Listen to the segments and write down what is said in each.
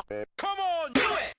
Come on, do it!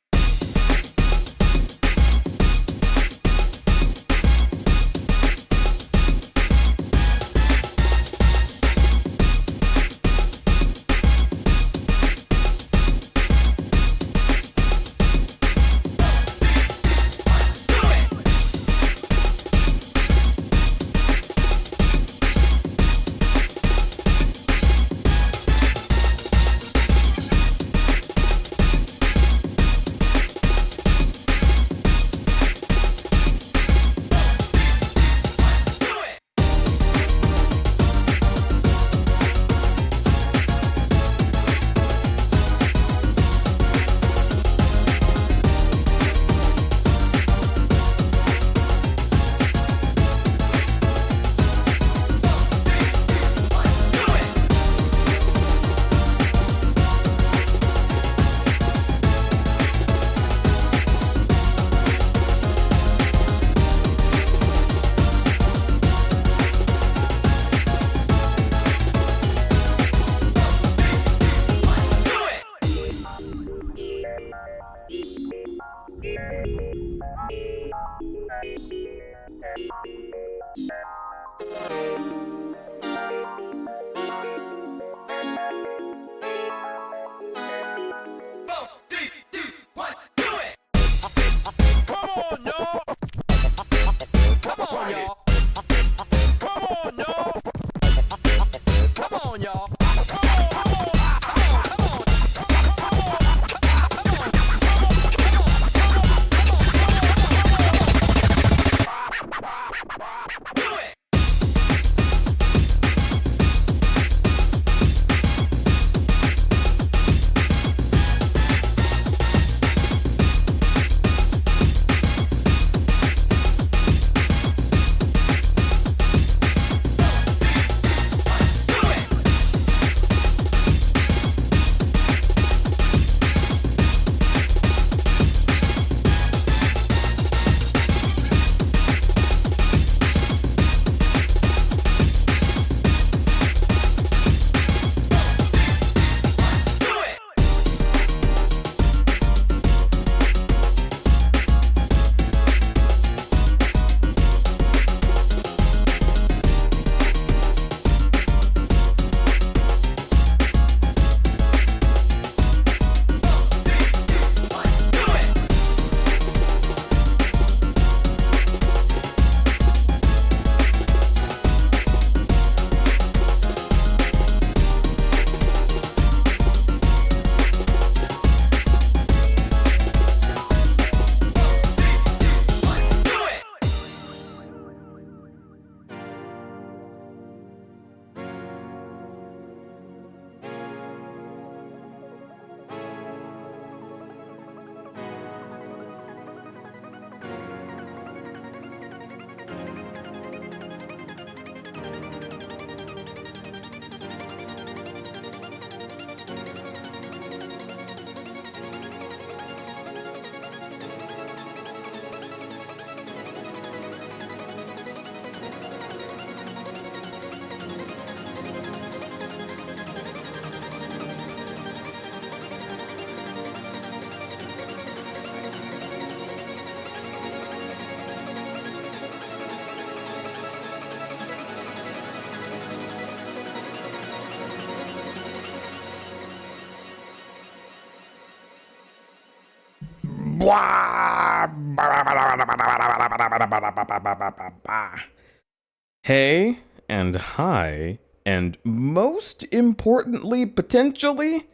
Hey, and hi, and most importantly, potentially,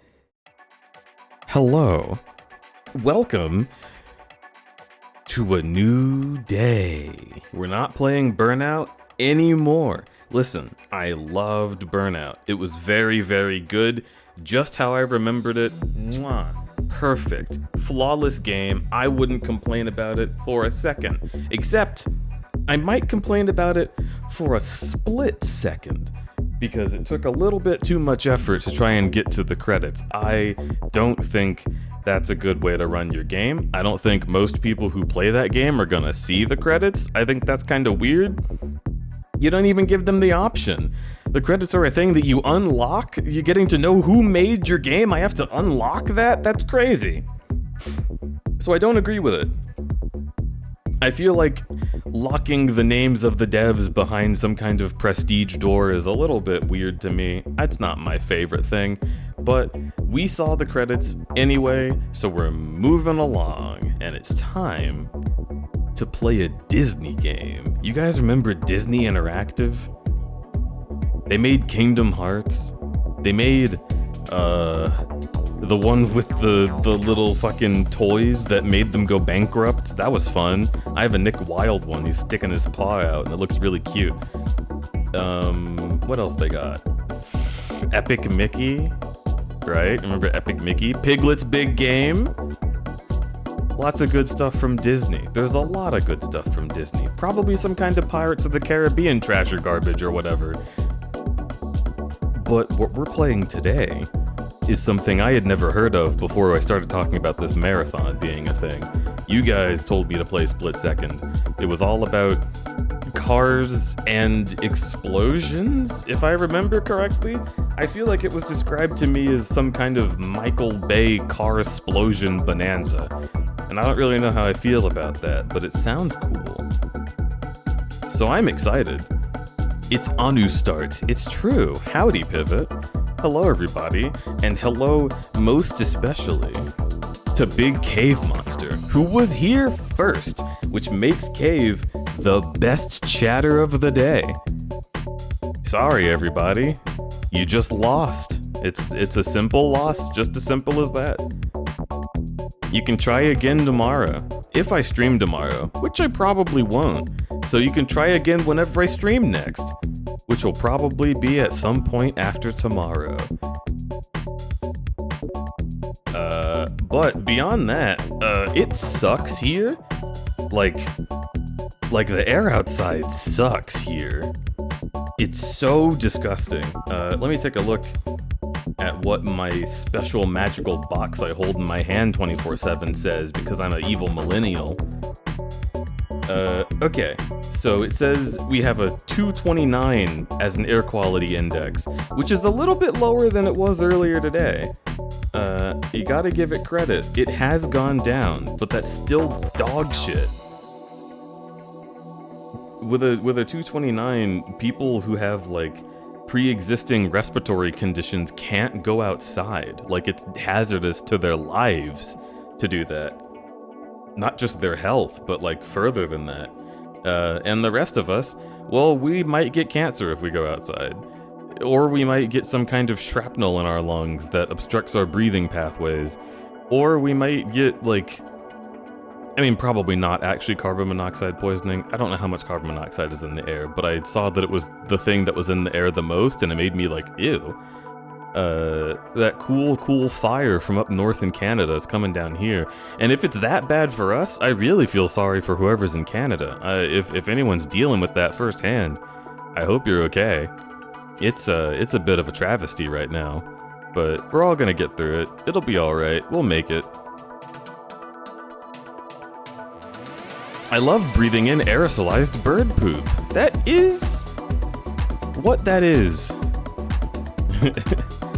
hello. Welcome to a new day. We're not playing Burnout anymore. Listen, I loved Burnout. It was very, very good. Just how I remembered it. Mwah. Perfect. Flawless game. I wouldn't complain about it for a second. Except, I might complain about it for a split second. Because it took a little bit too much effort to try and get to the credits. I don't think that's a good way to run your game. I don't think most people who play that game are gonna see the credits. I think that's kind of weird. You don't even give them the option. The credits are a thing that you unlock? You're getting to know who made your game? I have to unlock that? That's crazy. So I don't agree with it. I feel like locking the names of the devs behind some kind of prestige door is a little bit weird to me. That's not my favorite thing, but we saw the credits anyway, so we're moving along, and it's time to play a Disney game. You guys remember Disney Interactive? They made Kingdom Hearts. They made, the one with the little fucking toys that made them go bankrupt. That was fun. I have a Nick Wilde one. He's sticking his paw out and it looks really cute. What else they got? Epic Mickey, right? Remember Epic Mickey? Piglet's Big Game. Lots of good stuff from Disney. There's a lot of good stuff from Disney. Probably some kind of Pirates of the Caribbean trash or garbage or whatever. But what we're playing today is something I had never heard of before I started talking about this marathon being a thing. You guys told me to play Split Second. It was all about cars and explosions, if I remember correctly. I feel like it was described to me as some kind of Michael Bay car explosion bonanza. And I don't really know how I feel about that, but it sounds cool. So I'm excited. It's Anu Start. It's true. Howdy, Pivot. Hello, everybody, and hello most especially to Big Cave Monster, who was here first, which makes Cave the best chatter of the day. Sorry, everybody, you just lost. It's a simple loss, just as simple as that. You can try again tomorrow, if I stream tomorrow, which I probably won't. So you can try again whenever I stream next, which will probably be at some point after tomorrow. But beyond that, it sucks here. Like the air outside sucks here. It's so disgusting. Let me take a look at what my special magical box I hold in my hand 24/7 says, because I'm an evil millennial. Okay, so it says we have a 229 as an air quality index, which is a little bit lower than it was earlier today. You gotta give it credit. It has gone down, but that's still dog shit. With a 229, people who have, like, pre-existing respiratory conditions can't go outside. Like, it's hazardous to their lives to do that. Not just their health, but, like, further than that. And the rest of us, well, we might get cancer if we go outside. Or we might get some kind of shrapnel in our lungs that obstructs our breathing pathways. Or we might get, like... I mean, probably not actually carbon monoxide poisoning. I don't know how much carbon monoxide is in the air, but I saw that it was the thing that was in the air the most, and it made me like, ew. That cool fire from up north in Canada is coming down here. And if it's that bad for us, I really feel sorry for whoever's in Canada. If anyone's dealing with that firsthand, I hope you're okay. It's a bit of a travesty right now, but we're all gonna get through it. It'll be alright. We'll make it. I love breathing in aerosolized bird poop. That is what that is.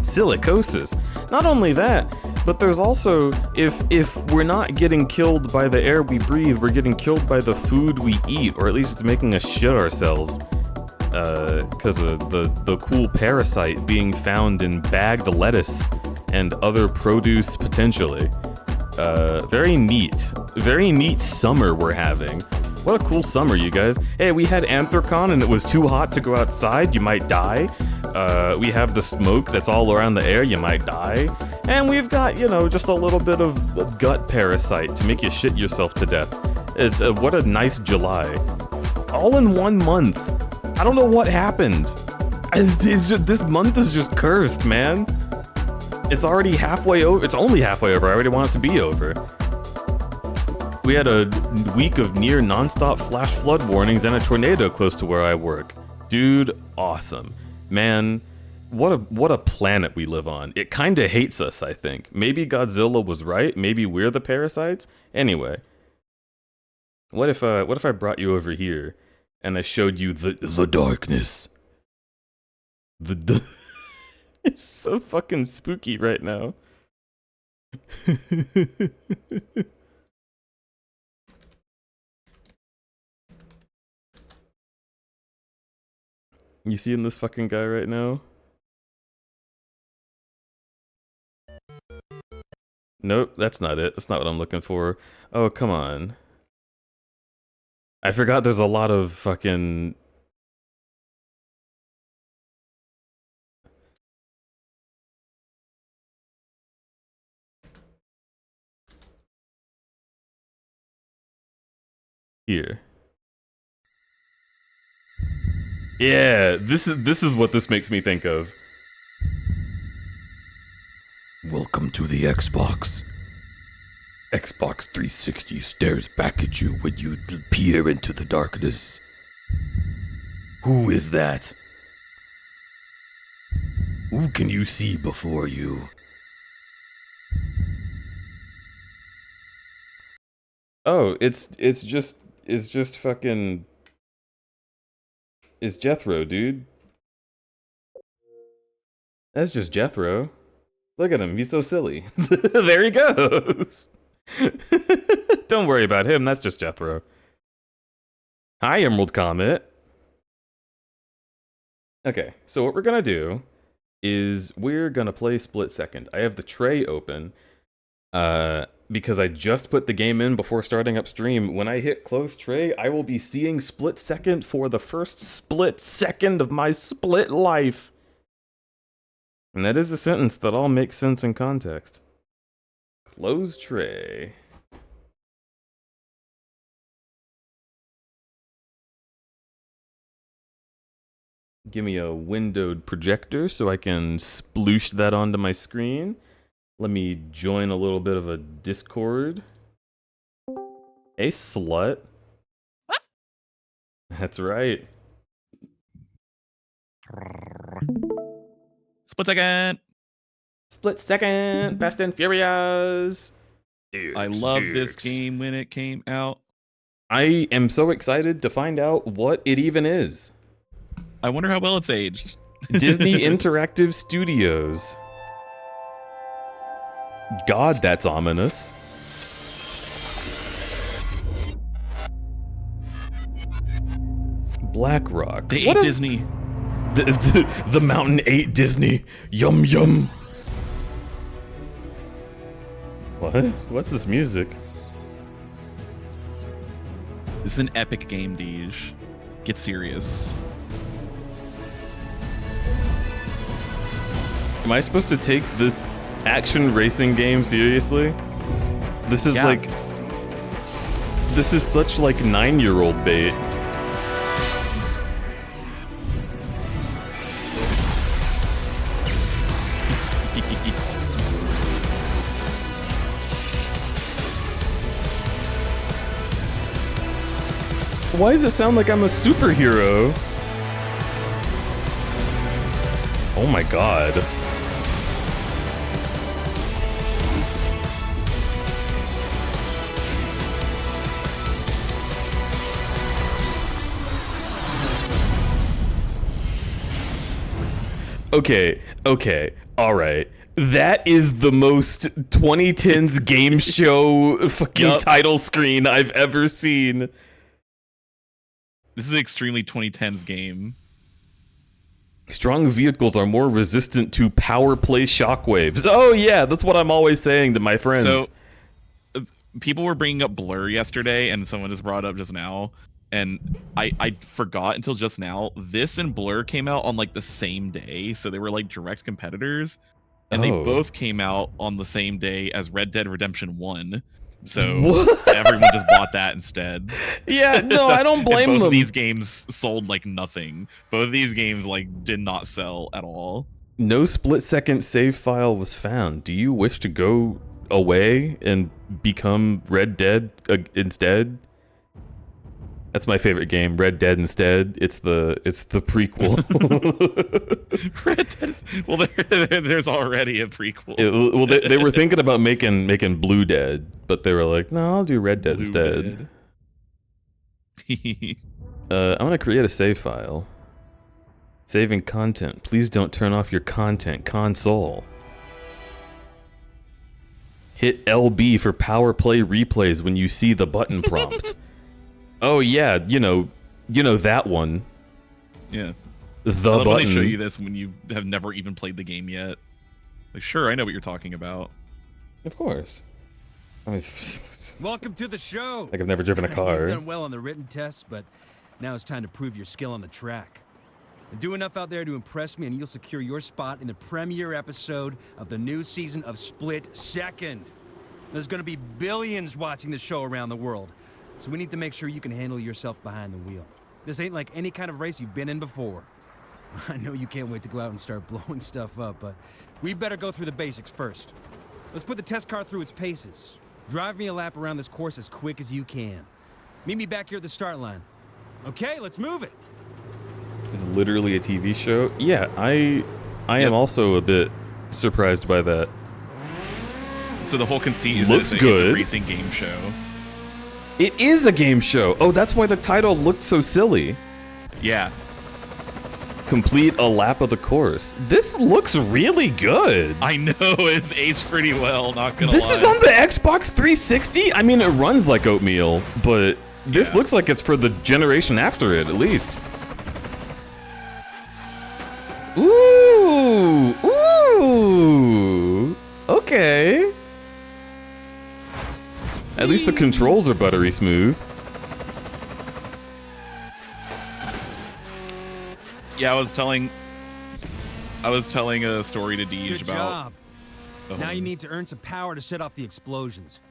Silicosis. Not only that, but there's also, if we're not getting killed by the air we breathe, we're getting killed by the food we eat, or at least it's making us shit ourselves. Because of the cool parasite being found in bagged lettuce and other produce potentially. Very neat. Very neat summer we're having. What a cool summer, you guys. Hey, we had Anthrocon and it was too hot to go outside, you might die. We have the smoke that's all around the air, you might die. And we've got, you know, just a little bit of gut parasite to make you shit yourself to death. It's what a nice July. All in 1 month. I don't know what happened. It's just, this month is just cursed, man. It's already halfway over. It's only halfway over. I already want it to be over. We had a week of near non-stop flash flood warnings and a tornado close to where I work. Dude, awesome. Man, what a planet we live on. It kinda hates us, I think. Maybe Godzilla was right. Maybe we're the parasites. Anyway. What if I brought you over here and I showed you the darkness? The it's so fucking spooky right now. You seeing this fucking guy right now? Nope, that's not it. That's not what I'm looking for. Oh, come on. I forgot there's a lot of fucking... Here. Yeah, this is what this makes me think of. Welcome to the Xbox. Xbox 360 stares back at you when you peer into the darkness. Who is that? Who can you see before you? Oh, it's just fucking... It's Jethro, dude. That's just Jethro. Look at him, he's so silly. There he goes. Don't worry about him, that's just Jethro. Hi, Emerald Comet. Okay, so what we're gonna do is we're gonna play Split Second. I have the tray open, because I just put the game in before starting up stream. When I hit close tray, I will be seeing Split Second for the first split second of my split life. And that is a sentence that all makes sense in context. Close tray. Give me a windowed projector so I can sploosh that onto my screen. Let me join a little bit of a Discord. Hey, slut. That's right. Split second. Split Second, Fast and Furious. I loved this game when it came out. I am so excited to find out what it even is. I wonder how well it's aged. Disney Interactive Studios. God, that's ominous. BlackRock. They ate Disney. The mountain ate Disney. Yum yum. What? What's this music? This is an epic game, Deej. Get serious. Am I supposed to take this action racing game seriously? This is like... This is such like 9-year-old bait. Why does it sound like I'm a superhero? Oh my god. Okay, alright. That is the most 2010s game show fucking title screen I've ever seen. This is an extremely 2010s game. Strong vehicles are more resistant to power play shockwaves. Oh yeah, that's what I'm always saying to my friends. So, people were bringing up Blur yesterday, and someone just brought up just now, and I forgot until just now. This and Blur came out on like the same day, so they were like direct competitors, and they both came out on the same day as Red Dead Redemption 1. So everyone just bought that instead. Yeah, no, I don't blame both them. Of these games sold like nothing. Both of these games like did not sell at all. No split-second save file was found. Do you wish to go away and become Red Dead instead? That's my favorite game, Red Dead Instead. It's the prequel. Red Dead is, well, there's already a prequel. Well, they were thinking about making Blue Dead, but they were like, no, I'll do Red Dead instead. I'm gonna create a save file. Saving content. Please don't turn off your content console. Hit LB for power play replays when you see the button prompt. Oh yeah, you know that one. Yeah. The I love when button. they show you this when you have never even played the game yet. Like, sure, I know what you're talking about. Of course. I mean, Welcome to the show. like I've never driven a car. You've done well on the written tests, but now it's time to prove your skill on the track. And do enough out there to impress me, and you'll secure your spot in the premiere episode of the new season of Split Second. There's going to be billions watching the show around the world, so we need to make sure you can handle yourself behind the wheel. This ain't like any kind of race you've been in before. I know you can't wait to go out and start blowing stuff up, but we better go through the basics first. Let's put the test car through its paces. Drive me a lap around this course as quick as you can. Meet me back here at the start line. Okay, let's move it. It's literally a TV show. Yeah, I am also a bit surprised by that. So the whole conceit is Looks that it's good. a racing game show. It is a game show. Oh, that's why the title looked so silly. Yeah. Complete a lap of the course. This looks really good. I know, it's aged pretty well, not gonna This lie. is on the Xbox 360? I mean, it runs like oatmeal, but this Yeah. looks like it's for the generation after it, at least. Ooh! Ooh! Okay. At least the controls are buttery smooth. Yeah, I was telling a story to Deej Good about. job. Now you need to earn some power to set off the explosions.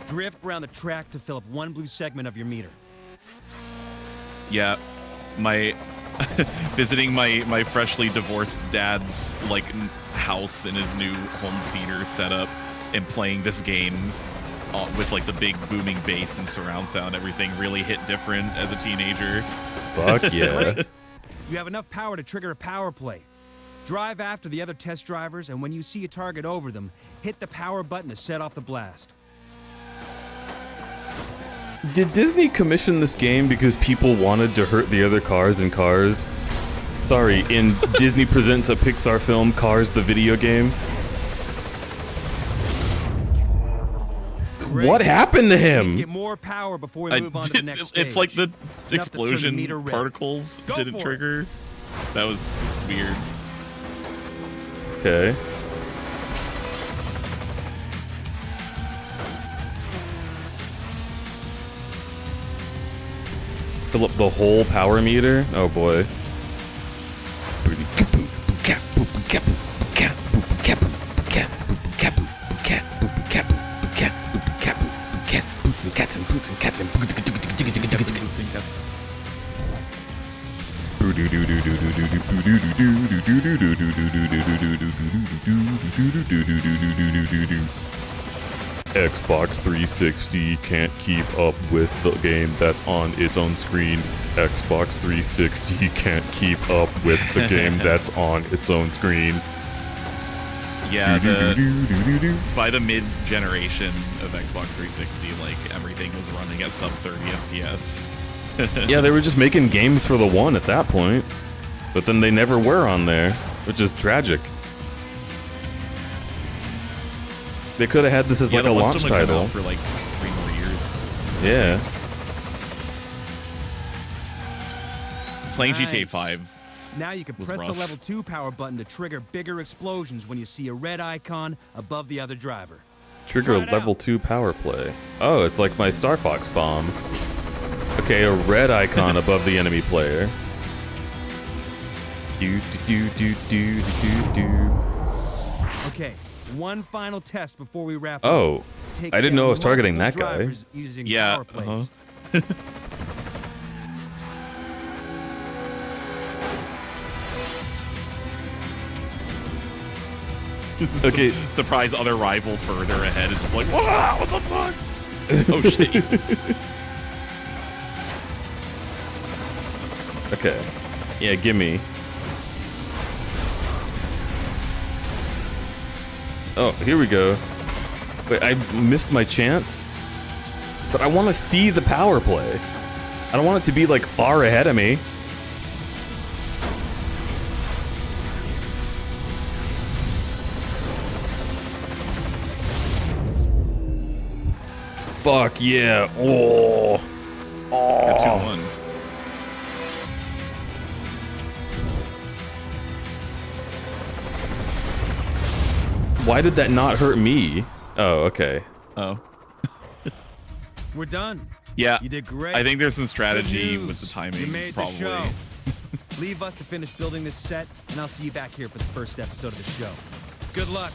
Drift around the track to fill up one blue segment of your meter. Yeah, my visiting my freshly divorced dad's house in his new home theater setup and playing this game with like the big booming bass and surround sound. Everything really hit different as a teenager. Fuck yeah. You have enough power to trigger a power play. Drive after the other test drivers, and when you see a target over them, hit the power button to set off the blast. Did Disney commission this game because people wanted to hurt the other cars in Cars? Sorry, in Disney Presents a Pixar film, Cars the video game? What happened to We need to him? get more power before we move on to the next stage. It's like the Enough to turn the explosion meter red. particles Go didn't for it. trigger. That was weird. Okay. Fill up the whole power meter? Oh boy. Boots and cats and boots and cats and Xbox 360 can't keep up with the game that's on its own screen. Xbox 360 can't keep up with the game that's on its own screen. Yeah, by the mid-generation of Xbox 360, like everything was running at sub 30 FPS. Yeah, they were just making games for the One at that point. But then they never were on there, which is tragic. They could have had this as like the a One's launch still gonna come title. out for like 3 more years. Yeah. Playing GTA Nice. 5. Now you can was press the rough. level 2 power button to trigger bigger explosions when you see a red icon above the other driver. Trigger a Try it level out. 2 power play. Oh, it's like my Star Fox bomb. Okay, a red icon above the enemy player. Do do do do do do. Okay, one final test before we wrap Oh, up. Take I didn't know I down was targeting multiple that guy. drivers Using Yeah, power plays. Okay. Surprise other rival further ahead and just like, wow, what the fuck? Oh shit. Okay. Yeah, gimme. Oh, here we go. Wait, I missed my chance? But I want to see the power play. I don't want it to be like far ahead of me. Fuck yeah. Oh. Got 2-1. Why did that not hurt me? Oh, okay. Oh. We're done. Yeah. You did great. I think there's some Good strategy news. with the timing, You made probably. the show. Leave us to finish building this set, and I'll see you back here for the first episode of the show. Good luck.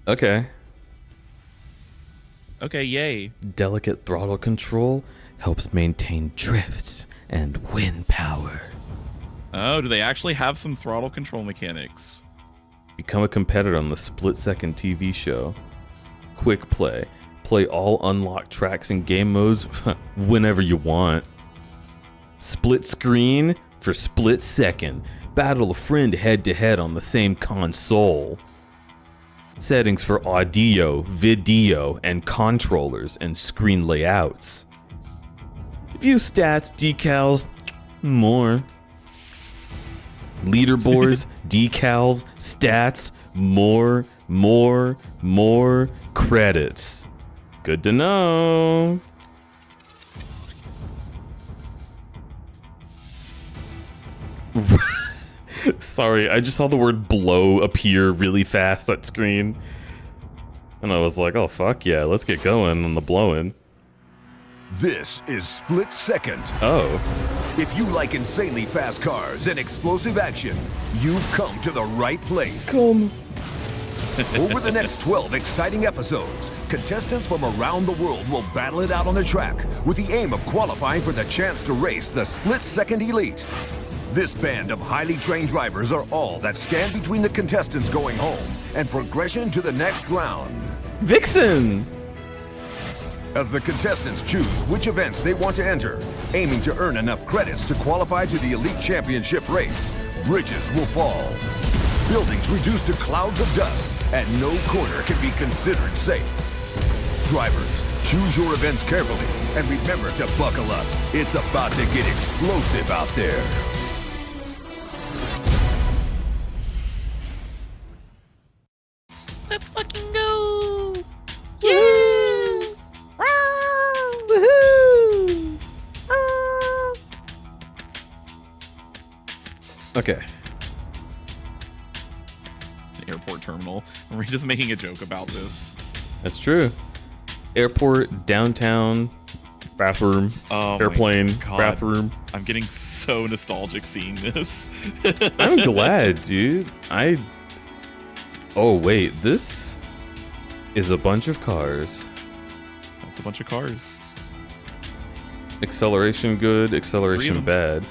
Okay. Okay, yay. Delicate throttle control helps maintain drifts and wind power. Oh, do they actually have some throttle control mechanics? Become a competitor on the split-second TV show. Quick play. Play all unlocked tracks and game modes whenever you want. Split screen for split second. Battle a friend head-to-head on the same console. Settings for audio, video, and controllers and screen layouts. View stats, decals, more. Leaderboards, decals, stats, more credits. Good to know. Sorry, I just saw the word blow appear really fast on screen. And I was like, oh fuck yeah, let's get going on the blowing. This is Split Second. Oh. If you like insanely fast cars and explosive action, you've come to the right place. Come. Over the next 12 exciting episodes, contestants from around the world will battle it out on the track with the aim of qualifying for the chance to race the Split Second Elite. This band of highly trained drivers are all that stand between the contestants going home and progression to the next round. Vixen! As the contestants choose which events they want to enter, aiming to earn enough credits to qualify to the Elite Championship race, bridges will fall. Buildings reduced to clouds of dust, and no corner can be considered safe. Drivers, choose your events carefully, and remember to buckle up. It's about to get explosive out there. Let's fucking go! Yeah! Woohoo! Okay. Airport terminal. Are we just making a joke about this? That's true. Airport, downtown, bathroom, Oh my airplane, God. bathroom. I'm getting so nostalgic seeing this. I'm glad, dude. Oh, wait. This is a bunch of cars. That's a bunch of cars. Acceleration good, 3 acceleration of bad.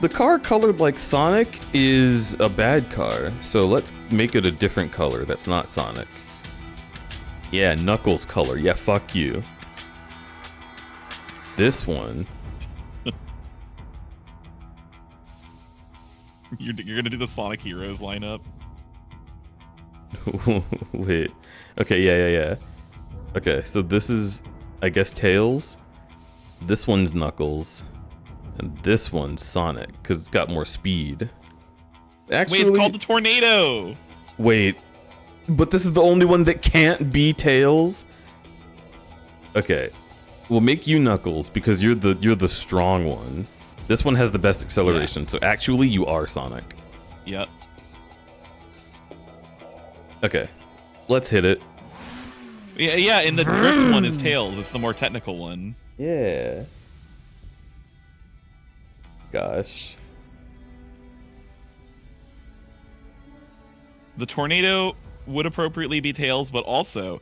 The car colored like Sonic is a bad car, so let's make it a different color that's not Sonic. Yeah, Knuckles color. Yeah, fuck you. This one. You're gonna do the Sonic Heroes lineup? Wait. Okay, yeah. Okay, so this is, I guess, Tails. This one's Knuckles. And this one's Sonic, because it's got more speed. Actually, Wait, it's called the Tornado! Wait, but this is the only one that can't be Tails? Okay, we'll make you Knuckles, because you're the strong one. This one has the best acceleration, so actually you are Sonic. Yep. Okay, let's hit it. Yeah, and the drift one is Tails. It's the more technical one. Yeah. Gosh. The Tornado would appropriately be Tails, but also,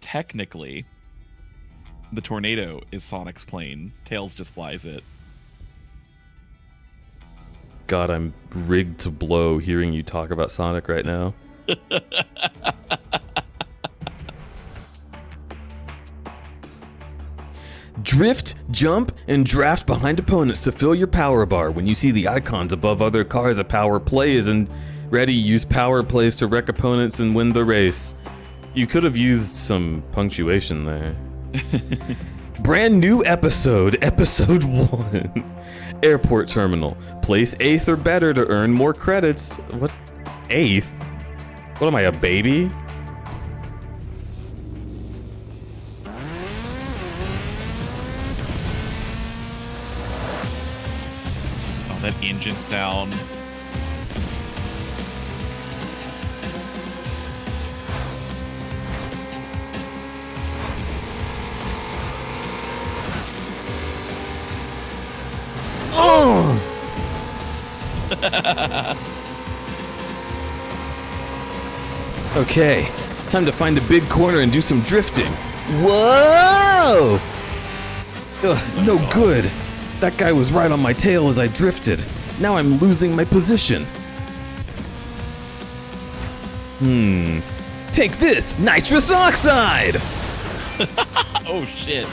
technically, the Tornado is Sonic's plane. Tails just flies it. God, I'm rigged to blow hearing you talk about Sonic right now. Drift, jump, and draft behind opponents to fill your power bar. When you see the icons above other cars, a power play is ready. Use power plays to wreck opponents and win the race. You could have used some punctuation there. Brand new episode 1. Airport terminal. Place 8th or better to earn more credits. What? 8th? What am I, a baby? That engine sound. Oh! Okay, time to find a big corner and do some drifting. Whoa! Ugh, no good. That guy was right on my tail as I drifted. Now I'm losing my position. Take this, nitrous oxide! Oh shit.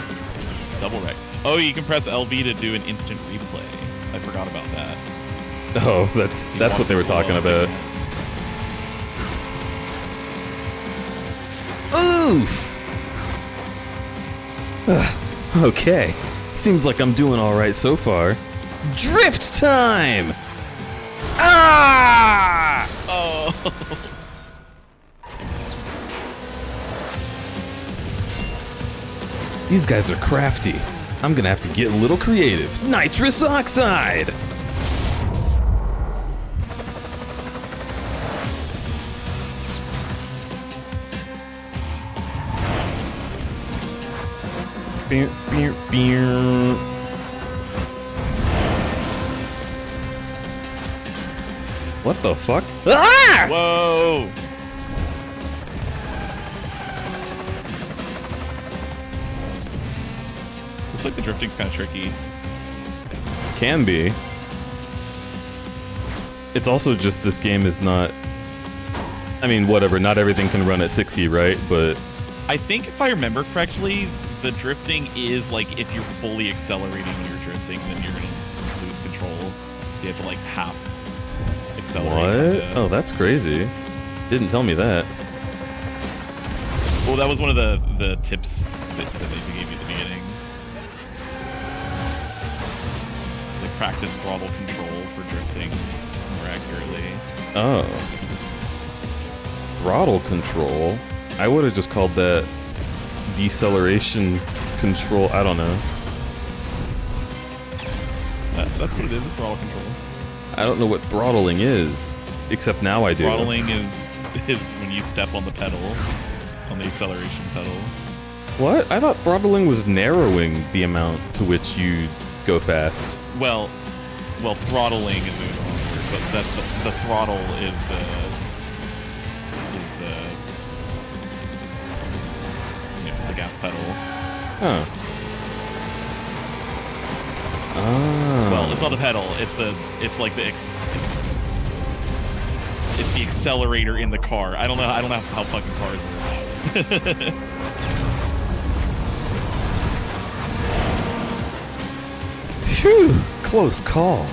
Double wreck. Oh, you can press LB to do an instant replay. I forgot about that. Oh, that's what they were talking about. Oof! Okay, seems like I'm doing all right so far. Drift time! Ah! Oh. These guys are crafty. I'm gonna have to get a little creative. Nitrous oxide! Beer, beer, beer. What the fuck? Ah! Whoa. Looks like the drifting's kind of tricky. Can be. It's also just this game is not... I mean, whatever, not everything can run at 60, right? But... I think if I remember correctly, the drifting is like if you're fully accelerating when you're drifting, then you're gonna lose control. So you have to like half accelerate. What? Oh, that's crazy. Didn't tell me that. Well, that was one of the tips that they gave you at the beginning. It's like practice throttle control for drifting more accurately. Oh. Throttle control? I would have just called that deceleration control. I don't know. That's what it is, it's throttle control. I don't know what throttling is, except now I do. Throttling is when you step on the pedal, on the acceleration pedal. What? I thought throttling was narrowing the amount to which you go fast. Well, throttling is the wrong word, but that's the throttle is the gas pedal. Huh. Ah. Well, it's not the pedal. It's like it's the accelerator in the car. I don't know how fucking cars work. Phew, close call.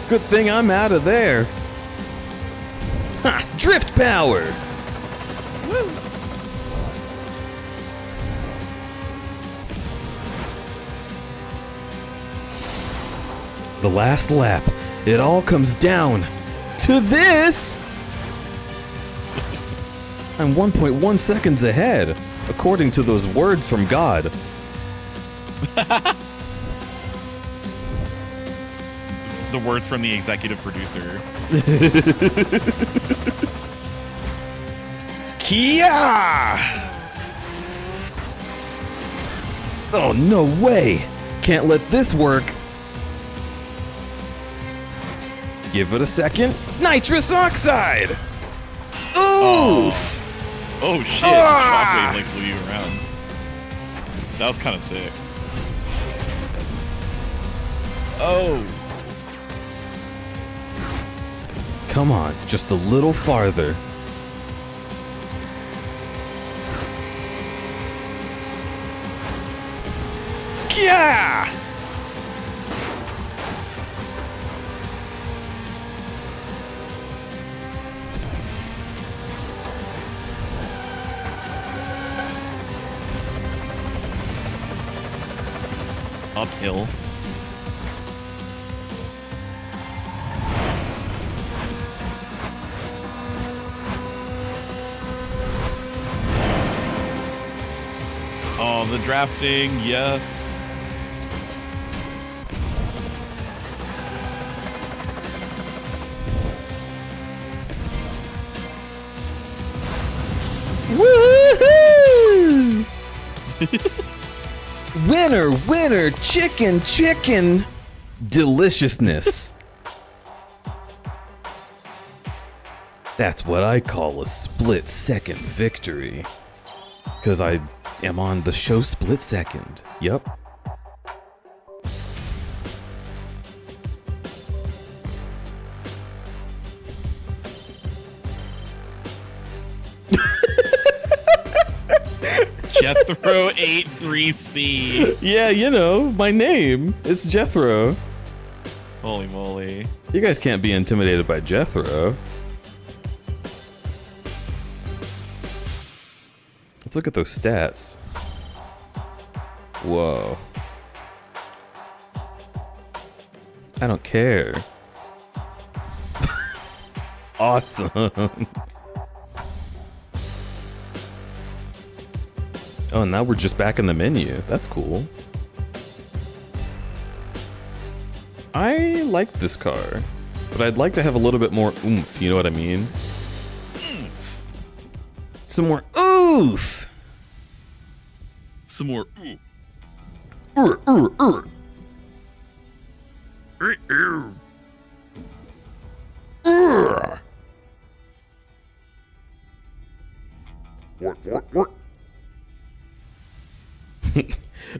Good thing I'm out of there. Ha! Drift power! Woo! The last lap. It all comes down to this! I'm 1.1 seconds ahead, according to those words from God. The words from the executive producer. Kia! Oh, no way! Can't let this work. Give it a second. Nitrous oxide! Oof! Oh shit, this shockwave like blew you around. That was kind of sick. Oh. Come on, just a little farther. Yeah! Uphill. Oh, the drafting, yes. Woohoo! Winner, winner, chicken, chicken, deliciousness. That's what I call a split-second victory. Because I am on the show Split Second. Yep. Jethro 83C. Yeah, you know, my name. It's Jethro. Holy moly. You guys can't be intimidated by Jethro. Let's look at those stats. Whoa. I don't care. Awesome. Oh, now we're just back in the menu. That's cool. I like this car, but I'd like to have a little bit more oomph, you know what I mean? Some more oomph! Some more.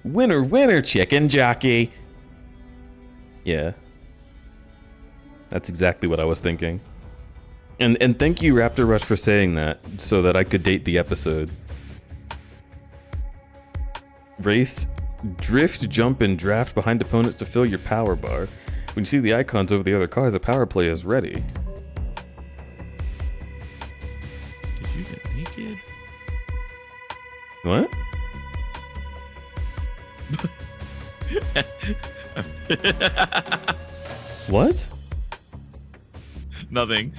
Winner, winner, chicken jockey. Yeah. That's exactly what I was thinking. And thank you, Raptor Rush, for saying that so that I could date the episode. Race, drift, jump, and draft behind opponents to fill your power bar. When you see the icons over the other cars, the power play is ready. Did you get naked? What? What? Nothing.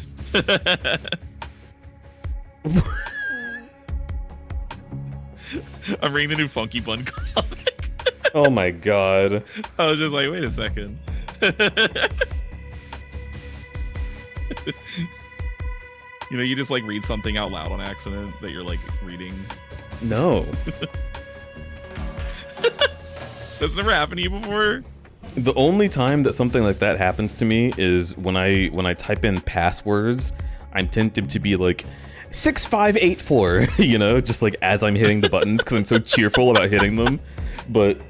I'm reading the new Funky Bun comic. Oh my god. I was just like, wait a second. You know, you just like read something out loud on accident that you're like reading. No. That's never happened to you before? The only time that something like that happens to me is when I type in passwords, I'm tempted to be like 6584, you know, just like as I'm hitting the buttons because I'm so cheerful about hitting them. But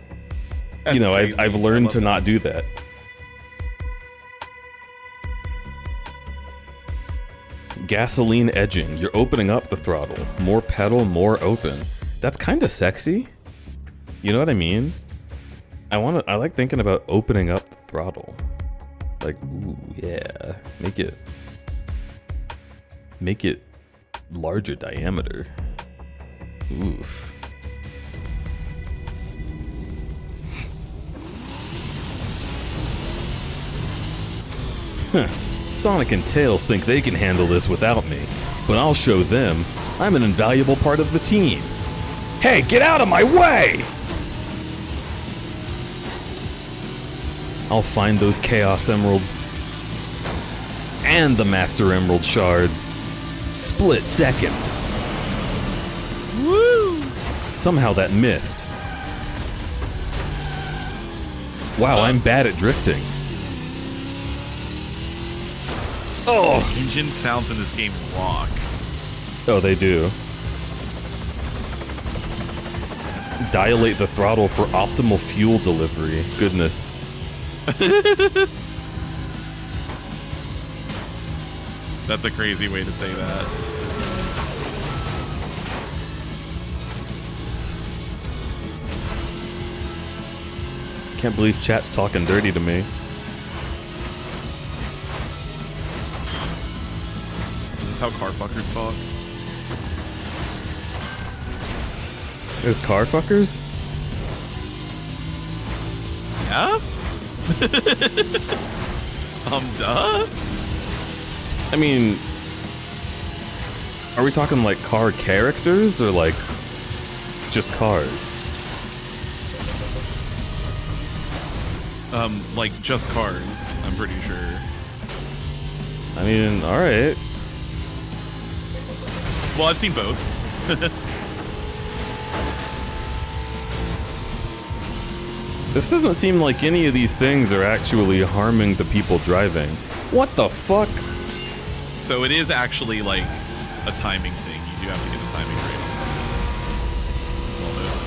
That's you know, crazy. I've I learned love to that. not do that. Gasoline edging. You're opening up the throttle. More pedal, more open. That's kind of sexy. You know what I mean? I like thinking about opening up the throttle. Like, ooh, yeah. Make it larger diameter. Oof. Huh. Sonic and Tails think they can handle this without me, but I'll show them I'm an invaluable part of the team. Hey, get out of my way! I'll find those Chaos Emeralds and the Master Emerald shards. Split second. Woo! Somehow that missed. Wow, I'm bad at drifting. Oh! Engine sounds in this game rock. Oh, they do. Dilate the throttle for optimal fuel delivery. Goodness. That's a crazy way to say that. Can't believe chat's talking dirty to me. Is this how car fuckers talk? There's car fuckers? Yeah? Duh? I mean, are we talking like car characters or like just cars? Like just cars, I'm pretty sure. I mean, alright. Well, I've seen both. This doesn't seem like any of these things are actually harming the people driving. What the fuck? So it is actually like a timing thing. You do have to get the timing right on something. Almost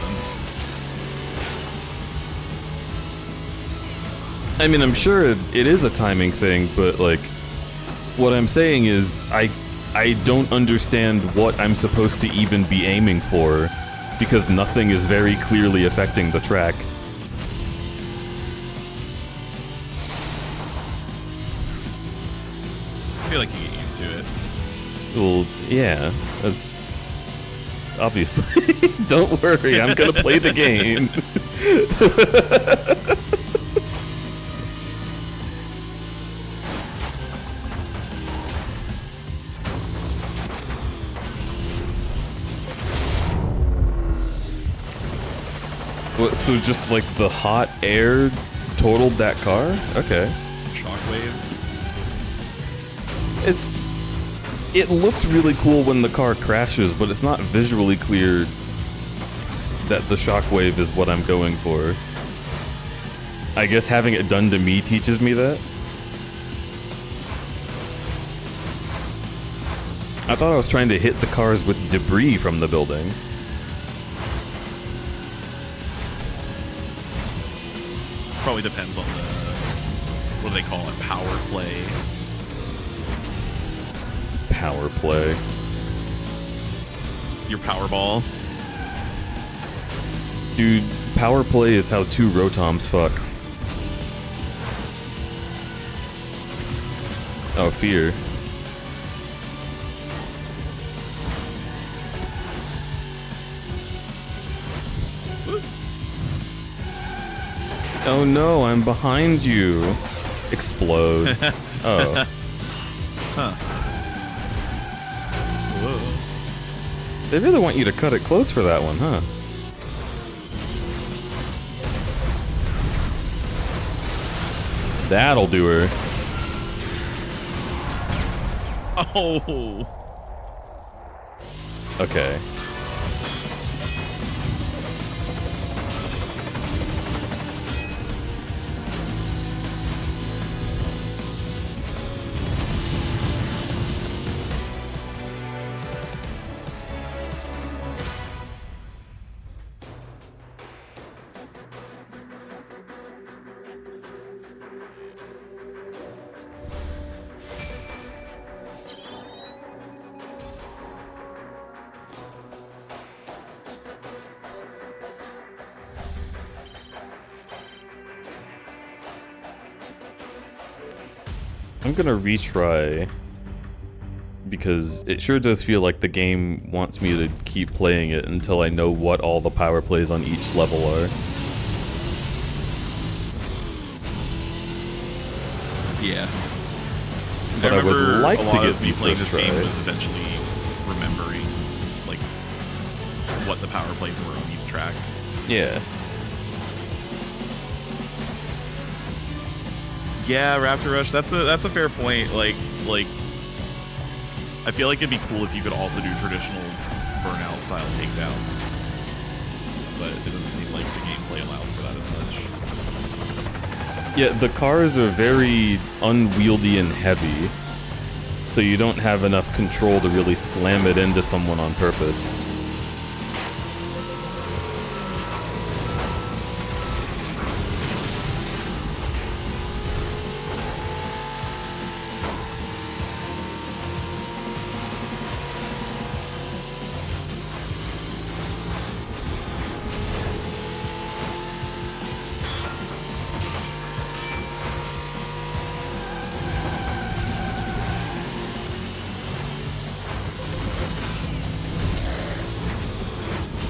done. I mean, I'm sure it is a timing thing, but like, what I'm saying is I don't understand what I'm supposed to even be aiming for, because nothing is very clearly affecting the track. I feel like you get used to it. Well, yeah, that's obviously. Don't worry, I'm gonna play the game. What, so just like the hot air totaled that car? Okay. Shockwave. It looks really cool when the car crashes, but it's not visually clear that the shockwave is what I'm going for. I guess having it done to me teaches me that. I thought I was trying to hit the cars with debris from the building. Probably depends on the, what do they call it, power play. Power play. Your power ball. Dude, power play is how two Rotoms fuck. Oh, fear. Oh no, I'm behind you. Explode. Oh. Huh. Whoa. They really want you to cut it close for that one, huh? That'll do her. Oh. Okay. I'm gonna retry, because it sure does feel like the game wants me to keep playing it until I know what all the power plays on each level are. Yeah. But I would like to get these playing first this game try. was eventually remembering like what the power plays were on each track. Yeah. Yeah, Raptor Rush. That's a fair point. Like I feel like it'd be cool if you could also do traditional Burnout style takedowns, but it doesn't seem like the gameplay allows for that as much. Yeah, the cars are very unwieldy and heavy, so you don't have enough control to really slam it into someone on purpose.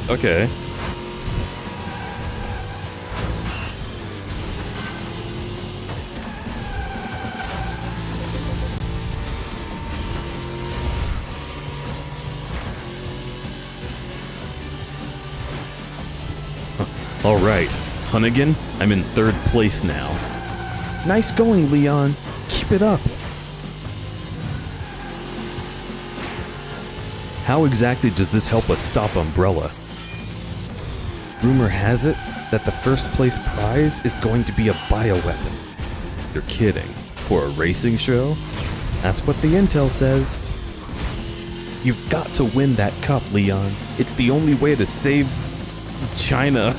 Okay. All right, Hunnigan, I'm in third place now. Nice going, Leon. Keep it up. How exactly does this help us stop Umbrella? Rumor has it that the first place prize is going to be a bioweapon. You're kidding. For a racing show? That's what the intel says. You've got to win that cup, Leon. It's the only way to save China.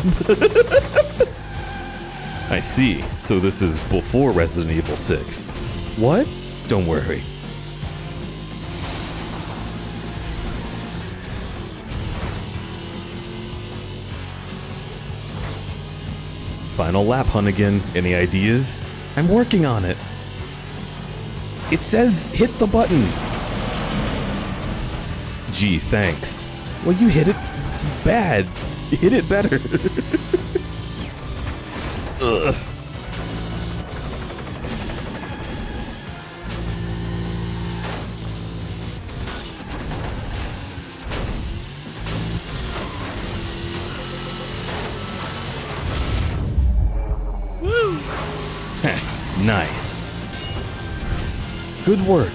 I see. So this is before Resident Evil 6. What? Don't worry. Final lap, Hunnigan. Any ideas? I'm working on it. It says hit the button. Gee, thanks. Well, you hit it bad. Hit it better. Ugh. Woo! Nice. Good work.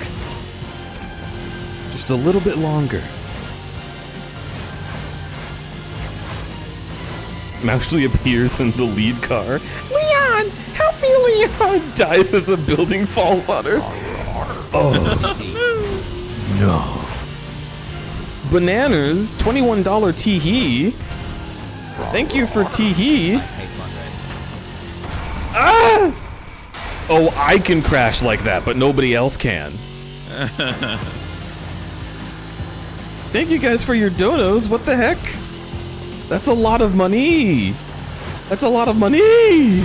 Just a little bit longer. Mousley appears in the lead car. Leon! Help me, Leon! Dies as a building falls on her. Oh. No. Bananas, $21 tee-hee. Thank you for tee-hee. Ah! Oh, I can crash like that, but nobody else can. Thank you guys for your donos. What the heck? That's a lot of money. That's a lot of money.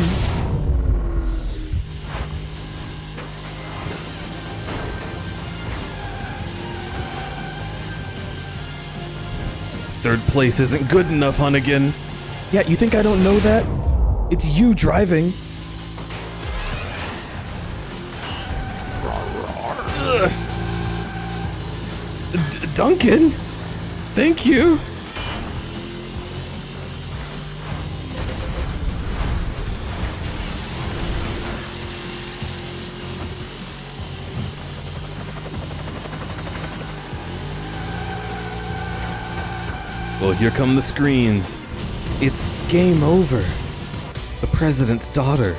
Third place isn't good enough, Hunnigan. Yeah, you think I don't know that? It's you driving. Duncan? Thank you. Well, here come the screens. It's game over. The president's daughter.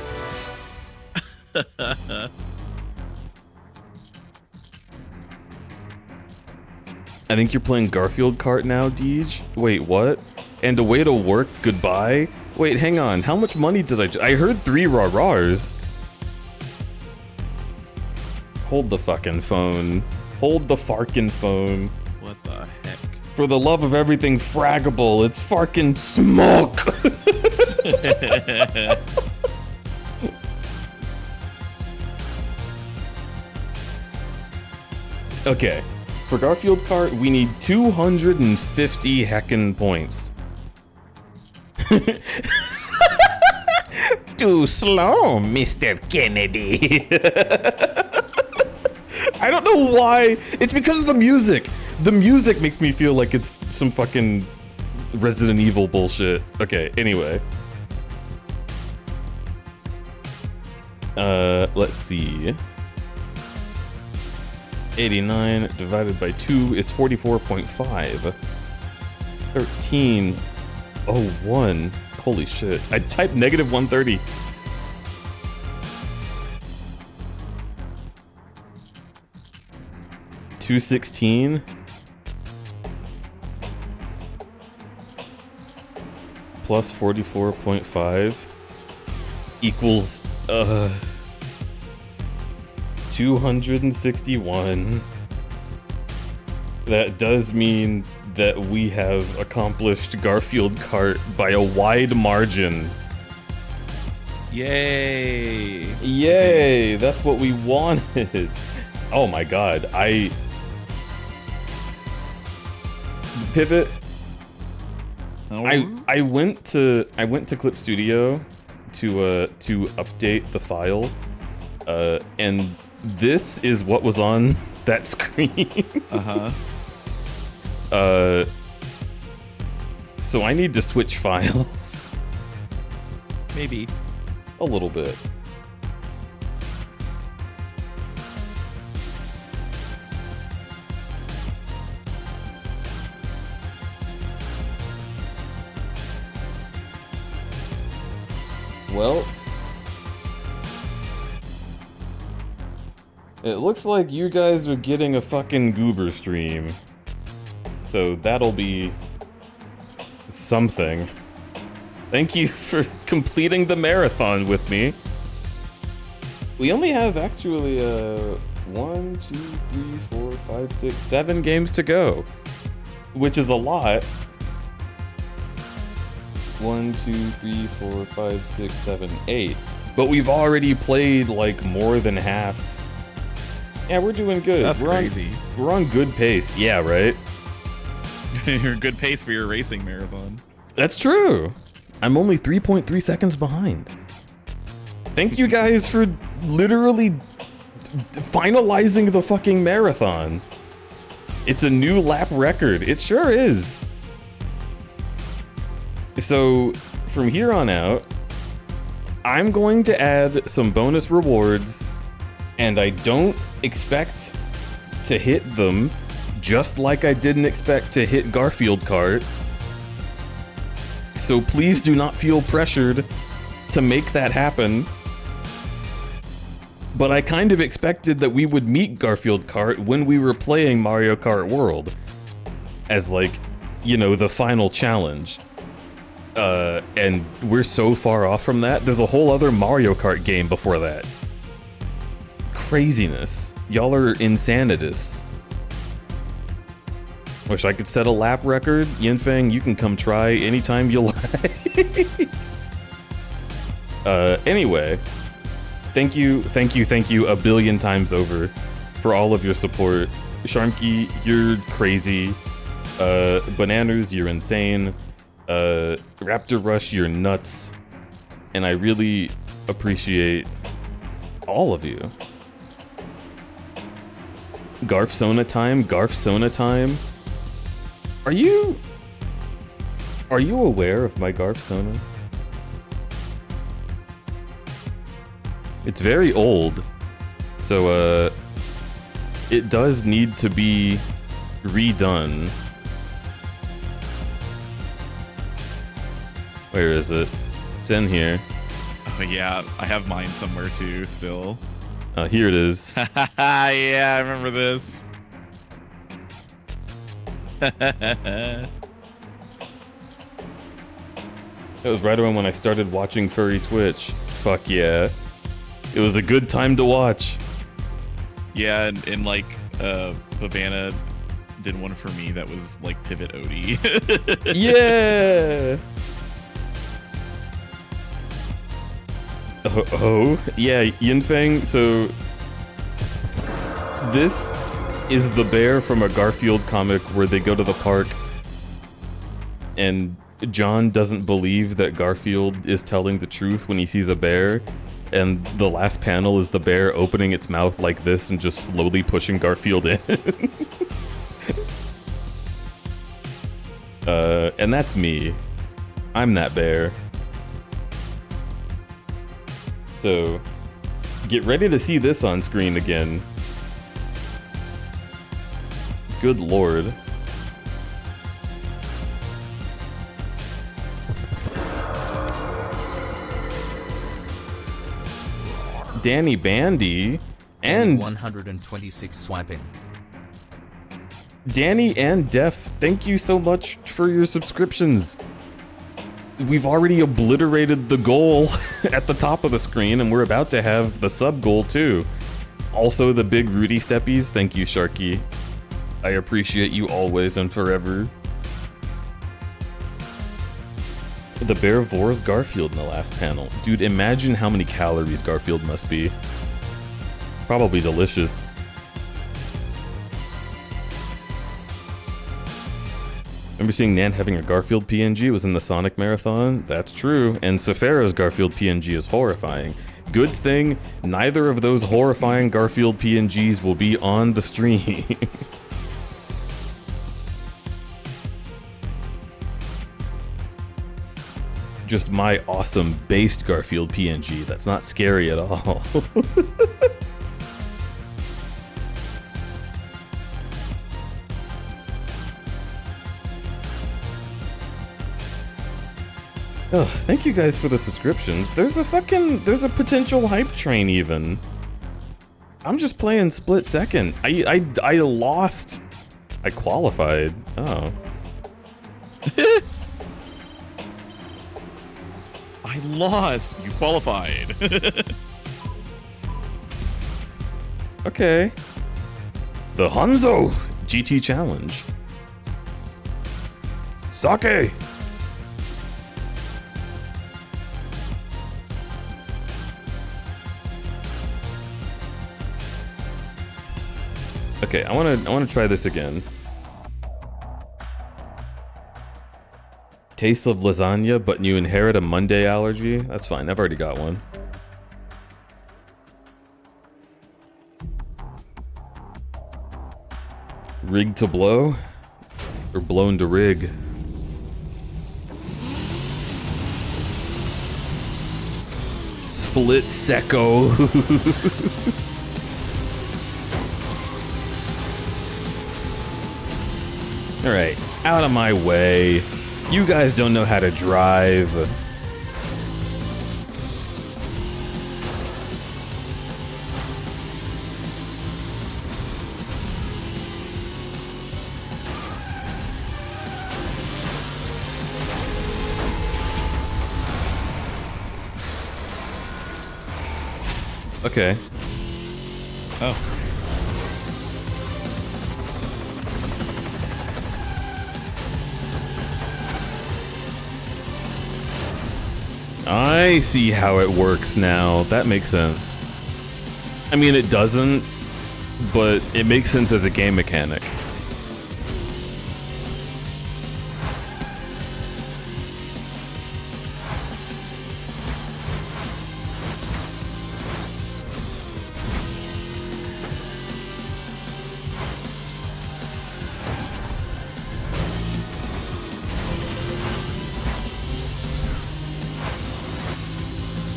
I think you're playing Garfield Kart now, Deej? Wait, what? And a way to work goodbye? Wait, hang on. How much money did I heard 3 rah-rahs. Hold the fucking phone. Hold the farkin' phone. What the heck? For the love of everything fraggable, it's farkin' smoke! Okay. For Garfield Kart, we need 250 heckin' points. Too slow, Mr. Kennedy. I don't know why. It's because of the music. The music makes me feel like it's some fucking Resident Evil bullshit. Okay, anyway. Let's see. 89 divided by 2 is 44.5. 1301. Holy shit. I typed negative 130. $216 plus 44.5 equals 261. That does mean that we have accomplished Garfield Kart by a wide margin. Yay! Yay! That's what we wanted. Oh my god, Pivot. Oh. I went to Clip Studio to update the file, and this is what was on that screen. So I need to switch files. Maybe. A little bit. Well, it looks like you guys are getting a fucking goober stream. So that'll be something. Thank you for completing the marathon with me. We only have actually 1, 2, 3, 4, 5, 6, 7 games to go, which is a lot. 1, 2, 3, 4, 5, 6, 7, 8. But we've already played like more than half. Yeah, we're doing good. That's crazy. We're on good pace. Yeah, right? You're in good pace for your racing marathon. That's true. I'm only 3.3 seconds behind. Thank you guys for literally finalizing the fucking marathon. It's a new lap record. It sure is. So from here on out, I'm going to add some bonus rewards, and I don't expect to hit them, just like I didn't expect to hit Garfield Kart. So please do not feel pressured to make that happen. But I kind of expected that we would meet Garfield Kart when we were playing Mario Kart World as, like, you know, the final challenge. And we're so far off from that. There's a whole other Mario Kart game before that. Craziness. Y'all are insanitus. Wish I could set a lap record. Yinfeng, you can come try anytime you like. Anyway, thank you a billion times over for all of your support. Sharmky, you're crazy. Bananas, you're insane. Raptor Rush, you're nuts. And I really appreciate all of you. Garfsona time. Are you aware of my Garfsona? It's very old, so it does need to be redone. Where is it? It's in here. Oh yeah, I have mine somewhere too still. Here it is. Yeah, I remember this. That was right around when I started watching Furry Twitch. Fuck yeah. It was a good time to watch. Yeah, and like, Bavana did one for me that was like Pivot Odie. Yeah! Oh, yeah, Yinfeng, so this is the bear from a Garfield comic where they go to the park and John doesn't believe that Garfield is telling the truth when he sees a bear, and the last panel is the bear opening its mouth like this and just slowly pushing Garfield in. And that's me. I'm that bear. So, get ready to see this on screen again. Good lord. Danny Bandy and 126 swiping. Danny and Def, thank you so much for your subscriptions. We've already obliterated the goal at the top of the screen, and we're about to have the sub goal too. Also, the big Rudy Steppies, thank you, Sharky. I appreciate you always and forever. The bear vores Garfield in the last panel. Dude, imagine how many calories Garfield must be. Probably delicious. Remember seeing Nan having a Garfield PNG was in the Sonic Marathon? That's true, and Sephiroth's Garfield PNG is horrifying. Good thing neither of those horrifying Garfield PNGs will be on the stream. Just my awesome based Garfield PNG. That's not scary at all. Oh, thank you guys for the subscriptions. There's a potential hype train even. I'm just playing split second. I lost. I qualified. Oh. I lost. You qualified. Okay. The Hanzo GT Challenge. Sake! Okay, I wanna try this again. Taste of lasagna, but you inherit a Monday allergy? That's fine, I've already got one. Rig to blow? Or blown to rig? Split secco. Alright, out of my way. You guys don't know how to drive. Okay. Oh. I see how it works now. That makes sense. I mean, it doesn't, but it makes sense as a game mechanic.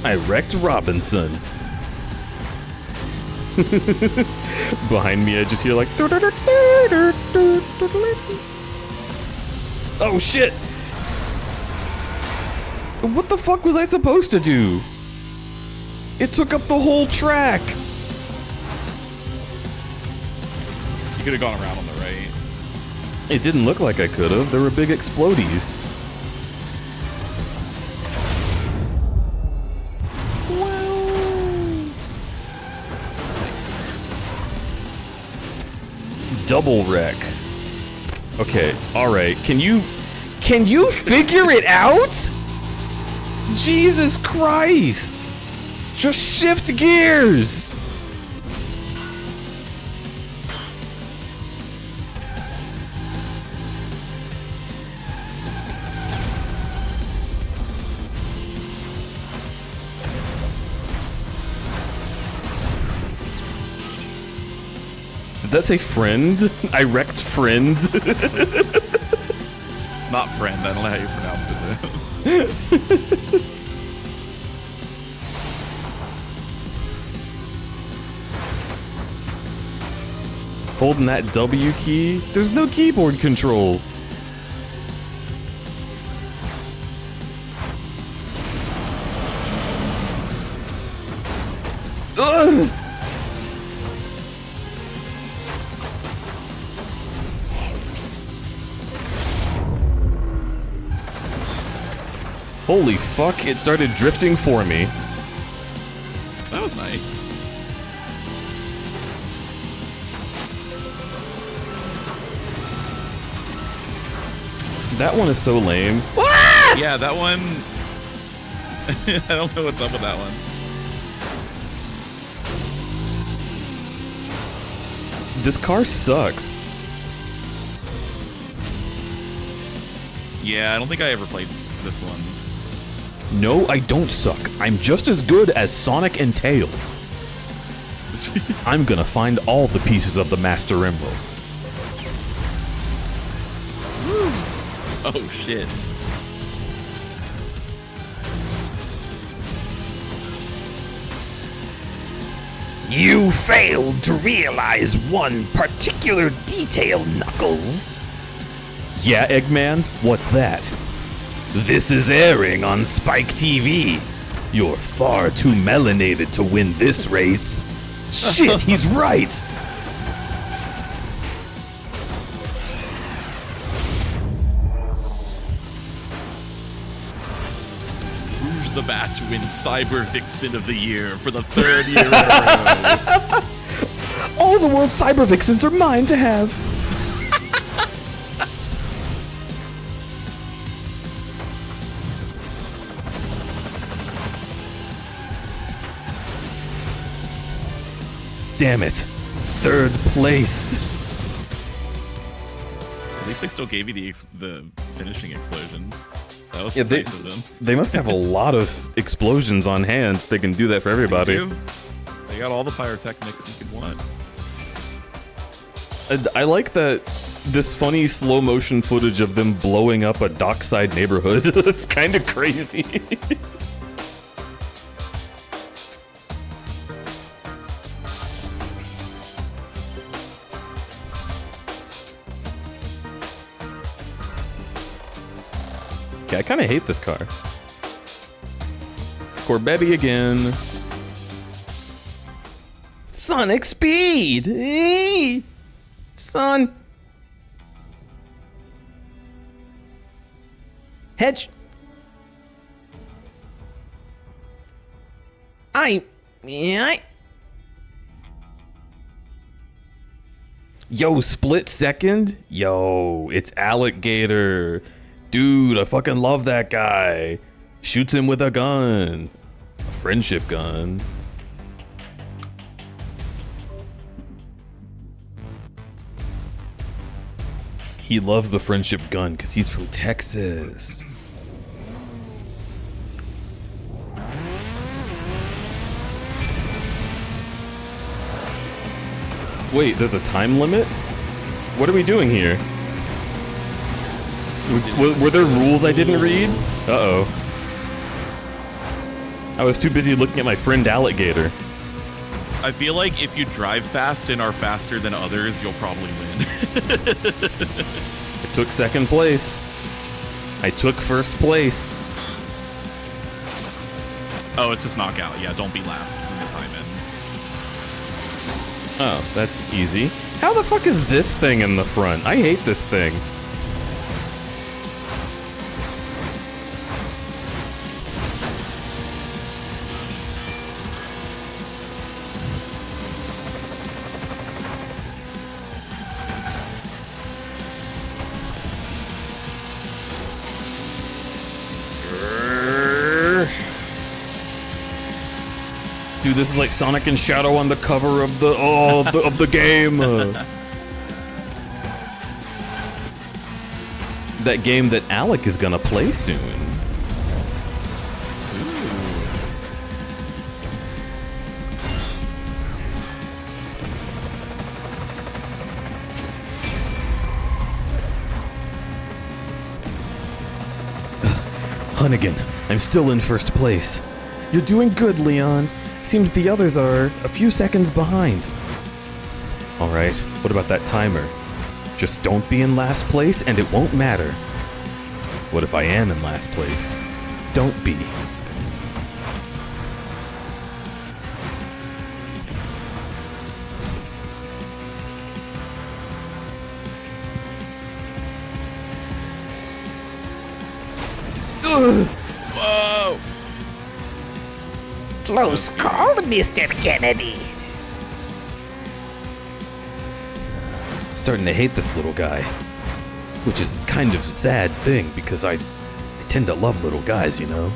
I wrecked Robinson. Behind me, I just hear like. Oh shit! What the fuck was I supposed to do? It took up the whole track. You could have gone around on the right. It didn't look like I could have. There were big explodies. Double wreck. Okay, alright. Can you figure it out? Jesus Christ! Just shift gears! Did that say friend? I wrecked friend. It's not friend. I don't know how you pronounce it. Holding that W key? There's no keyboard controls. Ugh! Holy fuck, it started drifting for me. That was nice. That one is so lame. Yeah, that one. I don't know what's up with that one. This car sucks. Yeah, I don't think I ever played this one. No, I don't suck. I'm just as good as Sonic and Tails. I'm gonna find all the pieces of the Master Emerald. Oh shit. You failed to realize one particular detail, Knuckles. Yeah, Eggman? What's that? This is airing on Spike TV. You're far too melanated to win this race. Shit, he's right. Rouge the Bat wins Cyber Vixen of the Year for the 3rd year in a row. All the world's cyber vixens are mine to have. Damn it. 3rd place. At least they still gave you the finishing explosions. That was Yeah, nice of them. They must have a lot of explosions on hand. They can do that for everybody. They got all the pyrotechnics you could want. I like that this funny slow motion footage of them blowing up a dockside neighborhood. It's kind of crazy. Okay, I kind of hate this car. Corbetti again. Sonic speed! Eee! Son! Hedge! Yo, split second? Yo, it's Alligator. Dude, I fucking love that guy. Shoots him with a gun. A friendship gun. He loves the friendship gun because he's from Texas. Wait, there's a time limit? What are we doing here? Were there rules I didn't read? Uh-oh. I was too busy looking at my friend Alligator. I feel like if you drive fast and are faster than others, you'll probably win. I took 2nd place. I took 1st place. Oh, it's just knockout. Yeah, don't be last when the time ends. Oh, that's easy. How the fuck is this thing in the front? I hate this thing. Dude, this is like Sonic and Shadow on the cover of the of the game. That game that Alec is gonna play soon. Hunnigan, I'm still in 1st place. You're doing good, Leon. Seems the others are a few seconds behind. Alright, what about that timer? Just don't be in last place and it won't matter. What if I am in last place? Don't be. Ugh. Whoa! Close call, Mr. Kennedy. Starting to hate this little guy. Which is kind of a sad thing because I tend to love little guys, you know?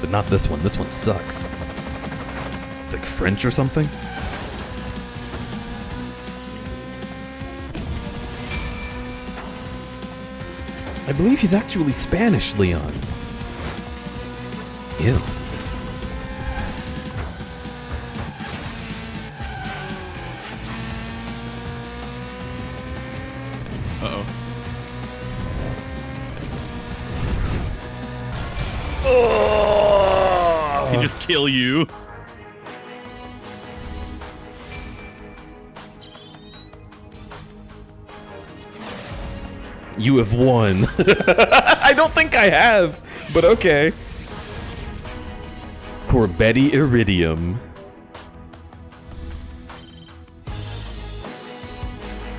But not this one. This one sucks. It's like French or something? I believe he's actually Spanish, Leon. Ew. Uh-oh. Oh! Can just kill you. You have won. I don't think I have, but okay. Corbetty Iridium.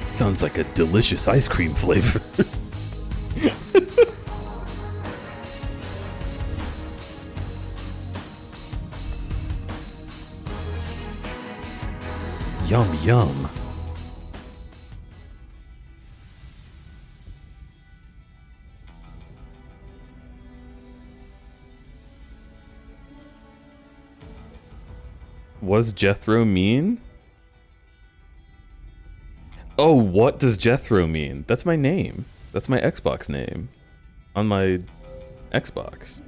Sounds like a delicious ice cream flavor. Yum yum. Was Jethro mean? Oh, what does Jethro mean? That's my name. That's my Xbox name. On my Xbox.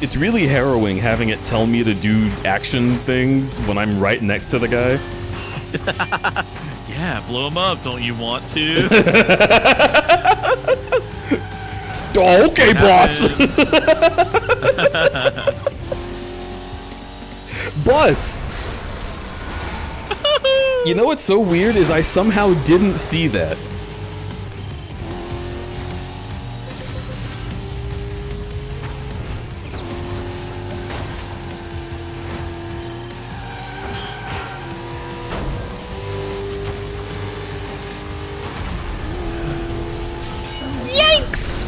It's really harrowing having it tell me to do action things when I'm right next to the guy. Yeah, blow him up. Don't you want to? Oh, okay, boss. Bus. You know what's so weird is I somehow didn't see that. Yikes!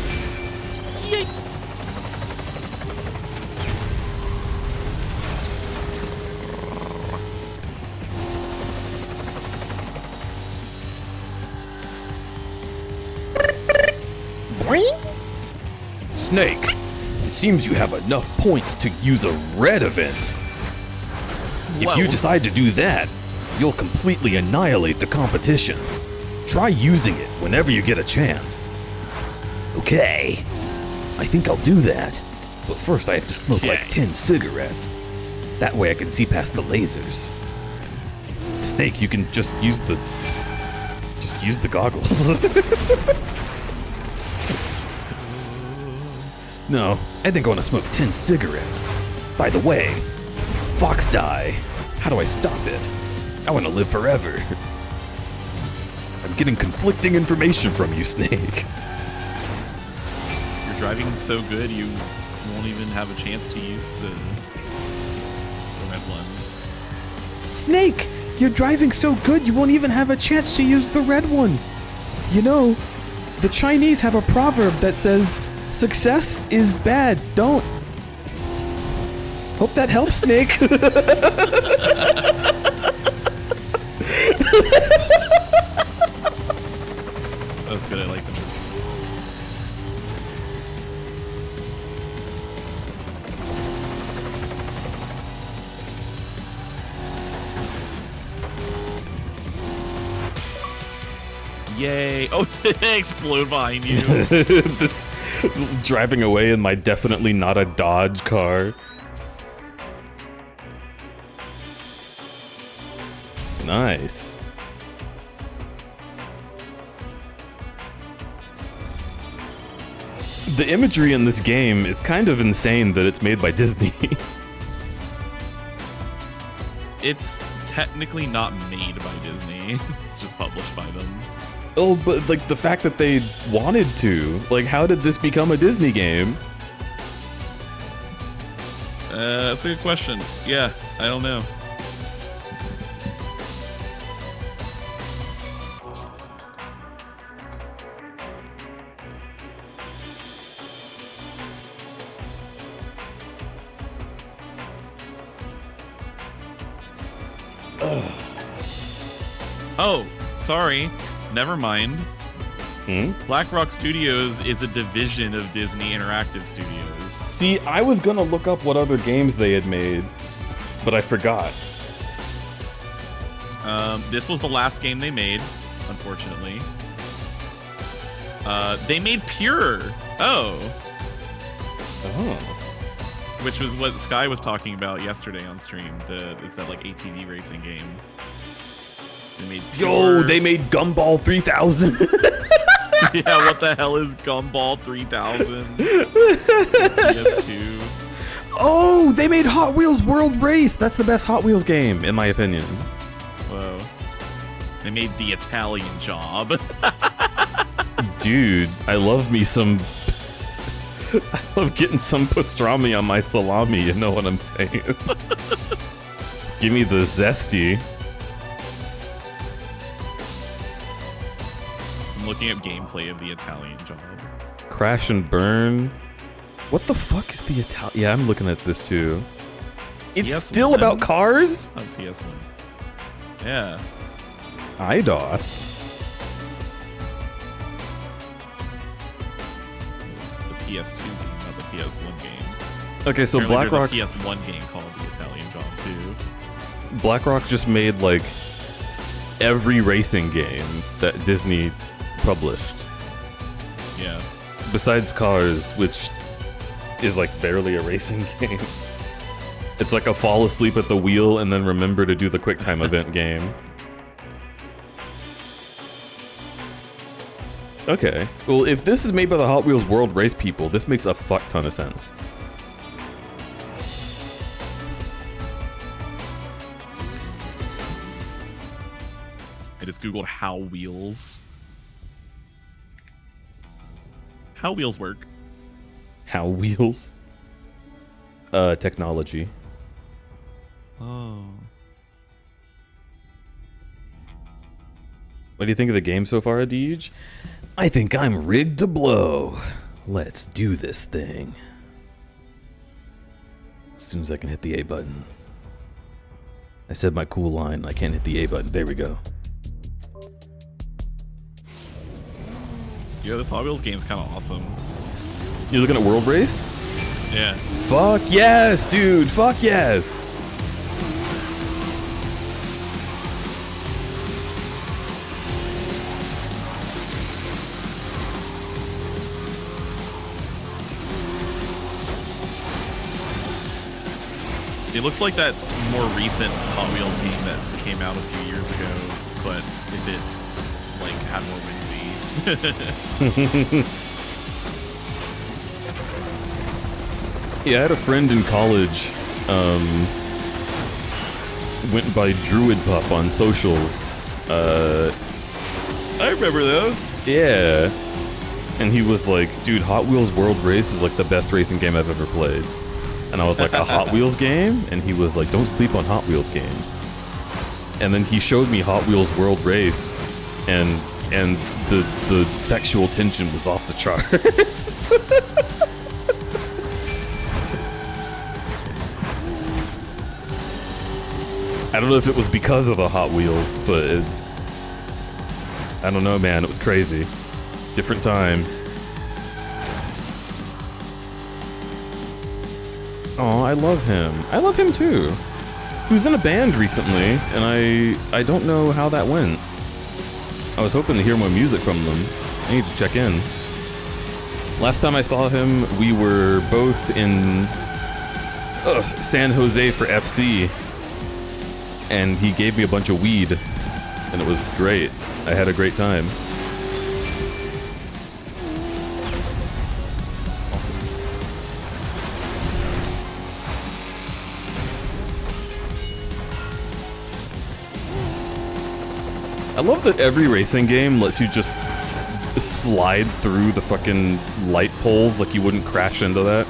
Snake, it seems you have enough points to use a red event. If you decide to do that, you'll completely annihilate the competition. Try using it whenever you get a chance. Okay, I think I'll do that. But first I have to smoke like 10 cigarettes. That way I can see past the lasers. Snake, you can just use the goggles. No, I think I want to smoke 10 cigarettes. By the way, Fox die. How do I stop it? I want to live forever. I'm getting conflicting information from you, Snake. You're driving so good, you won't even have a chance to use the red one. Snake, you're driving so good you won't even have a chance to use the red one. You know, the Chinese have a proverb that says, success is bad, don't. Hope that helps, Snake. That was good, I like them. Yay. Oh, explode behind you. This driving away in my definitely not a Dodge car. Nice. The imagery in this game, it's kind of insane that it's made by Disney. It's technically not made by Disney. It's just published by them. Oh, but like the fact that they wanted to, like how did this become a Disney game? That's a good question. Yeah, I don't know. Oh, sorry. Never mind. BlackRock Studios is a division of Disney Interactive Studios. See, I was gonna look up what other games they had made, but I forgot. This was the last game they made, unfortunately. They made Pure. Oh. Which was what Sky was talking about yesterday on stream. It's that like ATV racing game. They made Pure. Yo, they made Gumball 3000. Yeah, what the hell is Gumball 3000? PS2. Oh, they made Hot Wheels World Race. That's the best Hot Wheels game, in my opinion. Whoa. They made The Italian Job. Dude, I love me some... I love getting some pastrami on my salami, you know what I'm saying? Give me the zesty. I'm looking at gameplay of The Italian Job. Crash and Burn. What the fuck is the Italian? Yeah, I'm looking at this too. It's PS1. still about cars? On PS1. Yeah. IDOS. The PS2 game, not the PS1 game. Okay, so Apparently BlackRock... there's a PS1 game called The Italian Job too. BlackRock just made like every racing game that Disney published. Yeah. Besides Cars, which is like barely a racing game. It's like a fall asleep at the wheel and then remember to do the QuickTime event game. Okay. Well, if this is made by the Hot Wheels World Race people, this makes a fuck ton of sense. I just googled how wheels. How wheels work. How Wheels? Technology. Oh. What do you think of the game so far, Adij? I think I'm rigged to blow. Let's do this thing. As soon as I can hit the A button. I said my cool line, I can't hit the A button. There we go. Yeah, this Hot Wheels game's kind of awesome. You looking at World Race? Yeah. Fuck yes, dude. Fuck yes. It looks like that more recent Hot Wheels game that came out a few years ago, but if it like had more whimsy. Yeah, I had a friend in college, went by Druid Pup on socials. I remember those. Yeah. And he was like, dude, Hot Wheels World Race is like the best racing game I've ever played. And I was like, a Hot Wheels game? And he was like, don't sleep on Hot Wheels games. And then he showed me Hot Wheels World Race, and the sexual tension was off the charts. I don't know if it was because of the Hot Wheels, but it's... I don't know, man. It was crazy. Different times. Oh, I love him. I love him too. He was in a band recently, and I don't know how that went. I was hoping to hear more music from them. I need to check in. Last time I saw him, we were both in San Jose for FC, and he gave me a bunch of weed, and it was great. I had a great time. I love that every racing game lets you just slide through the fucking light poles like you wouldn't crash into that.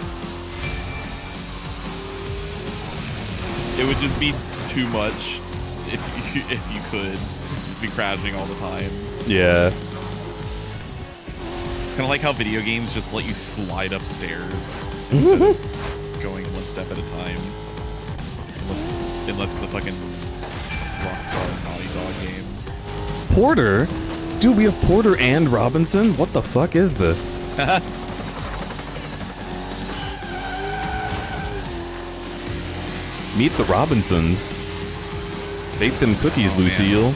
It would just be too much if you could just be crashing all the time. Yeah. It's kind of like how video games just let you slide upstairs instead of going one step at a time. Unless it's a fucking Rockstar Naughty Dog game. Porter? Dude, we have Porter and Robinson? What the fuck is this? Meet the Robinsons. Bake them cookies, Lucille.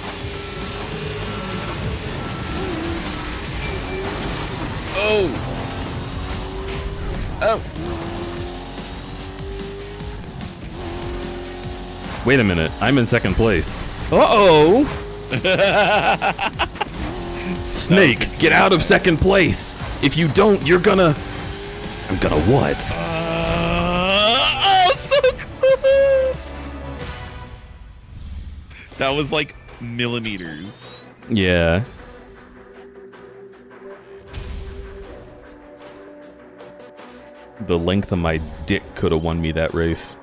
Oh! Oh! Wait a minute, I'm in second place. Uh-oh! Snake, get out of second place! If you don't, you're gonna... I'm gonna what? Oh, so close! That was like millimeters. Yeah. The length of my dick could have won me that race.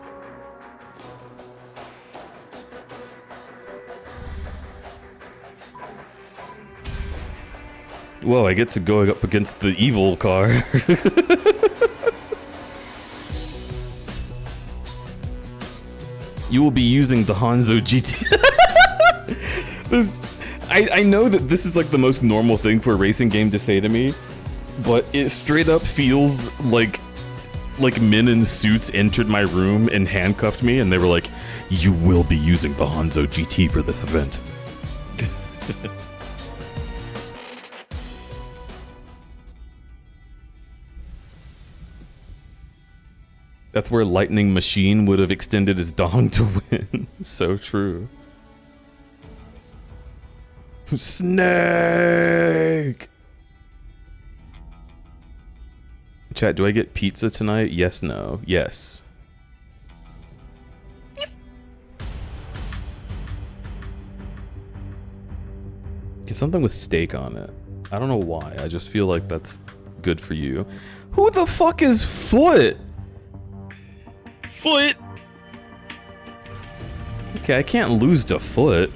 Whoa, I get to go up against the evil car. You will be using the Hanzo GT. I know that this is like the most normal thing for a racing game to say to me, but it straight up feels like men in suits entered my room and handcuffed me, and they were like, "You will be using the Hanzo GT for this event." That's where Lightning Machine would have extended his dong to win. So true. Snake! Chat, do I get pizza tonight? Yes, no. Yes. Get something with steak on it. I don't know why. I just feel like that's good for you. Who the fuck is Foot? Foot! Okay, I can't lose to Foot.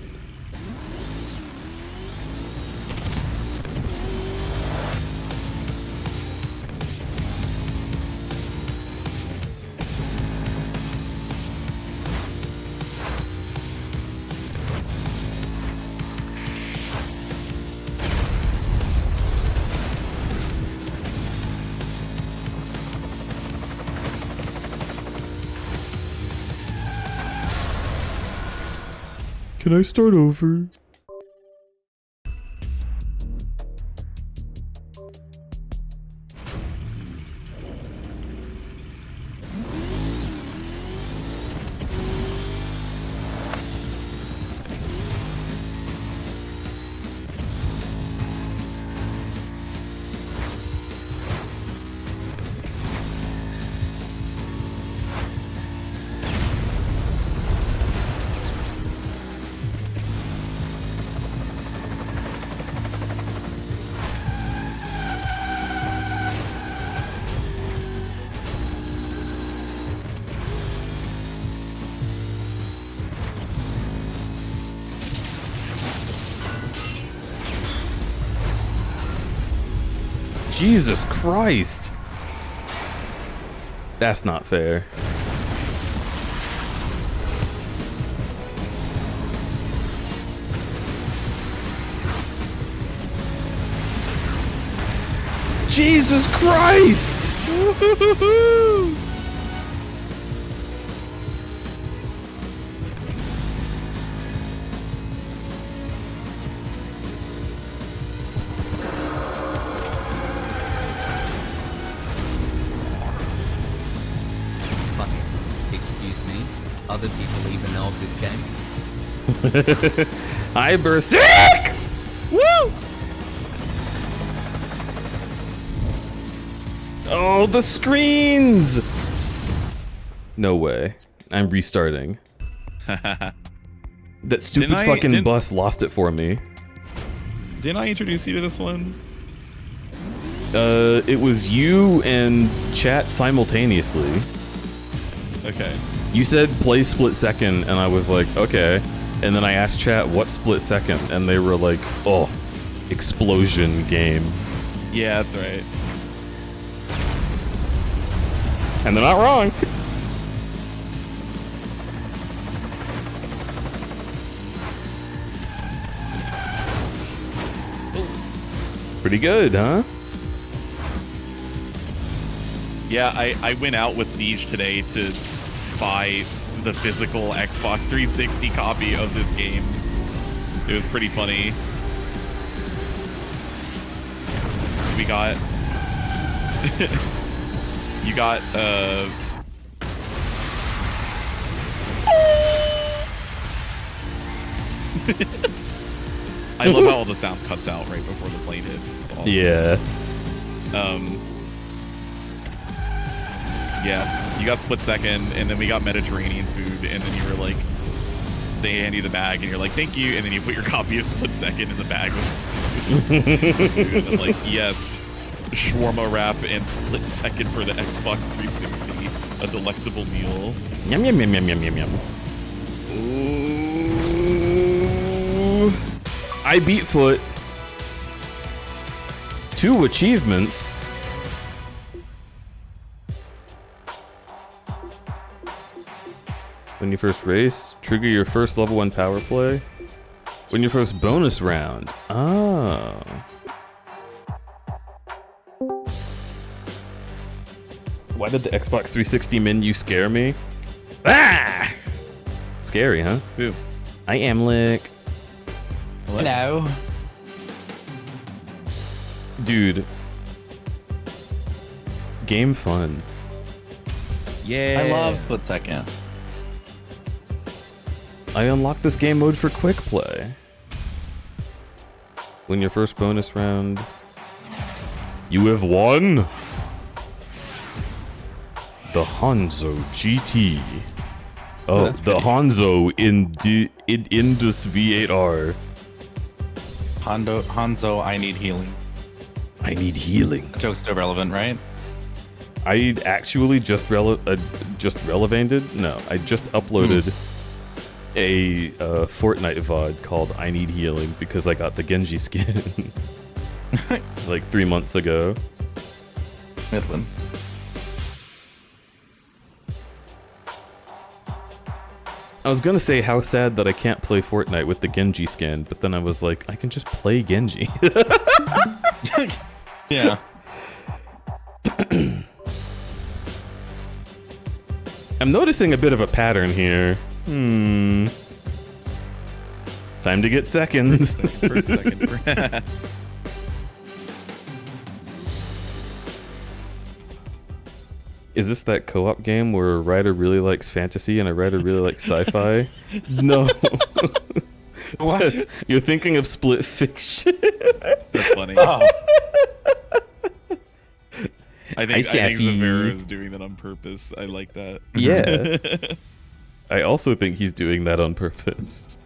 Can I start over? Jesus Christ. That's not fair. Jesus Christ! Excuse me, other people even know of this game? Hi, Berserk! Woo! Oh, the screens! No way. I'm restarting. That stupid fucking bus lost it for me. Didn't I introduce you to this one? It was you and chat simultaneously. Okay. You said play split second, and I was like, okay. And then I asked chat what split second, and they were like, oh, explosion game. Yeah, that's right. And they're not wrong. Pretty good, huh? Yeah, I went out with Thieves today to buy the physical Xbox 360 copy of this game. It was pretty funny. We got... you got, I love how all the sound cuts out right before the plane hits. Awesome. Yeah. Yeah, you got Split Second, and then we got Mediterranean food, and then you were like, they hand you the bag, and you're like, thank you, and then you put your copy of Split Second in the bag with food. I'm like, yes, shawarma wrap and Split Second for the Xbox 360, a delectable meal. Yum yum yum yum yum yum yum. Ooh. I beat Foot. 2 achievements. When you first race, trigger your first level 1 power play. When your first bonus round. Oh. Why did the Xbox 360 menu scare me? Ah! Scary, huh? Who? I am Lick. Hello. Dude. Game fun. Yeah. I love Split Second. I unlocked this game mode for quick play. When your first bonus round. You have won! The Hanzo GT. Oh, That's the pretty- Hanzo in Indus V8R. Hanzo, I need healing. I need healing. Joke's still relevant, right? I actually just relevanted. No, I just uploaded a Fortnite VOD called I Need Healing because I got the Genji skin like 3 months ago. Midland. I was gonna say how sad that I can't play Fortnite with the Genji skin, but then I was like, I can just play Genji. Yeah. I'm noticing a bit of a pattern here. Time to get seconds. For a second. Is this that co-op game where a writer really likes fantasy and a writer really likes sci-fi? No. What? You're thinking of Split Fiction. That's funny. Oh. I think Zavera is doing that on purpose. I like that. Yeah. I also think he's doing that on purpose.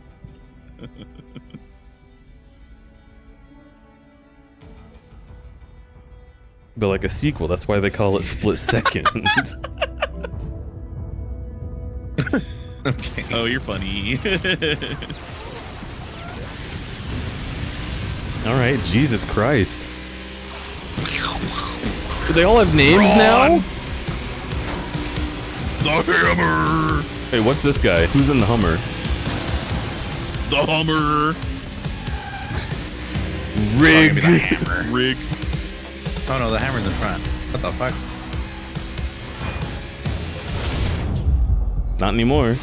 But like a sequel, that's why they call it Split Second. Okay. Oh, you're funny. Alright, Jesus Christ. Do they all have names now? The Hammer! Hey, what's this guy? Who's in the Hummer? The Hummer! Rig! Rig. Oh no, the hammer's in front. What the fuck? Not anymore.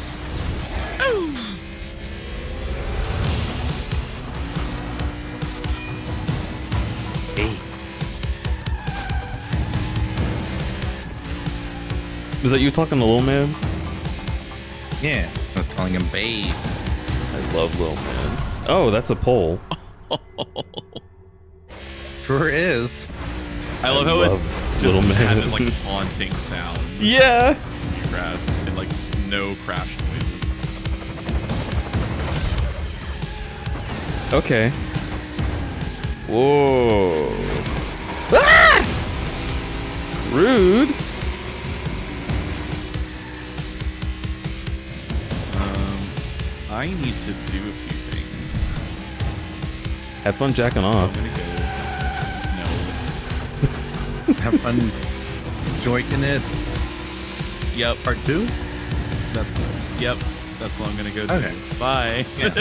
Was that you talking to Lil Man? Yeah. I was calling him Babe. I love Lil Man. Oh, that's a pole. Sure is. I love how love it Little just had Man. this like haunting sound. Yeah! When you crashed, and like no crash noises. Okay. Whoa. Ah! Rude. I need to do a few things. Have fun jacking So off. I'm gonna go. Have fun joiking it. No. Yep. Part 2? Yep. That's what I'm gonna go do. Okay. Bye. Yeah.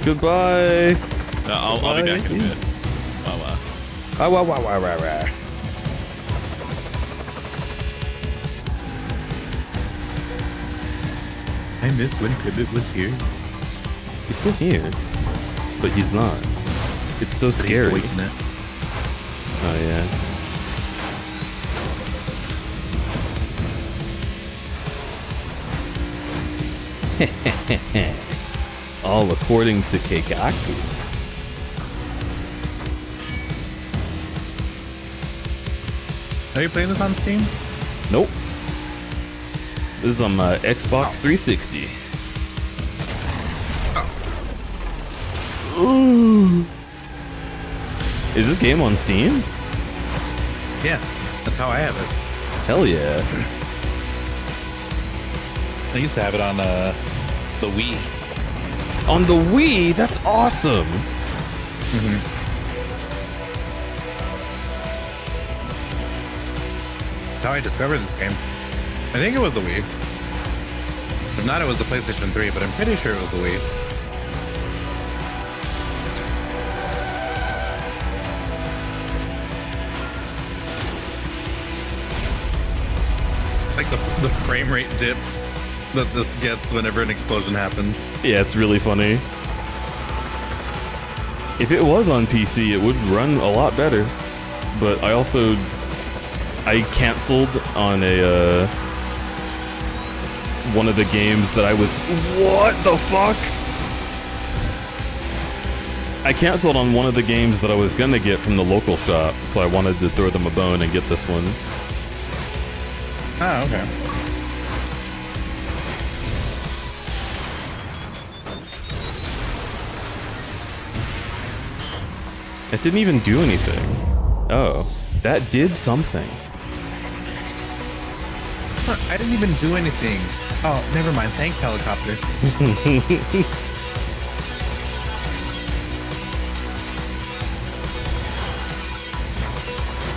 Goodbye. I'll be back in a bit. Bye bye. Oh, wow. I miss when Pivot was here. He's still here, but he's not. It's so scary. He's it. Oh yeah. All according to Keikaku. Are you playing this on Steam? Nope. This is on my Xbox 360. Ooh. Is this game on Steam? Yes, that's how I have it. Hell yeah. I used to have it on the Wii. On the Wii? That's awesome. That's how I discovered this game. I think it was the Wii. If not, it was the PlayStation 3, but I'm pretty sure it was the Wii. Like the frame rate dips that this gets whenever an explosion happens. Yeah, it's really funny. If it was on PC, it would run a lot better. But I canceled on a one of the games that I was. What the fuck? I canceled on one of the games that I was gonna get from the local shop, so I wanted to throw them a bone and get this one. Oh, okay. It didn't even do anything. Oh, that did something. I didn't even do anything. Oh, never mind. Thanks, helicopter.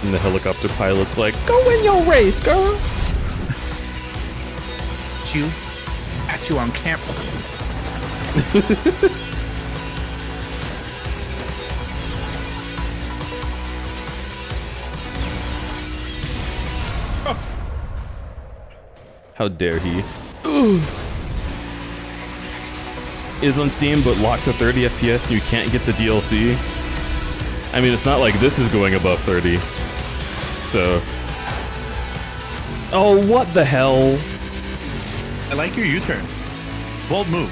And the helicopter pilot's like, "Go win your race, girl." At you on camp. How dare he? Ugh. Is on Steam, but locked to 30 FPS and you can't get the DLC. I mean, it's not like this is going above 30. So. Oh, what the hell? I like your U-turn. Bold move.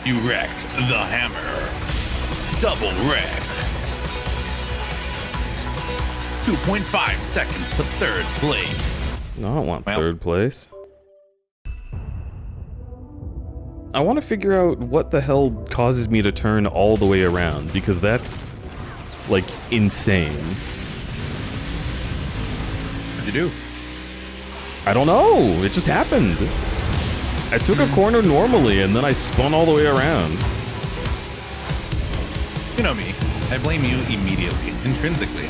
You wrecked the hammer. Double wreck. 2.5 seconds to third place. No, I don't want third place. I want to figure out what the hell causes me to turn all the way around, because that's, like, insane. What'd you do? I don't know. It just happened. I took a corner normally, and then I spun all the way around. You know me. I blame you immediately, intrinsically.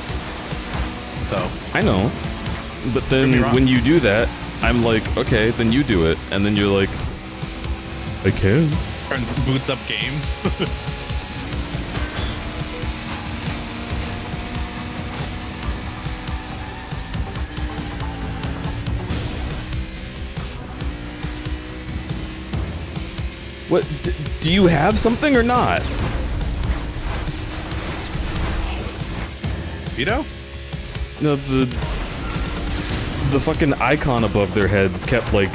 So. I know. But then when you do that, I'm like, okay, then you do it. And then you're like, I can't. Turns boots up game. What? Do you have something or not? Vito? No, the fucking icon above their heads kept, like,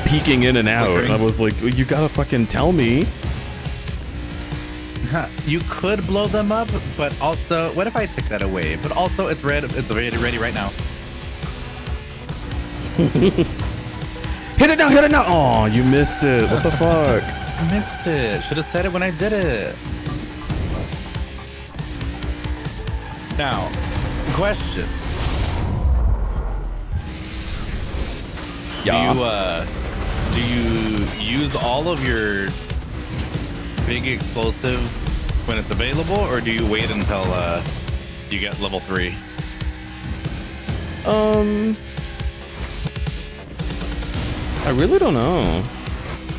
peeking in and out. And I was like, well, you gotta fucking tell me. You could blow them up, but also, what if I took that away? But also, it's red. It's ready right now. Hit it now, hit it now! Oh, you missed it. What the fuck? I missed it. Should have said it when I did it. Now, question. Yeah. Do you use all of your big explosive when it's available, or do you wait until you get level 3? I really don't know.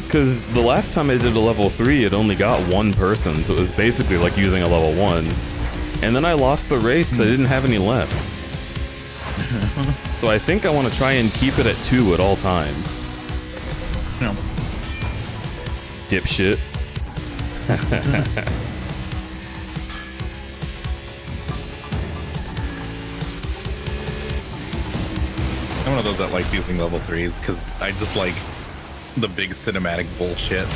Because the last time I did a level 3, it only got one person, so it was basically like using a level 1. And then I lost the race because I didn't have any left. So I think I want to try and keep it at 2 at all times. No. Dipshit. I'm one of those that likes using level 3s because I just like the big cinematic bullshit.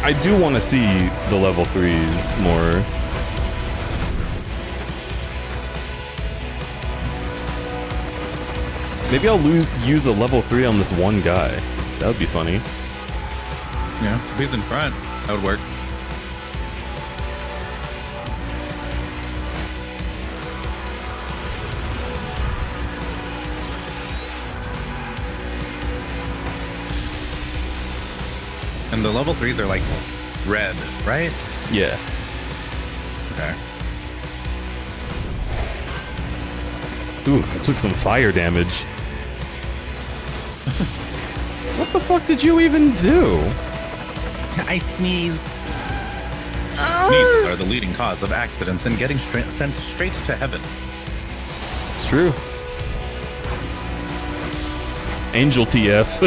I do want to see the level 3s more. Maybe I'll use a level 3 on this one guy. That would be funny. Yeah, if he's in front, that would work. And the level 3s are like red, right? Yeah. Okay. Ooh, I took some fire damage. What the fuck did you even do? I sneezed. Sneezes are the leading cause of accidents and getting sent straight to heaven. It's true. Angel TF.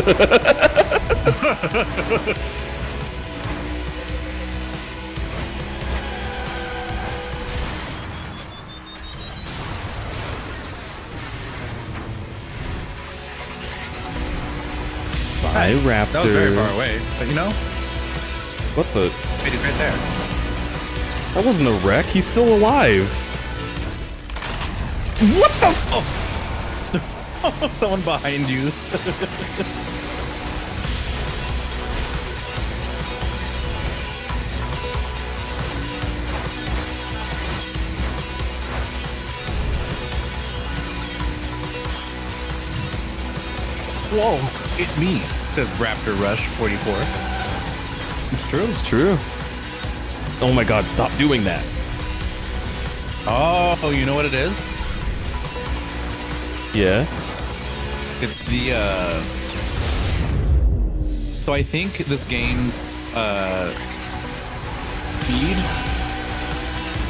Bye, Raptor. That was very far away, but you know, What the? it is right there. That wasn't a wreck. He's still alive. What the? Someone behind you. Whoa, it me, says Raptor Rush 44. It's true. It's true. Oh my god, stop doing that. Oh, you know what it is? Yeah. It's the so I think this game's speed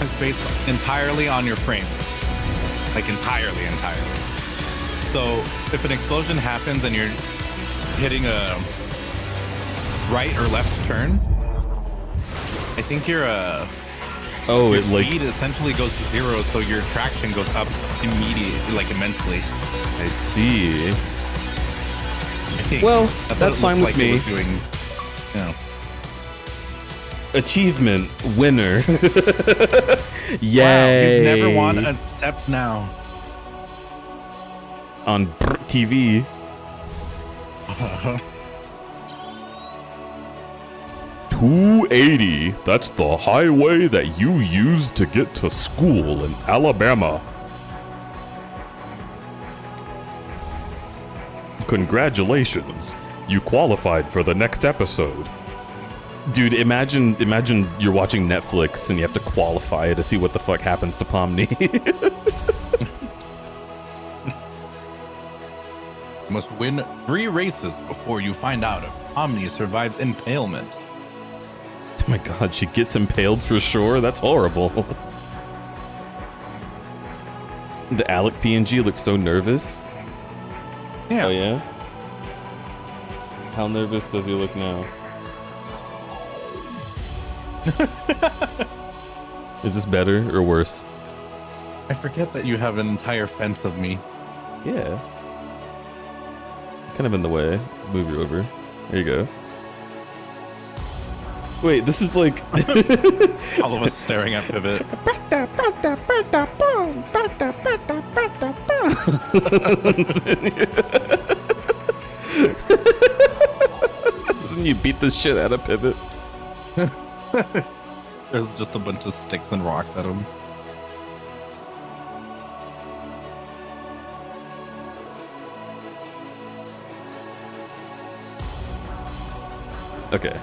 is based entirely on your frames. Like entirely. So if an explosion happens and you're hitting a right or left turn, I think your Oh, your it like speed essentially goes to 0, so your traction goes up immediately, like immensely. I see. I think. Well, what that's it fine looked with like me. It was doing, you know. Achievement winner. Yay! Wow, you've never won except now. On TV. $2.80. That's the highway that you use to get to school in Alabama. Congratulations. You qualified for the next episode. Dude, imagine you're watching Netflix and you have to qualify to see what the fuck happens to Pomni. You must win 3 races before you find out if Omni survives impalement. Oh my god, she gets impaled for sure? That's horrible. The Alec PNG looks so nervous. Yeah. Oh yeah? How nervous does he look now? Is this better or worse? I forget that you have an entire fence of me. Yeah. Kind of in the way. Move you over. There you go. Wait, this is like... All of us staring at Pivot. You beat the shit out of Pivot. There's just a bunch of sticks and rocks at him. Okay.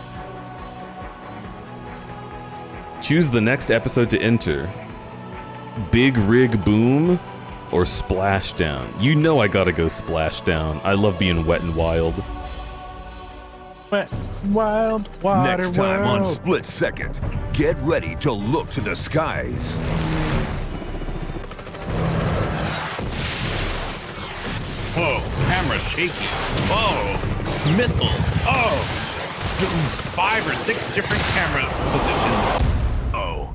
Choose the next episode to enter. Big Rig Boom. or splashdown? You know I gotta go splashdown. I love being wet and wild. Wet, wild, water Next time on world. Split Second, get ready to look to the skies. Whoa, camera shaky. Whoa, missiles. Oh, 5 or 6 different camera positions. Oh.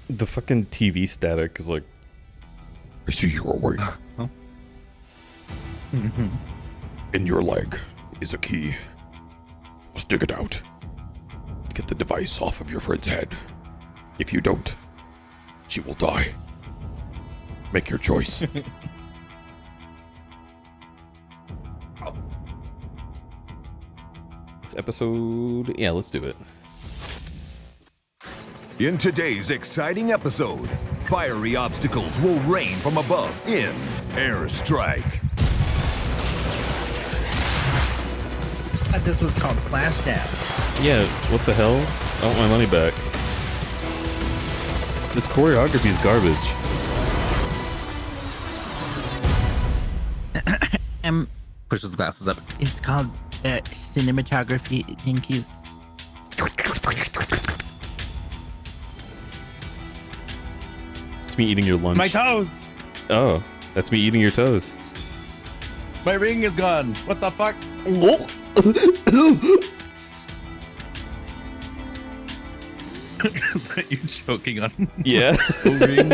The fucking TV static is like, I see you're awake. Huh? In your leg is a key. Let's dig it out. Get the device off of your friend's head. If you don't, she will die. Make your choice. this episode. Yeah, let's do it. In today's exciting episode, fiery obstacles will rain from above in Airstrike. I thought this was called Splashdown. Yeah, what the hell? I want my money back. This choreography's garbage. Pushes the glasses up. It's called cinematography. Thank you. It's me eating your lunch. My toes. Oh, that's me eating your toes. My ring is gone. What the fuck? Is that you choking on? Yeah. ring?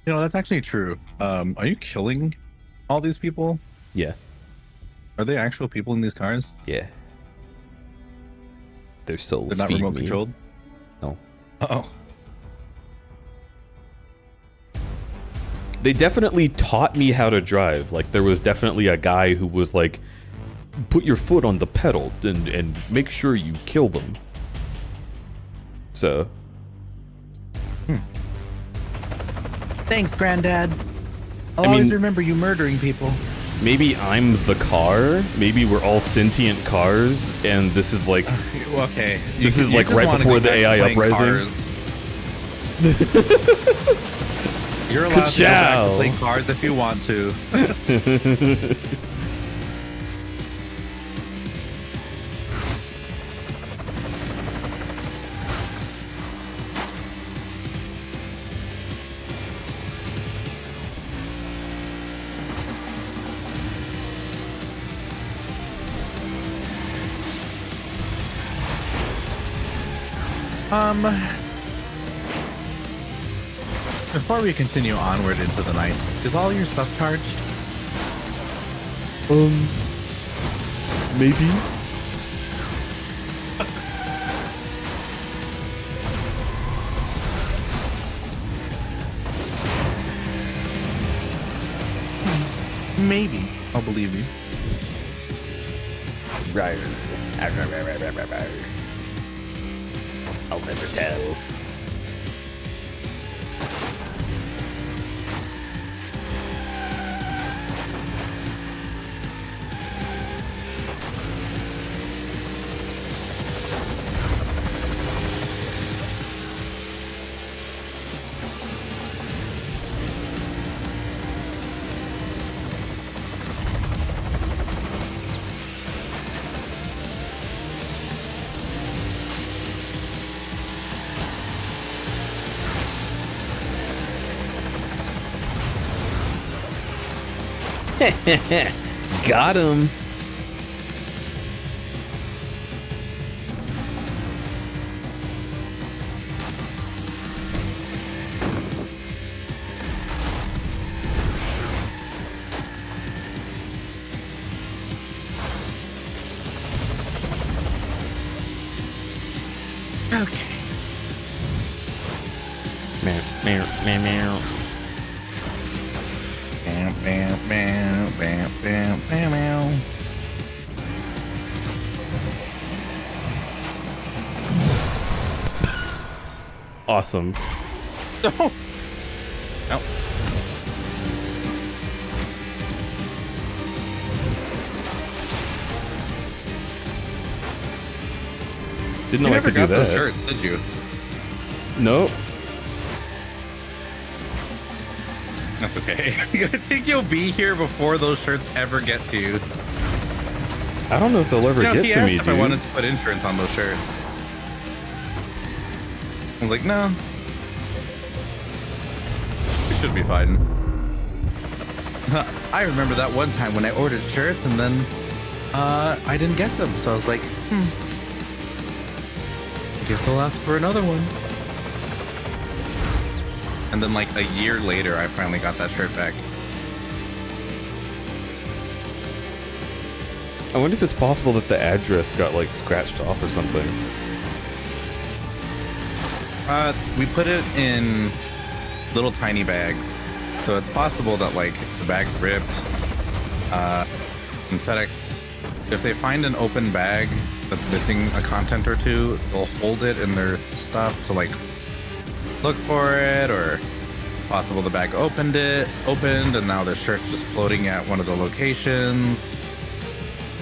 You know, that's actually true. Are you killing all these people? Yeah. Are they actual people in these cars? Yeah. Their souls They're not feed remote me. controlled? No. Uh-oh. They definitely taught me how to drive. Like, there was definitely a guy who was like, put your foot on the pedal and make sure you kill them. So. Thanks, Granddad. I'll I always mean- remember you murdering people. Maybe I'm the car. Maybe we're all sentient cars, and this is like Okay. This is like just right wanna before go the back to AI playing uprising. cars. You're allowed to go back Ka-chow. to play cars if you want to. Before we continue onward into the night, is all your stuff charged? Maybe. Maybe. I'll believe you. I'll never tell. Got him. Okay. Meow, meow, meow, meow. Bam, bam, bam, bam, bam, bam, bam. Awesome. Nope. Didn't You know I never could do got those that. shirts, did you? Nope. That's okay. I think you'll be here before those shirts ever get to you. I don't know if they'll ever No, get he to asked me, if dude. I wanted to put insurance on those shirts. I was like, no. We should be fine. I remember that one time when I ordered shirts and then I didn't get them. So I was like, guess I'll ask for another one. And then like a year later, I finally got that shirt back. I wonder if it's possible that the address got like scratched off or something. We put it in little tiny bags. So it's possible that like the bag's ripped. And FedEx, if they find an open bag that's missing a content or two, they'll hold it in their stuff to like look for it, or it's possible the bag opened and now the shirt's just floating at one of the locations.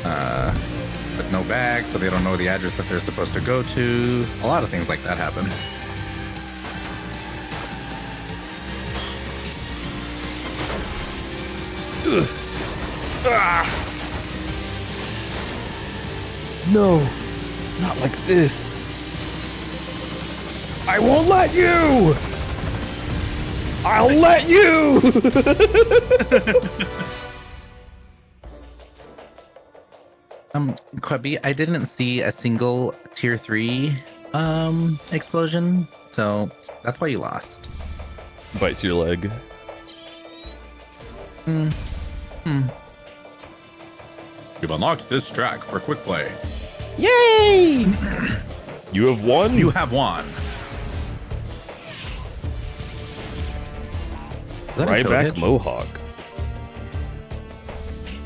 But no bag, so they don't know the address that they're supposed to go to. A lot of things like that happen. No, not like this. I won't let you! I'll let you! Quebby, I didn't see a single tier 3 explosion, so that's why you lost. Bites your leg. You've unlocked this track for quick play. Yay! You have won? You have won. Is that a toe Ryback hitch? Mohawk.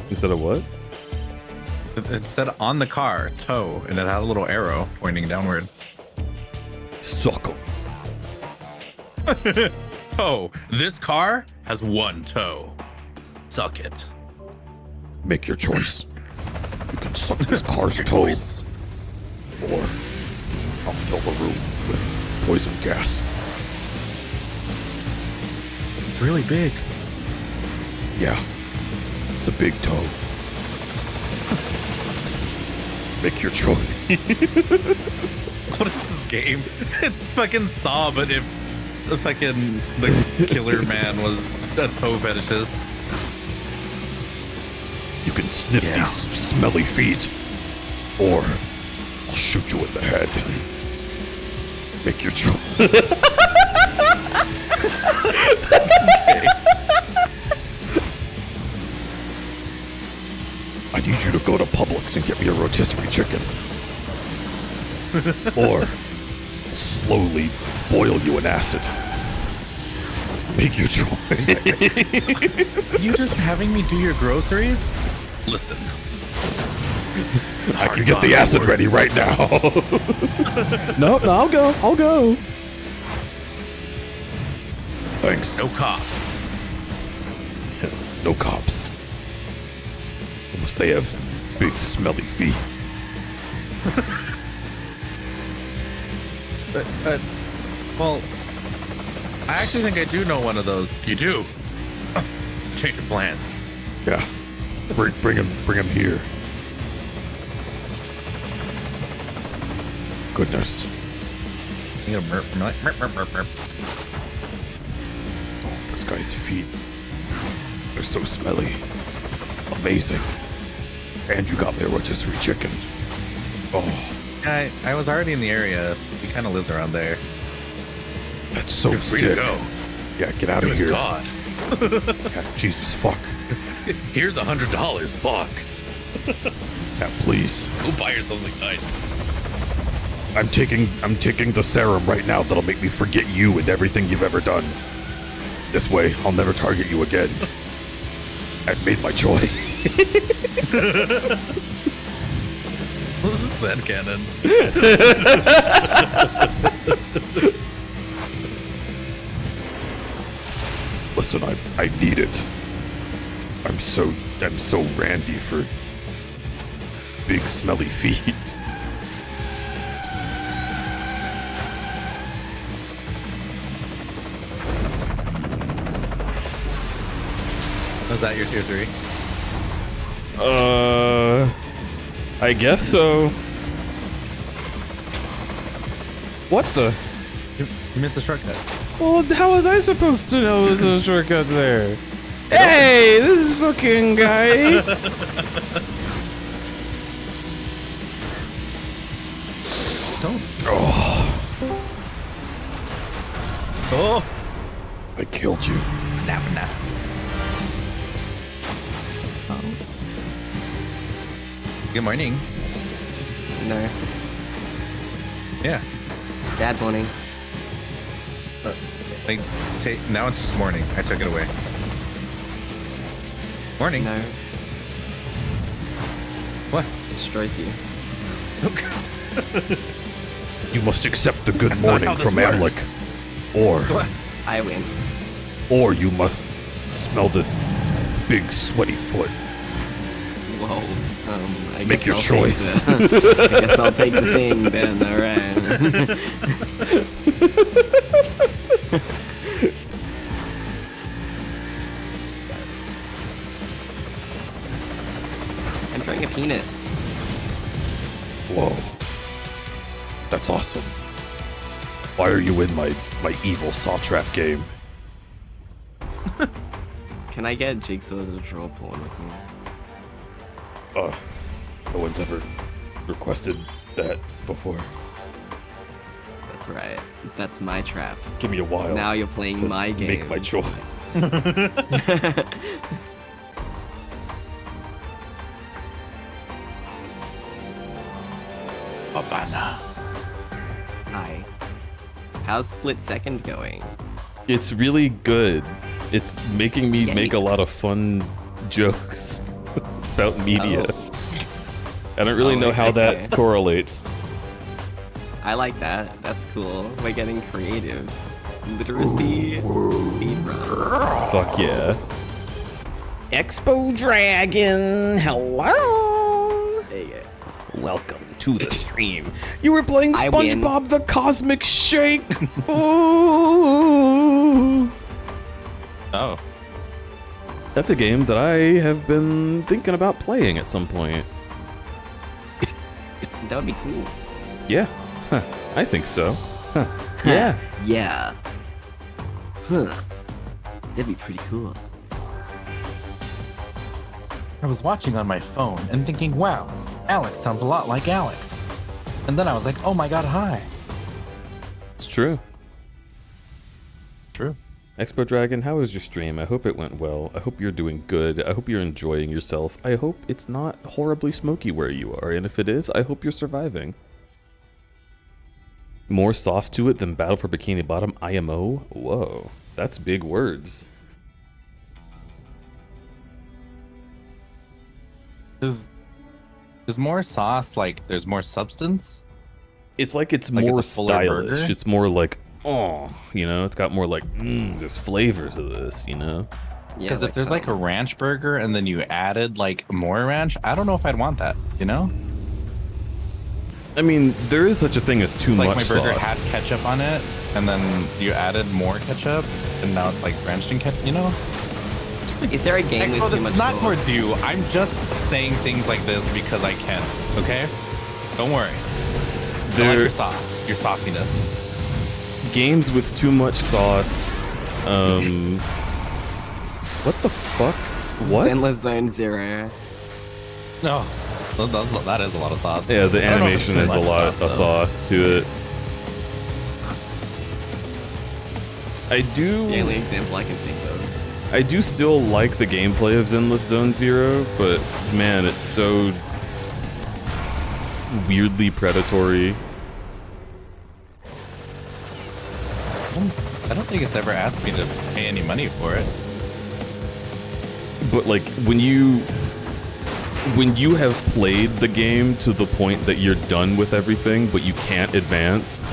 Instead of what? It said on the car, toe, and it had a little arrow pointing downward. Suck 'em. Oh, this car has one toe. Suck it. Make your choice. You can suck this car's Your toe, choice. or I'll fill the room with poison gas. It's really big. Yeah, it's a big toe. Make your choice. What is this game? It's fucking Saw, but if the killer man was a toe fetishist. You can sniff these smelly feet, or I'll shoot you in the head. Make your choice. I need you to go to Publix and get me a rotisserie chicken. Or slowly boil you in acid. Make your choice. You just having me do your groceries? Listen. I can get the acid ready right now. No, I'll go. Thanks. No cops. No cops. Unless they have big smelly feet. Well, I actually think I do know one of those. You do? Change of plans. Yeah. Bring him here. Goodness. You know, merp, merp, merp, merp, merp. Oh, this guy's feet. They're so smelly. Amazing. And you got me a rotisserie chicken. Oh, I was already in the area. He kind of lives around there. that's so You're free sick. to go. Yeah, get out of Good here. God. Yeah, Jesus, fuck. Here's $100. Fuck. Yeah, please. Go buy yourself something nice. I'm taking the serum right now that'll make me forget you and everything you've ever done. This way, I'll never target you again. I've made my choice. This is Zen Cannon. Listen, I need it. I'm so randy for big smelly feet. Was that your tier 3? I guess so. What the? You missed the shortcut. Well, how was I supposed to know there's a shortcut there? Hey, this fucking guy. Don't. Oh, I killed you. Nah. Good morning. No. Yeah. Bad morning. Now it's just morning. I took it away. Morning. No. What? Destroys you. You must accept the good That's not morning how this from works. Amlik. Or, I win. or you must smell this big sweaty foot. Whoa. I Make guess your I'll choice. I guess I'll take the thing then, alright. I'm trying a penis. Whoa. That's awesome. Why are you in my evil saw trap game? Can I get Jigsaw to draw porn with me? No one's ever requested that before. That's right. That's my trap. Give me a while. Now you're playing to my game. Make my choice. Habana. Hi. How's Split Second going? It's really good. It's making me Yeah, make a lot of fun jokes about media. Oh. I don't really Oh, know how okay. that correlates. I like that. That's cool. We're getting creative. Literacy speedrun. Fuck yeah. Expo Dragon, hello. There you go. Welcome to the stream. You were playing I win. SpongeBob the Cosmic Shake. Ooh. Oh. That's a game that I have been thinking about playing at some point. That would be cool. Yeah. Huh. I think so. Huh. Yeah. Yeah. Huh. That'd be pretty cool. I was watching on my phone and thinking, wow, Alex sounds a lot like Alex. And then I was like, oh my god, hi. It's true. True. Expo Dragon, how was your stream? I hope it went well. I hope you're doing good. I hope you're enjoying yourself. I hope it's not horribly smoky where you are. And if it is, I hope you're surviving. More sauce to it than Battle for Bikini Bottom IMO? Whoa. That's big words. There's more sauce, like there's more substance. It's like it's Like it's more a fuller stylish. burger? It's more like, oh, you know, it's got more like, there's flavor to this, you know? Yeah, Because if there's like a ranch burger and then you added like more ranch, I don't know if I'd want that, you know? I mean, there is such a thing as too Like much my burger sauce. had ketchup on it, and then you added more ketchup, and now it's like drenched in ketchup, you know? Is there a game Expo, with too this much is not sauce? towards you. I'm just saying things like this because I can, okay? Don't worry. I like your sauce, your sauciness. Games with too much sauce. What the fuck? What? Endless Zone Zero. No, that is a lot of sauce. Yeah, the I don't know if it's animation too has a much lot of though. sauce to it. I do. The only example I can think of. I do still like the gameplay of Zenless Zone Zero, but man, it's so weirdly predatory. I don't think it's ever asked me to pay any money for it. But like when you have played the game to the point that you're done with everything, but you can't advance,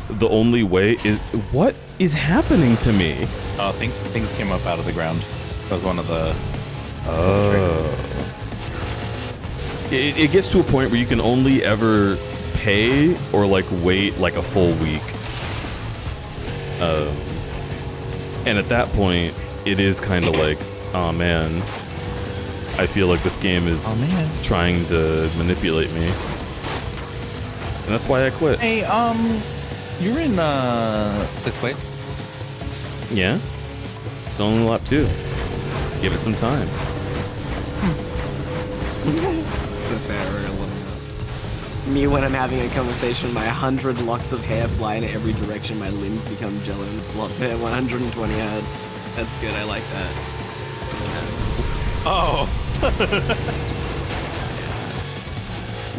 the only way is... What is happening to me? Oh, things came up out of the ground. That was one of the tricks. It gets to a point where you can only ever pay or like wait like a full week. And at that point, it is kind of like, oh man, I feel like this game is trying to manipulate me. And that's why I quit. Hey, you're in 6th place. Yeah? It's only lap 2. Give it some time. Me when I'm having a conversation, my 100 locks of hair fly in every direction, my limbs become jello and flop at 120 hertz. That's good, I like that. Oh.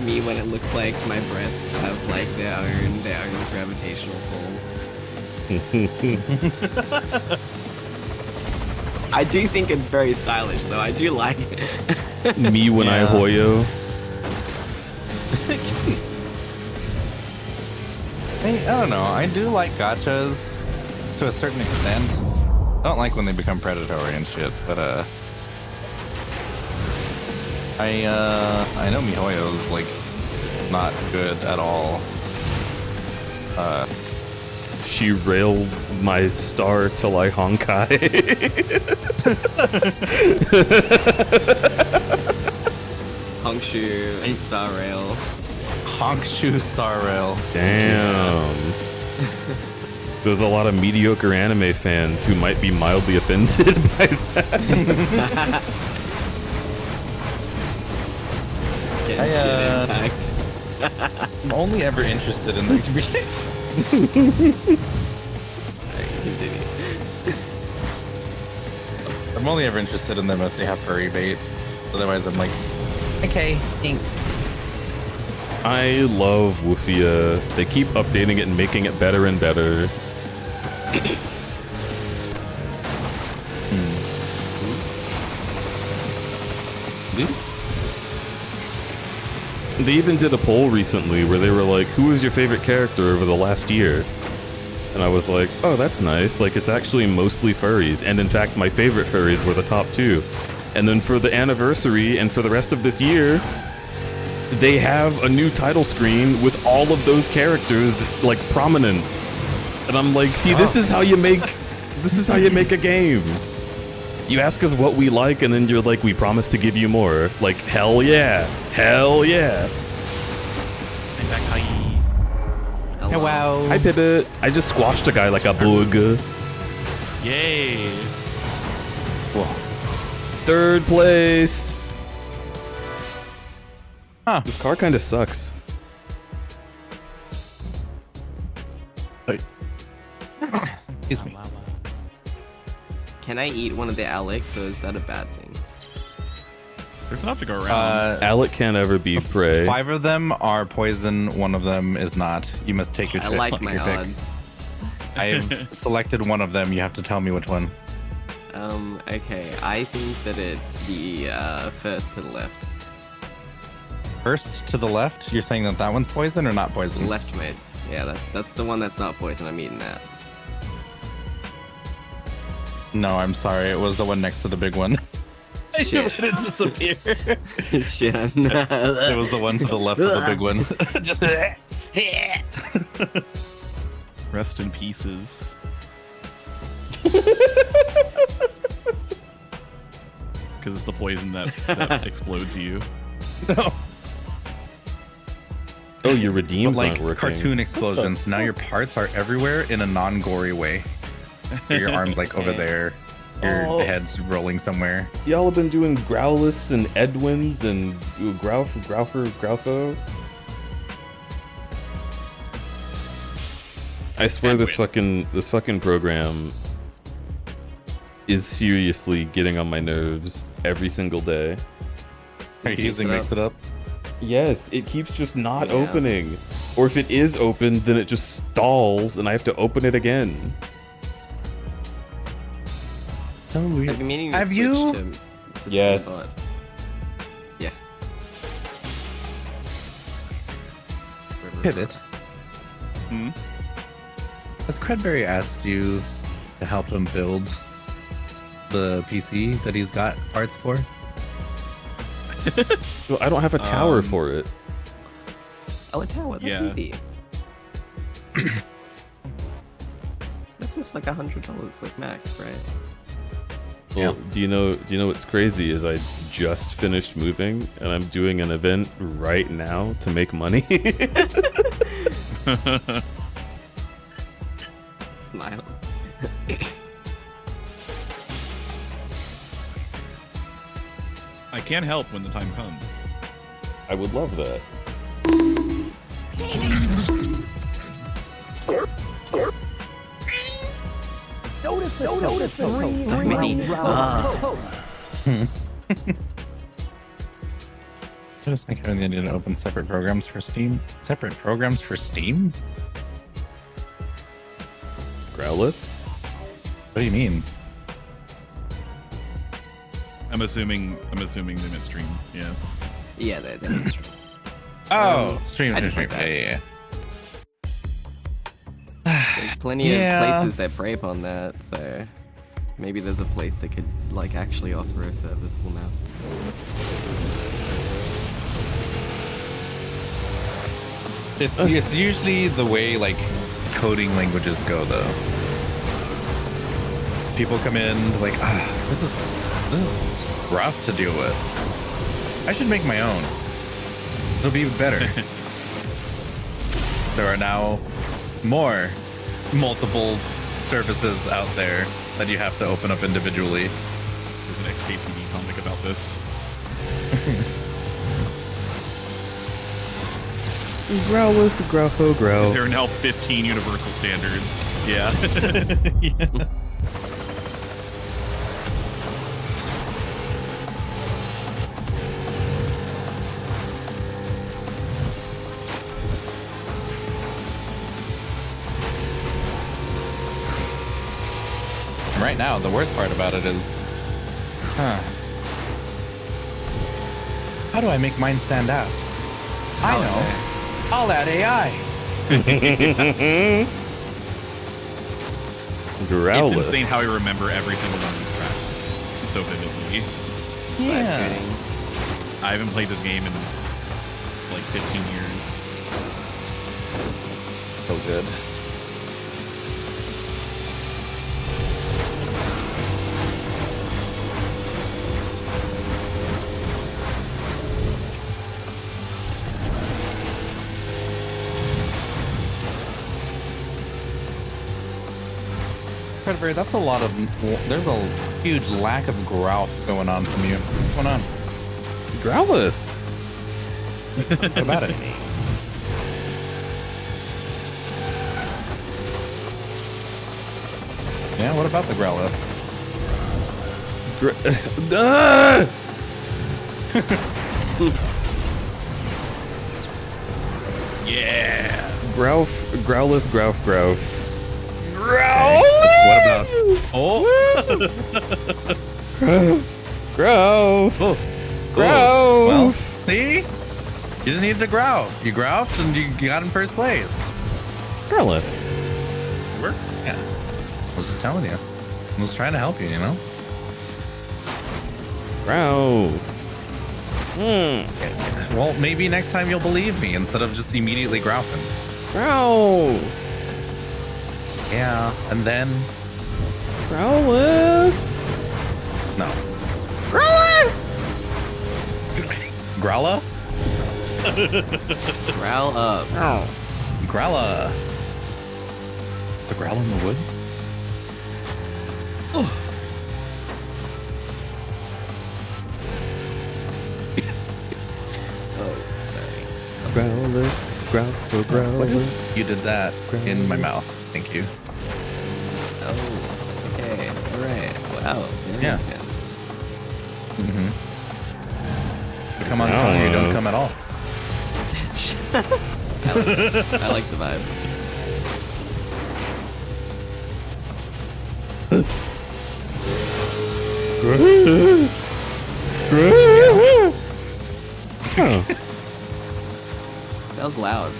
Me when it looks like my breasts have like their own gravitational pull. I do think it's very stylish though, I do like it. Me when I Hoyo. Hey, I don't know. I do like gachas to a certain extent. I don't like when they become predatory and shit, but I know MiHoYo's like not good at all. She railed my star till I honkai. Hongshu and Star Rail. Hongshu Star Rail. Damn. There's a lot of mediocre anime fans who might be mildly offended by that. Genshin Impact. I'm only ever interested in the I'm only ever interested in them if they have furry bait. Otherwise, I'm like, okay, thanks. I love Wufia. They keep updating it and making it better and better. They even did a poll recently where they were like, who is your favorite character over the last year? And I was like, oh, that's nice. Like, it's actually mostly furries. And in fact, my favorite furries were the top 2. And then for the anniversary and for the rest of this year, they have a new title screen with all of those characters, like, prominent. And I'm like, see, this is how you make a game. You ask us what we like, and then you're like, we promise to give you more. Like, hell yeah. Hell yeah. Hello. Hi, Pivot. I just squashed a guy like a bug. Yay. Whoa. 3rd place. Huh. This car kind of sucks. Excuse me. Can I eat one of the Alex, or is that a bad thing? There's enough to go around. Alec can't ever be prey. 5 of them are poison, 1 of them is not. You must take your I pick. like my your pick. odds. I've selected 1 of them. You have to tell me which one. Okay. I think that it's the first to the left. First to the left? You're saying that one's poison or not poison? Leftmost. Yeah, that's the one that's not poison. I'm eating that. No, I'm sorry. It was the one next to the big one. Shit. It disappear. Shit. It was the one to the left of the big one. Just Rest in pieces. Because it's the poison that explodes you. no. Oh, your redeems But like aren't working. cartoon explosions. Now your parts are everywhere in a non-gory way. Your arms like over there. Your head's rolling somewhere. Y'all have been doing Growliths and Edwins and Graufo. I swear this fucking program is seriously getting on my nerves every single day. Are you using Mix It Up? Yes, it keeps just not opening. Or if it is open, then it just stalls and I have to open it again. I've been meaning to Have switch you? to Yes. Spinbot. Yeah. Pivot. Has Crudberry asked you to help him build the PC that he's got parts for? Well, I don't have a tower for it. Oh, a tower. That's Yeah. easy. That's just like $100, like max, right? Well, do you know what's crazy is I just finished moving and I'm doing an event right now to make money. Smile. I can help when the time comes. I would love that. So many. I just think I need to open separate programs for Steam. Separate programs for Steam? Growlithe? What do you mean? I'm assuming they meant stream. Yeah. Yeah, that's Oh, stream. I just stream. like that. Yeah. There's plenty Yeah. of places that prey upon that, so maybe there's a place that could like actually offer a serviceable map. It's usually the way like coding languages go though. People come in like, this is rough to deal with. I should make my own. It'll be better. There are now more multiple services out there that you have to open up individually. There's an XKCD comic about this. Growlithe, Gruffo, Grow. There are now 15 universal standards. Yeah. Yeah. And right now, the worst part about it is, how do I make mine stand out? I know. I'll add AI. Growlithe. It's insane how I remember every single one of these tracks so vividly. Yeah. I haven't played this game in like 15 years. So good. Crudberry, that's a lot of. There's a huge lack of growth going on from you. What's going on? Growlithe. What about it? Yeah, what about the Growlithe? Yeah. Growlithe, Growlithe. What about? Oh, Growlithe. oh. Well, see, you just needed to growl. You growled and you got in first place. Growlithe. It works. Yeah, I was just telling you. I was trying to help you. You know. Growlithe. Well, maybe next time you'll believe me instead of just immediately growling. Growlithe. Yeah, and then Growlithe. no. Growlithe. Growla? Growl up. Growla. Is the growl in the woods? Growlithe, Growlithe, Growlithe. You did that in my mouth. Thank you. Oh, okay. Alright. Wow. Very Yeah. intense. Mm-hmm. You come on tongue, you don't come at all. I like the vibe. That was loud.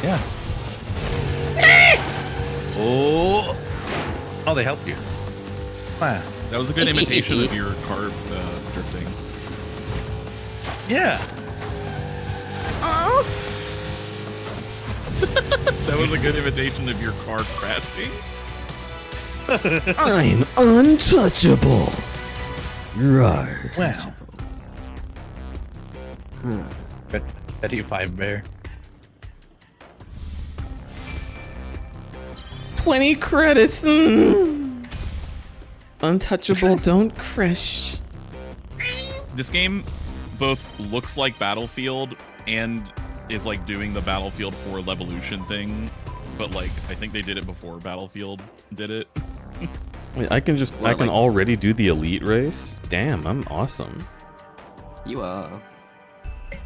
Yeah. Oh, they helped you. Wow. That was a good imitation of your car drifting. Yeah. That was a good imitation of your car crashing. I'm untouchable. Right. Wow. Ready 5 bear. 20 credits. Untouchable, don't crash. This game both looks like Battlefield and is like doing the Battlefield 4 Levolution thing, but like I think they did it before Battlefield did it. Wait, I can already do the elite race? Damn, I'm awesome. You are.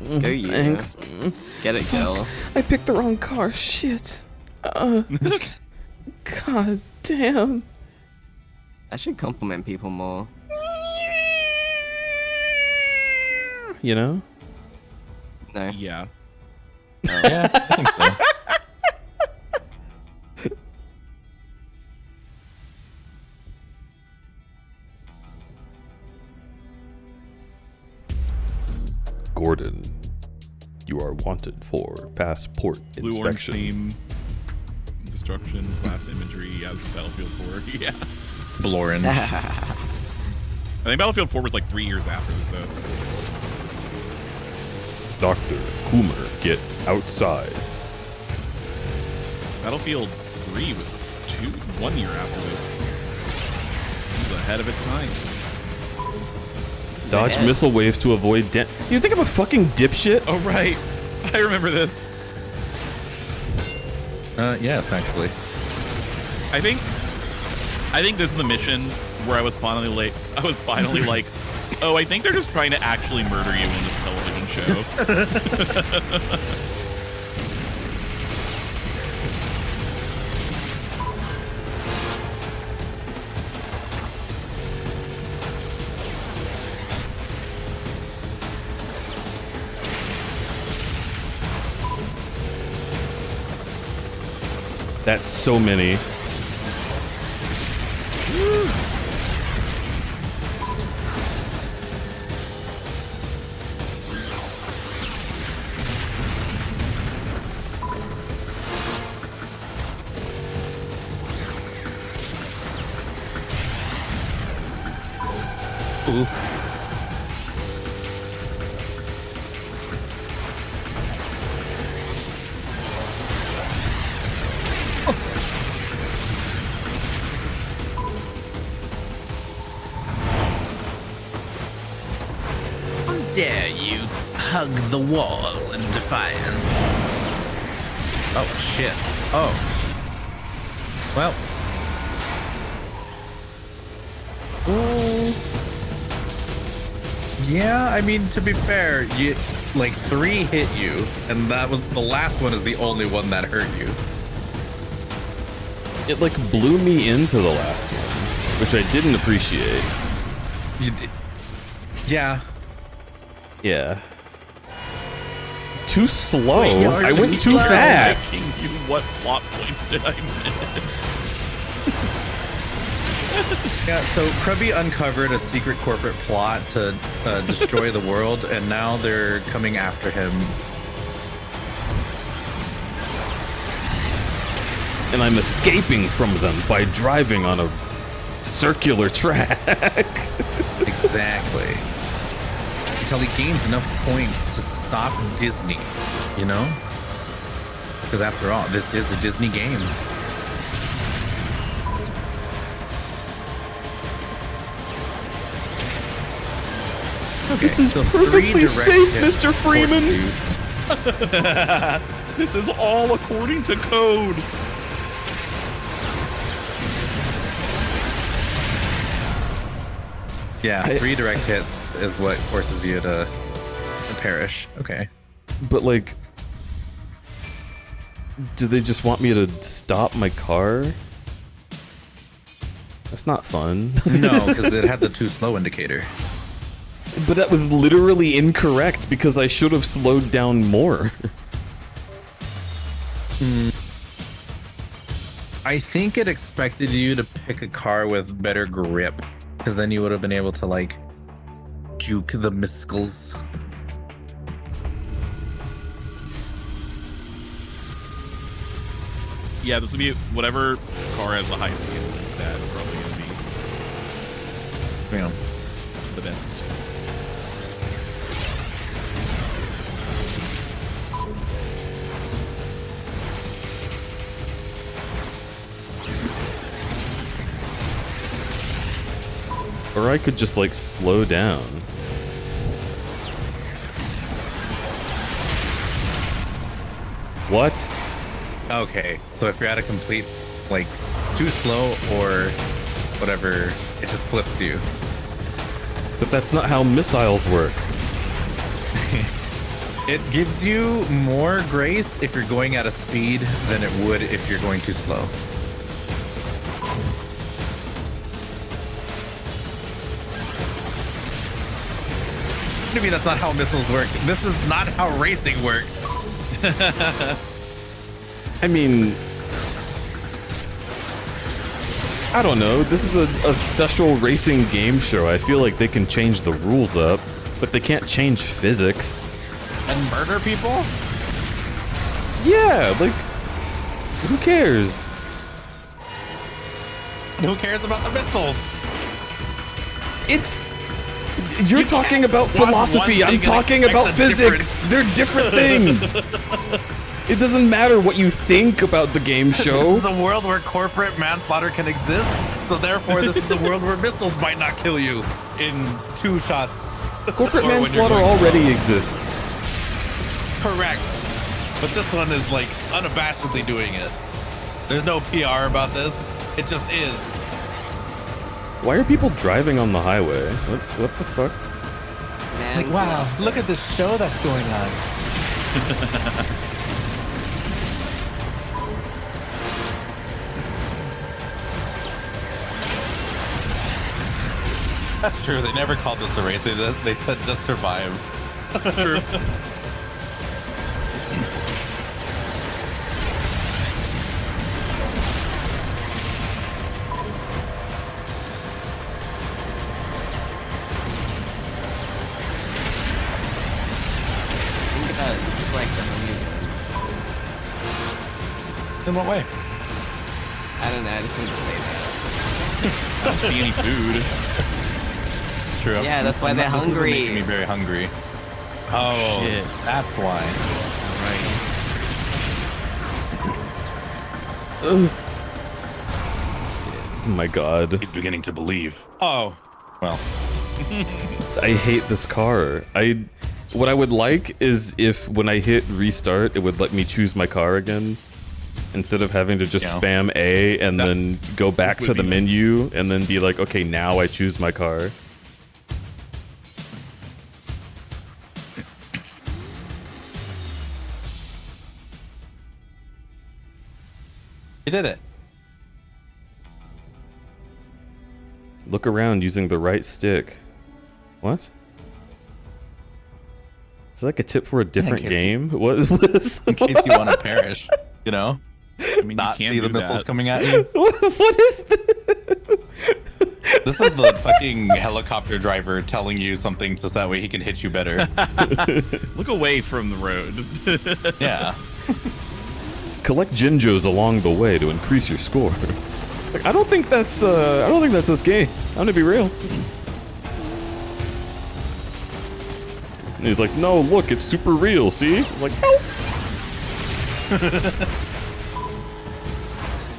Go you. Thanks. Get it, girl. I picked the wrong car. Shit. God damn. I should compliment people more. You know? No. Yeah. Yeah, I think so. Gordon, you are wanted for passport Blue orange inspection. theme, destruction, class imagery as Battlefield 4. Yeah. Blorin. I think Battlefield 4 was like 3 years after this though. Dr. Coomer, get outside. Battlefield 3 was 1 year after this. It was ahead of its time. Dodge missile waves to avoid You think I'm a fucking dipshit? Oh right, I remember this. Yes, actually. I think this is the mission where I was finally like, oh, I think they're just trying to actually murder you in this television show. That's so many. Ooh. Dare you hug the wall in defiance? Oh, shit. Oh. Well. Yeah, I mean, to be fair, you like 3 hit you, and that was the last one is the only one that hurt you. It like blew me into the last one, which I didn't appreciate. You did. Yeah. Yeah. Too slow. Wait, I went too fast. What plot points did I miss? Yeah, so Krubby uncovered a secret corporate plot to destroy the world, and now they're coming after him. And I'm escaping from them by driving on a circular track. Exactly. Until he gains enough points to stop Disney, you know? Because after all, this is a Disney game. Okay, This is so perfectly 3 direct safe, hits Mr. Freeman. force you. This is all according to code. Yeah, 3 direct hits is what forces you to perish. Okay. But like, do they just want me to stop my car? That's not fun. No, because it had the too slow indicator. But that was literally incorrect because I should have slowed down more. I think it expected you to pick a car with better grip, because then you would have been able to like juke the missiles. Yeah, this would be whatever car has the highest vehicle stat is probably going to be Yeah. the best. Or I could just like slow down. What? Okay, so if you're at a complete, like, too slow or whatever, it just flips you. But that's not how missiles work. It gives you more grace if you're going at a speed than it would if you're going too slow. What do you mean that's not how missiles work? This is not how racing works. I mean, I don't know. This is a special racing game show. I feel like they can change the rules up, but they can't change physics. And murder people? Yeah, like, who cares? Who cares about the missiles? You're talking about philosophy. I'm talking about physics. They're different things. It doesn't matter what you think about the game show. This is a world where corporate manslaughter can exist, so therefore this is a world where missiles might not kill you in 2 shots. Corporate Or when you're manslaughter going already slow. exists. Correct. But this one is like unabashedly doing it. There's no PR about this. It just is. Why are people driving on the highway? What the fuck? Man, Like, wow, look at this show that's going on. That's true. They never called this a race. They said just survive. True. think about it, it's just like the Hungry Ones. In what way? I don't know, I just need to say that. I don't see any food. It's true. Yeah, that's why they're This isn't hungry. making me very hungry. Oh, Shit. that's why. Oh my god. He's beginning to believe. Oh, well. I hate this car. What I would like is if when I hit restart, it would let me choose my car again. Instead of having to just Yeah. spam A and then go back would to the be menu and then be like, okay, now I choose my car. You did it. Look around using the right stick. What? Is that like a tip for a different case- game? What was? In case you want to perish, you know? I mean, Not you can see the do missiles that. coming at you. What is this? This is the fucking helicopter driver telling you something so that way he can hit you better. Look away from the road. Yeah. Collect Jinjos along the way to increase your score. Like, I don't think that's this game. I'm gonna be real. And he's like, no, look, it's super real, see? I'm like, nope.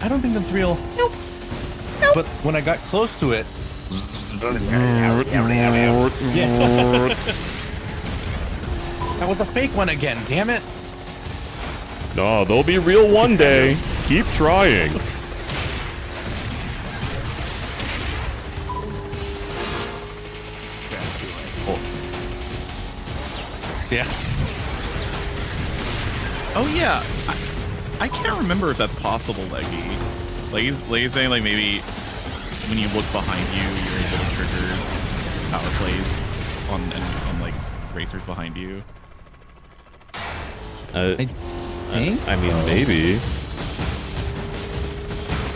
I don't think that's real. Nope. But when I got close to it, yeah. That was a fake one again, damn it. No, they'll be real one day. Keep trying. Yeah. Oh yeah, I can't remember if that's possible, Leggy. Like he's saying like maybe when you look behind you, you're able to trigger power plays on like racers behind you. I mean, maybe.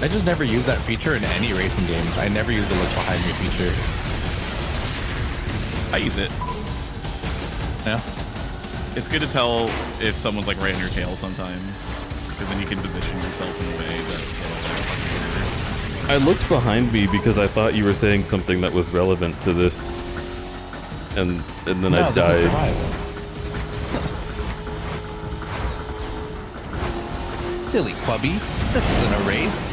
I just never use that feature in any racing game. I never use the look behind me feature. I use it. Yeah. It's good to tell if someone's like right in your tail sometimes, because then you can position yourself in a way that. I looked behind me because I thought you were saying something that was relevant to this, and then I died. Silly clubby. This isn't a race.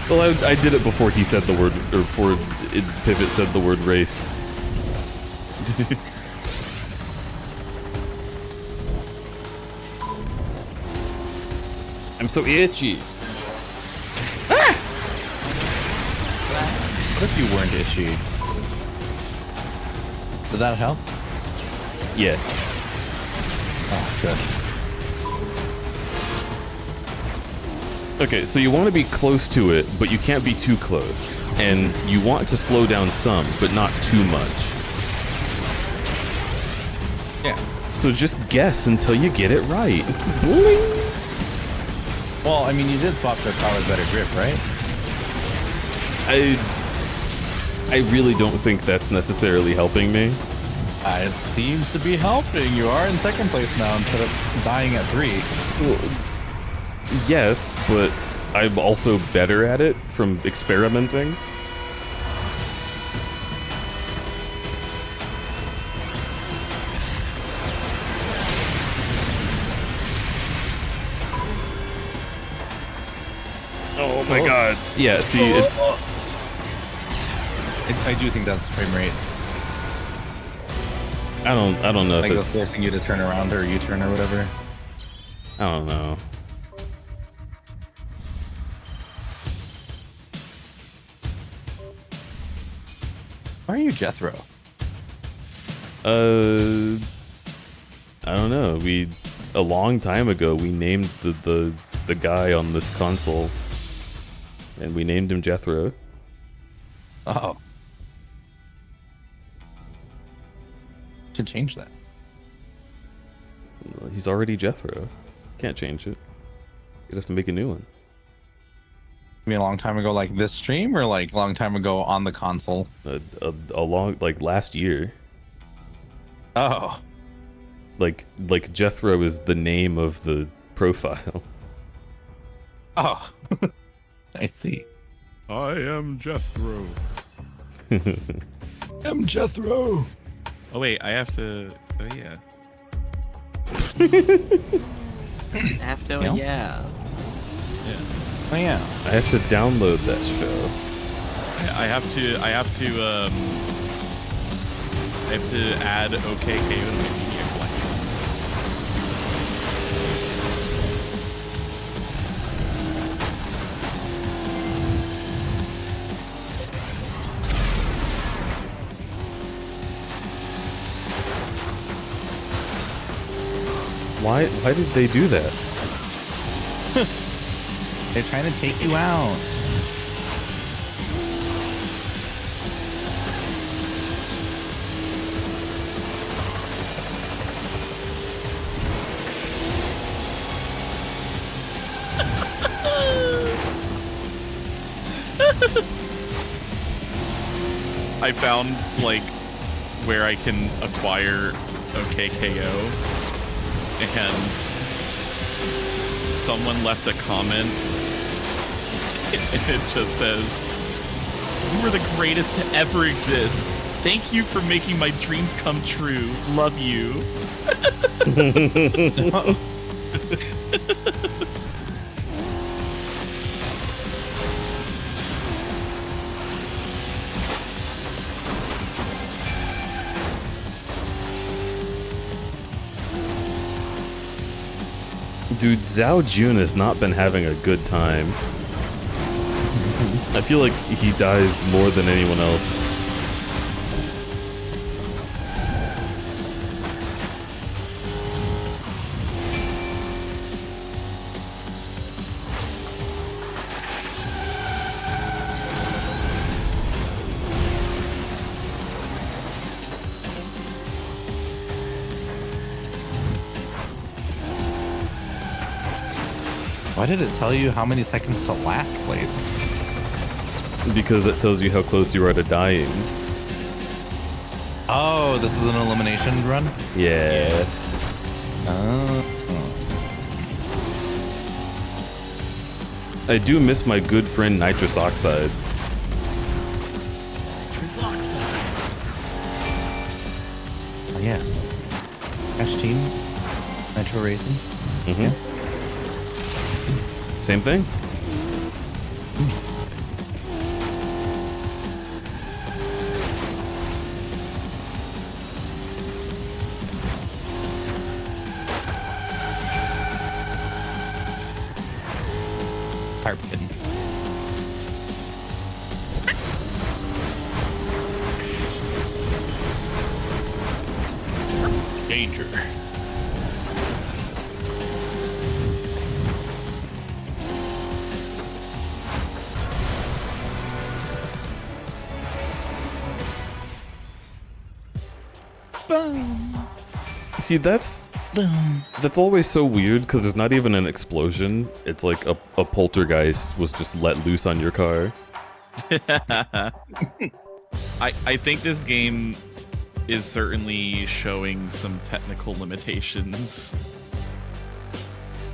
Well, I did it before he said the word, or before Pivot said the word race. I'm so itchy. What if you weren't itchy? Did that help? Yeah. Oh, good. Okay, so you want to be close to it, but you can't be too close. And you want to slow down some, but not too much. Yeah. So just guess until you get it right. Well, I mean, you did swap their car with better grip, right? I really don't think that's necessarily helping me. It seems to be helping. You are in second place now instead of dying at 3. Well, yes, but I'm also better at it from experimenting. Oh my god. Yeah, see, it's... I do think that's frame rate. I don't know like if it's it's... forcing you to turn around or U-turn or whatever. I don't know. Why are you Jethro? I don't know. A long time ago we named the guy on this console, and we named him Jethro. Oh. Should change that. Well, he's already Jethro. Can't change it. You'd have to make a new one. You mean a long time ago, like this stream, or like a long time ago on the console? A long, like last year. Oh. Like Jethro is the name of the profile. Oh. I see. I am Jethro. I'm Jethro. Oh wait, I have to. Oh yeah. After, Yeah. yeah. Yeah. Oh yeah. I have to download that show. I have to add OKKO to my media collection. Why did they do that? They're trying to take you out. I found like where I can acquire OKKO, and someone left a comment. It just says, "You were the greatest to ever exist. Thank you for making my dreams come true. Love you." Dude, Zhao Jun has not been having a good time. I feel like he dies more than anyone else. Why did it tell you how many seconds to last place? Because that tells you how close you are to dying. Oh, this is an elimination run? Yeah. I do miss my good friend Nitrous Oxide. Oh, yeah. Crash Team, Nitro Racing. Mm-hmm. Same thing? Tarpon. Danger. See, that's always so weird because there's not even an explosion. It's like a poltergeist was just let loose on your car. I think this game is certainly showing some technical limitations.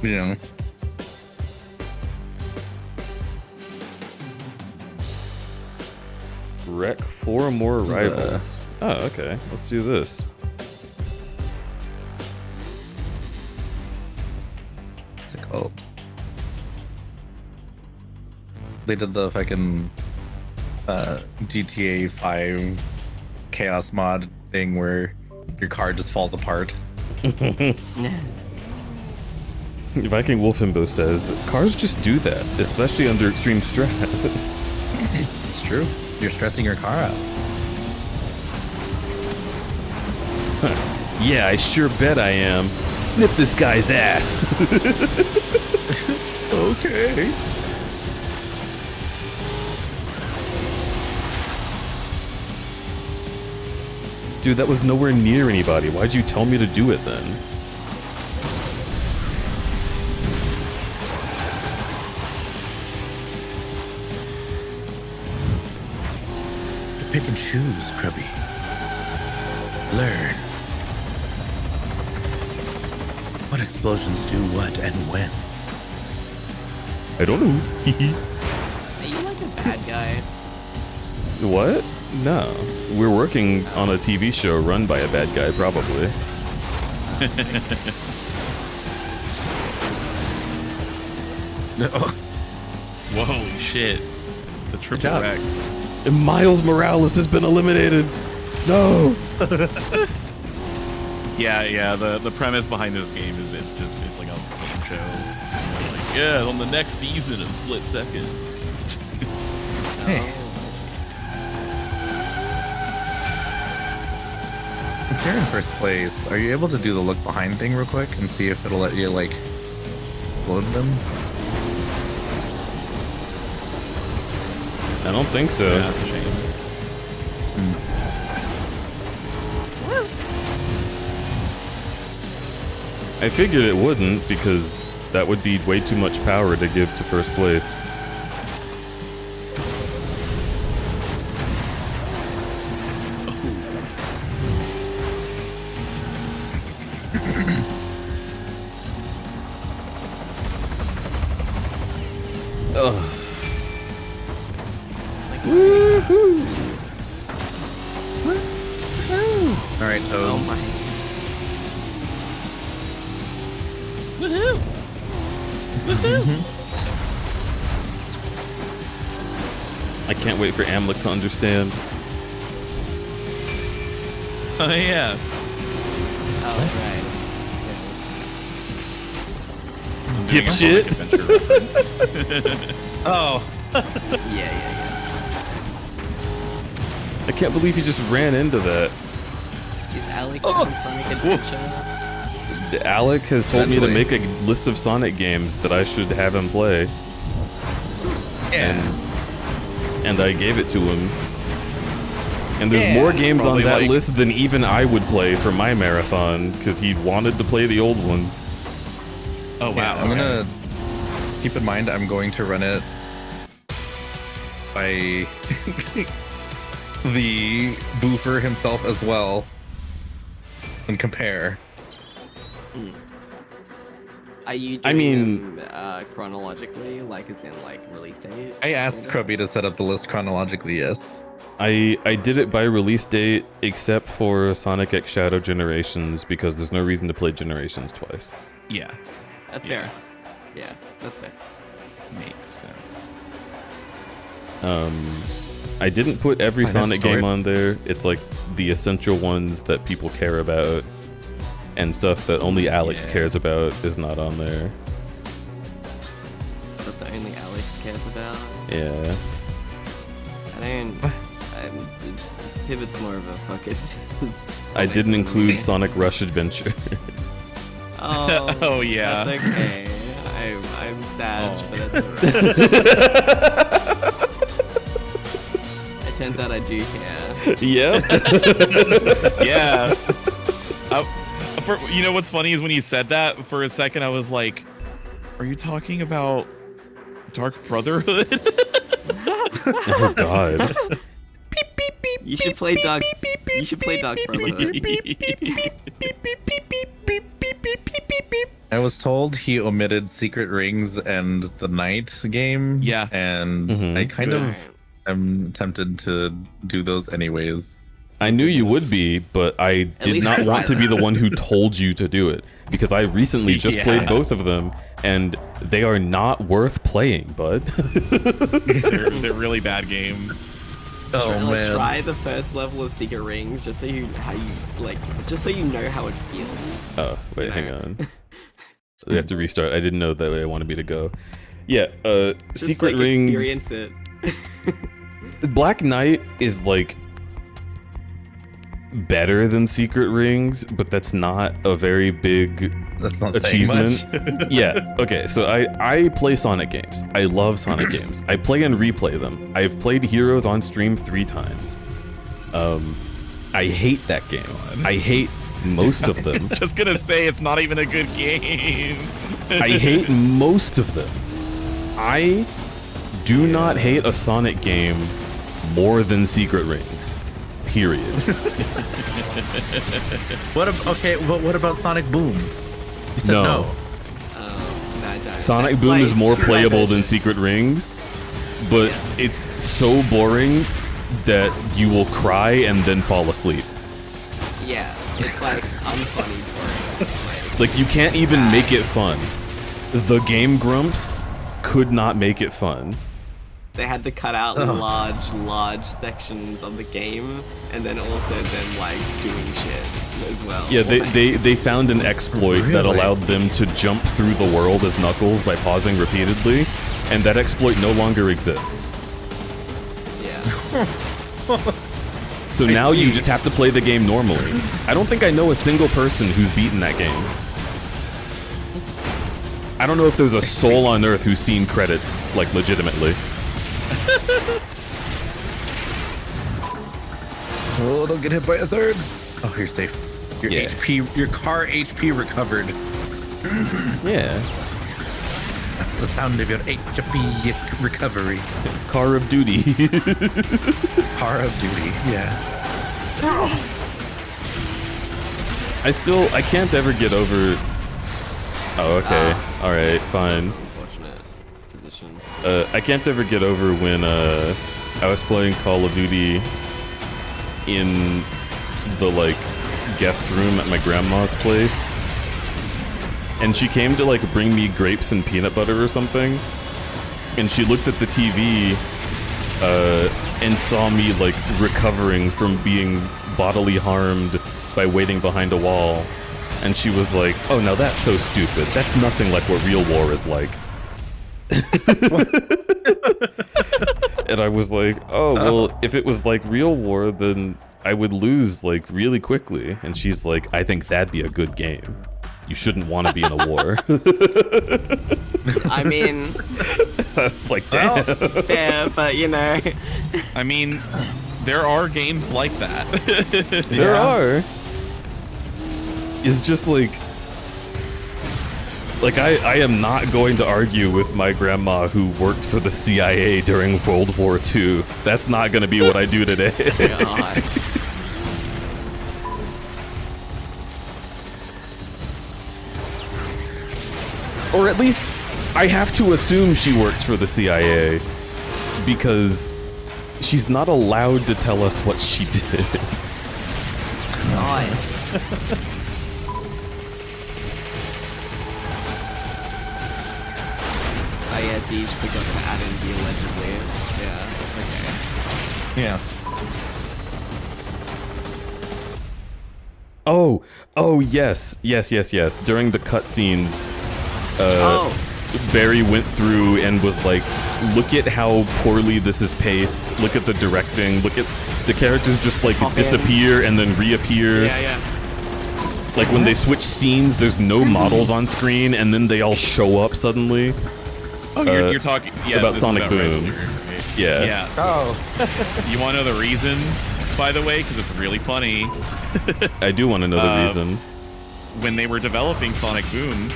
Yeah. Wreck 4 more rivals. Oh, okay. Let's do this. What's it called? They did the fucking GTA 5 chaos mod thing where your car just falls apart. Viking Wolfenbo says, cars just do that, especially under extreme stress. It's true. You're stressing your car out. Yeah, I sure bet I am. Sniff this guy's ass. Okay. Dude, that was nowhere near anybody. Why'd you tell me to do it then? Pick and choose, Krubby. Learn. What explosions do what and when? I don't know. Are you like a bad guy? What? No. We're working on a TV show run by a bad guy, probably. Whoa, holy shit. The triple job. wreck. And Miles Morales has been eliminated. No. Yeah, the premise behind this game is it's like a game show. Like, yeah, on the next season of Split Second. Hey. If you're in first place, are you able to do the look behind thing real quick and see if it'll let you, like, load them? I don't think so. Yeah, that's a shame. I figured it wouldn't because that would be way too much power to give to first place. All right, Toad. Oh my. Woohoo! Woohoo! I can't wait for Amlik to understand. Oh yeah. Oh, Dipshit! Oh. right. Yeah. I can't believe he just ran into that. Is Alec on Sonic Adventure? Alec has told me to Eventually. make a list of Sonic games that I should have him play, Yeah. and I gave it to him. And there's Yeah. more games on Probably that like- list than even I would play for my marathon, because he wanted to play the old ones. Oh wow. I'm gonna keep in mind, I'm going to run it by the boofer himself as well and compare. Are you doing I mean- them, chronologically, like it's in like release date? I asked Krubby to set up the list chronologically, yes. I did it by release date, except for Sonic X Shadow Generations, because there's no reason to play Generations twice. Yeah, That's Yeah. fair. Yeah, that's fair. makes sense. I didn't put every I have Sonic story- game on there. It's like the essential ones that people care about, and stuff that only Alex Yeah. cares about is not on there. That's the only Alex cares about. Yeah. Pivot's more of a fucking. I didn't include Sonic Rush Adventure. Oh, Oh, yeah. That's okay. I'm sad, Oh. but that's alright. It turns out I do care. Yeah. Yeah. You know what's funny is when you said that, for a second I was like, are you talking about Dark Brotherhood? Oh God. You should play Dark. You should play Dark Brotherhood. I was told he omitted Secret Rings and the Night game. Yeah. And Mhm. I kind Good. of am tempted to do those anyways. I knew you would be, but I did least not try want to be them. the one who told you to do it, because I recently just Yeah. played both of them, and they are not worth playing, bud. they're really bad games. Oh Try the first level of Secret Rings just so you just so you know how it feels. Oh, wait, No. hang on. We have to restart. I didn't know that way I wanted me to go. Yeah, Just, Secret like, Rings. Experience it. Black Knight is like better than Secret Rings, but that's not a very big That's not saying achievement. much. Yeah, okay, so I play Sonic games. I love Sonic games. I play and replay them. I've played Heroes on stream 3 times. I hate that game. I hate most of them. Just gonna say it's not even a good game. I hate most of them. I do not hate a Sonic game more than Secret Rings. Period. What about Sonic Boom? You said No. no. No, I don't. Sonic That's Boom like is more Secret playable than Revenge. Secret Rings, but it's so boring that you will cry and then fall asleep. Yeah, it's like unfunny boring. Like, you can't even make it fun. The Game Grumps could not make it fun. They had to cut out large sections of the game, and then also them like doing shit as well. Yeah, they found an exploit that Really? allowed them to jump through the world as Knuckles by pausing repeatedly, and that exploit no longer exists. Yeah. So now you just have to play the game normally. I don't think I know a single person who's beaten that game. I don't know if there's a soul on Earth who's seen credits, like, legitimately. Oh, don't get hit by a third. Oh, you're safe. Your Yeah. your car HP recovered. Yeah. The sound of your HP recovery. Car of Duty. Car of duty. Yeah. I can't ever get over... Oh, okay. Alright, fine. Unfortunate position. I can't ever get over when I was playing Call of Duty in the like guest room at my grandma's place, and she came to like bring me grapes and peanut butter or something, and she looked at the TV and saw me like recovering from being bodily harmed by waiting behind a wall, and she was like, "Oh, now that's so stupid. That's nothing like what real war is like." And I was like, oh, well, if it was like real war, then I would lose like really quickly. And she's like, I think that'd be a good game. You shouldn't want to be in a war. I mean, I was like, damn. yeah, but you know, I mean, there are games like that. There are. It's just like, Like, I am not going to argue with my grandma who worked for the CIA during World War II. That's not going to be what I do today. God. Or at least, I have to assume she worked for the CIA, because she's not allowed to tell us what she did. Nice. Yeah, Deej forgot to add in the allegedly. Yeah, that's okay. Yeah. Oh, yes. During the cutscenes, Barry went through and was like, look at how poorly this is paced, look at the directing, look at the characters just like disappear and then reappear. Yeah. Like when they switch scenes, there's no models on screen and then they all show up suddenly. Oh, you're talking about Sonic Boom. Right. Yeah. Yeah. Oh. You want to know the reason, by the way? Because it's really funny. I do want to know the reason. When they were developing Sonic Boom,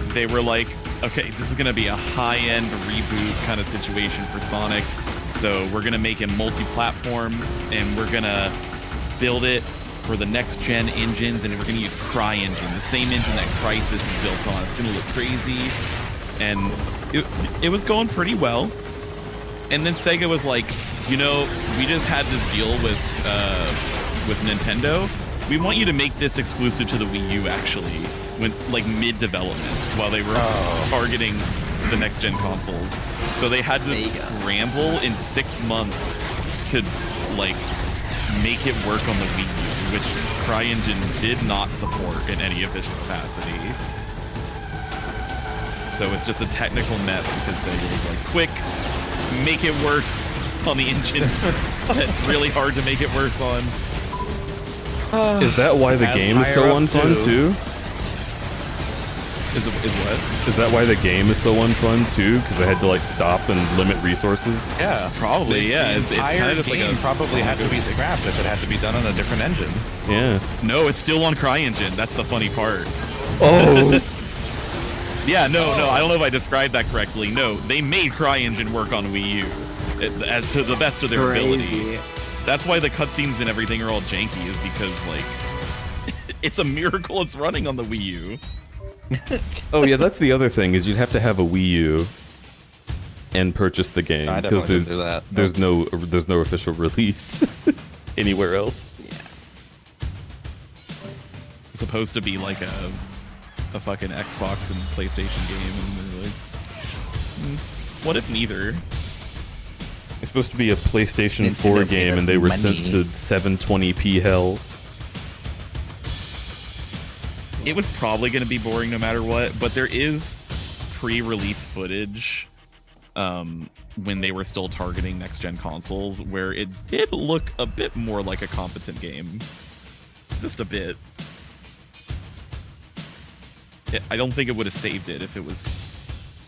they were like, okay, this is going to be a high-end reboot kind of situation for Sonic. So we're going to make it multi-platform, and we're going to build it for the next-gen engines, and we're going to use CryEngine, the same engine that Crysis is built on. It's going to look crazy. And it was going pretty well. And then Sega was like, you know, we just had this deal with Nintendo. We want you to make this exclusive to the Wii U, actually, when like mid-development, while they were targeting the next-gen consoles. So they had to scramble in 6 months to like make it work on the Wii U, which CryEngine did not support in any official capacity. So it's just a technical mess because they were like, quick, make it worse on the engine. It's really hard to make it worse on. Is that why the game is so unfun too? Is what? Is that why the game is so unfun too? Because I had to like stop and limit resources. Yeah, probably. Yeah, it's kind of just like a probably had to be scrapped if it had to be done on a different engine. Yeah. No, it's still on CryEngine. That's the funny part. Oh. Yeah, no, I don't know if I described that correctly. No, they made CryEngine work on Wii U, as to the best of their ability. That's why the cutscenes and everything are all janky, is because, like, it's a miracle it's running on the Wii U. Oh yeah, that's the other thing, is you'd have to have a Wii U and purchase the game. I definitely there's, do that. There's no official release anywhere else. Yeah. It's supposed to be like a fucking Xbox and PlayStation game, and they're like, what if neither? It's supposed to be a PlayStation 4 game, and they were sent to 720p hell. It was probably going to be boring no matter what, but there is pre-release footage when they were still targeting next-gen consoles where it did look a bit more like a competent game. Just a bit. I don't think it would have saved it if it was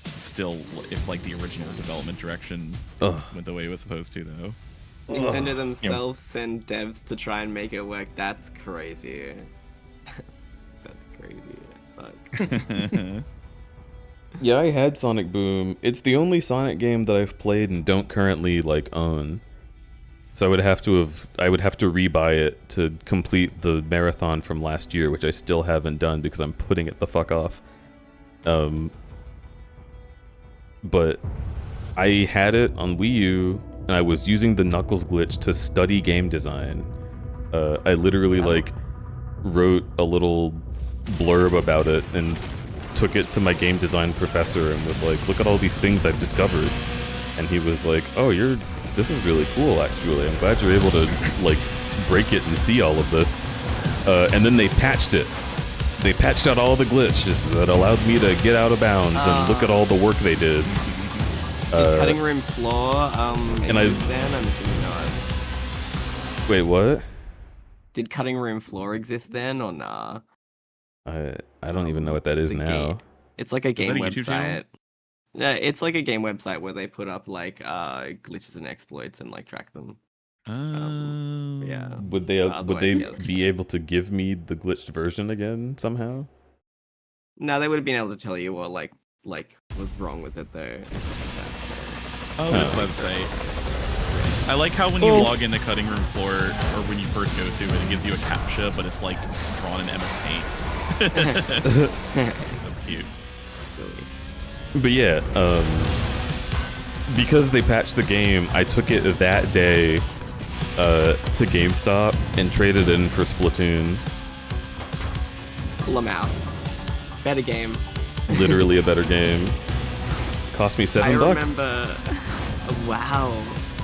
still, if like the original development direction went the way it was supposed to, though. Nintendo themselves send devs to try and make it work. That's crazy. That's crazy. Fuck. Yeah, I had Sonic Boom. It's the only Sonic game that I've played and don't currently like own. So I would have to rebuy it to complete the marathon from last year, which I still haven't done because I'm putting it the fuck off. But I had it on Wii U, and I was using the Knuckles glitch to study game design. I literally like wrote a little blurb about it and took it to my game design professor and was like, look at all these things I've discovered. And he was like, oh, this is really cool, actually. I'm glad you're able to, like, break it and see all of this. And then they patched it. They patched out all the glitches that allowed me to get out of bounds and look at all the work they did. Cutting room floor, and exist then? I'm assuming not. Wait, what? Did cutting room floor exist then, or nah? I don't even know what that is now. It's like a game that a YouTube channel? website. Yeah, it's like a game website where they put up like glitches and exploits and like track them. Yeah. Would they Otherwise, yeah. be able to give me the glitched version again somehow? No, they would have been able to tell you what like was wrong with it though. And stuff like that, so. Oh, this website. I like how when you log in the cutting room floor, or when you first go to it, it gives you a CAPTCHA, but it's like drawn in MS Paint. That's cute. But yeah, because they patched the game, I took it that day to GameStop and traded in for Splatoon. Pull them out. Better game. Literally a better game. Cost me $7. I remember. Wow,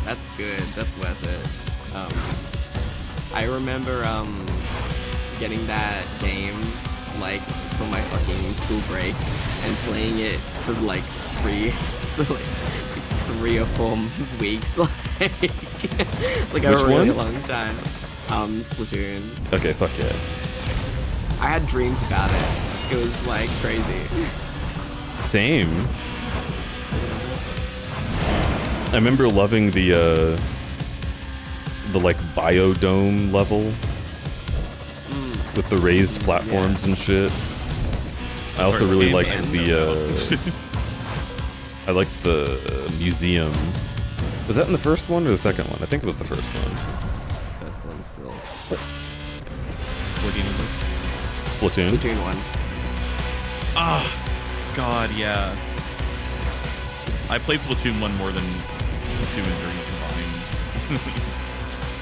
that's good. That's worth it. I remember getting that game like for my fucking school break and playing it for like 3 or 4 weeks, like Which a really one? long time. Splatoon. Okay, fuck yeah. I had dreams about it. It was like crazy. Same. I remember loving the like biodome level with the raised platforms and shit. I also really liked I liked the museum. Was that in the first one or the second one? I think it was the first one. First one still. What game is this? Splatoon. Splatoon 1. Ah, God, yeah. I played Splatoon 1 more than 2 and 3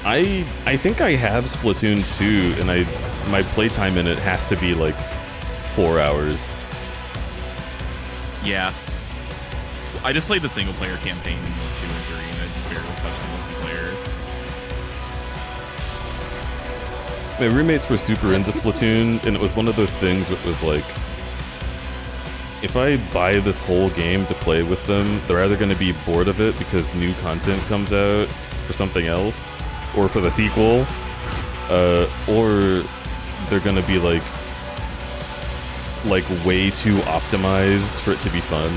combined. I think I have Splatoon 2, and my playtime in it has to be like 4 hours. Yeah. I just played the single player campaign in 2 and 3, and I barely touched the multiplayer. My roommates were super into Splatoon, and it was one of those things that was like, if I buy this whole game to play with them, they're either going to be bored of it because new content comes out for something else, or for the sequel, or they're going to be like way too optimized for it to be fun.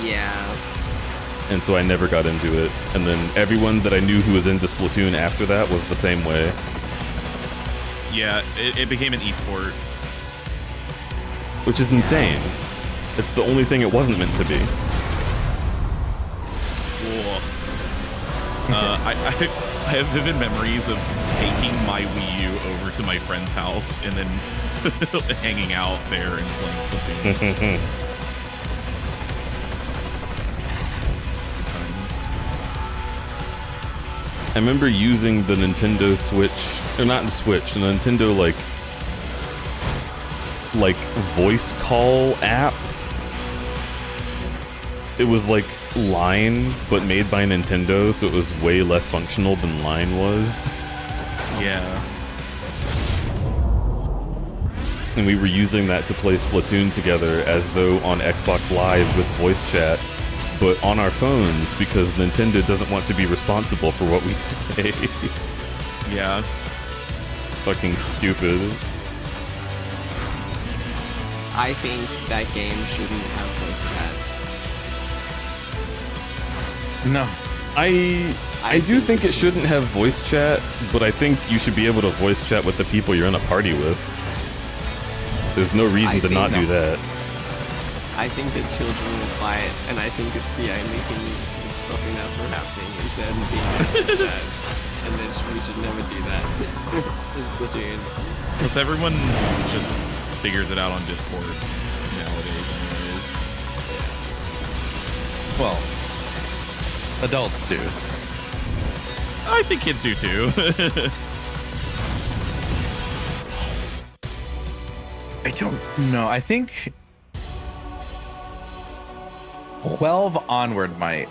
Yeah. And so I never got into it. And then everyone that I knew who was into Splatoon after that was the same way. Yeah, it became an esport. Which is insane. It's the only thing it wasn't meant to be. Cool. I have vivid memories of taking my Wii U over to my friend's house and then hanging out there and playing Splatoon. I remember using the Nintendo Switch, or not the Switch, the Nintendo like voice call app. It was like Line, but made by Nintendo, so it was way less functional than Line was. Yeah. And we were using that to play Splatoon together as though on Xbox Live with voice chat, but on our phones because Nintendo doesn't want to be responsible for what we say. Yeah. It's fucking stupid. I think that game shouldn't have voice chat. No. I do think it shouldn't have voice chat, but I think you should be able to voice chat with the people you're in a party with. There's no reason to not do that. I think that children will buy it, and I think it's the only thing that's stopping that from happening instead of being able to do that. And then we should never do that. Splatoon. Because everyone just figures it out on Discord nowadays anyways. Well, adults do. I think kids do too. I don't know. I think 12 onward might.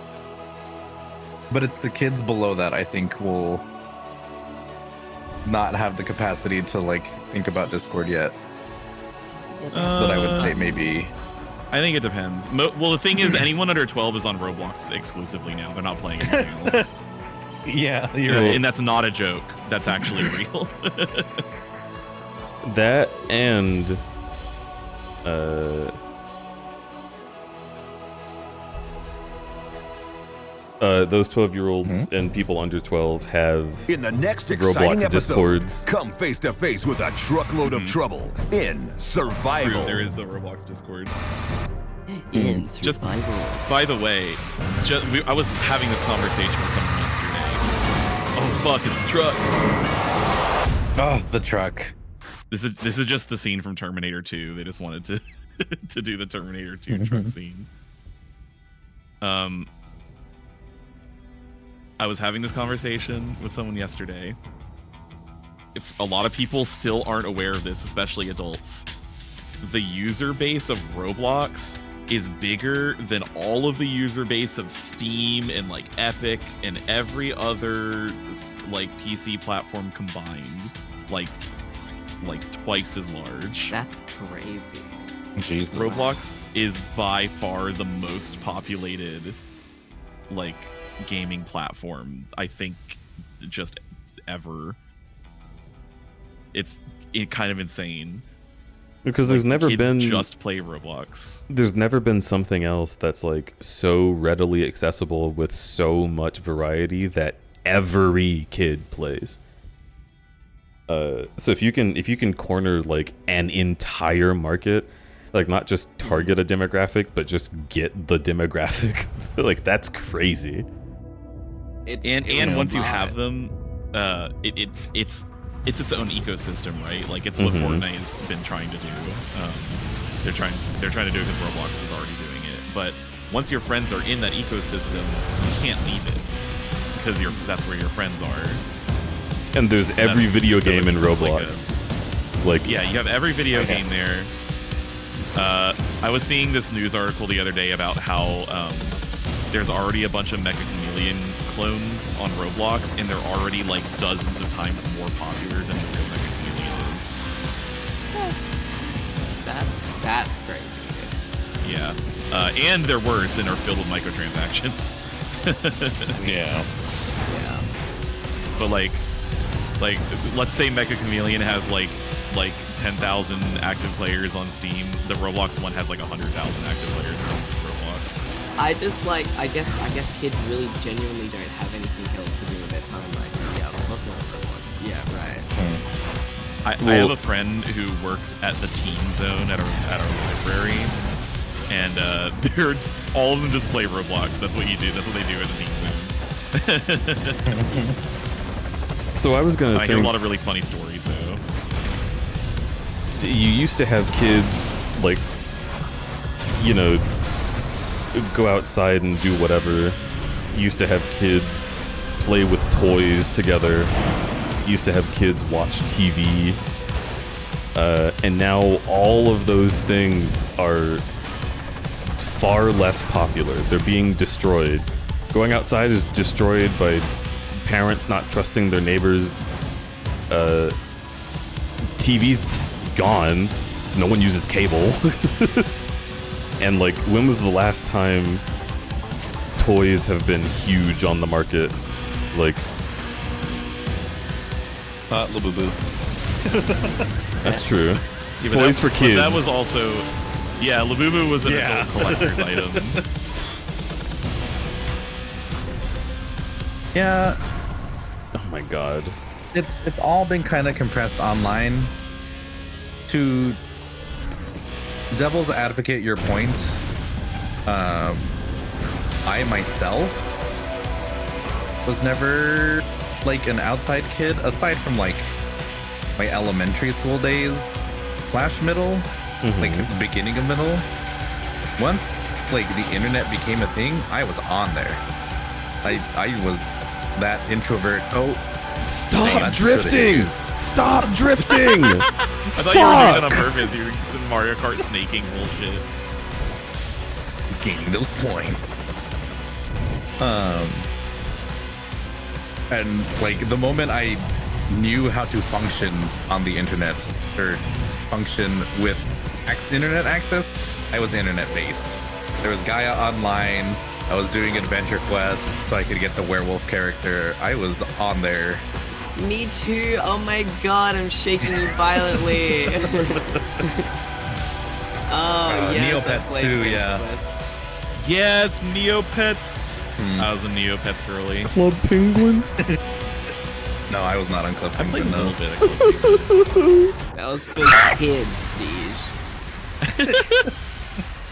But it's the kids below that I think will not have the capacity to like think about Discord yet. But I would say maybe. I think it depends. Well, the thing is, anyone under 12 is on Roblox exclusively now. They're not playing anything else. Yeah, you're right. And that's not a joke. That's actually real. That and those 12-year-olds and people under 12 have In the next exciting Roblox episode, Discords. come face to face with a truckload of trouble in Survival. There is the Roblox Discords. In Just survival. by the way, I was having this conversation with someone yesterday. Oh fuck! It's the truck. Oh, the truck. This is just the scene from Terminator 2. They just wanted to to do the Terminator 2 truck scene. I was having this conversation with someone yesterday. If a lot of people still aren't aware of this, especially adults, the user base of Roblox is bigger than all of the user base of Steam and like Epic and every other like PC platform combined. Like twice as large. That's crazy. Jesus. Roblox is by far the most populated like gaming platform, I think, just ever. It's kind of insane. Because there's never kids been just play Roblox. There's never been something else that's like so readily accessible with so much variety that every kid plays. So if you can corner like an entire market, like not just target a demographic, but just get the demographic, like that's crazy. And once you have them, it's its own ecosystem, right? Like it's what Fortnite has been trying to do. They're trying to do it because Roblox is already doing it. But once your friends are in that ecosystem, you can't leave it because that's where your friends are. And there's every video game in Roblox. Yeah, you have every video game there. I was seeing this news article the other day about how there's already a bunch of Mecha Chameleon clones on Roblox, and they're already like dozens of times more popular than the real Mecha Chameleon is. That's crazy. Yeah. And they're worse and are filled with microtransactions. Yeah. But like let's say Mecha Chameleon has like 10,000 active players on Steam. The Roblox one has like 100,000 active players on Roblox. I guess kids really genuinely don't have anything else to do with their time right now. Yeah, plus not Roblox. Yeah, right. I have a friend who works at the Teen Zone at our library, and they're all of them just play Roblox. That's what you do. That's what they do at the Teen Zone. So I was gonna. I hear a lot of really funny stories though. You used to have kids like, you know, go outside and do whatever. You used to have kids play with toys together. You used to have kids watch TV. And now all of those things are far less popular. They're being destroyed. Going outside is destroyed by parents not trusting their neighbors. TV's gone. No one uses cable. And like, when was the last time toys have been huge on the market? Like, Labubu. that's true. Yeah, Toys for kids. That was also, yeah, Labubu was an adult collector's item. Yeah. Oh my god. It's all been kind of compressed online. To devil's advocate your point, I myself was never like an outside kid, aside from like my elementary school days / middle, like beginning of middle. Once like the internet became a thing, I was on there. I was that introvert. Stop drifting! Stop drifting! I thought you were doing it on purpose. You were some Mario Kart snaking bullshit. Gaining those points. And like the moment I knew how to function on the internet or function with internet access, I was internet based. There was Gaia Online. I was doing adventure quests so I could get the werewolf character. I was on there. Me too. Oh my god, I'm shaking you violently. Oh, yes, Neopets too, yeah. Yes, Neopets. I was a Neopets girly. Club Penguin. No, I was not on Club I played Penguin a though. little bit of Club Penguin. That was for kids, Deej.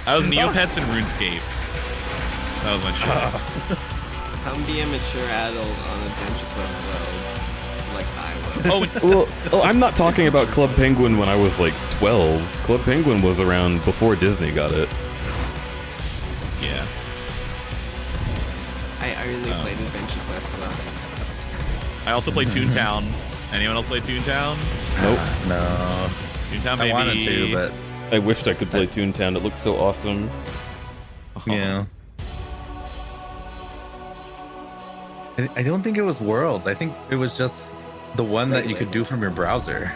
I was Neopets and RuneScape. That was my shit. Come be a mature adult on Adventure Quest Worlds, like I was. Well, I'm not talking about Club Penguin when I was like 12. Club Penguin was around before Disney got it. Yeah. I only played Adventure Quest once. I also played Toontown. Anyone else play Toontown? Nope. No. Toontown, I baby. wanted to, but I wished I could play Toontown. It looks so awesome. yeah. I don't think it was Worlds. I think it was just the one that you could do from your browser.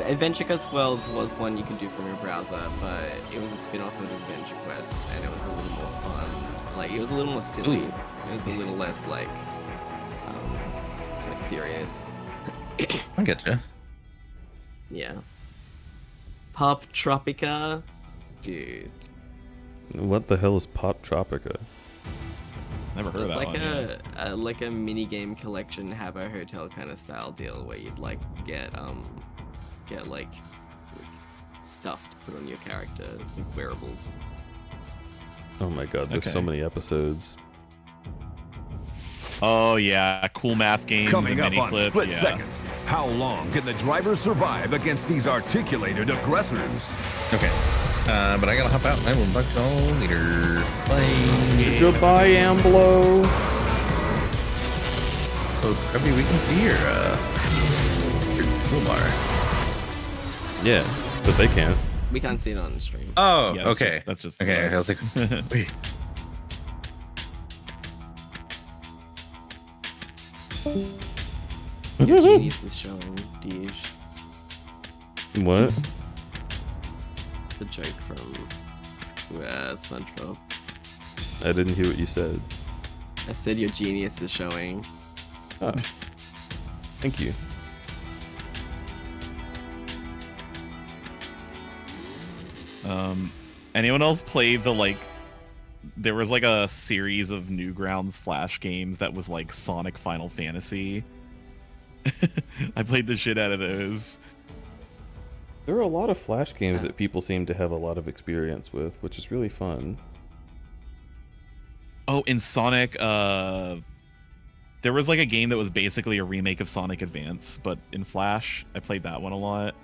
Adventure Quest Worlds was one you could do from your browser, but it was a spin-off of Adventure Quest, and it was a little more fun. Like, it was a little more silly. Ooh. It was a little less, like serious. I get you. Yeah. Pop Tropica? Dude. What the hell is Pop Tropica? Never heard of It's that like one. like a mini game collection, Habbo Hotel kind of style deal where you'd like get like stuff to put on your character, like wearables. Oh my god, there's so Okay. many episodes. Oh yeah, cool math games. Coming and up on mini-clip, Split yeah. Second, how long can the drivers survive against these articulated aggressors? Okay. But I gotta hop out. I will talk to y'all later. Bye. Goodbye, Amblo. So, Krabby, we can see your toolbar. Yeah, but they can't. We can't see it on the stream. Oh, Yeah, that's okay. that's just Okay, us. I was like, wait. Your genius is showing, Deej. What? It's a joke from SpongeBob. I didn't hear what you said. I said your genius is showing. Oh. Thank you. Anyone else play the like? There was like a series of Newgrounds Flash games that was like Sonic Final Fantasy. I played the shit out of those. There are a lot of Flash games that people seem to have a lot of experience with, which is really fun. Oh, in Sonic, there was like a game that was basically a remake of Sonic Advance, but in Flash. I played that one a lot.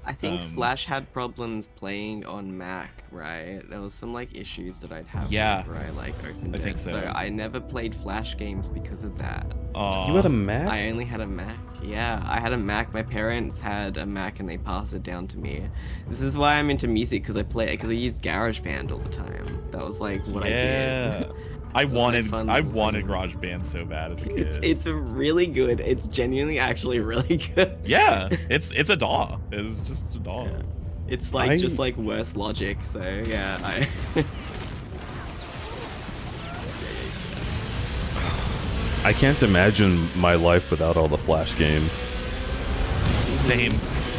I think Flash had problems playing on Mac, right? There was some like issues that I'd have Yeah. whenever I like opened I it. think so. So I never played Flash games because of that. You had a Mac? I only had a Mac. Yeah, I had a Mac. My parents had a Mac and they passed it down to me. This is why I'm into music, because I used GarageBand all the time. That was like what I Yeah. did. I That's my wanted fun I little wanted thing. GarageBand so bad as a kid. It's really good. It's genuinely actually really good. Yeah, it's a DAW. It's just a DAW. Yeah. It's like just like worse logic. So yeah, I can't imagine my life without all the Flash games. Same.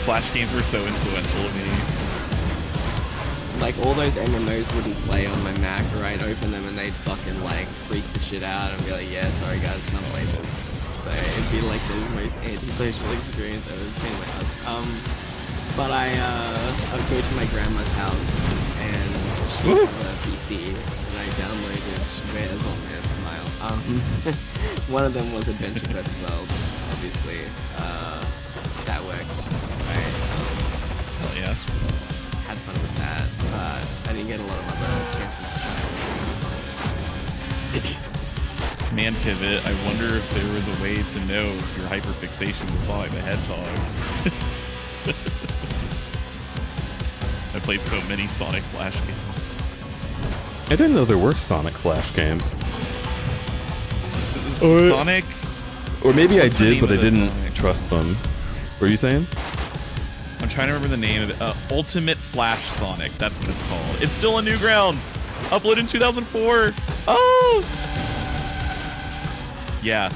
Flash games were so influential to me. like all those MMOs wouldn't play on my Mac, or I'd open them and they'd fucking like freak the shit out and be like, yeah, sorry guys, can't play this. So it'd be like the most antisocial experience ever. Anyway, but I'd go to my grandma's house and she had a PC and I downloaded Shredder's on there, Smile. One of them was Adventure Quest World, obviously. That worked, right? Well, yeah. Had fun with that, but I didn't get a lot of other chances to try it. Man Pivot, I wonder if there was a way to know if your hyperfixation was Sonic the Hedgehog. I played so many Sonic Flash games. I didn't know there were Sonic Flash games. Sonic? Or maybe I What's the did, name but I of the didn't Sonic? trust them. What are you saying? I'm trying to remember the name of it. Ultimate Flash Sonic. That's what it's called. It's still on Newgrounds. Uploaded in 2004. Oh! Yeah.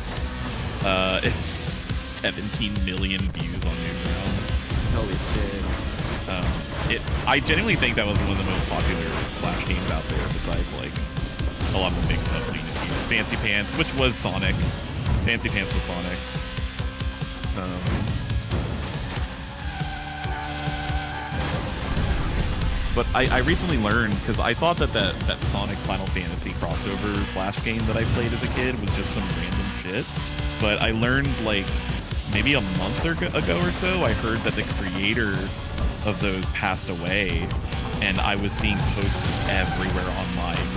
It's 17 million views on Newgrounds. Holy shit. I genuinely think that was one of the most popular Flash games out a lot of the big stuff leading into Fancy Pants, which was Sonic. Fancy Pants was Sonic. But I recently learned, because I thought that Sonic Final Fantasy crossover Flash game that I played as a kid was just some random shit. But I learned, like, maybe a month ago or so, I heard that the creator of those passed away, and I was seeing posts everywhere online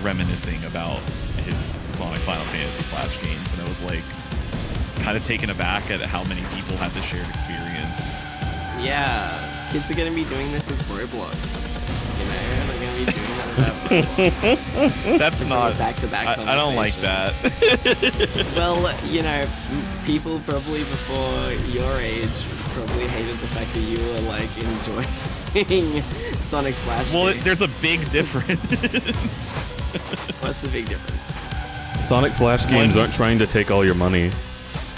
reminiscing about his Sonic Final Fantasy Flash games, and I was, like, kind of taken aback at how many people had the shared experience. Yeah, kids are gonna be doing this with Roblox. You know, they're gonna be doing that with Roblox. That's not back-to-back. I don't like that. Well, you know, people probably before your age probably hated the fact that you were like enjoying Sonic Flash. Well, games. there's a big difference. What's the big difference? Sonic Flash games aren't trying to take all your money.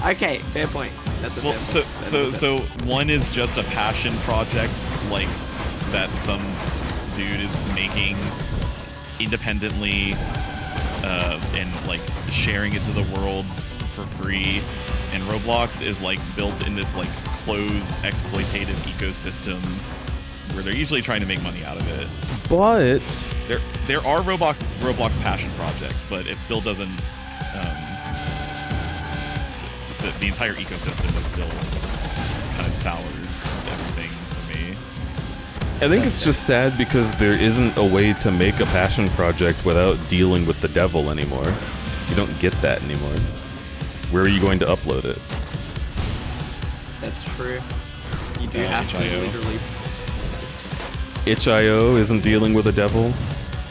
Okay, fair point. That's a Well, fair point. so one is just a passion project, like that some dude is making independently and like sharing it to the world for free, and Roblox is like built in this like closed exploitative ecosystem where they're usually trying to make money out of it. But there are Roblox passion projects, but it still doesn't. The entire ecosystem is still kind of sours everything for me. I think it's just sad because there isn't a way to make a passion project without dealing with the devil anymore. You don't get that anymore. Where are you going to upload it? That's true. You do have to itch.io. literally. itch.io isn't dealing with the devil.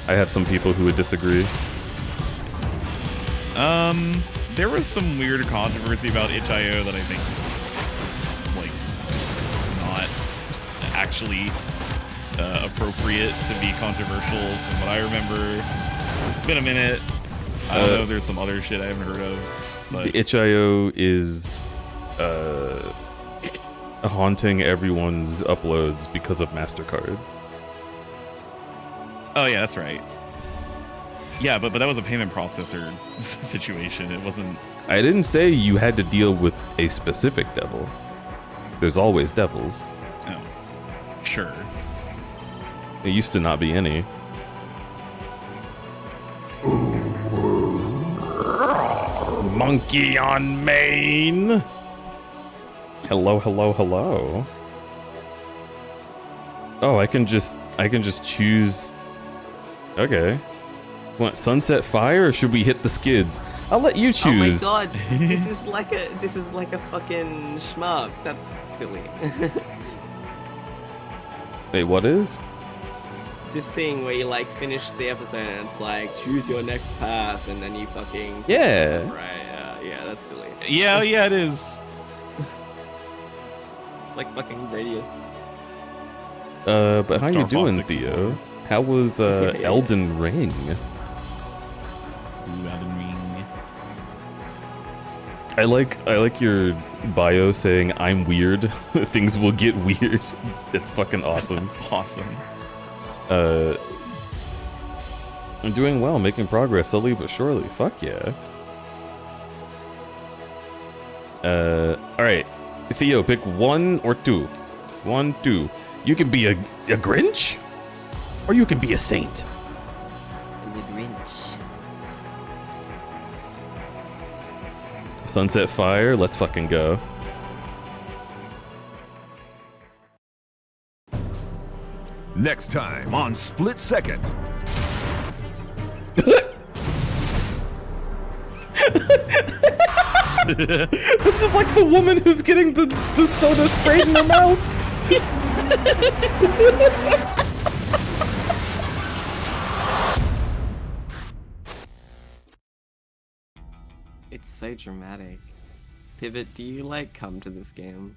I have some people who would disagree. There was some weird controversy about itch.io that I think is, like, not actually appropriate to be controversial from what I remember. It's been a minute. I don't know, there's some other shit I haven't heard of. But The itch.io is haunting everyone's uploads because of MasterCard. oh yeah, that's right. Yeah, but that was a payment processor situation. It wasn't. I didn't say you had to deal with a specific devil. There's always devils. Oh, sure. There used to not be any. Monkey on Maine. Hello, hello, hello. Oh, I can just choose. Okay. Want Sunset Fire or should we hit the skids? I'll let you choose. Oh my god, this is like a fucking shmup. That's silly. Wait, what is? This thing where you like finish the episode and it's like choose your next path and then you fucking Yeah. right, yeah, that's silly. Yeah, it is. It's like fucking Radius. But how Star you doing, Fox 64. Theo? How was Elden Ring? Ooh, Elden Ring. I like your bio saying I'm weird. Things will get weird. It's fucking awesome. Awesome. I'm doing well, making progress slowly but surely. Fuck yeah. Alright. Theo, pick 1 or 2. 1, 2. You can be a Grinch? Or you can be a saint. The Grinch. Sunset Fire, let's fucking go. Next time on Split Second. This is like the woman who's getting the soda sprayed in her mouth. It's so dramatic. Pivot, do you like come to this game?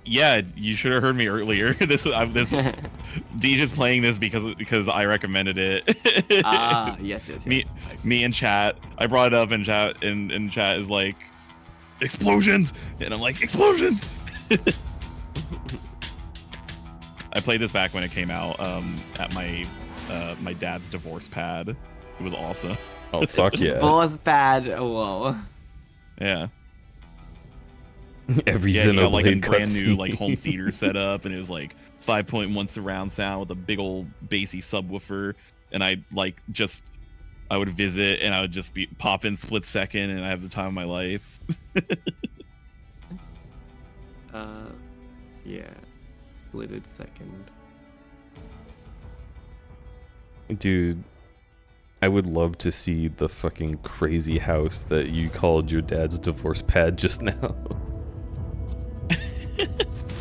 Yeah, you should have heard me earlier. This D just playing this because I recommended it. Yes. Me and chat. I brought it up in chat, and chat is like, explosions, and I'm like, explosions. I played this back when it came out at my dad's divorce pad. It was awesome. Oh fuck yeah! Both bad. Whoa. Yeah. Every Yeah, you got like a Xenoblade brand new cutscene. like home theater set up, and it was like 5.1 surround sound with a big old bassy subwoofer. And I would visit, and I would just be pop in split second, and I have the time of my life. Yeah. Splitted second. Dude, I would love to see the fucking crazy house that you called your dad's divorce pad just now.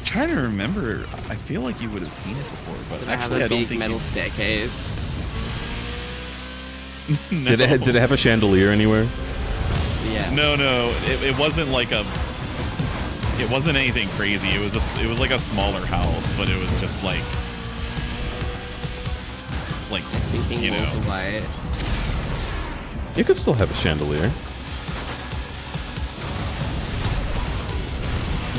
Trying to remember, I feel like you would have seen it before, but Did I have actually a I don't big think metal you... staircase? No. Did it have a chandelier anywhere? Yeah. No, it wasn't like a. It wasn't anything crazy. It was like a smaller house, but it was just like Thinking you know. Walter White. You could still have a chandelier.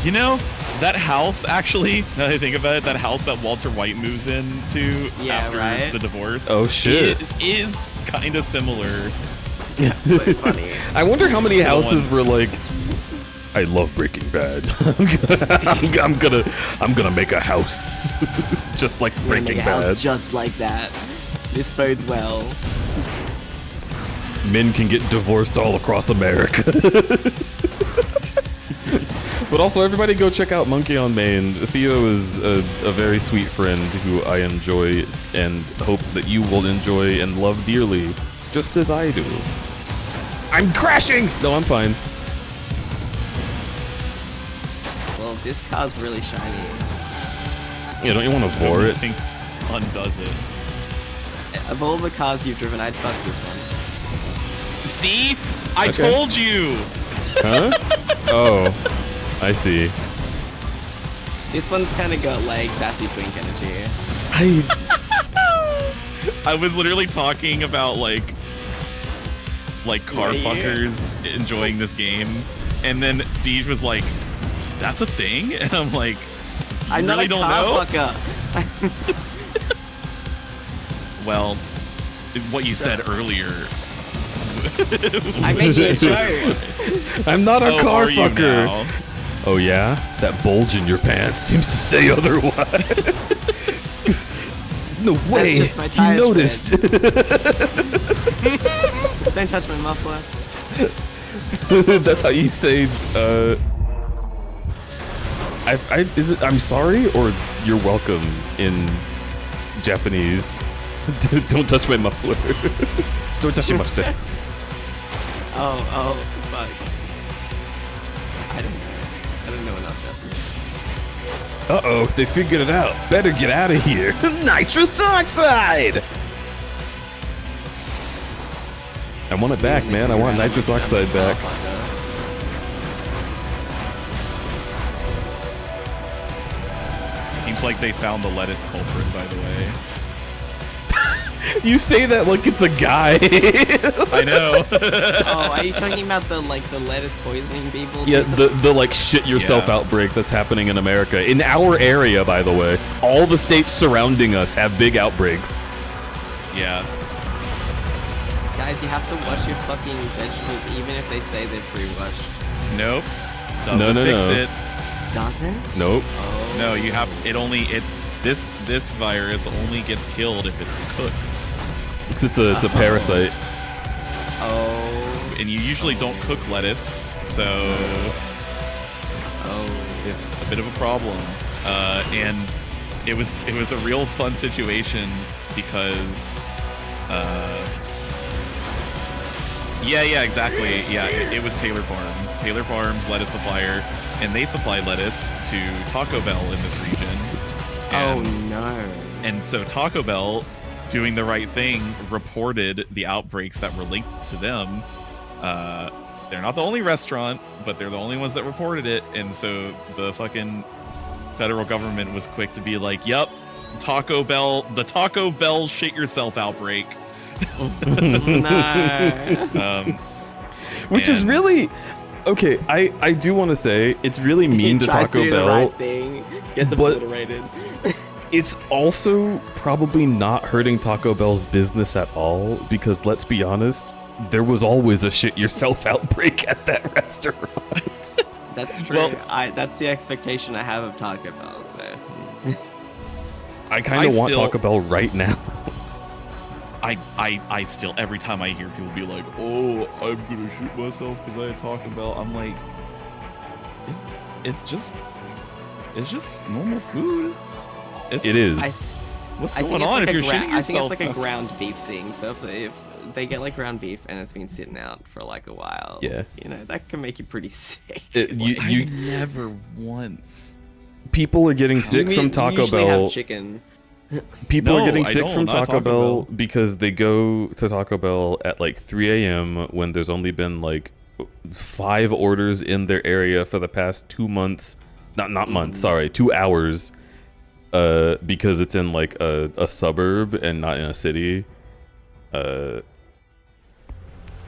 You know, that house actually, now that I think about it, that house that Walter White moves into after the divorce. Oh shit. It is kind of similar. So funny. I wonder how many houses were like, I love Breaking Bad. I'm gonna make a house just like We're gonna make Breaking a house Bad. just like that. This bodes well. Men can get divorced all across America. But also, everybody go check out Monkey on Main. Theo is a very sweet friend who I enjoy and hope that you will enjoy and love dearly, just as I do. I'm crashing! No, I'm fine. Well, this car's really shiny. Yeah, don't you want to vor I it? think undoes it. Of all the cars you've driven, I'd fuck this one. See? I Okay. told you! Huh? Oh, I see. This one's kind of got like sassy twink energy. I was literally talking about like car Yeah, yeah. fuckers enjoying this game, and then Deej was like, "That's a thing," and I'm like, I'm really not a don't car know?" fucker. Well, what you said earlier. I'm making a joke. I'm not a Oh, car are you fucker. now? Oh yeah? That bulge in your pants seems to say otherwise. No way! just my He tire noticed. Don't touch my muffler. That's how you say. Is it? I'm sorry or you're welcome in Japanese. Don't touch my muffler. Don't touch your muffler. Oh, fuck. I don't know enough Japanese. Uh-oh, they figured it out. Better get out of here. Nitrous oxide! I want it back, man. I want nitrous oxide back. Seems like they found the lettuce culprit, by the way. You say that like it's a guy. I know. Oh, are you talking about the lettuce poisoning people? Yeah, the like shit yourself outbreak that's happening in America. In our area, by the way. All the states surrounding us have big outbreaks. Yeah. Guys, you have to wash your fucking vegetables even if they say they're pre-washed. Nope. Doesn't fix it. Doesn't? Nope. Oh. No, you have this virus only gets killed if it's cooked. It's a parasite. Oh. And you usually don't cook lettuce, so it's a bit of a problem. And it was a real fun situation because yeah, exactly. Yeah, it was Taylor Farms. Taylor Farms lettuce supplier, and they supply lettuce to Taco Bell in this region. And, Oh no. And so Taco Bell, doing the right thing, reported the outbreaks that were linked to them. They're not the only restaurant, but they're the only ones that reported it. And so the fucking federal government was quick to be like, "Yep, the Taco Bell shit yourself outbreak." No. Which is really okay. I do want to say it's really mean to Tries Taco do the Bell. right thing, gets but- obliterated. It's also probably not hurting Taco Bell's business at all because let's be honest, there was always a shit yourself outbreak at that restaurant. That's true. Well- That's the expectation I have of Taco Bell. So I kind of want still- Taco Bell right now. I still, every time I hear people be like, oh, I'm gonna shoot myself because I had Taco Bell, I'm like, it's just normal food. It is. What's I think going it's on like if a you're shitting I think yourself? it's like a ground beef thing. So if they get like ground beef and it's been sitting out for like a while, Yeah. you know, that can make you pretty sick. You never once. people are getting sick from Taco usually Bell. have chicken. People No, are getting I sick don't, from not Taco Bell Bell. because they go to Taco Bell at like 3 a.m. when there's only been like 5 orders in their area for the past 2 months. Not months, sorry, 2 hours. Because it's in like a suburb and not in a city.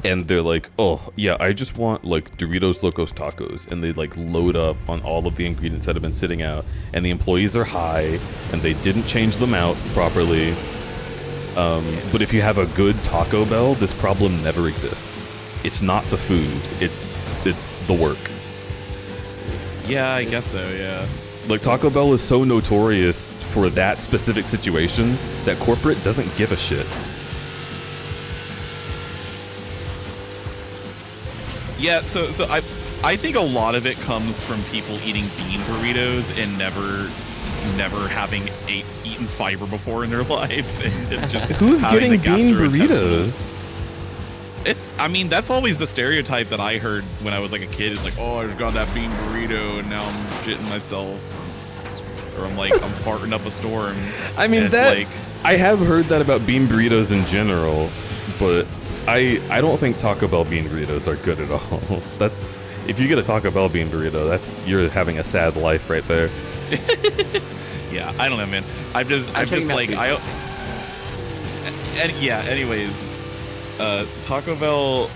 And they're like, oh yeah, I just want like Doritos Locos Tacos, and they like load up on all of the ingredients that have been sitting out, and the employees are high and they didn't change them out properly. But if you have a good Taco Bell, this problem never exists. It's not the food, it's the work. Yeah, I guess so. Yeah. Like Taco Bell is so notorious for that specific situation that corporate doesn't give a shit. Yeah, so I think a lot of it comes from people eating bean burritos and never having eaten fiber before in their lives, and just Who's having getting the bean gastrointestinal- burritos? I mean, that's always the stereotype that I heard when I was like a kid. It's like, oh, I just got that bean burrito and now I'm shitting myself, or I'm farting up a storm. I mean, And it's that like, I have heard that about bean burritos in general, but I don't think Taco Bell bean burritos are good at all. That's if you get a Taco Bell bean burrito, you're having a sad life right there. yeah, I don't know, man. I'm just like yeah. Anyways, Taco Bell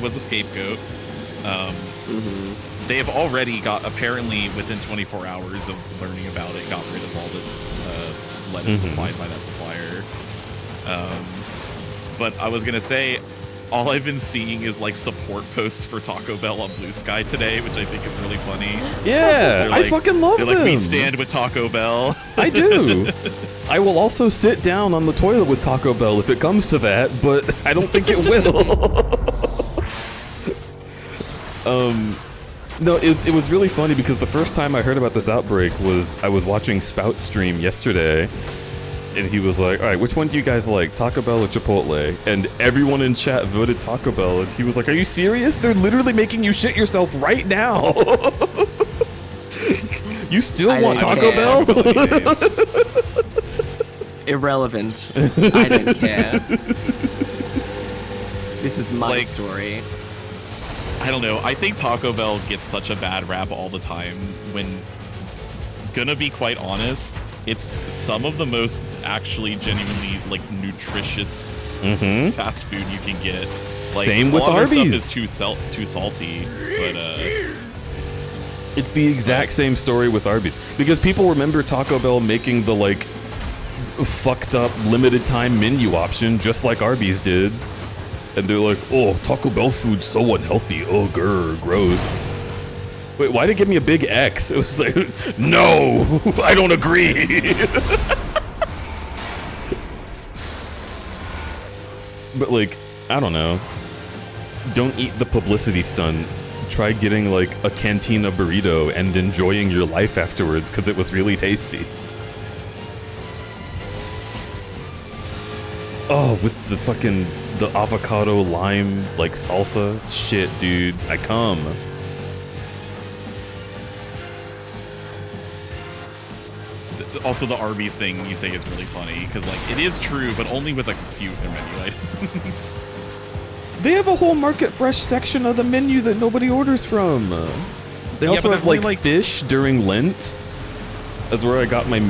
was the scapegoat. They have already apparently within 24 hours of learning about it, got rid of all the lettuce supplied by that supplier. But I was gonna say, all I've been seeing is like support posts for Taco Bell on Blue Sky today, which I think is really funny. Yeah, I fucking love them. They're like, we stand with Taco Bell. I do. I will also sit down on the toilet with Taco Bell if it comes to that, but I don't think it will. No, it was really funny because the first time I heard about this outbreak was I was watching Spout stream yesterday, and he was like, all right, which one do you guys like, Taco Bell or Chipotle? And everyone in chat voted Taco Bell, and he was like, are you serious? They're literally making you shit yourself right now. You still want Taco Bell? Irrelevant. I don't care. This is my Like- story. I don't know. I think Taco Bell gets such a bad rap all the time when, gonna be quite honest, it's some of the most actually genuinely like nutritious fast food you can get. Like, Same with a lot of their Arby's. stuff is too salty, but It's the exact same story with Arby's. Because people remember Taco Bell making the, like, fucked up limited time menu option just like Arby's did. And they're like, oh, Taco Bell food's so unhealthy. Oh, grr, gross. Wait, why did it give me a big X? It was like, no, I don't agree. But, like, I don't know. Don't eat the publicity stunt. Try getting like a cantina burrito and enjoying your life afterwards because it was really tasty. Oh, with the avocado lime like salsa, shit, dude, I come. also the Arby's thing you say is really funny because like it is true, but only with like a few of their menu items. They have a whole Market Fresh section of the menu that nobody orders from. They also but have there's only, like fish during Lent. That's where I got my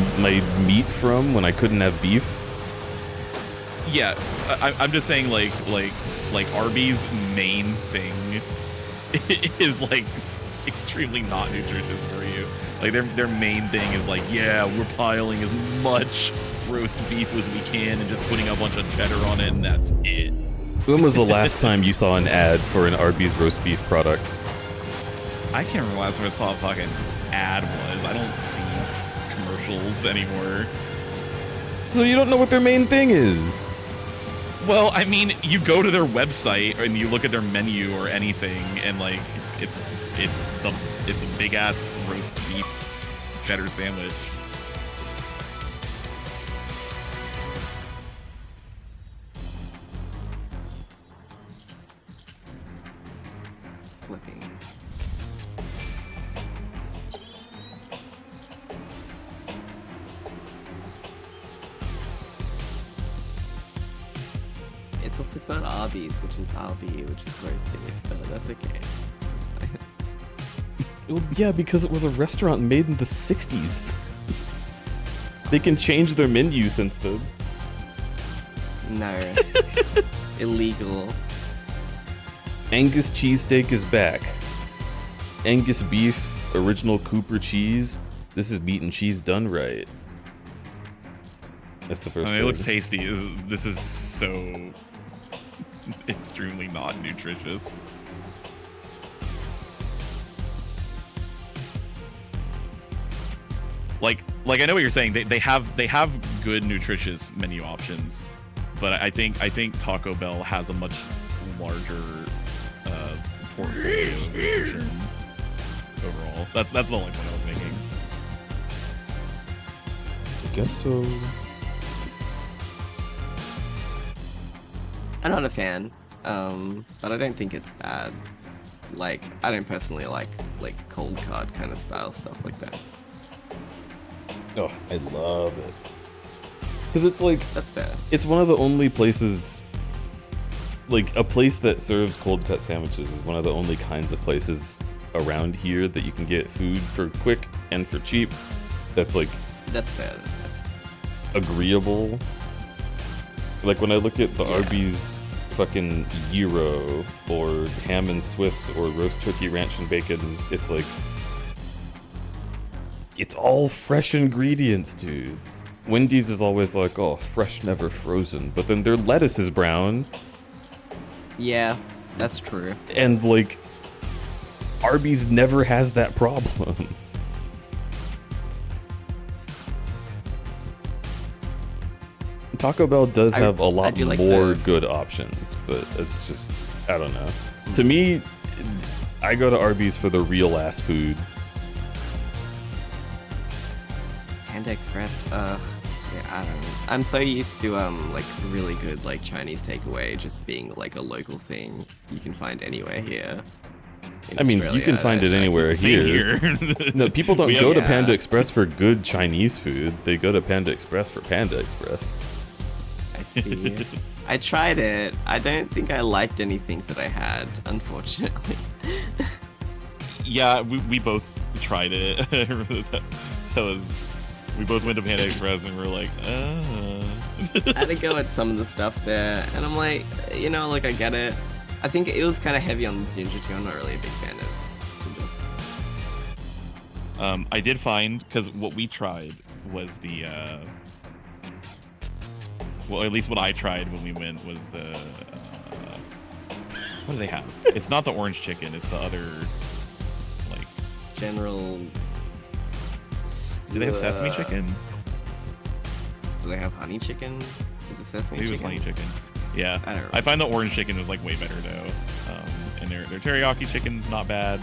meat from when I couldn't have beef. Yeah, I'm just saying like Arby's main thing is like extremely not nutritious for you. Like their main thing is like, yeah, we're piling as much roast beef as we can and just putting a bunch of cheddar on it, and that's it. When was the last time you saw an ad for an Arby's roast beef product? I can't remember last time I saw a fucking ad was. I don't see commercials anymore. So you don't know what their main thing is? Well, I mean, you go to their website and you look at their menu or anything, and like it's a big ass roast beef cheddar sandwich. Flipping. It's also called Arby's, which is Arby, which is roast beef, but that's okay. That's fine. Well, yeah, because it was a restaurant made in the 60s. They can change their menu since then. No. Illegal. Angus cheesesteak is back. Angus beef, original Cooper cheese. This is meat and cheese done right. That's the first thing. It looks tasty. This is so extremely not nutritious. Like I know what you're saying. They have good nutritious menu options, but I think Taco Bell has a much larger portfolio of nutrition overall. That's the only point I was making. I guess so. I'm not a fan, but I don't think it's bad. Like, I don't personally like cold card kind of style stuff like that. Oh, I love it. Because it's like... That's fair. It's one of the only places... Like, a place that serves cold cut sandwiches is one of the only kinds of places around here that you can get food for quick and for cheap. That's like... That's fair. Agreeable. Like, when I look at the Arby's fucking gyro or ham and Swiss or roast turkey ranch and bacon, it's like... It's all fresh ingredients, dude. Wendy's is always like, oh, fresh, never frozen. But then their lettuce is brown. Yeah, that's true. And, like, Arby's never has that problem. Taco Bell does have a lot like more good options, but it's just, I don't know. To me, I go to Arby's for the real ass food. Panda Express, yeah, I don't know. I'm so used to like really good like Chinese takeaway just being like a local thing you can find anywhere here. I mean, you can find it anywhere here. No, people don't go to Panda Express for good Chinese food. They go to Panda Express for Panda Express. I see. I tried it. I don't think I liked anything that I had, unfortunately. Yeah, we both tried it. that was... We both went to Panda Express and we were like, I had to go at some of the stuff there, and I'm like, you know, like, I get it. I think it was kind of heavy on the ginger too. I'm not really a big fan of ginger. I did find, because what we tried was the, well, at least what I tried when we went was the, what do they have? It's not the orange chicken, it's the other, like... General... Do they have sesame chicken? Do they have honey chicken? Is it sesame chicken? It was honey chicken. Yeah. I don't know. I find the orange chicken was like way better though. And their teriyaki chicken's not bad.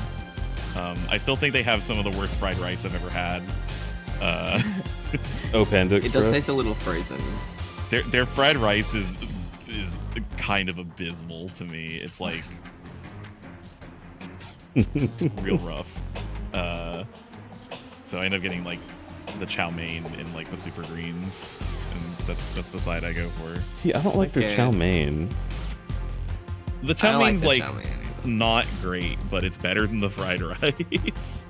I still think they have some of the worst fried rice I've ever had. Oh, Panda Express? It does taste a little frozen. Their fried rice is kind of abysmal to me. It's like real rough. So I end up getting like the chow mein and like the super greens, and that's the side I go for. See, I don't like their chow mein. The chow mein's like not great, but it's better than the fried rice.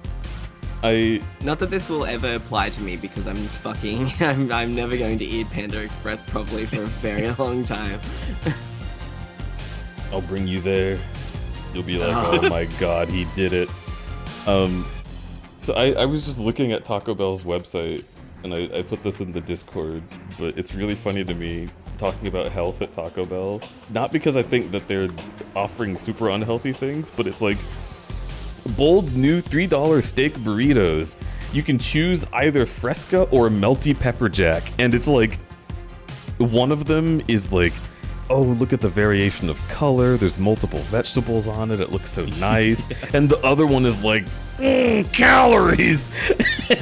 Not that this will ever apply to me because I'm never going to eat Panda Express probably for a very long time. I'll bring you there. You'll be like, oh my god, he did it. So I was just looking at Taco Bell's website, and I put this in the Discord, but it's really funny to me talking about health at Taco Bell. Not because I think that they're offering super unhealthy things, but it's like bold new $3 steak burritos. You can choose either Fresca or Melty Pepper Jack, and it's like one of them is like, oh, look at the variation of color. There's multiple vegetables on it. It looks so nice. And the other one is like, calories.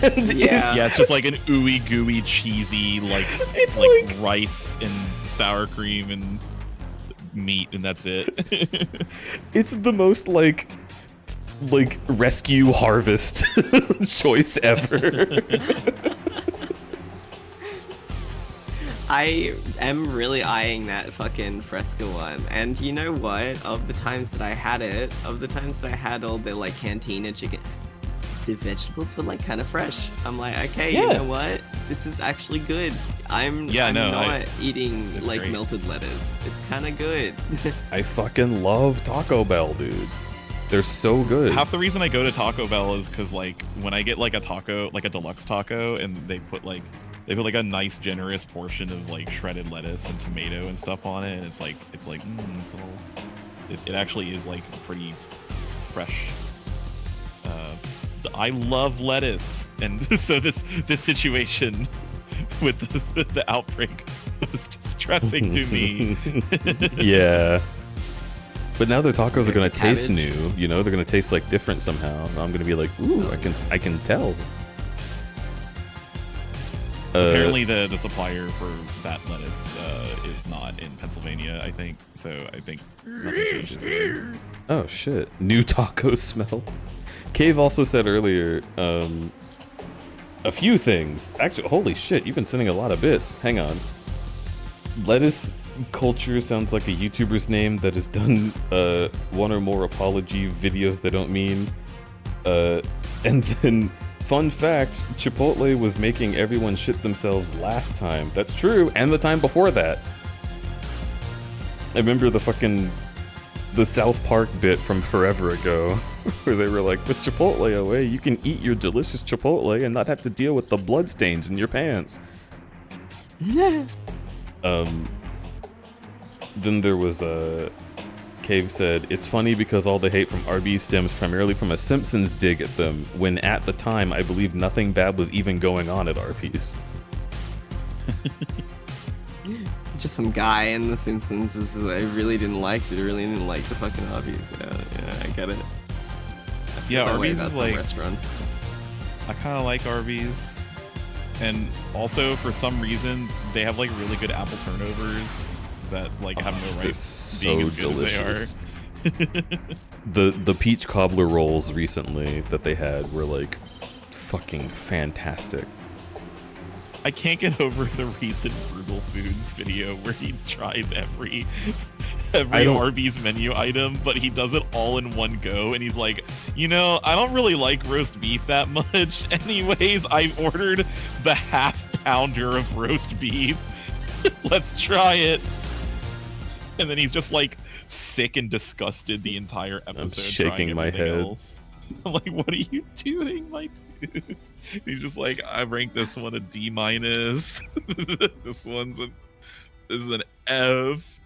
And Yeah, it's just like an ooey gooey cheesy it's like rice and sour cream and meat, and that's it. It's the most like rescue harvest choice ever. I am really eyeing that fucking Fresca one, and you know what? Of the times that I had all the like cantina chicken, the vegetables were like kind of fresh. I'm like, okay, you know what? This is actually good. I'm not eating like great. melted lettuce. It's kind of good. I fucking love Taco Bell, dude. They're so good. Half the reason I go to Taco Bell is because like when I get like a taco, like a deluxe taco, and they put like a nice generous portion of like shredded lettuce and tomato and stuff on it, and it's like it's all it actually is like pretty fresh. I love lettuce, and so this situation with the outbreak was distressing to me. Yeah. But now their tacos are gonna taste Cabbage. new, you know, they're gonna taste like different somehow. And I'm gonna be like, ooh, I can tell. Apparently the supplier for that lettuce is not in Pennsylvania, I think. So I think nothing changes there. Oh shit. New taco smell. Cave also said earlier, a few things. Actually, holy shit, you've been sending a lot of bits. Hang on. Lettuce Culture sounds like a YouTuber's name that has done one or more apology videos they don't mean. And then, fun fact, Chipotle was making everyone shit themselves last time. That's true, and the time before that. I remember the South Park bit from forever ago, where they were like, with Chipotle away, you can eat your delicious Chipotle and not have to deal with the bloodstains in your pants. Then there was Cave said, it's funny because all the hate from Arby's stems primarily from a Simpsons dig at them, when at the time I believe nothing bad was even going on at Arby's. Just some guy in The Simpsons is I really didn't like the fucking Arby's. Yeah, I get it. I feel Yeah, that way Arby's about is some like restaurants. I kind of like Arby's, and also for some reason they have like really good apple turnovers that like have no right They're being so as good delicious. as they are. The peach cobbler rolls recently that they had were like fucking fantastic. I can't get over the recent Brutal Foods video where he tries every Arby's menu item, but he does it all in one go, and he's like, you know, I don't really like roast beef that much. Anyways, I ordered the half pounder of roast beef. Let's try it. And then he's just like sick and disgusted the entire episode. I'm shaking trying my everything head. else. I'm like, what are you doing, my dude? He's just like, I rank this one a D-. This one's this is an F.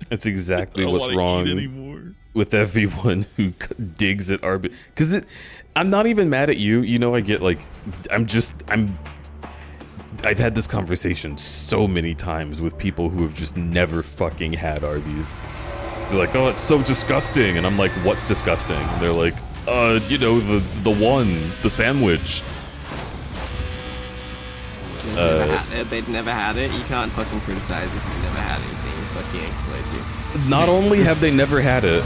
That's exactly I don't what's wanna wrong eat anymore. with everyone who digs at Arby's. Because I'm not even mad at you. You know, I get like, I've had this conversation so many times with people who have just never fucking had Arby's. They're like, oh, it's so disgusting. And I'm like, what's disgusting? And they're like, you know, the sandwich. They'd never had it. You can't fucking criticize if you've never had anything. Fucking exploit you. Not only have they never had it,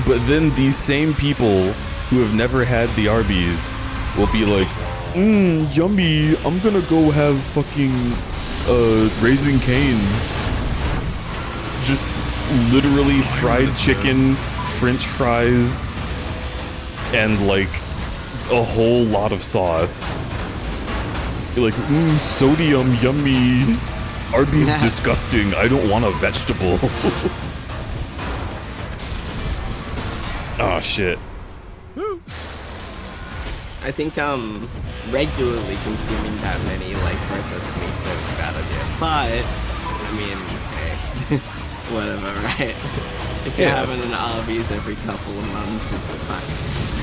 but then these same people who have never had the Arby's will be like, yummy, I'm gonna go have fucking Raising Cane's. Just literally fried chicken, french fries, and like a whole lot of sauce. You're like, sodium, yummy. Arby's disgusting. I don't want a vegetable. Oh shit. I think regularly consuming that many like processed meats is a bad idea. But I mean, hey, whatever, right? If you're having an Arby's every couple of months, it's fine.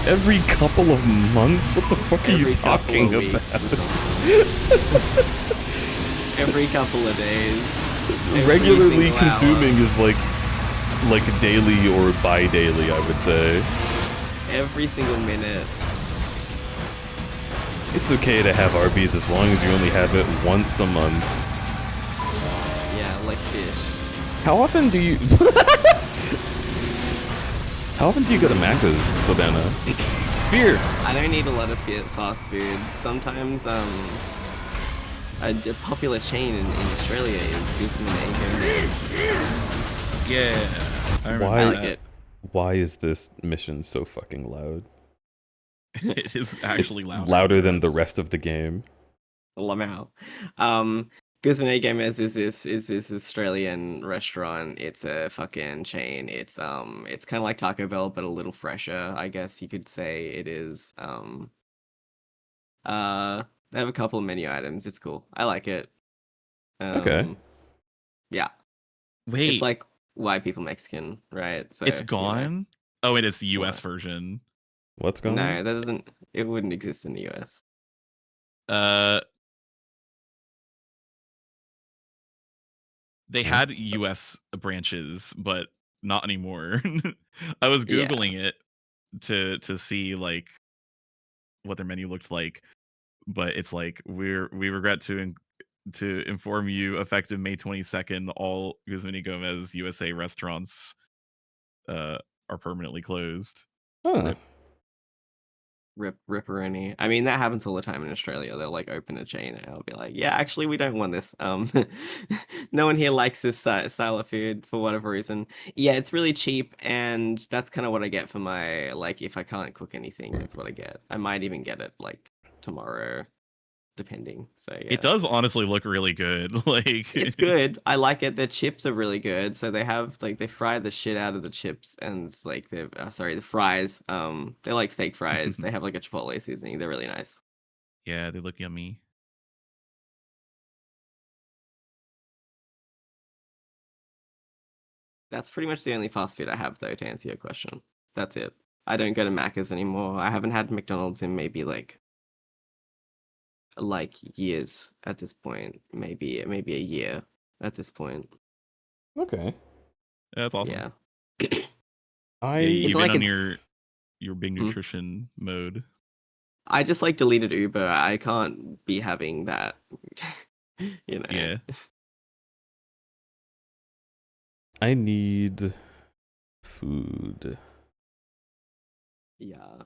Every couple of months? What the fuck are you Every couple talking of weeks about? or something. Every couple of days. Every Regularly single consuming hour. is like daily or bi-daily, I would say. Every single minute. It's okay to have Arby's as long as you only have it once a month. Yeah, like fish. How often do you... How often do you go to Macca's, Cabana? Beer! I don't need a lot of fast food. Sometimes, a popular chain in Australia is Guzman Yeah. I remember Why, I like it. why is this mission so fucking loud? It is actually It's louder than the rest of the game. Lamau. Guzman Gamers is this Australian restaurant. It's a fucking chain. It's kind of like Taco Bell, but a little fresher, I guess you could say it is. They have a couple of menu items. It's cool. I like it. Okay. Yeah. Wait, It's like white people Mexican, right? So it's you know. gone? Oh, it is the US What? version. What's going on? No, that doesn't. It wouldn't exist in the US. They had US branches, but not anymore. I was Yeah. Googling it to see like what their menu looked like, but it's like we regret to inform you, effective May 22nd, all Guzman Gomez USA restaurants are permanently closed. Huh. Ripperoni. I mean, that happens all the time in Australia. They'll like open a chain and I'll be like, yeah, actually, we don't want this. No one here likes this style of food for whatever reason. Yeah, it's really cheap, and that's kind of what I get for my like. If I can't cook anything, that's what I get. I might even get it like tomorrow, depending. So yeah. It does honestly look really good. Like It's good. I like it. The chips are really good. So they have like they fry the shit out of the chips and like the the fries. They're like steak fries. They have like a chipotle seasoning. They're really nice. Yeah, they look yummy. That's pretty much the only fast food I have though, to answer your question. That's it. I don't go to Macca's anymore. I haven't had McDonald's in maybe like years at this point. Maybe a year at this point. Okay. Yeah, that's awesome. Yeah. I Yeah, It's you've like been on it's- your big nutrition mode. I just like deleted Uber. I can't be having that. You know. Yeah. I need food. Yeah.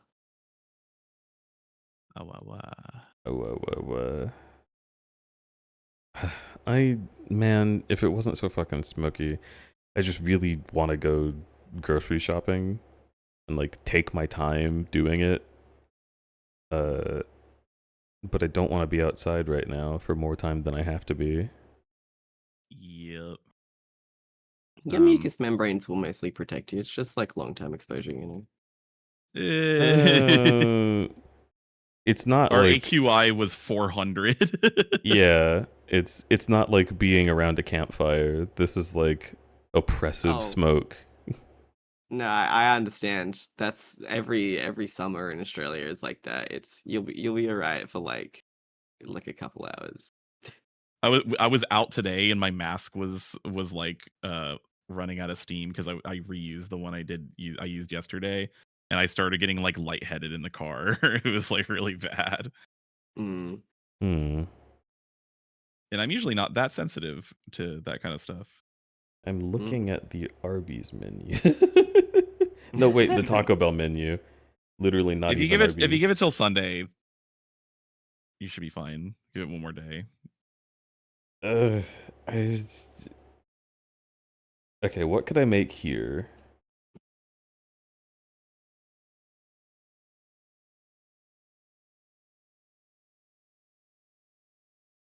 Man, if it wasn't so fucking smoky, I just really want to go grocery shopping and like take my time doing it. But I don't want to be outside right now for more time than I have to be. Yep. Your mucous membranes will mostly protect you. It's just like long-term exposure, you know. It's not Our like AQI was 400. yeah, it's not like being around a campfire. This is like oppressive Oh. smoke. No, I understand. That's every summer in Australia is like that. It's you'll be alright for like a couple hours. I was out today and my mask was like running out of steam because I reused the one I used yesterday, and I started getting like lightheaded in the car. It was like really bad. Mm. Hmm. And I'm usually not that sensitive to that kind of stuff. I'm looking at the Arby's menu. No, wait, the Taco Bell menu. Literally not If you even give it Arby's. till Sunday, you should be fine. Give it one more day. Okay, what could I make here?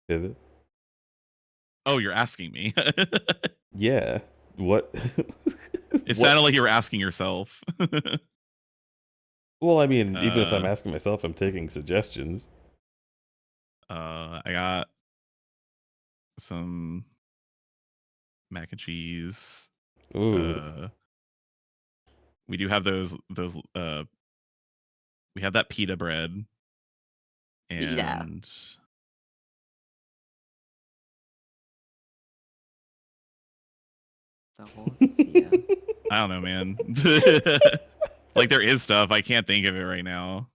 Pivot? Oh, you're asking me. Yeah. What? It sounded like you were asking yourself. Well, I mean, even if I'm asking myself, I'm taking suggestions. I got some mac and cheese. Ooh. We do have those we have that pita bread. And Yeah. The whole I don't know, man. Like there is stuff. I can't think of it right now.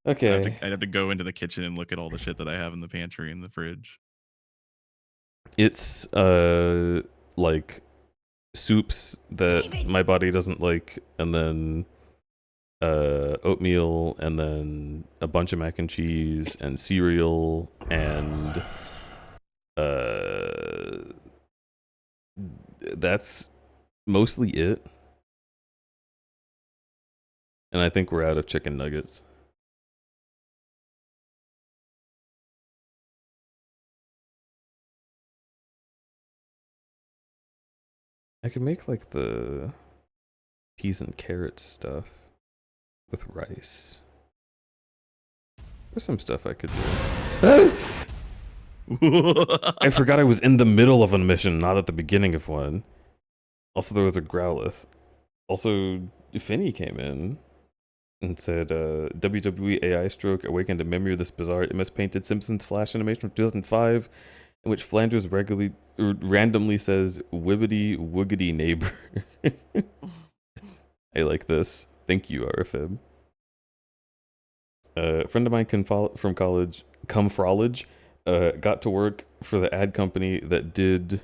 Okay. I'd have to go into the kitchen and look at all the shit that I have in the pantry and the fridge. It's like soups that my body doesn't like, and then oatmeal, and then a bunch of mac and cheese and cereal, and that's mostly it. And I think we're out of chicken nuggets. I could make like the peas and carrots stuff with rice. There's some stuff I could do. I forgot I was in the middle of a mission, not at the beginning of one. Also, there was a Growlithe. Also, Finny came in and said, WWE AI stroke awakened a memory of this bizarre MS-painted Simpsons Flash animation from 2005, in which Flanders randomly says, "Wibbity woogity neighbor." I like this. Thank you, RFM. A friend of mine from college, got to work for the ad company that did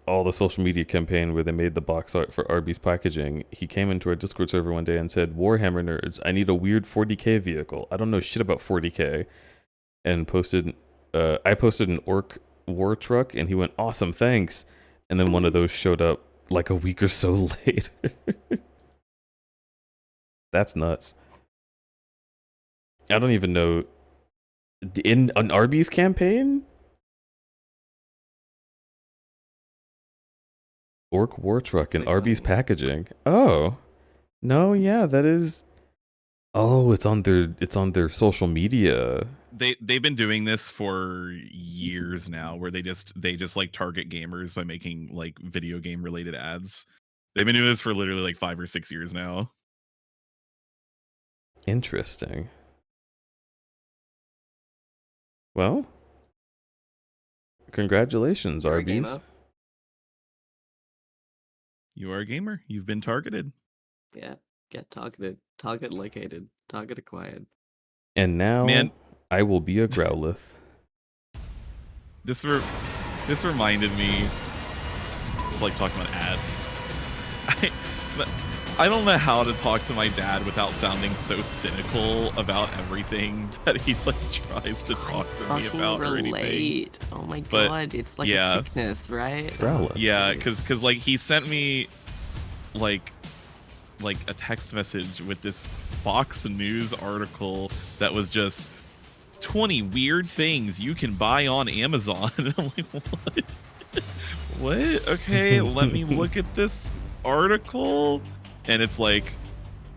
all the social media campaign where they made the box art for Arby's packaging. He came into our Discord server one day and said, "Warhammer nerds, I need a weird 40k vehicle. I don't know shit about 40k." And I posted an orc war truck, and he went, "Awesome, thanks." And then one of those showed up like a week or so later. That's nuts. I don't even know. In an Arby's campaign? Orc war truck and Arby's packaging. Oh. No, yeah, that is. Oh, it's on their social media. They've been doing this for years now, where they just like target gamers by making like video game related ads. They've been doing this for literally like 5 or 6 years now. Interesting. Well, congratulations, Arby's. You are a gamer. You've been targeted. Yeah, get targeted, target located, target acquired. And now, Man, I will be a Growlithe. This reminded me. It's like talking about ads. I don't know how to talk to my dad without sounding so cynical about everything that he like tries to talk to me about or anything. Oh my god, it's like a sickness, right? Growlithe. Yeah, because like he sent me like a text message with this Fox News article that was just 20 weird things you can buy on Amazon. And I'm like, what? What? Okay, let me look at this article. And it's like,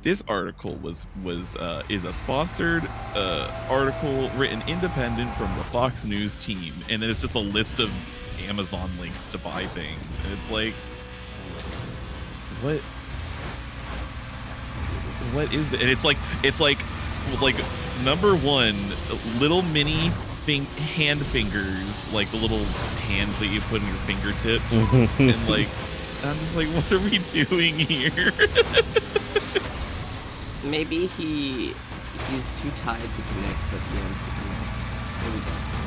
this article is a sponsored article written independent from the Fox News team, and then it's just a list of Amazon links to buy things, and it's like, what is it? And it's like number one, little mini hand fingers, like the little hands that you put in your fingertips, and like. I'm just like, what are we doing here? Maybe he's too tired to connect, but he wants to connect. Maybe that's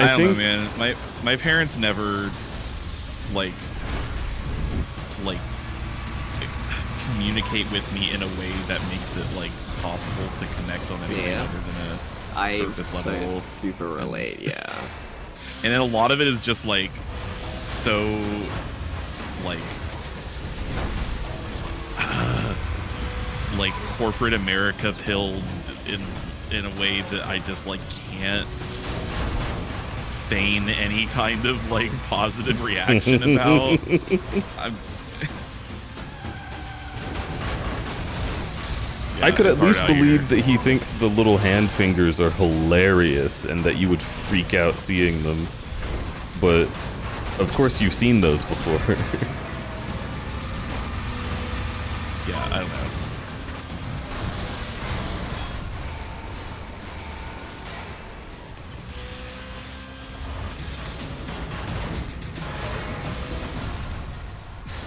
I don't know, man. My parents never like communicate with me in a way that makes it like possible to connect on anything other than a surface level. Super relate, yeah. And then a lot of it is just like so like corporate America pilled in a way that I just like can't feign any kind of like positive reaction about. I could at it's hard least out believe here. that he thinks the little hand fingers are hilarious and that you would freak out seeing them. But, of course you've seen those before. Yeah, I don't know.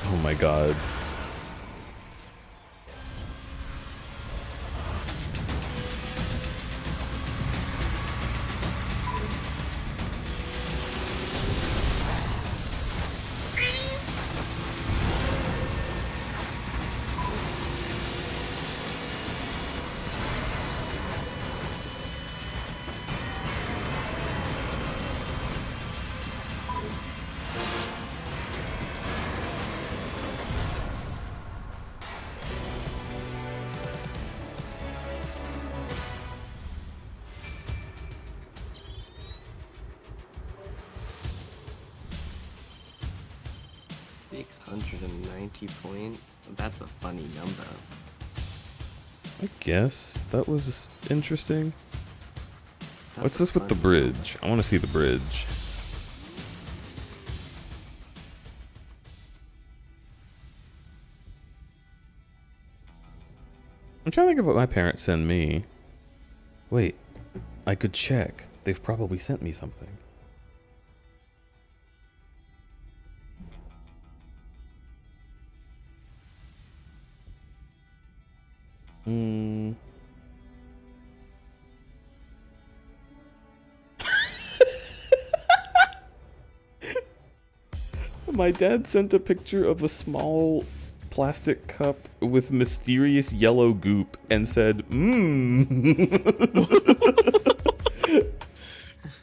Oh my god. $690 That's a funny number. I guess that was interesting. That's What's a this with the funny bridge? I want to see the bridge. I'm trying to think of what my parents send me. Wait, I could check. They've probably sent me something. Hmm. My dad sent a picture of a small plastic cup with mysterious yellow goop and said, mmm.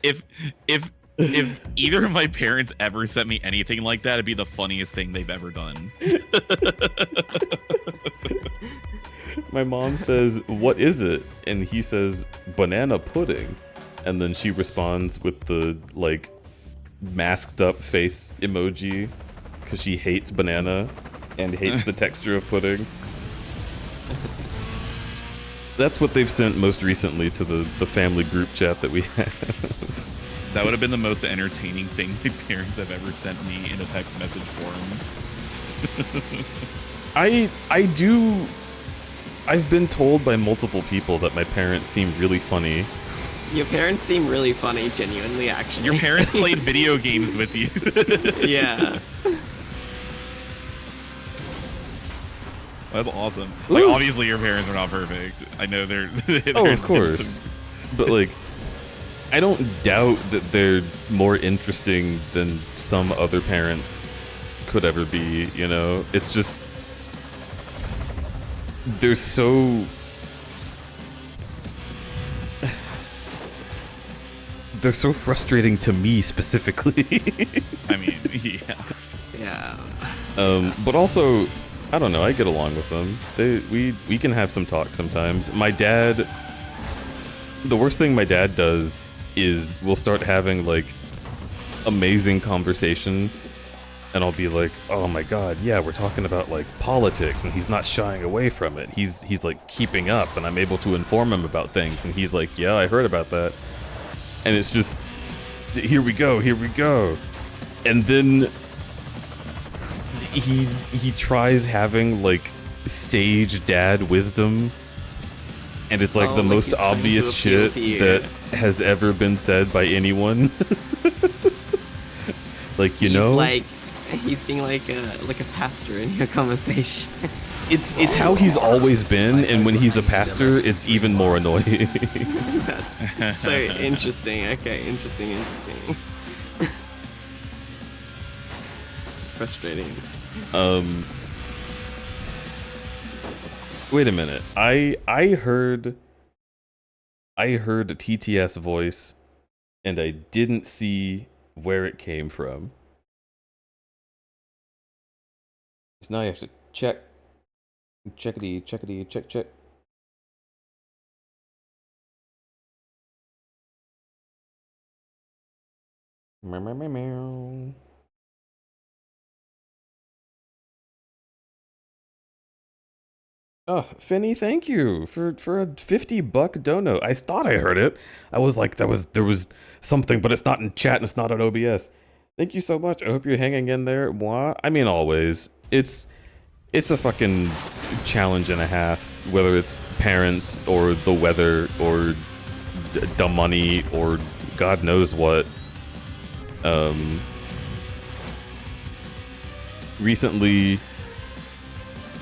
If either of my parents ever sent me anything like that, it'd be the funniest thing they've ever done. My mom says, what is it? And he says, banana pudding. And then she responds with the, like, masked up face emoji because she hates banana and hates the texture of pudding. That's what they've sent most recently to the family group chat that we have. That would have been the most entertaining thing my parents have ever sent me in a text message form. I've been told by multiple people that my parents seem really funny. Your parents seem really funny, genuinely, actually. Your parents played video games with you. Yeah. That's awesome. Like, Ooh. obviously your parents are not perfect. I know they're... Oh, of course. But, like, I don't doubt that they're more interesting than some other parents could ever be, you know? It's just... They're so... They're so frustrating to me, specifically. I mean, yeah. Yeah. But also, I don't know, I get along with them. We can have some talk sometimes. My dad... The worst thing my dad does is we'll start having, like, amazing conversation, and I'll be like, oh my god, yeah, we're talking about, like, politics, and he's not shying away from it. He's like, keeping up, and I'm able to inform him about things, and he's like, yeah, I heard about that. And it's just, here we go. And then he tries having, like, sage dad wisdom, and it's like the like most he's trying to obvious appeal shit to you. that has ever been said by anyone. Like, you know, He's being like a pastor in your conversation. it's how he's always been, and when he's a pastor, it's even more annoying. That's so interesting. Okay, interesting. Frustrating. Wait a minute. I heard a TTS voice, and I didn't see where it came from. So now you have to check. Checkity, check. Meow. Oh, Finny, thank you for a $50 dono. I thought I heard it. I was like, there was something, but it's not in chat and it's not on OBS. Thank you so much. I hope you're hanging in there. Moi? I mean, always. It's a fucking challenge and a half, whether it's parents or the weather or the money or God knows what. Recently,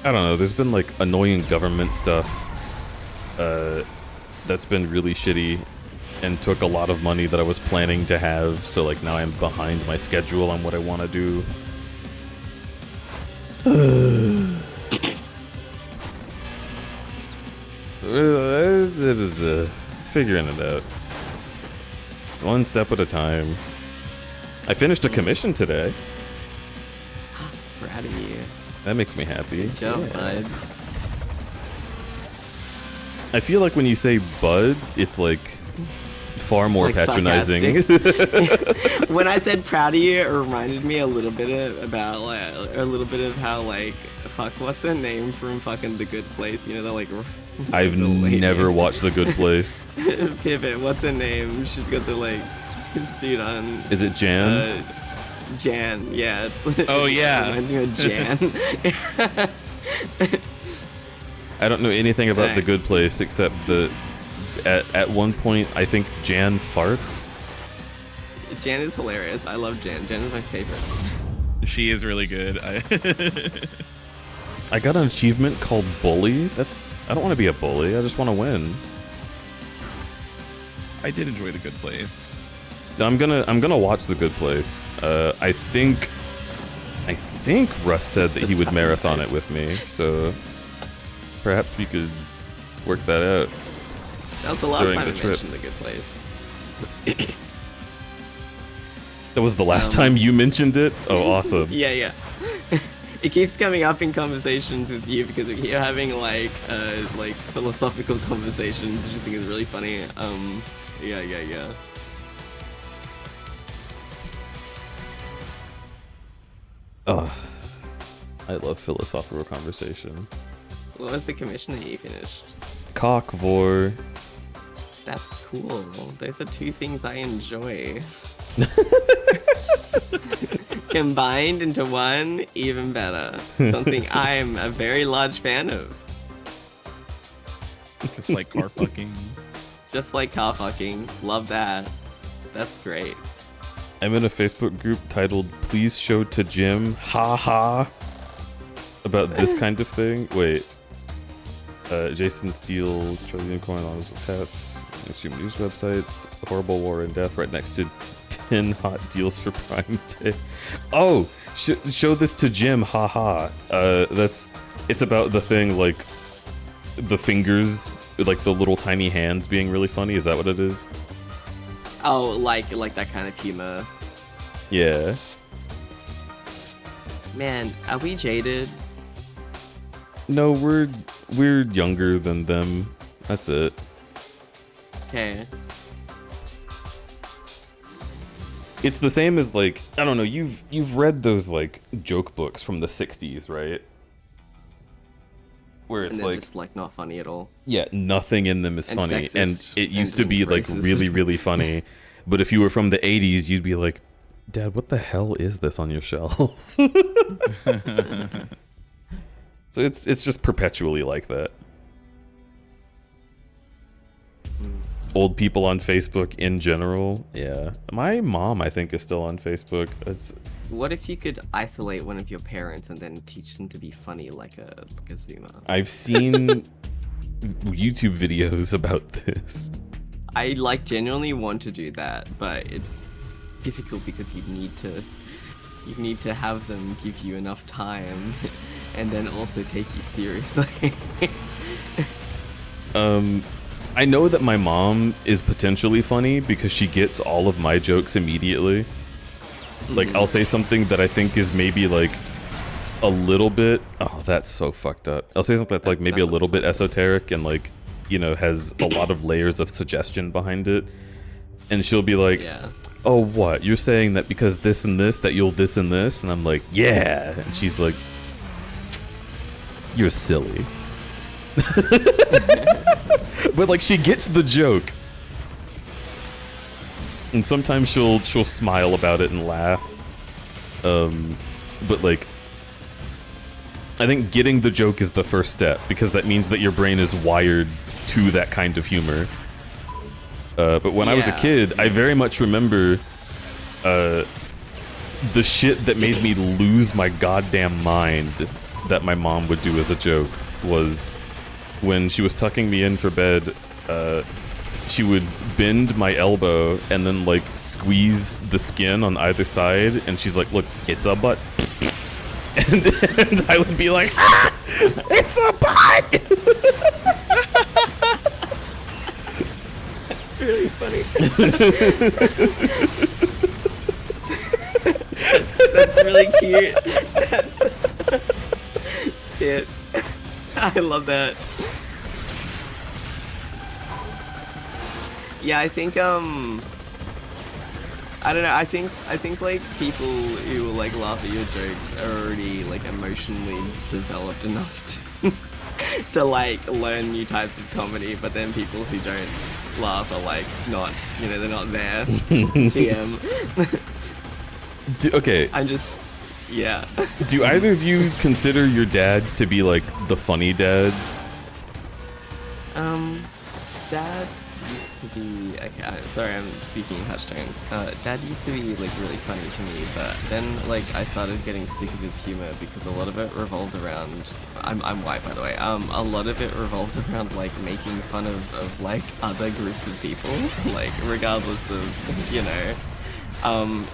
I don't know, there's been like annoying government stuff that's been really shitty and took a lot of money that I was planning to have, so like now I'm behind my schedule on what I want to do. Figuring it out. One step at a time. I finished a commission today. Proud of you. That makes me happy. Good job, bud. I feel like when you say bud, it's like far more Like patronizing. When I said proud of you, it reminded me a little bit of how like fuck, what's her name from fucking The Good Place? You know, the like. I've never watched The Good Place. Pivot. What's her name? She's got the like suit on. Is it Jan? Jan. Yeah. It's. Oh yeah. It reminds me of Jan. I don't know anything about The Good Place except that at one point I think Jan farts. Jan is hilarious. I love Jan. Jan is my favorite. She is really good. I got an achievement called Bully. I don't want to be a bully. I just want to win. I did enjoy The Good Place. I'm gonna watch The Good Place. I think Russ said that he would marathon it with me, so perhaps we could work that out. That was the last during time the I trip. mentioned The Good Place. That was the last time you mentioned it? Oh, awesome. Yeah. It keeps coming up in conversations with you because you're having like philosophical conversations, which I think is really funny. Yeah. Oh, I love philosophical conversation. What was the commission that you finished? Cock vor. That's cool. Those are two things I enjoy. Combined into one, even better. Something I'm a very large fan of. Just like car fucking. Just like car fucking. Love that. That's great. I'm in a Facebook group titled "Please Show to Jim." Ha ha. About this kind of thing. Wait. Jason Steele, Charlie Unicorn, all his pets, extreme news websites, horrible war and death right next to 10 hot deals for Prime Day. Oh, show this to Jim, haha. It's about the thing, like, the fingers, like the little tiny hands being really funny. Is that what it is? Oh, like that kind of humor. Yeah. Man, are we jaded? No, we're younger than them. That's it. Okay. It's the same as, like, I don't know, you've read those like joke books from the 60s, right? Where it's like just like not funny at all. Yeah, nothing in them is And funny, sexist and it used to and be like racist. really, really funny. But if you were from the 80s, you'd be like, Dad, what the hell is this on your shelf? So it's just perpetually like that. Old people on Facebook in general, yeah. My mom, I think, is still on Facebook. What if you could isolate one of your parents and then teach them to be funny like a Zuma? I've seen YouTube videos about this. I like genuinely want to do that, but it's difficult because you need to have them give you enough time and then also take you seriously. I know that my mom is potentially funny because she gets all of my jokes immediately. Like, I'll say something that I think is maybe like a little bit, oh, that's so fucked up. I'll say something that's like maybe a little bit esoteric and like, you know, has a lot of layers of suggestion behind it. And she'll be like, Yeah. oh, what? You're saying that because this and this, that you'll this and this? And I'm like, yeah. And she's like, you're silly. But like she gets the joke. And sometimes she'll smile about it and laugh. But like I think getting the joke is the first step, because that means that your brain is wired to that kind of humor. But when I was a kid, I very much remember the shit that made me lose my goddamn mind that my mom would do as a joke was when she was tucking me in for bed, she would bend my elbow and then like squeeze the skin on either side, and she's like, look, it's a butt. And I would be like, ah, it's a butt! Really funny. That's really cute. Shit. I love that. Yeah, I think I don't know, I think like people who will like laugh at your jokes are already like emotionally developed enough to like learn new types of comedy, but then people who don't laugh are like not, you know, they're not there. TM. Okay. I'm just, yeah. Do either of you consider your dads to be like the funny dad? Dad used to be, okay, sorry, I'm speaking in hushed tones. Dad used to be like really funny to me, but then like I started getting sick of his humor because a lot of it revolved around, I'm white by the way, a lot of it revolved around like making fun of like other groups of people, like regardless of, you know,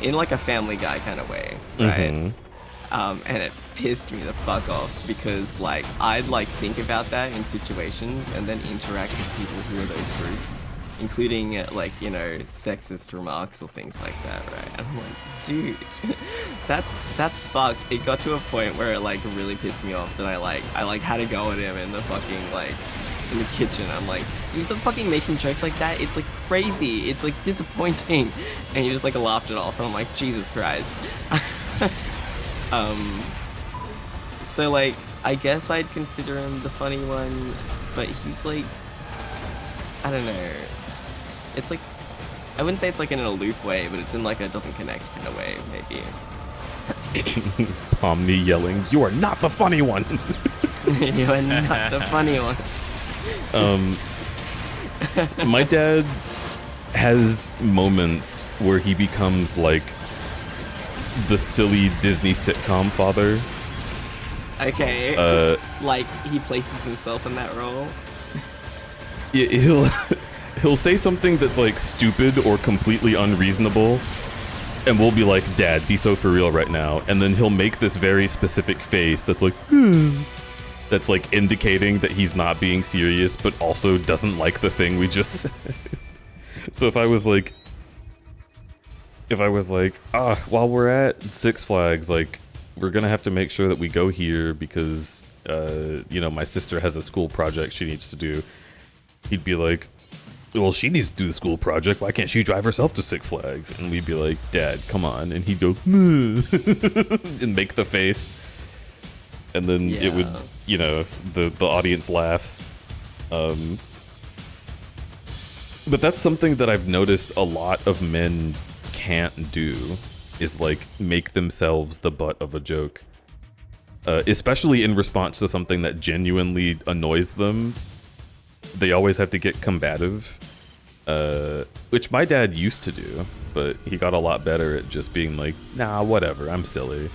in like a Family Guy kind of way, right? Mm-hmm. And it pissed me the fuck off because like I'd like think about that in situations and then interact with people who are those groups, including like, you know, sexist remarks or things like that, right? And I'm like, dude, that's fucked. It got to a point where it like really pissed me off that I had to go at him in the fucking like in the kitchen. I'm like, you stop fucking making jokes like that. It's like crazy. It's like disappointing. And he just like laughed it off. And I'm like, Jesus Christ. So like, I guess I'd consider him the funny one, but he's like, I don't know. It's like, I wouldn't say it's like in an aloof way, but it's in like a doesn't connect kind of way, maybe. Pomni yelling, "You are not the funny one." You are not the funny one. My dad has moments where he becomes like the silly Disney sitcom father. Okay. Like he places himself in that role. Yeah, he'll say something that's like stupid or completely unreasonable, and we'll be like, "Dad, be so for real right now." And then he'll make this very specific face that's like, that's like indicating that he's not being serious, but also doesn't like the thing we just said. So if I was like, while we're at Six Flags, like, we're gonna have to make sure that we go here because, you know, my sister has a school project she needs to do. He'd be like, well, she needs to do the school project. Why can't she drive herself to Six Flags? And we'd be like, Dad, come on. And he'd go, and make the face. And then it would, you know, the audience laughs. But that's something that I've noticed a lot of men can't do, is like make themselves the butt of a joke. Especially in response to something that genuinely annoys them. They always have to get combative, which my dad used to do, but he got a lot better at just being like, nah, whatever, I'm silly,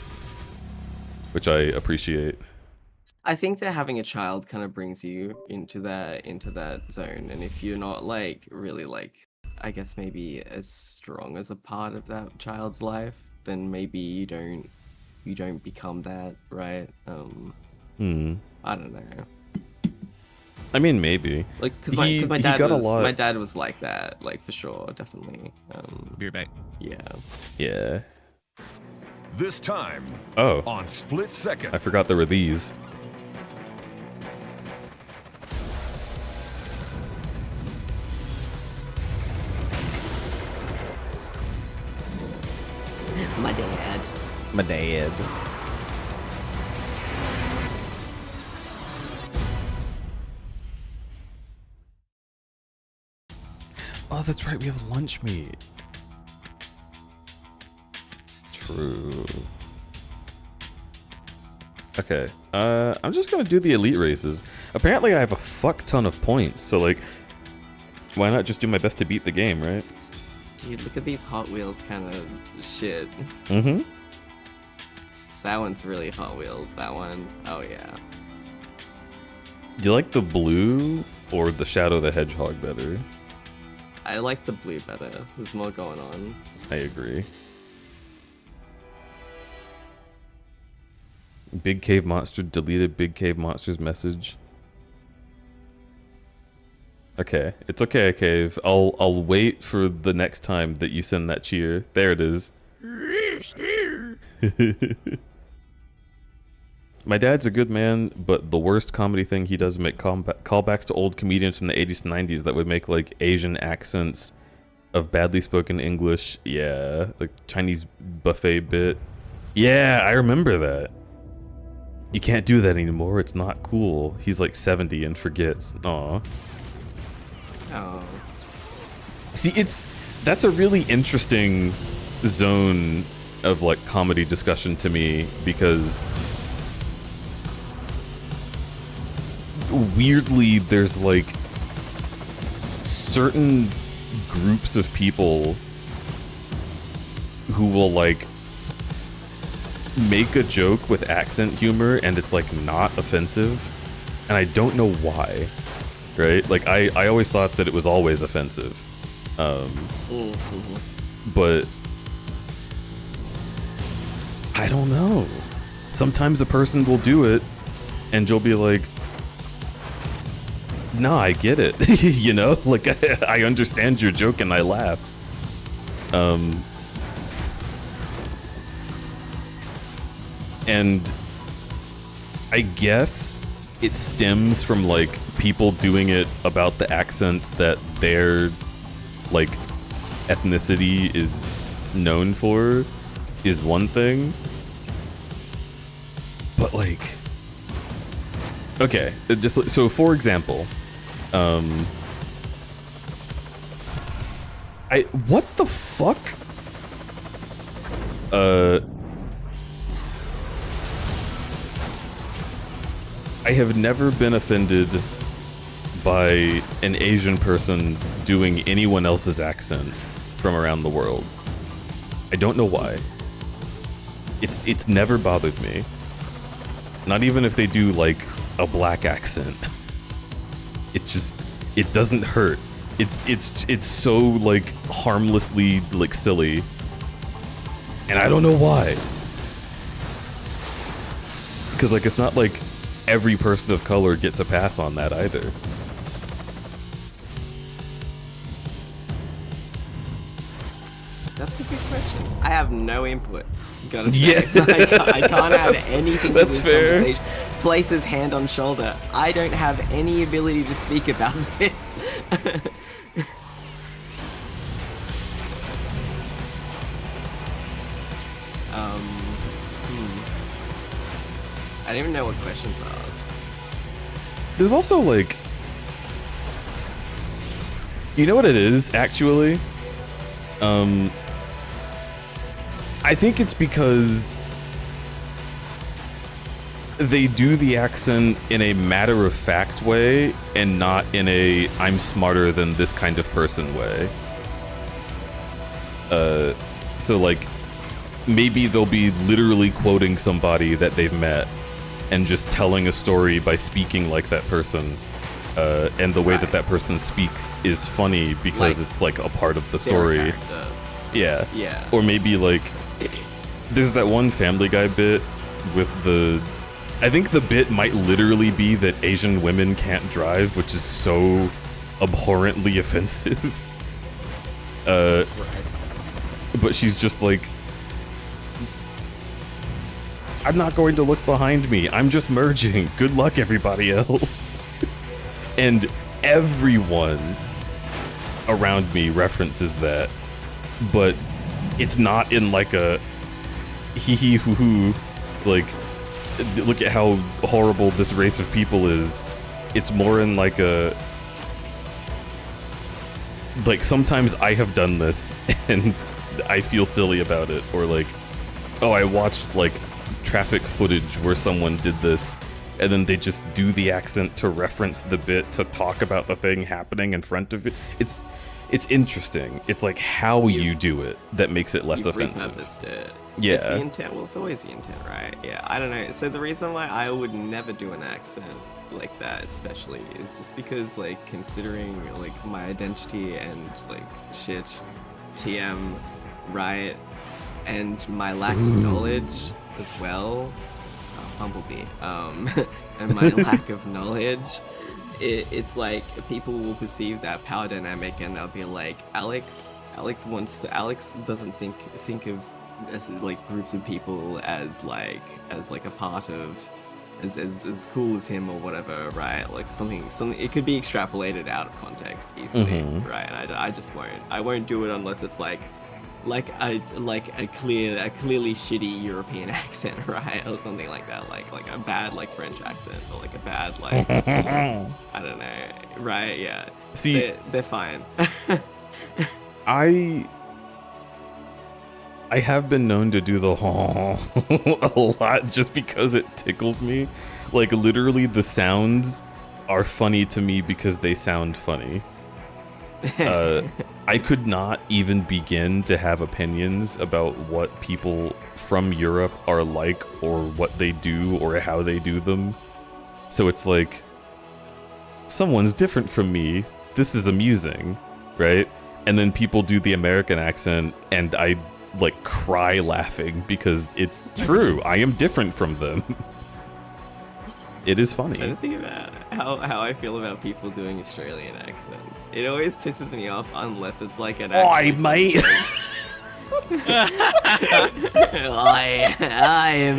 which I appreciate. I think that having a child kind of brings you into that zone, and if you're not like really like, I guess maybe as strong as a part of that child's life, then maybe you don't become that, right? I don't know. I mean, maybe. Like, because my dad was like that, like for sure, definitely. Be right back. Yeah. Yeah. This time, on Split Second. I forgot there were these. My dad. My dad. Oh, that's right. We have lunch meat. True. Okay. I'm just gonna do the elite races. Apparently, I have a fuck ton of points. So like, why not just do my best to beat the game, right? Dude, look at these Hot Wheels kind of shit. Mm-hmm. That one's really Hot Wheels. That one, oh yeah. Do you like the blue or the Shadow the Hedgehog better? I like the blue better. There's more going on. I agree. Big Cave Monster deleted Big Cave Monster's message. Okay, it's okay, Cave. I'll wait for the next time that you send that cheer. There it is. My dad's a good man, but the worst comedy thing he does is make callbacks to old comedians from the 80s and 90s that would make like Asian accents of badly spoken English. Yeah, like Chinese buffet bit. Yeah, I remember that. You can't do that anymore. It's not cool. He's like 70 and forgets. Aw. Oh. See, that's a really interesting zone of like comedy discussion to me, because weirdly there's like certain groups of people who will like make a joke with accent humor and it's like not offensive, and I don't know why, right? Like I always thought that it was always offensive, but I don't know. Sometimes a person will do it and you'll be like, nah, I get it. You know, like I understand your joke and I laugh. And I guess it stems from like people doing it about the accents that their like ethnicity is known for is one thing. But like, okay, just so for example, what the fuck? I have never been offended by an Asian person doing anyone else's accent from around the world. I don't know why. It's never bothered me. Not even if they do like a black accent. It doesn't hurt. It's so like harmlessly like silly. And I don't know why. Because like it's not like every person of color gets a pass on that either. That's a good question. I have no input. Gotta say. Yeah. I can't have anything to do That's with fair. conversation. Places hand on shoulder. I don't have any ability to speak about this. I don't even know what questions are. There's also like, you know what it is actually? I think it's because they do the accent in a matter-of-fact way and not in a I'm smarter than this kind of person way. So like, maybe they'll be literally quoting somebody that they've met and just telling a story by speaking like that person. And the way that that person speaks is funny because it's like a part of the story. Yeah. Yeah. Or maybe like, there's that one Family Guy bit with the, I think the bit might literally be that Asian women can't drive, which is so abhorrently offensive. But she's just like, I'm not going to look behind me. I'm just merging. Good luck, everybody else. And everyone around me references that, but it's not in like a hee hee hoo hoo, like, look at how horrible this race of people is. It's more in like a, like sometimes I have done this and I feel silly about it, or like, oh, I watched like traffic footage where someone did this and then they just do the accent to reference the bit to talk about the thing happening in front of it. It's interesting. It's like how you do it that makes it less offensive. Repurposed it. Yeah. It's the intent. Well, it's always the intent, right? Yeah, I don't know. So the reason why I would never do an accent like that, especially, is just because, like, considering, like, my identity and, like, shit, TM, right, and my lack of knowledge as well, Bumblebee, and my lack of knowledge, it's like people will perceive that power dynamic and they'll be like, Alex doesn't think of as like groups of people as like a part of as cool as him or whatever, right? Like something it could be extrapolated out of context easily, right? And I won't do it unless it's like a clearly shitty European accent, right? Or something like that, like a bad like French accent, or like a bad like I don't know, right? Yeah. See, they're fine. I have been known to do the a lot just because it tickles me. Like literally the sounds are funny to me because they sound funny. I could not even begin to have opinions about what people from Europe are like or what they do or how they do them. So it's like, someone's different from me. This is amusing, right? And then people do the American accent and I like cry laughing because it's true. I am different from them. It is funny. I'm trying to think about how I feel about people doing Australian accents. It always pisses me off unless it's like an Oi, mate. Oi,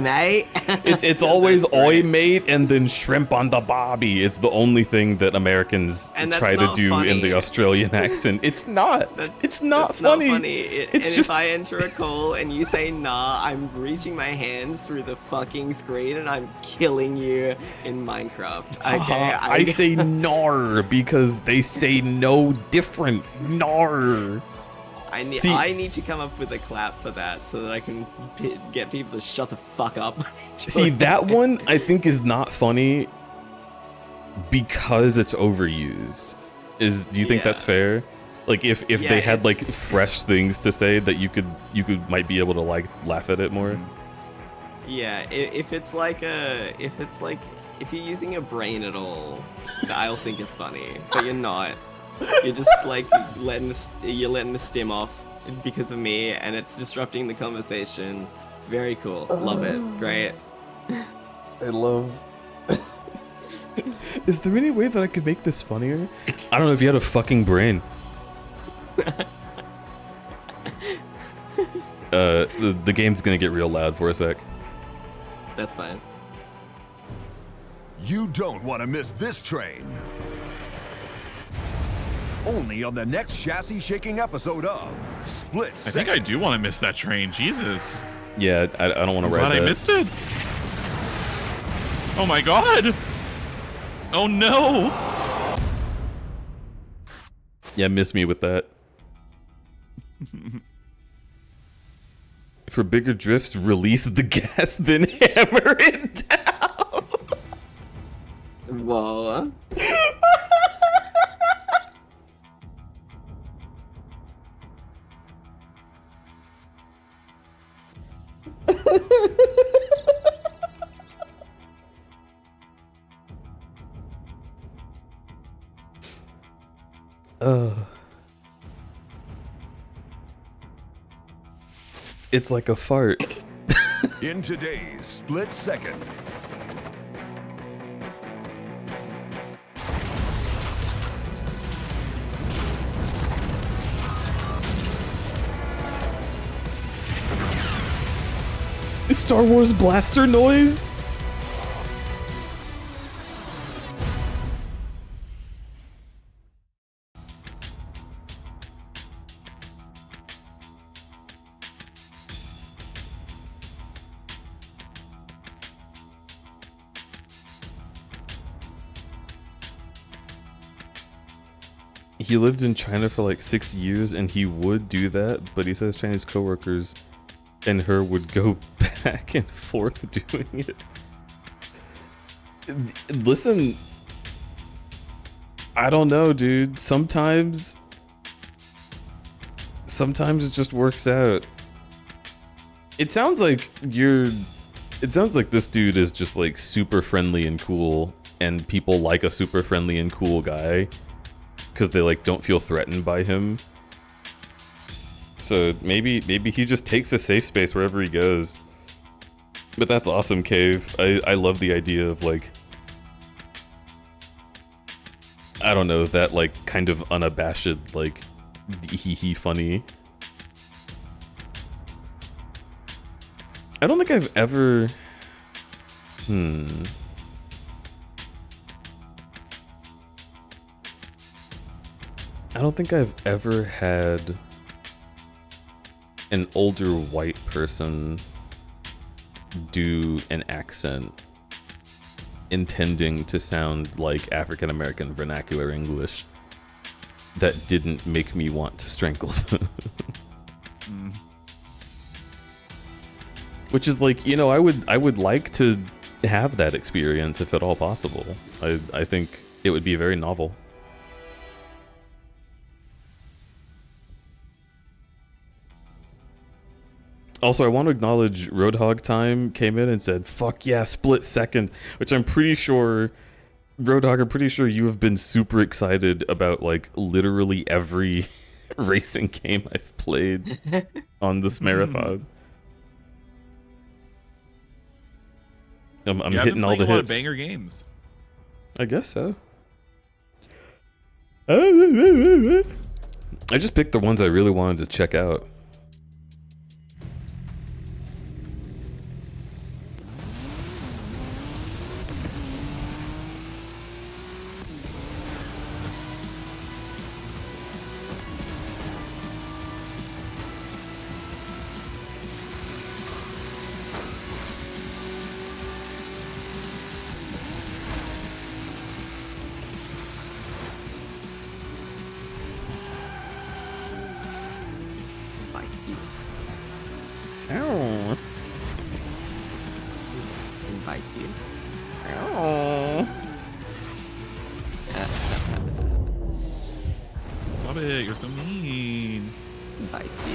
mate. It's always oi, mate, and then shrimp on the barbie. It's the only thing that Americans try to do funny. in the Australian accent. It's not. It's not that's funny. Not funny. It's and just. if I enter a call and you say nah, I'm reaching my hands through the fucking screen and I'm killing you in Minecraft. Okay. I say nar because they say no different. Nar. I need to come up with a clap for that so that I can get people to shut the fuck up. See, that one I think is not funny because it's overused. Do you think that's fair? Like if they had like fresh things to say that you might be able to like laugh at it more. Yeah, if you're using your brain at all, I'll think it's funny, but you're not. You're just like letting the stim off because of me, and it's disrupting the conversation. Very cool. Love it. Great. I love. Is there any way that I could make this funnier? I don't know if you had a fucking brain. The game's gonna get real loud for a sec. That's fine. You don't want to miss this train. Only on the next chassis-shaking episode of Split Second. I think I do want to miss that train. Jesus. Yeah, I don't want to ride Glad that. I missed it. Oh my god. Oh no. Yeah, miss me with that. For bigger drifts, release the gas, then hammer it down. Whoa. It's like a fart. In today's Split Second. Star Wars blaster noise? he lived in China for like 6 years, and he would do that, but he says Chinese coworkers and her would go back and forth doing it. Listen, I don't know, dude. Sometimes it just works out. It sounds like this dude is just like super friendly and cool, and people like a super friendly and cool guy because they like don't feel threatened by him. So maybe he just takes a safe space wherever he goes. But that's awesome, Cave. I love the idea of like, I don't know, that like kind of unabashed like hee funny. I don't think I've ever I don't think I've ever had an older white person do an accent intending to sound like African American vernacular English that didn't make me want to strangle them. Which is like, you know, I would like to have that experience if at all possible. I think it would be very novel. Also, I want to acknowledge Roadhog Time came in and said, fuck yeah, split second, which I'm pretty sure, Roadhog, I'm pretty sure you have been super excited about, like, literally every racing game I've played on this marathon. I'm hitting all the hits. A lot of banger games. I guess so. I just picked the ones I really wanted to check out. Stop it, you're so mean.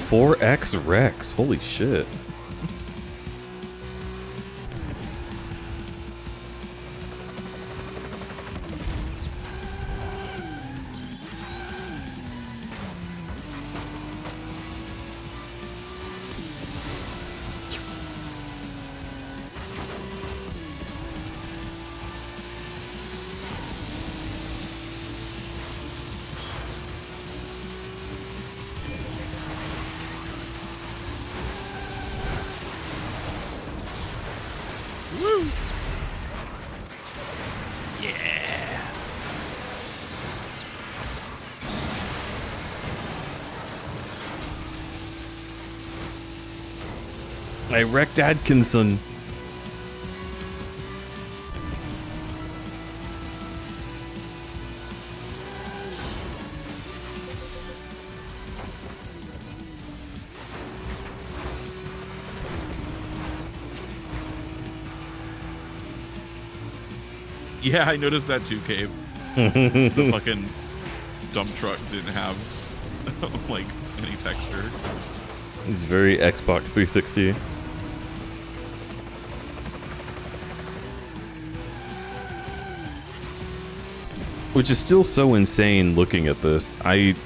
4X Rex, holy shit. I wrecked Atkinson. Yeah, I noticed that too, Cave. The fucking dump truck didn't have like any texture. It's very Xbox 360. Which is still so insane looking at this. I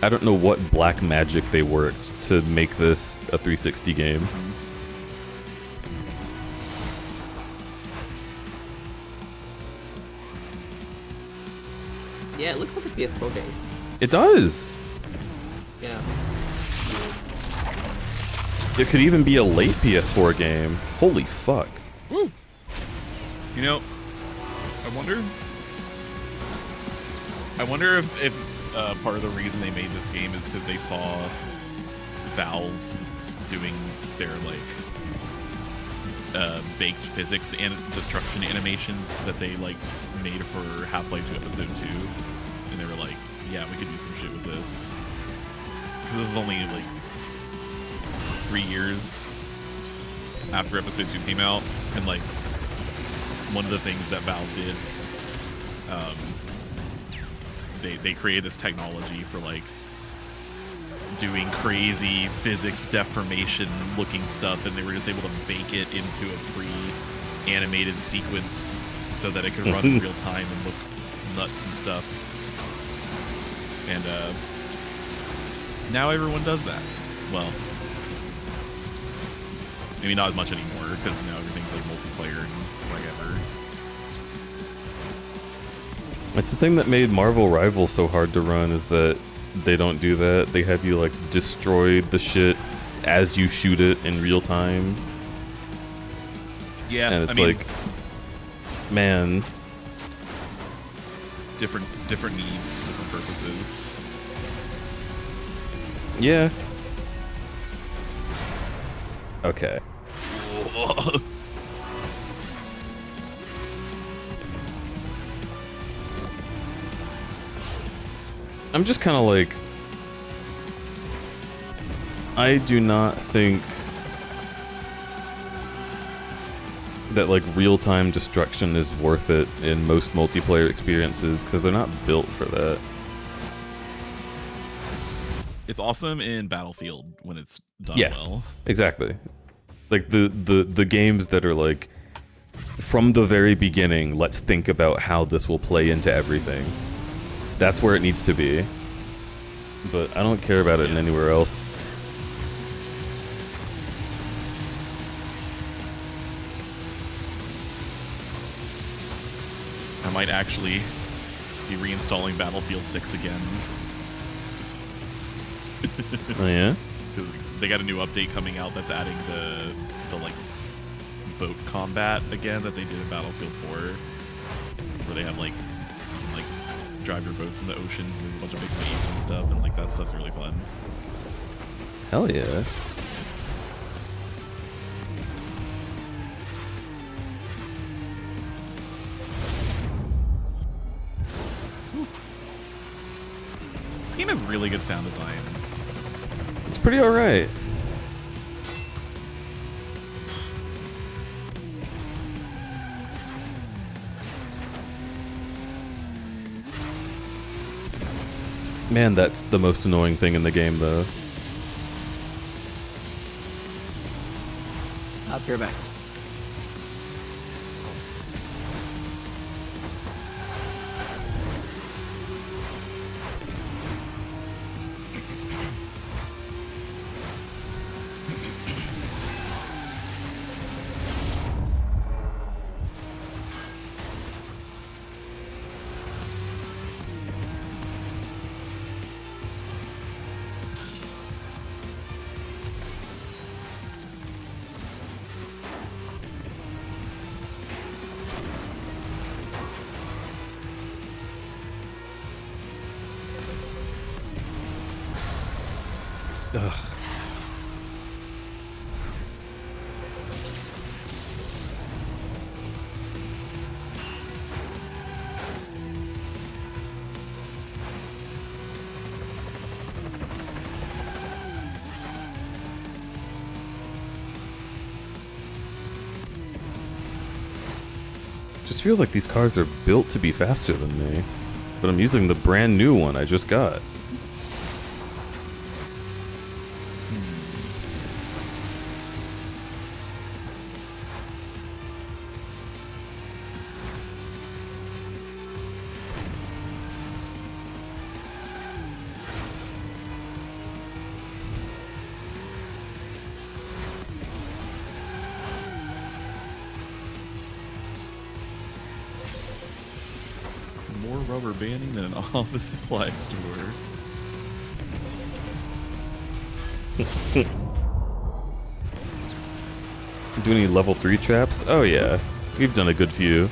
don't know what black magic they worked to make this a 360 game. Yeah, it looks like a PS4 game. It does. Yeah. It could even be a late PS4 game. Holy fuck. Woo. You know, I wonder if part of the reason they made this game is because they saw Valve doing their like baked physics and destruction animations that they like made for Half-Life 2 Episode 2, and they were like, yeah, we could do some shit with this. Because this is only like 3 years after episode 2 came out, and like one of the things that Valve did, they created this technology for like doing crazy physics deformation looking stuff, and they were just able to bake it into a pre-animated sequence so that it could run in real time and look nuts and stuff. And now everyone does that. Well, maybe not as much anymore, because now everything's like multiplayer and whatever. It's the thing that made Marvel Rivals so hard to run, is that they don't do that. They have you like destroy the shit as you shoot it in real time. Yeah, and it's like, man, different needs, different purposes. Yeah. Okay. I'm just kind of like, I do not think that like real-time destruction is worth it in most multiplayer experiences, because they're not built for that. It's awesome in Battlefield when it's done well. Exactly. Like the games that are like, from the very beginning, let's think about how this will play into everything. That's where it needs to be. But I don't care about it in anywhere else. I might actually be reinstalling Battlefield 6 again. Oh yeah? Because they got a new update coming out that's adding the like boat combat again that they did in Battlefield 4, where they have like drive your boats in the oceans and there's a bunch of big waves and stuff, and like that stuff's really fun. Hell yeah. This game has really good sound design. It's pretty alright. Man, that's the most annoying thing in the game, though. I'll be right back. Ugh. Just feels like these cars are built to be faster than me, but I'm using the brand new one I just got. More rubber banding than an office supply store. Do any level 3 traps? Oh yeah, we've done a good few.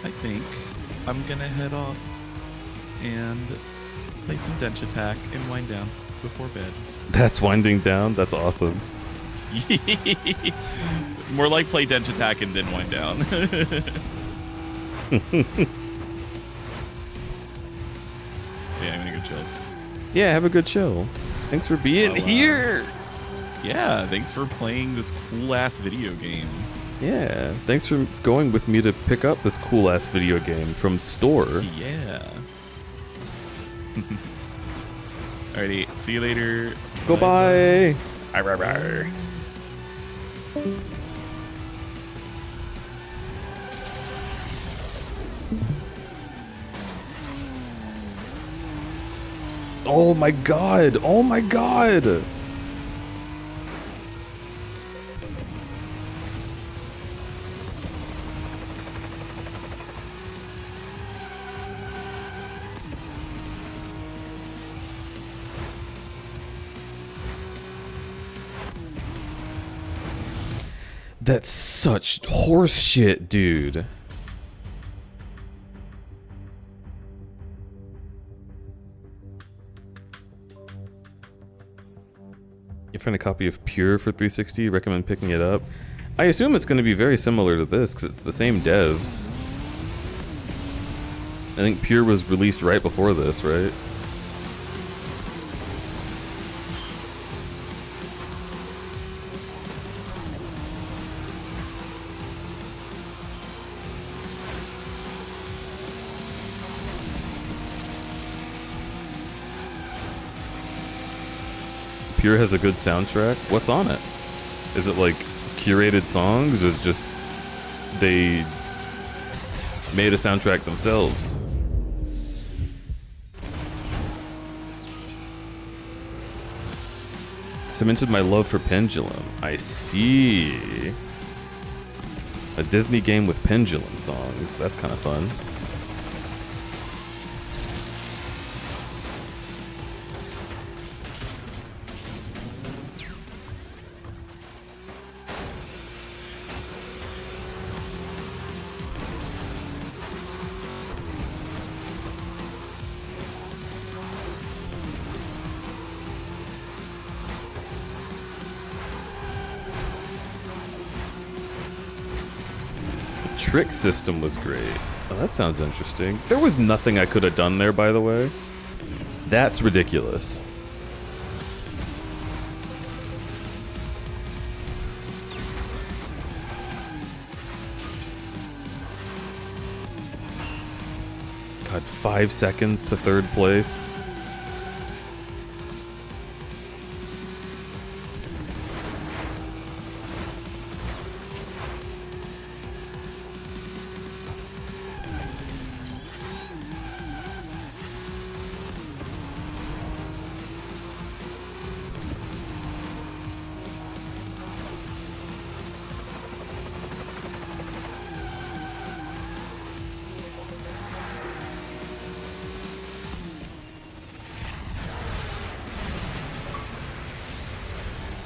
I think I'm gonna head off and play some Dench Attack and wind down before bed. That's winding down? That's awesome. More like play Dench Attack and then wind down. Yeah, I'm gonna go chill. Yeah, have a good chill. Thanks for being here. Yeah, thanks for playing this cool ass video game. Yeah, thanks for going with me to pick up this cool ass video game from store. Yeah. Alrighty, see you later. Goodbye. Oh my god! Oh my god! That's such horse shit, dude. You find a copy of Pure for 360, recommend picking it up. I assume it's going to be very similar to this because it's the same devs. I think Pure was released right before this, right? Pure has a good soundtrack. What's on it? Is it like curated songs, or is it just they made a soundtrack themselves? Cemented my love for Pendulum. I see. A Disney game with Pendulum songs. That's kind of fun. Trick system was great. Oh, that sounds interesting. There was nothing I could have done there, by the way. That's ridiculous. God, 5 seconds to third place.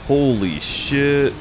Holy shit.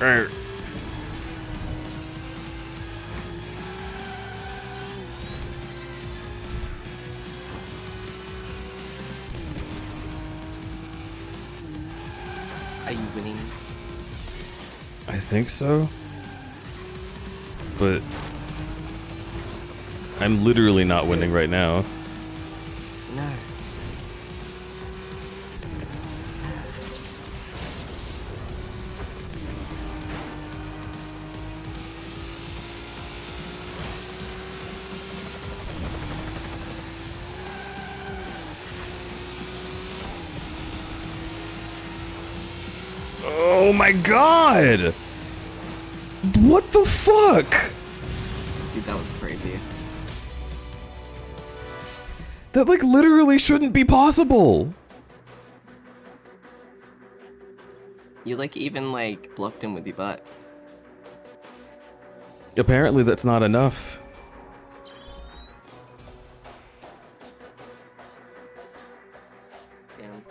Are you winning? I think so. But I'm literally not winning right now. No. Oh my god! What the fuck? Dude, that was crazy. That like literally shouldn't be possible. You like even like bluffed him with your butt. Apparently that's not enough. Damn.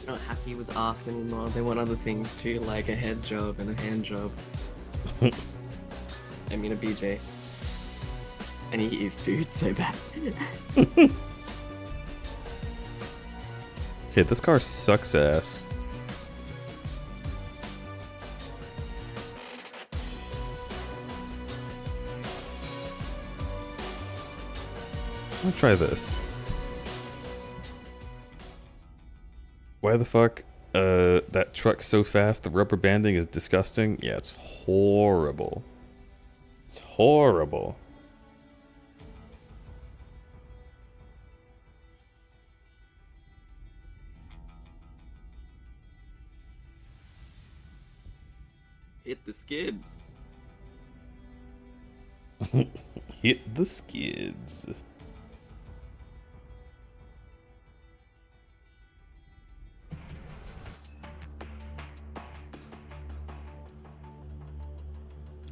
Not happy with arse anymore. They want other things too, like a head job and a hand job. I mean a BJ. And he eat food so bad. Okay, this car sucks ass. I'm gonna try this. Why the fuck? That truck's so fast, the rubber banding is disgusting. Yeah, it's horrible. It's horrible. Hit the skids. Hit the skids.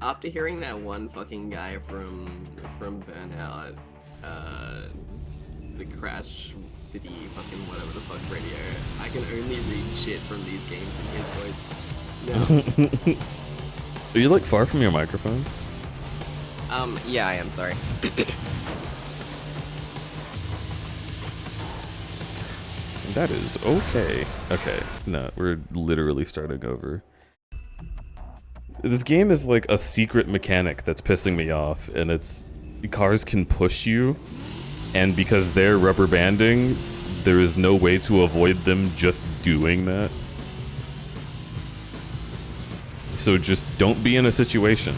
After hearing that one fucking guy from Burnout, the Crash City fucking whatever the fuck radio, I can only read shit from these games in his voice. No. Are you like far from your microphone? Yeah, I am sorry. That is okay. Okay, no, we're literally starting over. This game is like a secret mechanic that's pissing me off, and it's cars can push you, and because they're rubber banding, there is no way to avoid them just doing that. So just don't be in a situation.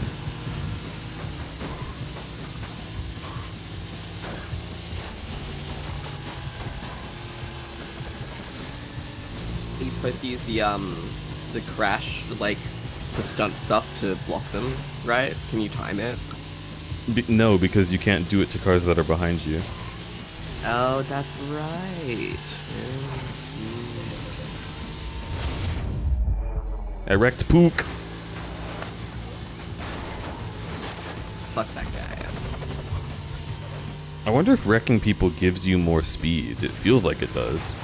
He's supposed to use the crash, like, the stunt stuff to block them, right? Can you time it? No, because you can't do it to cars that are behind you. Oh, that's right. I wrecked Pook. Fuck that guy. I wonder if wrecking people gives you more speed. It feels like it does.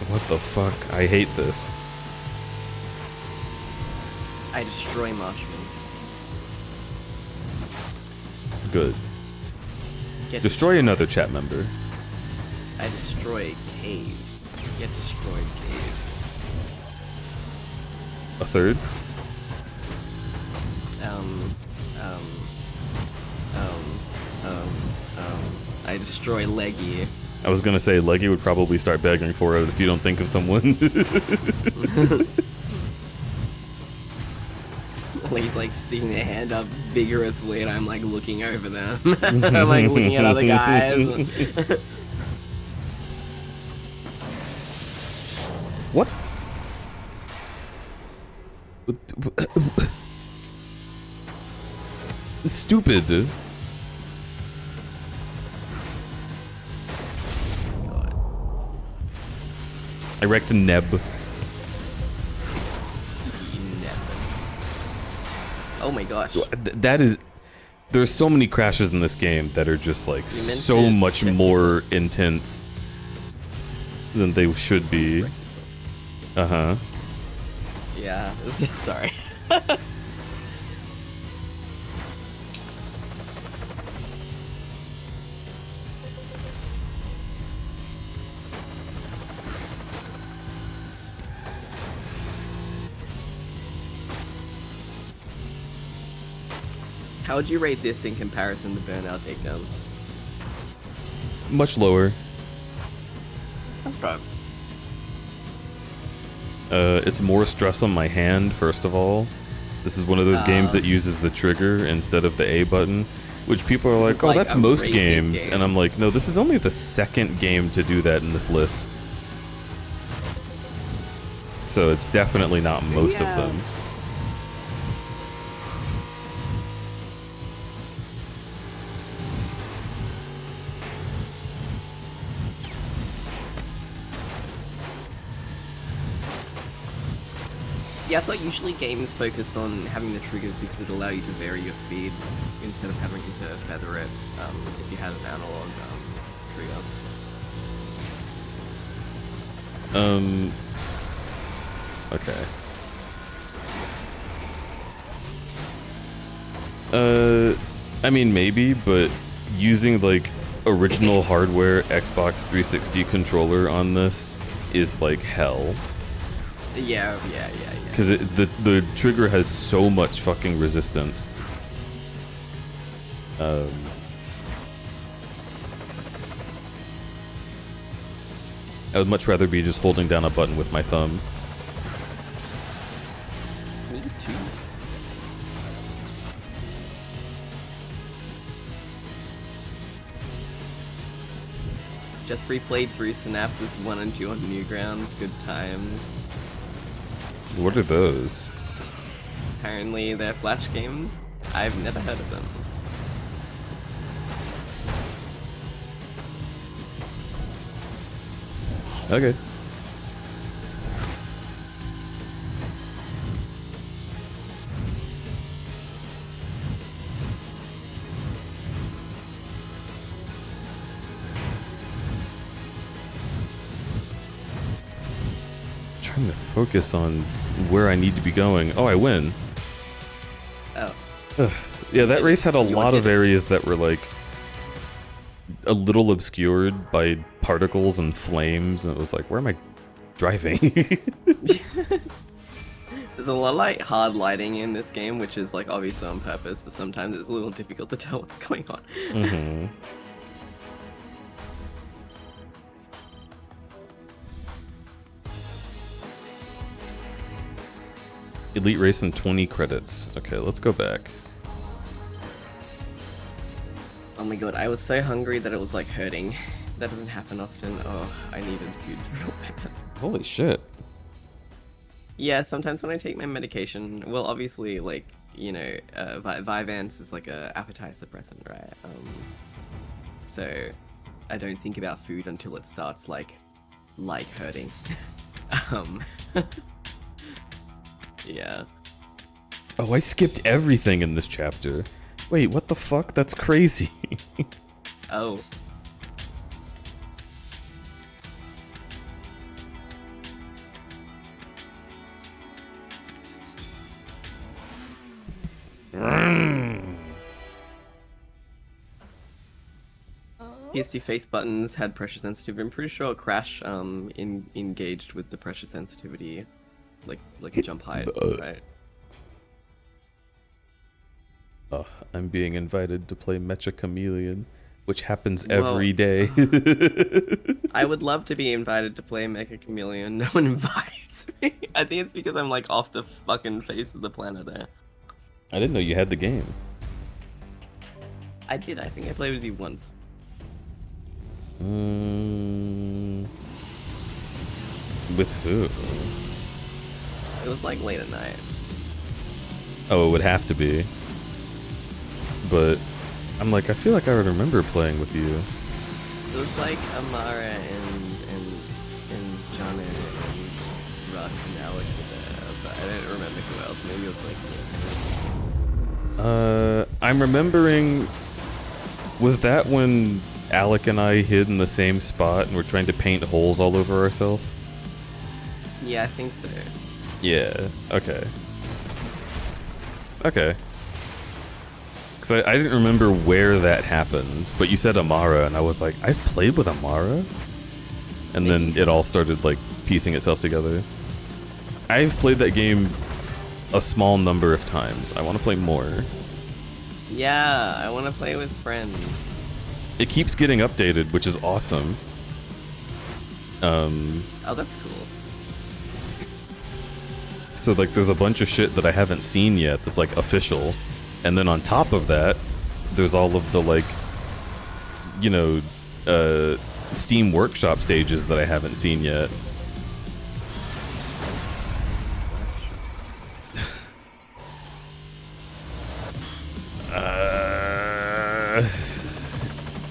What the fuck? I hate this. I destroy Marshman. Good. Get Destroy another chat member. I destroy Cave. Get destroyed, Cave. A third? I destroy Leggy. I was gonna say Leggy would probably start begging for it if you don't think of someone. He's like sticking their hand up vigorously, and I'm like looking over them. I'm like looking at other guys. What? Stupid. I wrecked Neb. Oh my gosh. That is... There's so many crashes in this game that are just like so much more intense than they should be. Uh-huh. Yeah, sorry. How would you rate this in comparison to Burnout Takedown? Much lower. Okay. It's more stress on my hand, first of all. This is one of those games that uses the trigger instead of the A button, which people are like, oh, that's most games. And I'm like, no, this is only the second game to do that in this list. So it's definitely not most of them. Yeah, I thought usually games focused on having the triggers because it allow you to vary your speed instead of having to feather it if you had an analog trigger. Okay. I mean, maybe, but using, like, original hardware Xbox 360 controller on this is, like, hell. Yeah. Because the trigger has so much fucking resistance. I would much rather be just holding down a button with my thumb. Me too. Just replayed through Synapses 1 and 2 on Newgrounds. Good times. What are those? Apparently they're Flash games. I've never heard of them. Okay. Trying to focus on where I need to be going. Oh, I win. Oh. Yeah, that race had a lot of areas that were like a little obscured by particles and flames, and it was like, where am I driving? There's a lot of like hard lighting in this game, which is like obviously on purpose, but sometimes it's a little difficult to tell what's going on. Mm-hmm. Elite race and 20 credits. Okay, let's go back. Oh my god, I was so hungry that it was like hurting. That doesn't happen often. Oh, I needed food real bad. Holy shit. Yeah, sometimes when I take my medication, well, obviously, like, you know, Vyvanse is like a appetite suppressant, right? So I don't think about food until it starts like hurting. Yeah. Oh, I skipped everything in this chapter. Wait, what the fuck? That's crazy. Oh. PS2 face buttons had pressure sensitivity. I'm pretty sure Crash engaged with the pressure sensitivity, like a jump height, right? I'm being invited to play Mecha Chameleon, which happens every day. I would love to be invited to play Mecha Chameleon. No one invites me. I think it's because I'm like off the fucking face of the planet there. I didn't know you had the game. I did. I think I played with you once. With who? It was like late at night. Oh, it would have to be. But I'm like, I feel like I would remember playing with you. It was like Amara and John and Russ and Alec were there, but I don't remember who else. Maybe it was like I'm remembering. Was that when Alec and I hid in the same spot and we're trying to paint holes all over ourselves? Yeah, I think so. Yeah. Okay. Okay. Because I didn't remember where that happened, but you said Amara, and I was like, I've played with Amara? And then it all started, like, piecing itself together. I've played that game a small number of times. I want to play more. Yeah, I want to play with friends. It keeps getting updated, which is awesome. Oh, that's cool. So like there's a bunch of shit that I haven't seen yet that's like official. And then on top of that, there's all of the like, you know, Steam Workshop stages that I haven't seen yet.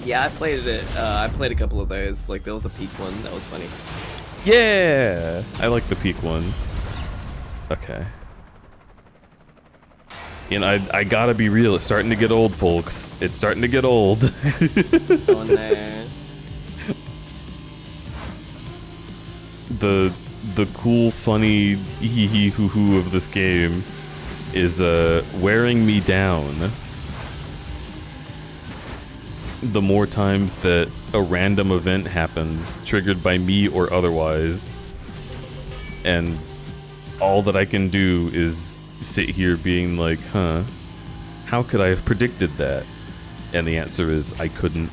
Yeah, I played it. I played a couple of those. Like there was a peak one that was funny. Yeah, I like the peak one. Okay. And I gotta be real, it's starting to get old, folks. It's starting to get old. Oh no. The cool, funny hee hee hoo hoo of this game is wearing me down. The more times that a random event happens, triggered by me or otherwise, and all that I can do is sit here being like, huh, how could I have predicted that? And the answer is, I couldn't.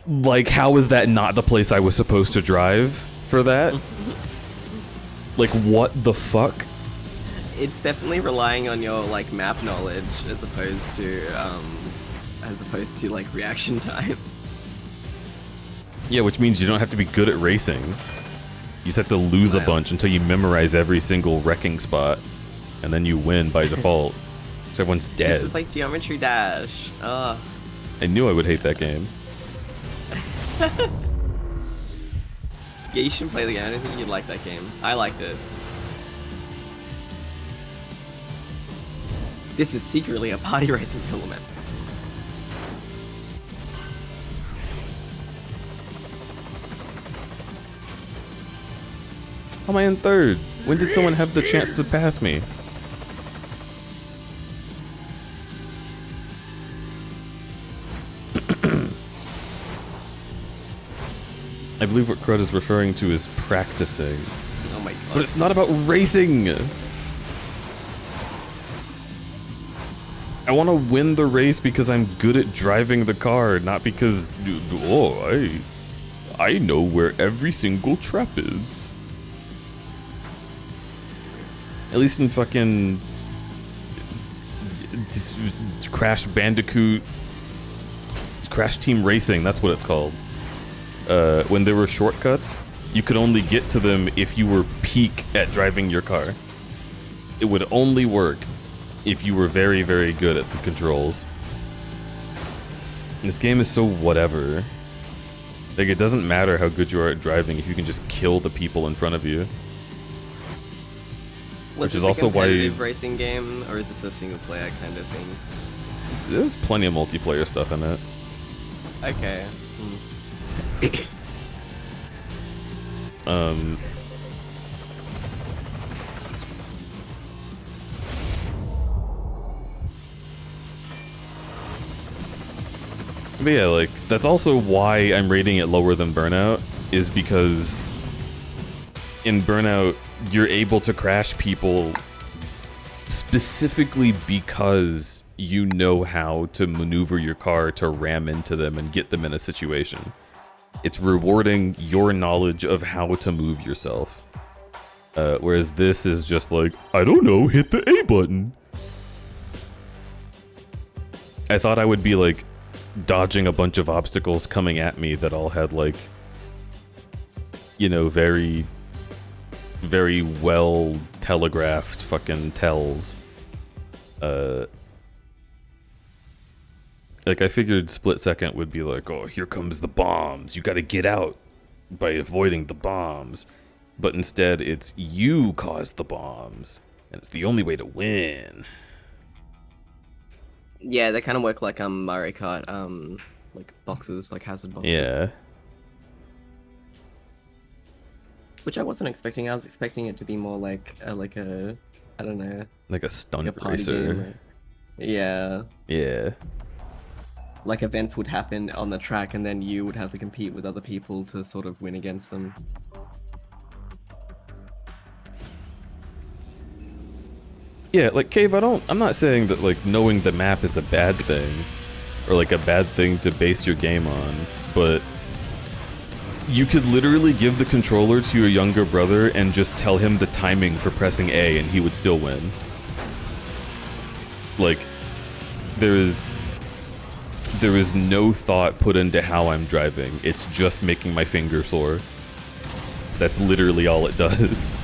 Like, how is that not the place I was supposed to drive for that? Like, what the fuck? It's definitely relying on your like map knowledge as opposed to like reaction time. Yeah, which means you don't have to be good at racing. You just have to lose a bunch until you memorize every single wrecking spot, and then you win by default. So everyone's dead. This is like Geometry Dash. Ugh. I knew I would hate that game. Yeah, you should play the game. I don't think you'd like that game. I liked it. This is secretly a party racing tournament. How am I in third? When did someone have the chance to pass me? I believe what Crud is referring to is practicing. Oh my god. But it's not about racing! I want to win the race because I'm good at driving the car, not because, oh, I know where every single trap is. At least in fucking Crash Bandicoot, Crash Team Racing, that's what it's called. When there were shortcuts, you could only get to them if you were peak at driving your car. It would only work if you were very, very good at the controls. And this game is so whatever. Like, it doesn't matter how good you are at driving if you can just kill the people in front of you. Which is also why... Is this a competitive racing game, or is this a single player kind of thing? There's plenty of multiplayer stuff in it. Okay. But yeah, like, that's also why I'm rating it lower than Burnout, is because in Burnout, you're able to crash people specifically because you know how to maneuver your car to ram into them and get them in a situation. It's rewarding your knowledge of how to move yourself. Whereas this is just like, I don't know, hit the A button. I thought I would be like dodging a bunch of obstacles coming at me that all had like, you know, very, very well telegraphed fucking tells. Like, I figured Split Second would be like, oh, here comes the bombs. You gotta get out by avoiding the bombs. But instead, it's you cause the bombs. And it's the only way to win. Yeah, they kind of work like Mario Kart, like boxes, like hazard boxes. Yeah. Which I wasn't expecting. I was expecting it to be more like a I don't know. Like a stunt party racer. game, yeah. Yeah. Like events would happen on the track and then you would have to compete with other people to sort of win against them. Yeah, like Cave, I'm not saying that like knowing the map is a bad thing or like a bad thing to base your game on, but you could literally give the controller to your younger brother and just tell him the timing for pressing A and he would still win. Like there is no thought put into how I'm driving. It's just making my finger sore. That's literally all it does.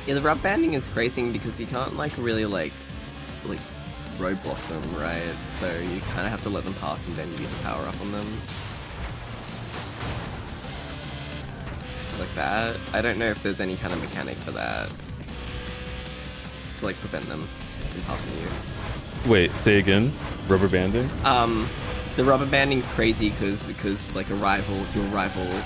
Yeah, the rubber banding is crazy because you can't like really like roadblock them, right? So you kind of have to let them pass and then use a power up on them. Like that. I don't know if there's any kind of mechanic for that. To like prevent them from passing you. Wait, say again? Rubber banding? The rubber banding's crazy because like your rival,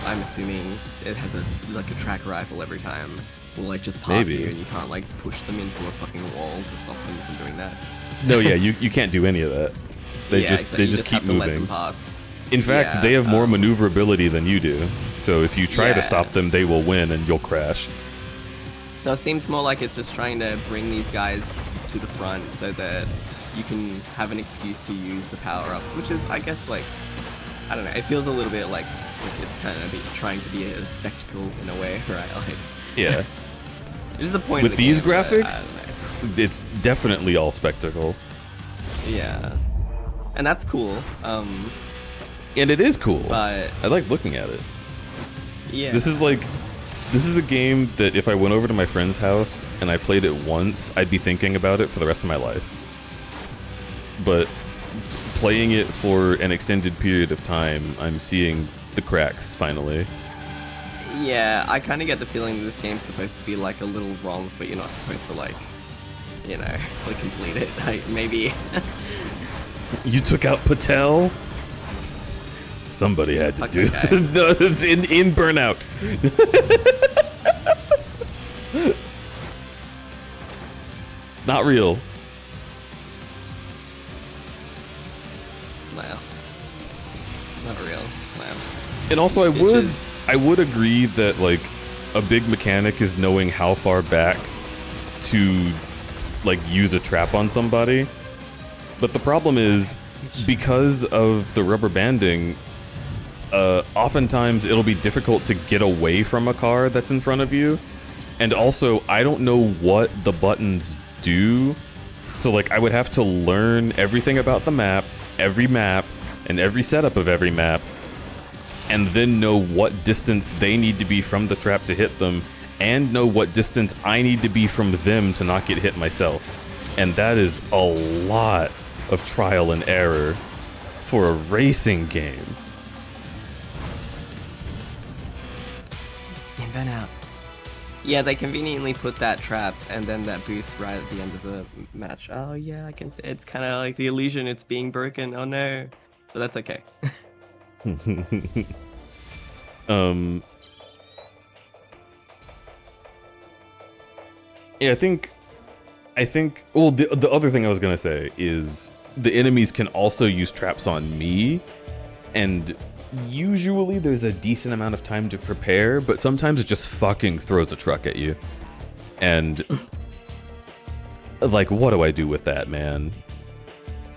I'm assuming it has a track rival every time. Will like just pass you and you can't like push them into a fucking wall to stop them from doing that. No, yeah, you can't do any of that. They Yeah, just exactly. they just keep have to let moving. them pass. In fact, Yeah, they have more maneuverability than you do. So if you try to Yeah. stop them, they will win and you'll crash. So it seems more like it's just trying to bring these guys to the front so that you can have an excuse to use the power-ups, which is, I guess, like, I don't know, it feels a little bit like it's kind of trying to be a spectacle in a way, right? Like, Yeah. this is the point With of the these game, but I graphics, don't know. it's definitely all spectacle. Yeah. And that's cool. And it is cool. But I like looking at it. yeah. This is a game that if I went over to my friend's house and I played it once, I'd be thinking about it for the rest of my life. But playing it for an extended period of time, I'm seeing the cracks finally. Yeah, I kind of get the feeling that this game's supposed to be like a little wrong, but you're not supposed to like, you know, like complete it. Like maybe. You took out Patel? Somebody had to do Okay. it. No, it's in Burnout. Not real. Wow. Not real. Wow. And also Bitches. I would agree that like a big mechanic is knowing how far back to like use a trap on somebody. But the problem is because of the rubber banding, oftentimes it'll be difficult to get away from a car that's in front of you. And also, I don't know what the buttons do. So like I would have to learn everything about the map, and every setup of every map, and then know what distance they need to be from the trap to hit them, and know what distance I need to be from them to not get hit myself. And that is a lot of trial and error for a racing game. In Burnout. Yeah, they conveniently put that trap and then that boost right at the end of the match. Oh yeah, I can see it's kind of like the illusion it's being broken. Oh no, but that's okay. Yeah, I think. Well, the other thing I was gonna say is the enemies can also use traps on me, and usually there's a decent amount of time to prepare, but sometimes it just fucking throws a truck at you, and like, what do I do with that, man?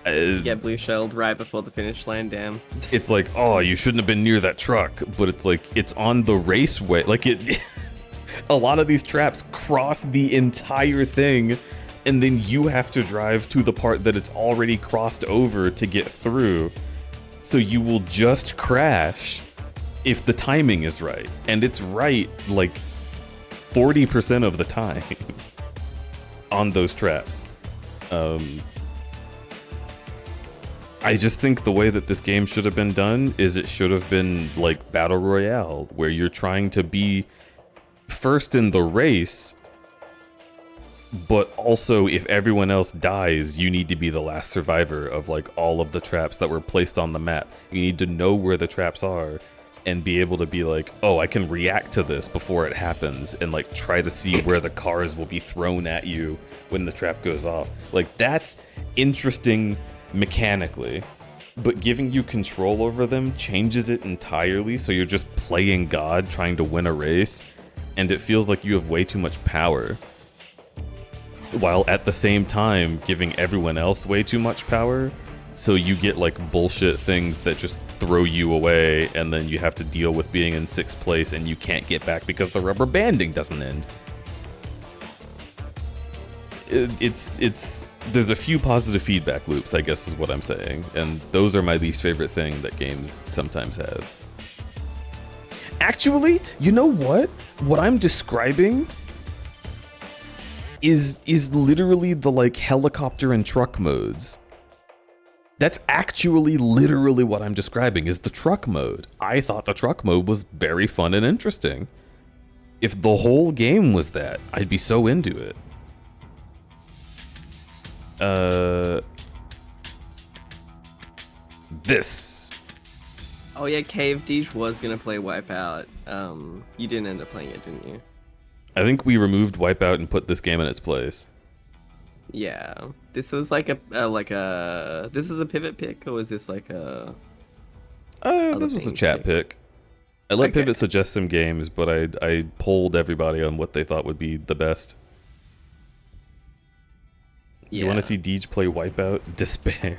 Get blue shelled right before the finish line. Damn. It's like, oh, you shouldn't have been near that truck, but it's like it's on the raceway. Like it, a lot of these traps cross the entire thing, and then you have to drive to the part that it's already crossed over to get through. So you will just crash if the timing is right, and it's right like 40% of the time I just think the way that this game should have been done is it should have been like Battle Royale, where you're trying to be first in the race, but also if everyone else dies, you need to be the last survivor of like all of the traps that were placed on the map. You need to know where the traps are and be able to be like, oh, I can react to this before it happens, and like try to see where the cars will be thrown at you when the trap goes off. Like, that's interesting mechanically, but giving you control over them changes it entirely, so you're just playing God trying to win a race, and it feels like you have way too much power, while at the same time giving everyone else way too much power, so you get like bullshit things that just throw you away, and then you have to deal with being in 6th place and you can't get back because the rubber banding doesn't end. There's a few positive feedback loops, I guess is what I'm saying, and those are my least favorite thing that games sometimes have. Actually, you know what? What I'm describing is literally the like helicopter and truck modes. That's actually literally what I'm describing, is the truck mode. I thought the truck mode was very fun and interesting. If the whole game was that, I'd be so into it. This. Oh yeah, Cave Deej was gonna play Wipeout. You didn't end up playing it, didn't you? I think we removed Wipeout and put this game in its place. Yeah. This was like a this is a pivot pick, or was this like a this was a chat pick. I let Pivot suggest some games, but I polled everybody on what they thought would be the best. Yeah. You want to see Deej play Wipeout? Despair.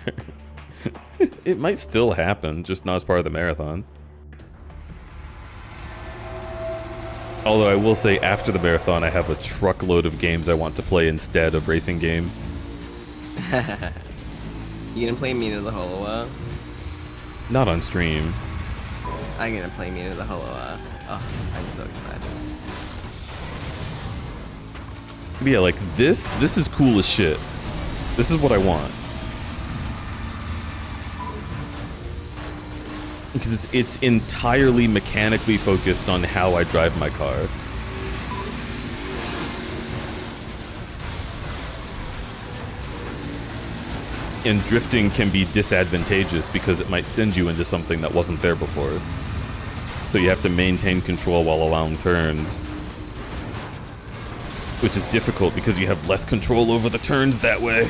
It might still happen, just not as part of the marathon. Although I will say, after the marathon, I have a truckload of games I want to play instead of racing games. You gonna play Mina the Hollower? Not on stream. I'm gonna play Mina the Hollower. Oh, I'm so excited. But yeah, like this is cool as shit. This is what I want. Because it's entirely mechanically focused on how I drive my car. And drifting can be disadvantageous because it might send you into something that wasn't there before. So you have to maintain control while allowing turns. Which is difficult because you have less control over the turns that way.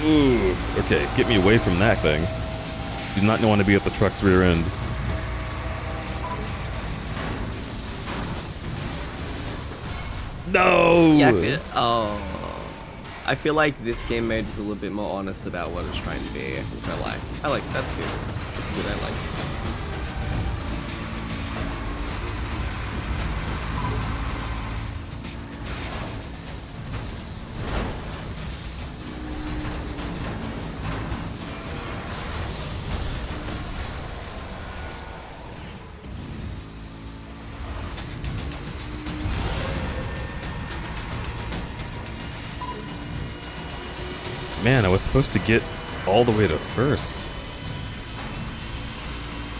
Ooh, okay, get me away from that thing. Do not want to be at the truck's rear end. No! Yeah, I feel like this game mode is a little bit more honest about what it's trying to be, which I like. That's good. That's good, I like. Man, I was supposed to get all the way to first.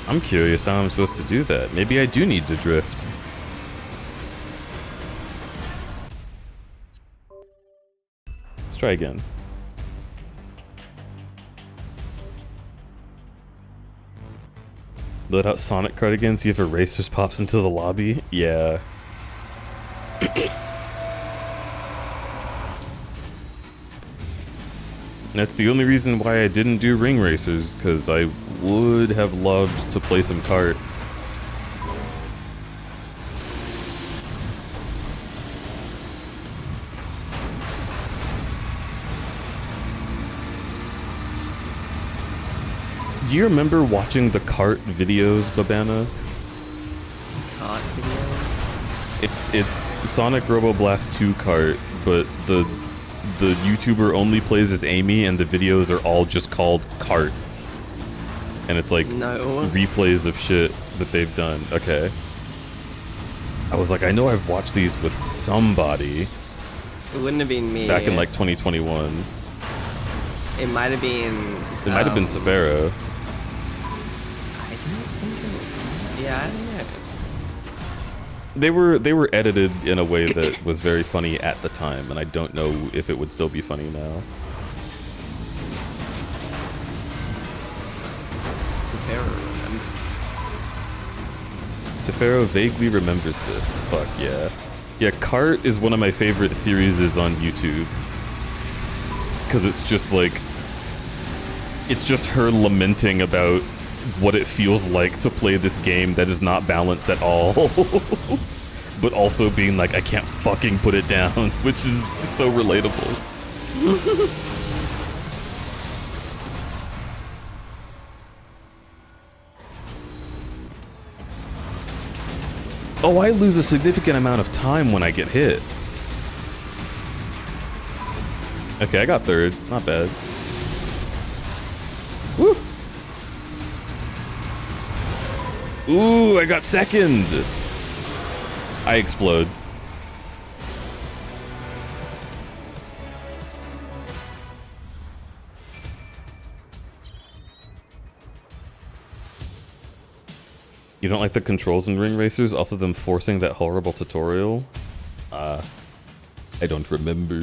I'm curious how I'm supposed to do that. Maybe I do need to drift. Let's try again. Let out Sonic card again, see if a race just pops into the lobby. Yeah. That's the only reason why I didn't do Ring Racers, because I would have loved to play some kart. Do you remember watching the kart videos, Babana? Kart videos? It's Sonic Robo Blast 2 kart, but the YouTuber only plays as Amy, and the videos are all just called Kart. And it's like replays of shit that they've done. Okay. I was like, I know I've watched these with somebody It wouldn't have been me. back in like 2021. It might have been. It might have been Severo. I don't think it. Yeah, I don't know. They were edited in a way that was very funny at the time, and I don't know if it would still be funny now. Sefero vaguely remembers this. Fuck yeah. Yeah, Cart is one of my favorite series on YouTube. Because it's just like... It's just her lamenting about what it feels like to play this game that is not balanced at all. But also being like, I can't fucking put it down, which is so relatable. Oh, I lose a significant amount of time when I get hit. Okay, I got third. Not bad. Woo! Ooh, I got second! I explode. You don't like the controls in Ring Racers? Also them forcing that horrible tutorial? I don't remember.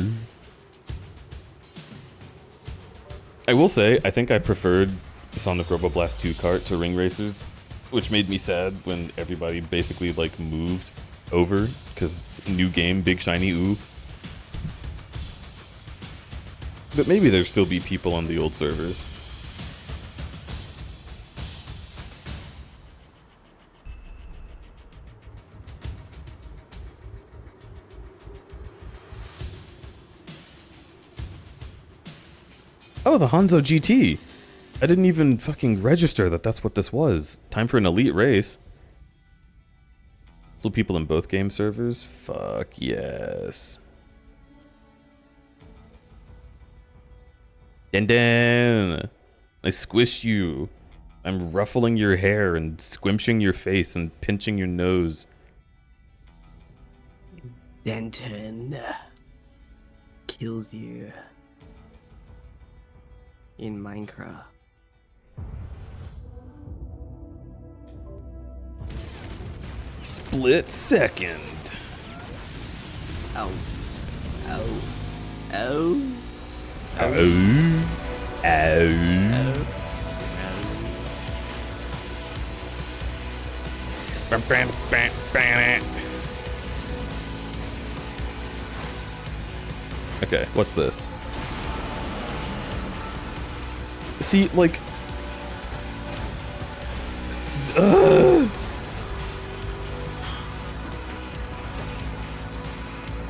I will say, I think I preferred Sonic Robo Blast 2 Kart to Ring Racers, which made me sad when everybody basically like moved over, because new game, big shiny ooh. But maybe there'll still be people on the old servers. Oh, the Hanzo GT. I didn't even fucking register that that's what this was. Time for an elite race. Still people in both game servers? Fuck yes. Den, I squish you. I'm ruffling your hair and squimshing your face and pinching your nose. Denton kills you in Minecraft. Split second. Ow. Ow. Ow. Ow. Ow. Okay, what's this? See, like... Ugh.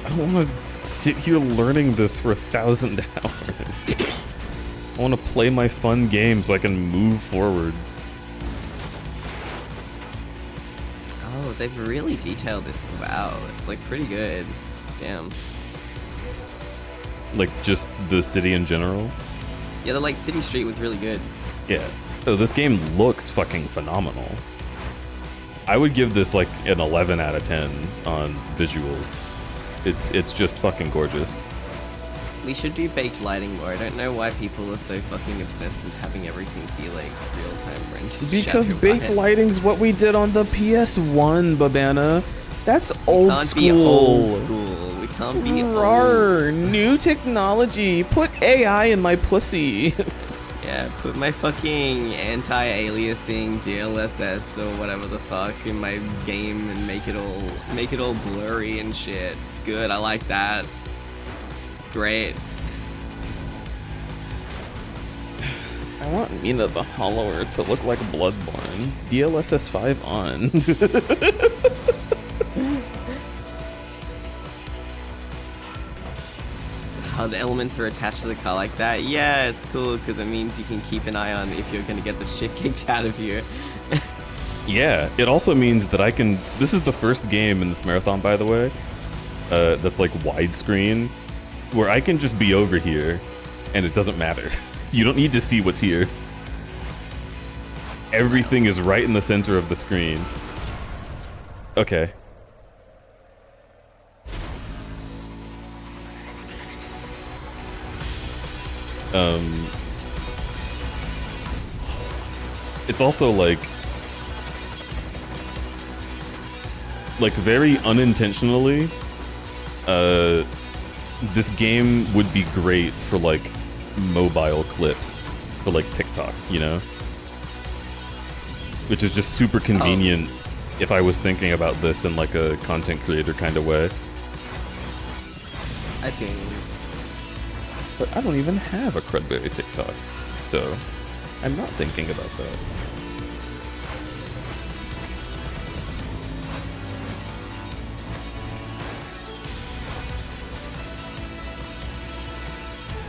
I don't want to sit here learning this for 1,000 hours. I want to play my fun game so I can move forward. Oh, they've really detailed this. Wow, it's like pretty good. Damn. Like, just the city in general? Yeah, the like City Street was really good. Yeah. So this game looks fucking phenomenal. I would give this like an 11 out of 10 on visuals. It's just fucking gorgeous. We should do baked lighting more. I don't know why people are so fucking obsessed with having everything be like real-time rendered. Because baked lighting's what we did on the PS1, Babana. That's old school. We can't be old school. We can't be Rawr, new technology. Put AI in my pussy. Yeah, put my fucking anti-aliasing DLSS or whatever the fuck in my game and make it all blurry and shit. It's good. I like that. Great. I want Mina the Hollower to look like Bloodborne. DLSS 5 on. How the elements are attached to the car like that. Yeah, it's cool because it means you can keep an eye on if you're gonna get the shit kicked out of you. Yeah, it also means that I can... This is the first game in this marathon, by the way, that's like widescreen, where I can just be over here and it doesn't matter. You don't need to see what's here. Everything is right in the center of the screen. Okay. It's also like very unintentionally, this game would be great for like mobile clips for like TikTok, you know? Which is just super convenient if I was thinking about this in like a content creator kind of way. I see. But I don't even have a crudberry TikTok, so I'm not thinking about that.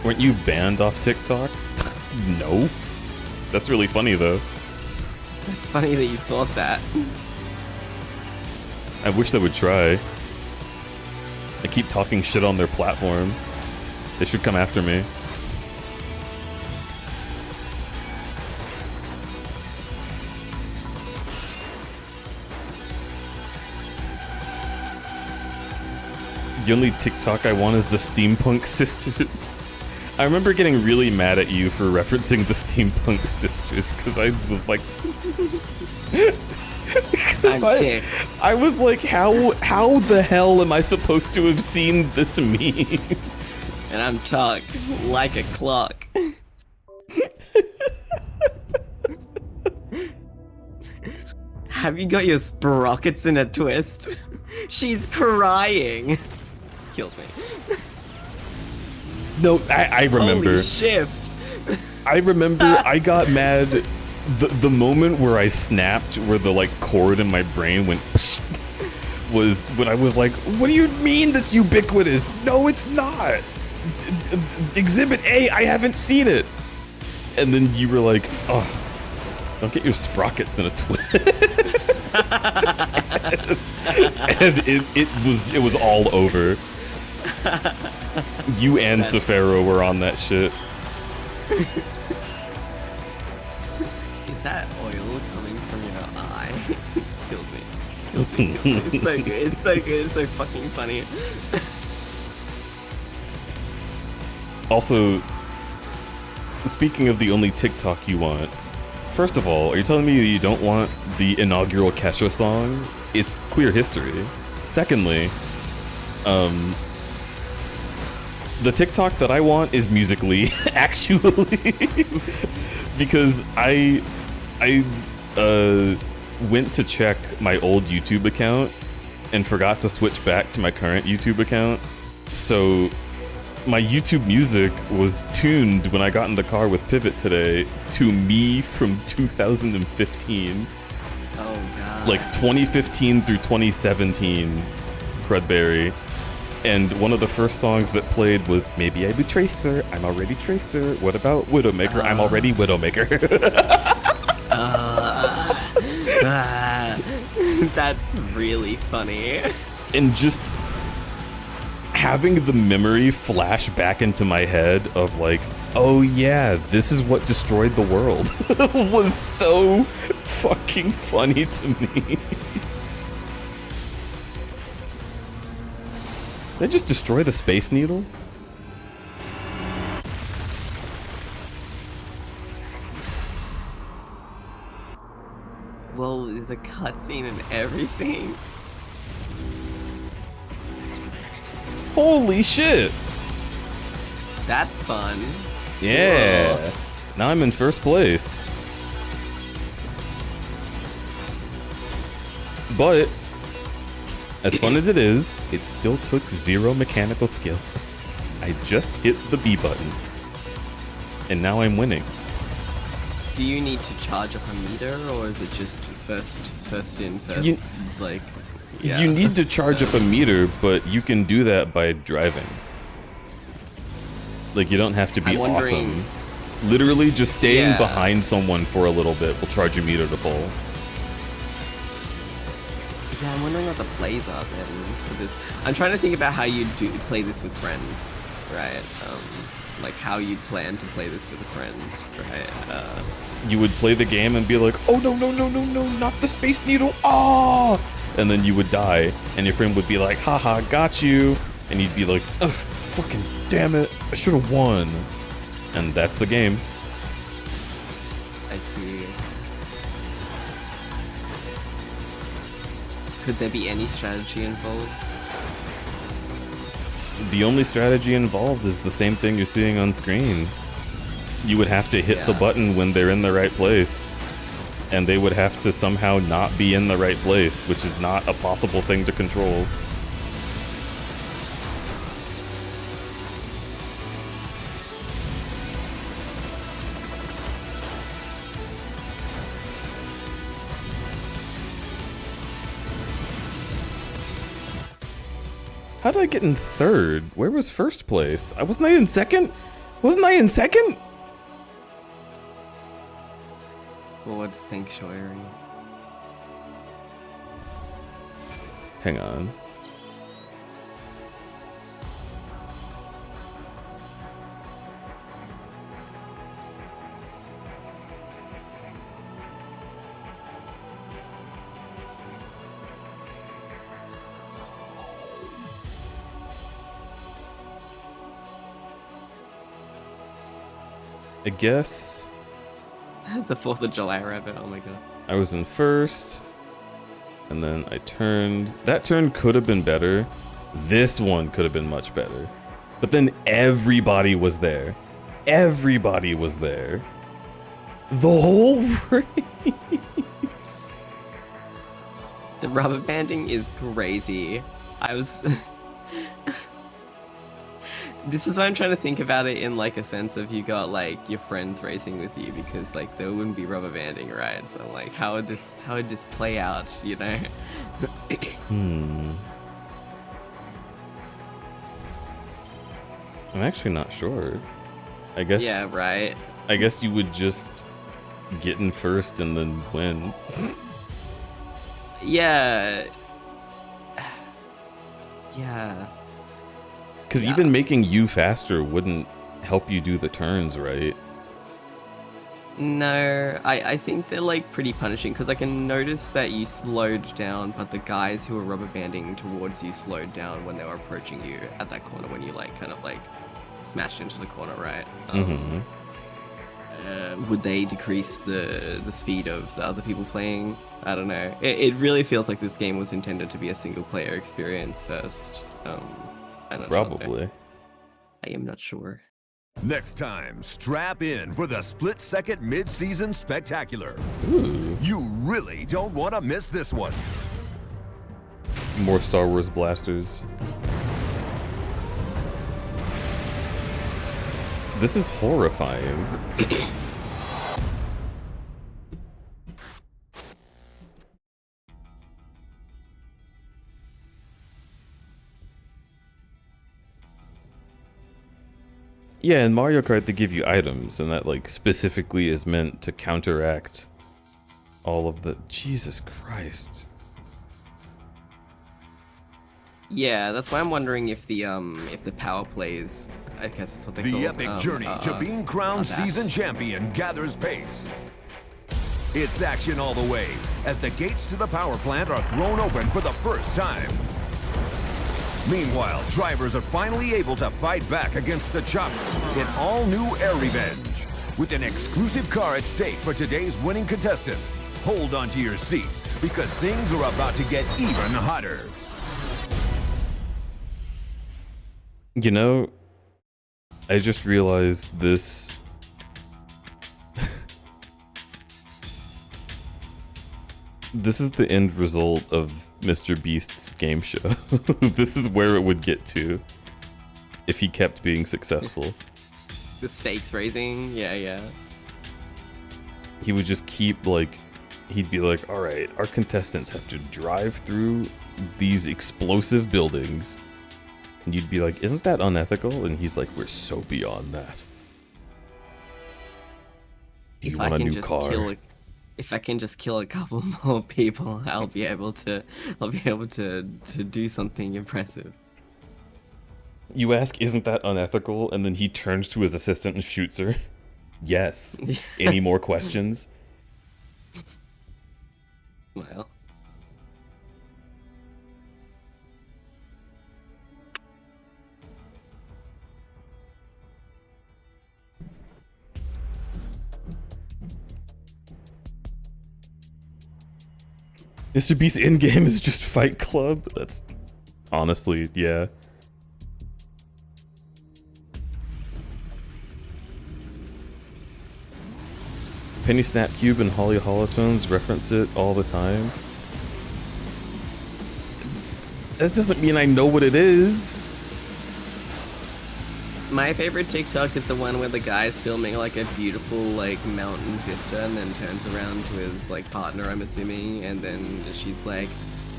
Weren't you banned off TikTok? No. That's really funny, though. It's funny that you thought that. I wish they would try. I keep talking shit on their platform. They should come after me. The only TikTok I want is the Steampunk Sisters. I remember getting really mad at you for referencing the Steampunk Sisters because I was like, I was like, how the hell am I supposed to have seen this meme? And I'm Chuck, like a clock. Have you got your sprockets in a twist? She's crying. Kills me. No, I remember. Holy shift. I remember I got mad the moment where I snapped, where the like cord in my brain went psh, was when I was like, what do you mean that's ubiquitous? No, it's not. Exhibit A, I haven't seen it. And then you were like, oh, don't get your sprockets in a twist. And it was all over. You and Safaro were on that shit. Is that oil coming from your eye? Kills me. It's so good. It's so good. It's so fucking funny. Also, speaking of the only TikTok you want, first of all, are you telling me you don't want the inaugural Kesha song? It's queer history. Secondly, the TikTok that I want is Musical.ly, actually, because I went to check my old YouTube account and forgot to switch back to my current YouTube account. So my YouTube music was tuned when I got in the car with Pivot today to me from 2015. Oh god. Like 2015 through 2017, crudberry. And one of the first songs that played was Maybe I Be Tracer, I'm Already Tracer. What about Widowmaker? I'm already Widowmaker. That's really funny. And just having the memory flash back into my head of like, oh yeah, this is what destroyed the world was so fucking funny to me. Did I just destroy the Space Needle? Well, there's a cutscene and everything. Holy shit! That's fun. Yeah! Whoa. Now I'm in first place. But, as fun as it is, it still took 0 mechanical skill. I just hit the B button. And now I'm winning. Do you need to charge up a meter, or is it just first in, first, like... Yeah. You need to charge up a meter, but you can do that by driving. Like, you don't have to be awesome. Literally, just staying behind someone for a little bit will charge your meter to full. Yeah, I'm wondering what the plays are then for this. I'm trying to think about how you play this with friends, right? Like how you'd plan to play this with a friend, right? You would play the game and be like, oh no, no, no, no, no, not the Space Needle, ah! And then you would die, and your friend would be like, haha, got you. And you'd be like, oh, fucking damn it, I should have won. And that's the game. I see. Could there be any strategy involved? The only strategy involved is the same thing you're seeing on screen. You would have to hit the button when they're in the right place. And they would have to somehow not be in the right place, which is not a possible thing to control. How did I get in third? Where was first place? Wasn't I in second? Wasn't I in second? Lord Sanctuary. Hang on. I guess The 4th of July rabbit, oh my god. I was in first, and then I turned. That turn could have been better. This one could have been much better. But then everybody was there. Everybody was there. The whole race. The rubber banding is crazy. I was... This is why I'm trying to think about it in like a sense of you got like your friends racing with you, because like there wouldn't be rubber banding, right? So like how would this play out, you know? I'm actually not sure. I guess. Yeah, right. I guess you would just get in first and then win. Yeah. Yeah. Because even making you faster wouldn't help you do the turns, right? No, I think they're like pretty punishing, because I can notice that you slowed down, but the guys who were rubber banding towards you slowed down when they were approaching you at that corner, when you like kind of like smashed into the corner, right? Would they decrease the speed of the other people playing? I don't know. It really feels like this game was intended to be a single player experience first. I'm not Probably. sure. I am not sure. Next time, strap in for the split-second mid-season spectacular. You really don't want to miss this one. More Star Wars blasters. This is horrifying. Yeah, in Mario Kart they give you items, and that like specifically is meant to counteract all of the... Jesus Christ. Yeah, that's why I'm wondering if the power plays, I guess that's what they call The it. epic journey to being crowned season champion gathers pace. It's action all the way as the gates to the power plant are thrown open for the first time. Meanwhile, drivers are finally able to fight back against the chopper in all-new Air Revenge. With an exclusive car at stake for today's winning contestant. Hold on to your seats, because things are about to get even hotter. You know, I just realized this... This is the end result of Mr. Beast's game show. This is where it would get to if he kept being successful. The stakes raising, yeah. He would just keep like, he'd be like, all right, our contestants have to drive through these explosive buildings. And you'd be like, isn't that unethical? And he's like, we're so beyond that. Do you want a new car? If I can just kill a couple more people, I'll be able to do something impressive. You ask, isn't that unethical? And then he turns to his assistant and shoots her. Yes. Any more questions? Well. Mr. Beast's in-game is just Fight Club? That's honestly, yeah. Penny Snap Cube and Holly Holotones reference it all the time. That doesn't mean I know what it is. My favorite TikTok is the one where the guy's filming like a beautiful like mountain vista and then turns around to his like partner, I'm assuming, and then she's like,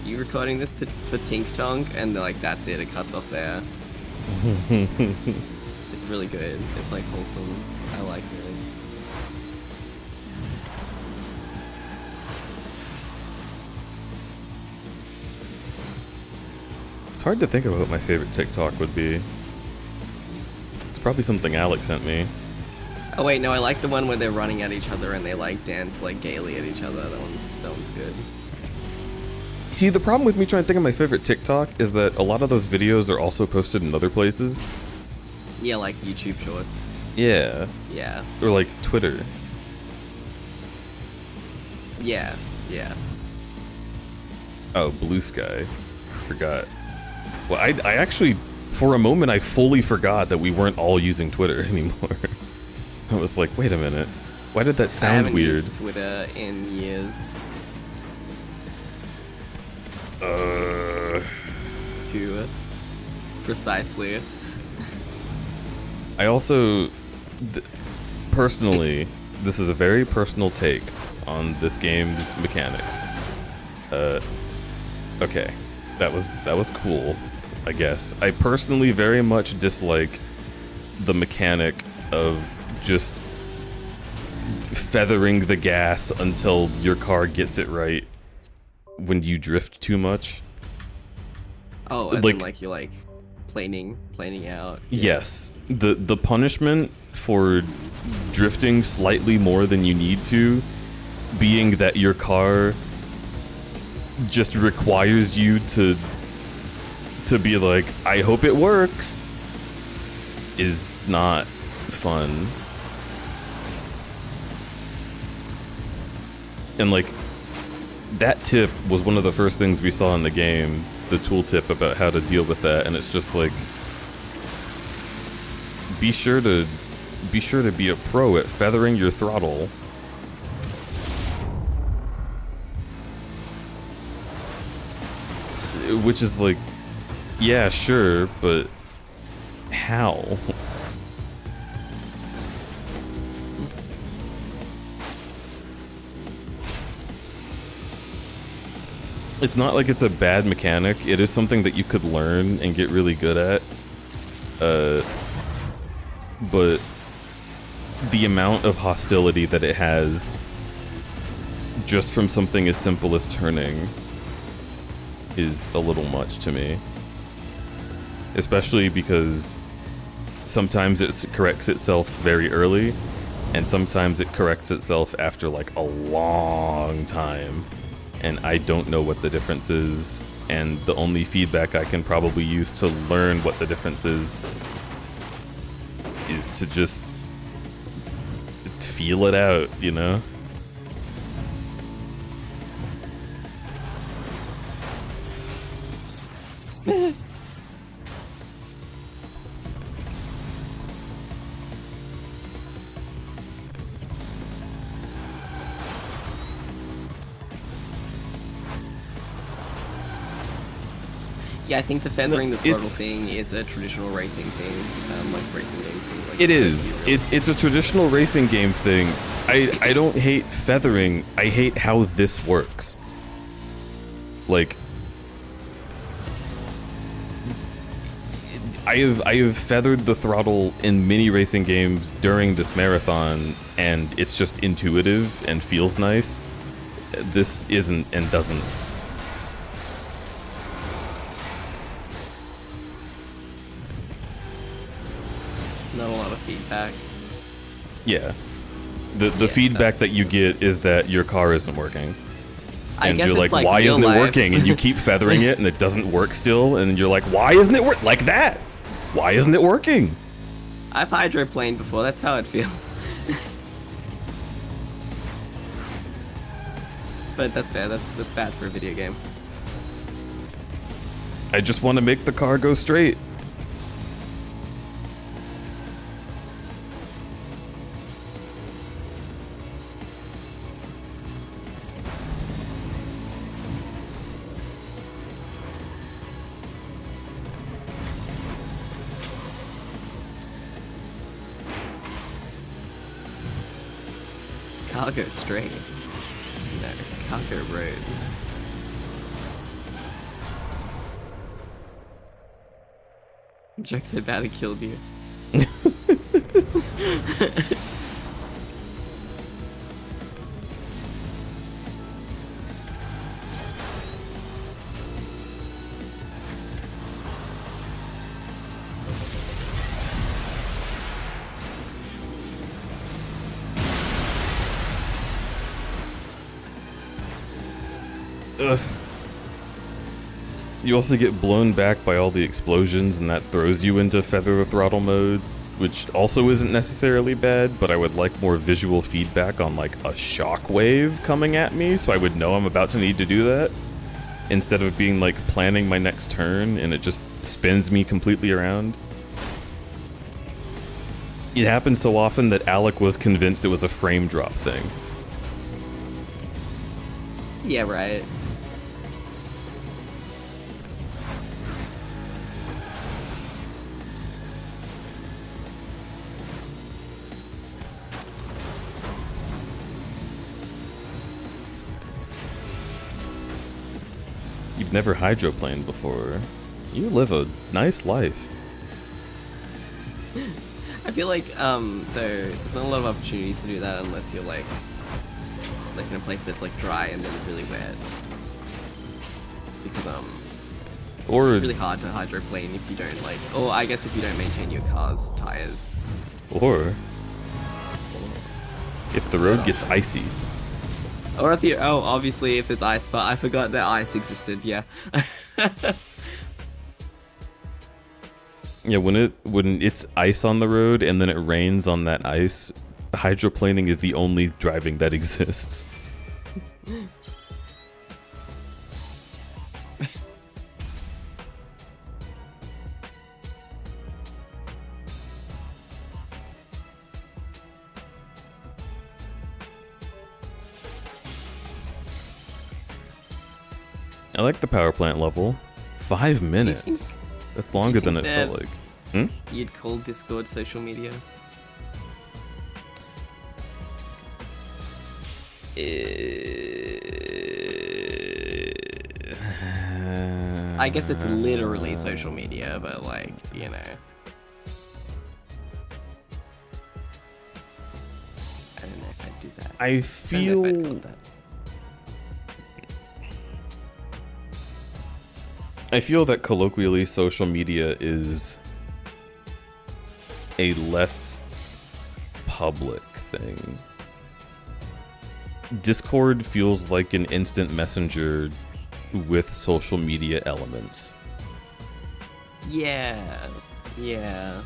"You recording this for Tink Tonk?" And they're like, "That's it. It cuts off there." It's really good. It's like wholesome. I like it. It's hard to think about what my favorite TikTok would be. It's probably something Alex sent me. Oh wait, no, I like the one where they're running at each other and they like dance like gaily at each other. That one's good. See, the problem with me trying to think of my favorite TikTok is that a lot of those videos are also posted in other places. Yeah, like YouTube Shorts. Yeah. Yeah. Or like Twitter. Yeah. Yeah. Oh, Blue Sky. Forgot. Well, I actually, for a moment, I fully forgot that we weren't all using Twitter anymore. I was like, wait a minute. Why did that sound I haven't weird? used Twitter in years. To precisely. I also, personally, this is a very personal take on this game's mechanics. Okay, that was cool, I guess. I personally very much dislike the mechanic of just feathering the gas until your car gets it right when you drift too much. Oh, as in like you're like planing out. Yes, the punishment for drifting slightly more than you need to, being that your car just requires you to be like, I hope it works, is not fun. And like, that tip was one of the first things we saw in the game, the tooltip about how to deal with that, and it's just like, be sure to be a pro at feathering your throttle. Which is like, yeah, sure, but how? It's not like it's a bad mechanic. It is something that you could learn and get really good at. But the amount of hostility that it has just from something as simple as turning is a little much to me. Especially because sometimes it corrects itself very early, and sometimes it corrects itself after like a long time. And I don't know what the difference is, and the only feedback I can probably use to learn what the difference is to just feel it out, you know? Yeah, I think the feathering the throttle thing is a traditional racing thing, like racing game thing. Like it is. It's a traditional racing game thing. I don't hate feathering. I hate how this works. Like, I have feathered the throttle in many racing games during this marathon, and it's just intuitive and feels nice. This isn't and doesn't. Not a lot of feedback. Yeah. The feedback that you get is that your car isn't working. And you're like, why isn't it working? And you keep feathering it and it doesn't work still. And you're like, why isn't it work like that? Why isn't it working? I've hydroplaned before, that's how it feels. But that's fair. That's bad for a video game. I just want to make the car go straight. Cargo straight. No, cargo road. Joke's about to kill you. Ugh. You also get blown back by all the explosions, and that throws you into feather the throttle mode, which also isn't necessarily bad, but I would like more visual feedback on like a shockwave coming at me, so I would know I'm about to need to do that, instead of being like planning my next turn and it just spins me completely around. It happened so often that Alec was convinced it was a frame drop thing. Yeah, right. You've never hydroplaned before. You live a nice life. I feel like there's not a lot of opportunities to do that unless you're like in a place that's like dry and then really wet. Because or it's really hard to hydroplane if you don't like, or I guess if you don't maintain your car's tires. Or if the road gets icy. Or if you, oh, obviously if it's ice, but I forgot that ice existed, yeah. Yeah, when it's ice on the road and then it rains on that ice, the hydroplaning is the only driving that exists. I like the power plant level. 5 minutes. That's longer than it felt like. You'd call Discord social media? I guess it's literally social media, but like, you know. I don't know if I'd do that. I feel... I feel that colloquially social media is a less public thing. Discord feels like an instant messenger with social media elements. Yeah. Yeah.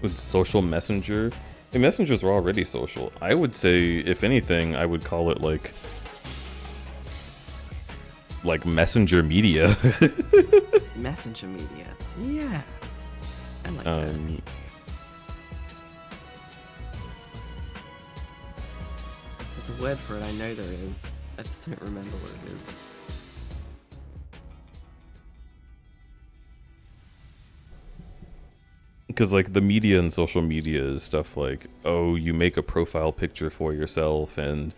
With social messenger, the messengers were already social. I would say, if anything, I would call it like messenger media. Messenger media. Yeah. I like that. There's a word for it, I know there is. I just don't remember what it is. Because like the media and social media is stuff like, oh, you make a profile picture for yourself and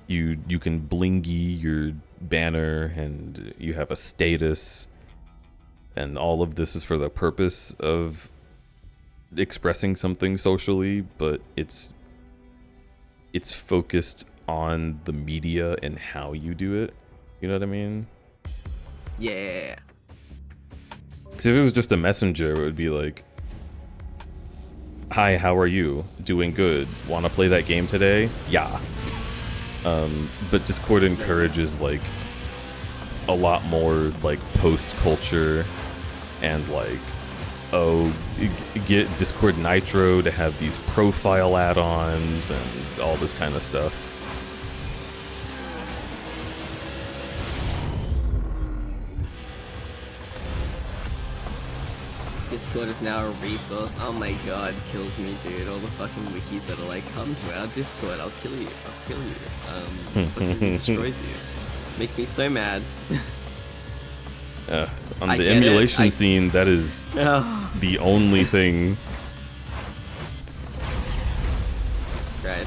you can blingy your banner and you have a status, and all of this is for the purpose of expressing something socially, but it's focused on the media and how you do it. You know what I mean? Yeah. Because if it was just a messenger, it would be like, Hi, how are you? Doing good. Want to play that game today? Yeah. But Discord encourages like a lot more like post culture and like, oh, get Discord Nitro to have these profile add-ons and all this kind of stuff. Discord is now a resource. Oh my god, kills me, dude. All the fucking wikis that are like, come to our Discord, I'll kill you, fucking destroys you. Makes me so mad. On the emulation scene, that is the only thing. Right.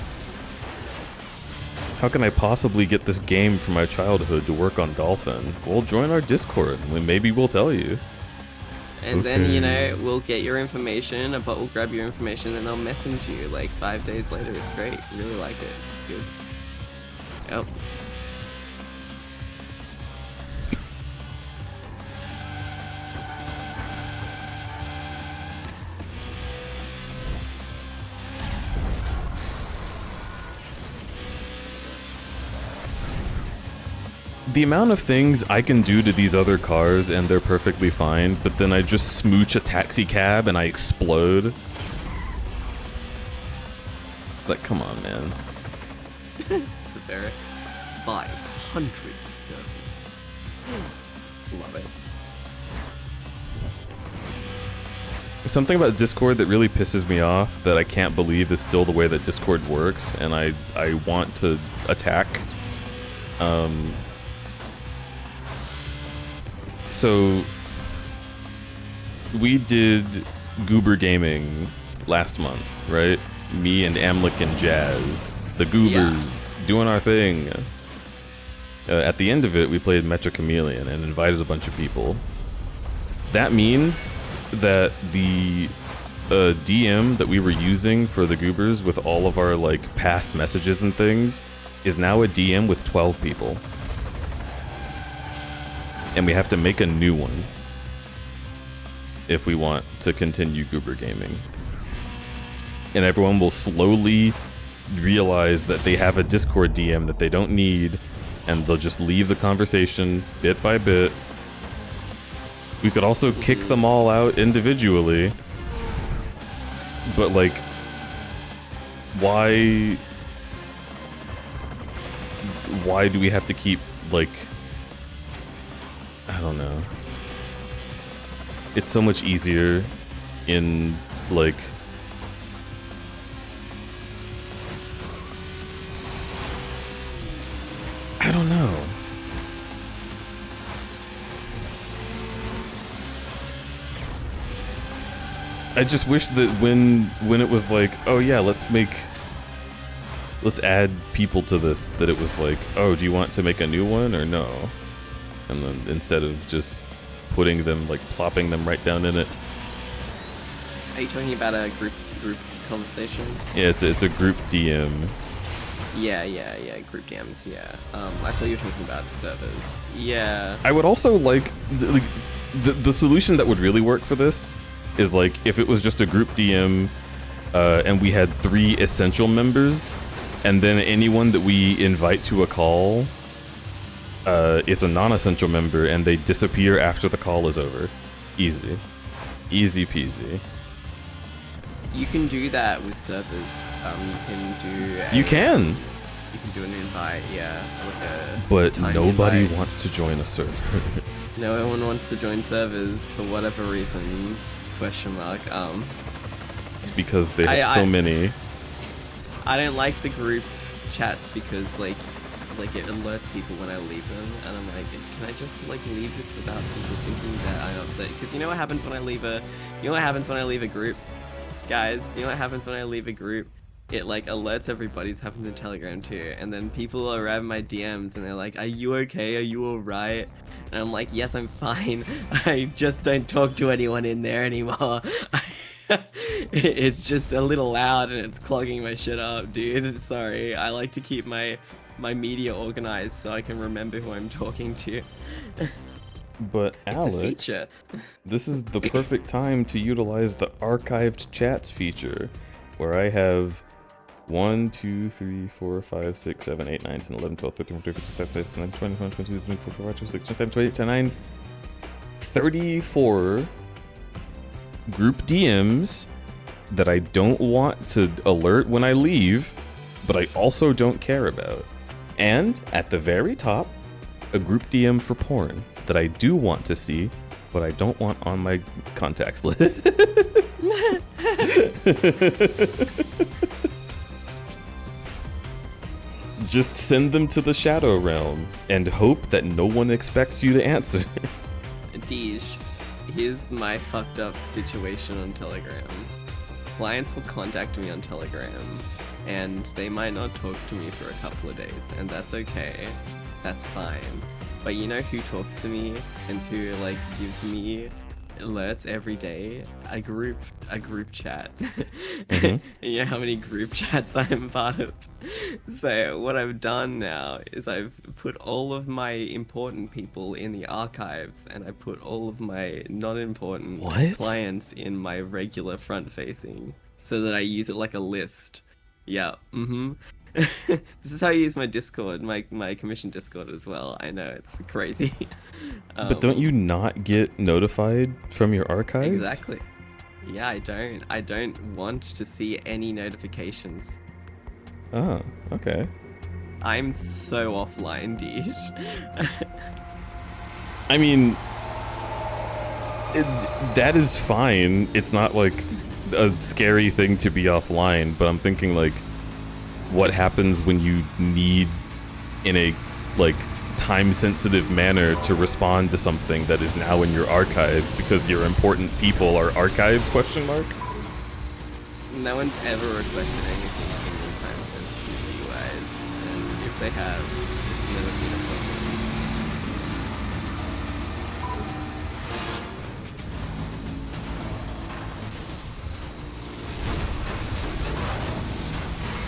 How can I possibly get this game from my childhood to work on Dolphin? Well, join our Discord. Maybe we'll tell you. And then, you know, we'll get your information, but we'll grab your information and I'll message you like 5 days later. It's great. Really like it. Good. Yep. The amount of things I can do to these other cars and they're perfectly fine, but then I just smooch a taxi cab and I explode. Like, come on, man. Severa. 507. Love it. Something about Discord that really pisses me off that I can't believe is still the way that Discord works, and I want to attack. So we did Goober Gaming last month, right? Me and Amlik and Jazz, the Goobers, doing our thing. At the end of it, we played Metro Chameleon and invited a bunch of people. That means that the DM that we were using for the Goobers with all of our like past messages and things is now a DM with 12 people. And we have to make a new one if we want to continue Goober Gaming. And everyone will slowly realize that they have a Discord DM that they don't need, and they'll just leave the conversation bit by bit. We could also kick them all out individually, but like, why do we have to keep like, I don't know. It's so much easier in, like... I don't know. I just wish that when it was like, oh yeah, let's add people to this, that it was like, oh, do you want to make a new one or no? And then instead of just putting them, like plopping them right down in it. Are you talking about a group conversation? Yeah, it's a group DM. Yeah, group DMs, yeah. I thought you were talking about servers. Yeah. I would also like, the solution that would really work for this is like, if it was just a group DM, and we had 3 essential members, and then anyone that we invite to a call is a non-essential member, and they disappear after the call is over. Easy. Easy peasy. You can do that with servers. You can do an invite, yeah. Like a but nobody invite. wants to join a server. No one wants to join servers for whatever reasons. Question mark. It's because they have so many. I don't like the group chats because like it alerts people when I leave them, and I'm like, can I just like leave this without people thinking that I'm upset? Because you know what happens when I leave a group, guys. You know what happens when I leave a group? It like alerts everybody's happened in Telegram too, and then people arrive in my DMs and they're like, are you okay? Are you alright? And I'm like, yes, I'm fine. I just don't talk to anyone in there anymore. It's just a little loud and it's clogging my shit up, dude. Sorry. I like to keep my media organized so I can remember who I'm talking to. But It's a Alex, feature. this is the perfect time to utilize the archived chats feature, where I have 1, 2, 3, 4, 5, 6, 7, 8, 9, 10, 11, 12, 13, 14, 15, 16, 17, 18, 19, 20, 21, 22, 23, 24, 25, 26, 27, 28, 29, 34 group DMs that I don't want to alert when I leave, but I also don't care about. And at the very top, a group DM for porn that I do want to see, but I don't want on my contacts list. Just send them to the Shadow Realm and hope that no one expects you to answer. Deej, here's my fucked up situation on Telegram. Clients will contact me on Telegram, and they might not talk to me for a couple of days, and that's okay. That's fine. But you know who talks to me and who like gives me alerts every day? A group chat. And you know how many group chats I'm part of? So what I've done now is I've put all of my important people in the archives, and I put all of my not important clients in my regular front facing, so that I use it like a list. Yeah. This is how I use my Discord, my commission Discord as well. I know, it's crazy. But don't you not get notified from your archives? Exactly. Yeah, I don't want to see any notifications. Oh, okay. I'm so offline, Deej. I mean, that is fine. It's not like a scary thing to be offline, but I'm thinking like, what happens when you need, in a like time-sensitive manner, to respond to something that is now in your archives because your important people are archived? Question mark. No one's ever requested anything from me time sensitive wise, and if they have, it's never been a problem.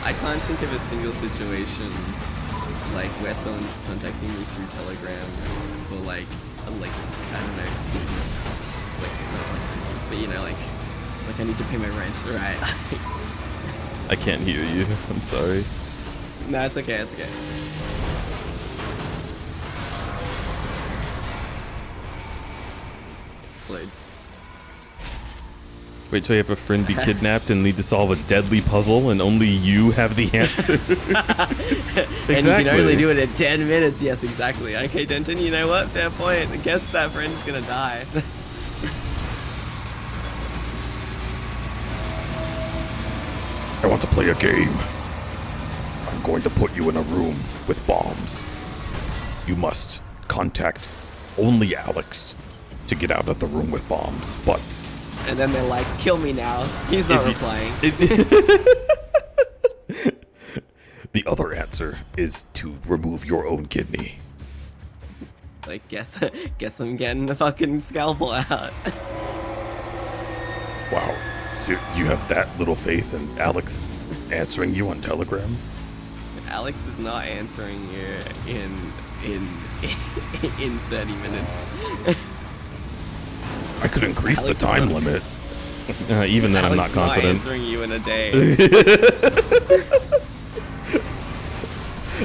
I can't think of a single situation like where someone's contacting me through Telegram for like I don't know, business, like not business, but you know, like I need to pay my rent, right? I can't hear you. I'm sorry. No, it's okay. It's okay. Explodes. Wait till you have a friend be kidnapped and need to solve a deadly puzzle and only you have the answer. Exactly. And you can only do it in 10 minutes. Yes, exactly. Okay, Denton, you know what? Fair point. I guess that friend's gonna die. I want to play a game. I'm going to put you in a room with bombs. You must contact only Alex to get out of the room with bombs, but... And then they're like, kill me now. He's not replying. The other answer is to remove your own kidney. Like, guess I'm getting the fucking scalpel out. Wow. So you have that little faith in Alex answering you on Telegram? Alex is not answering you in 30 minutes. I could increase Alex the time limit. Even then, I'm not Alex confident. Not answering you in a day.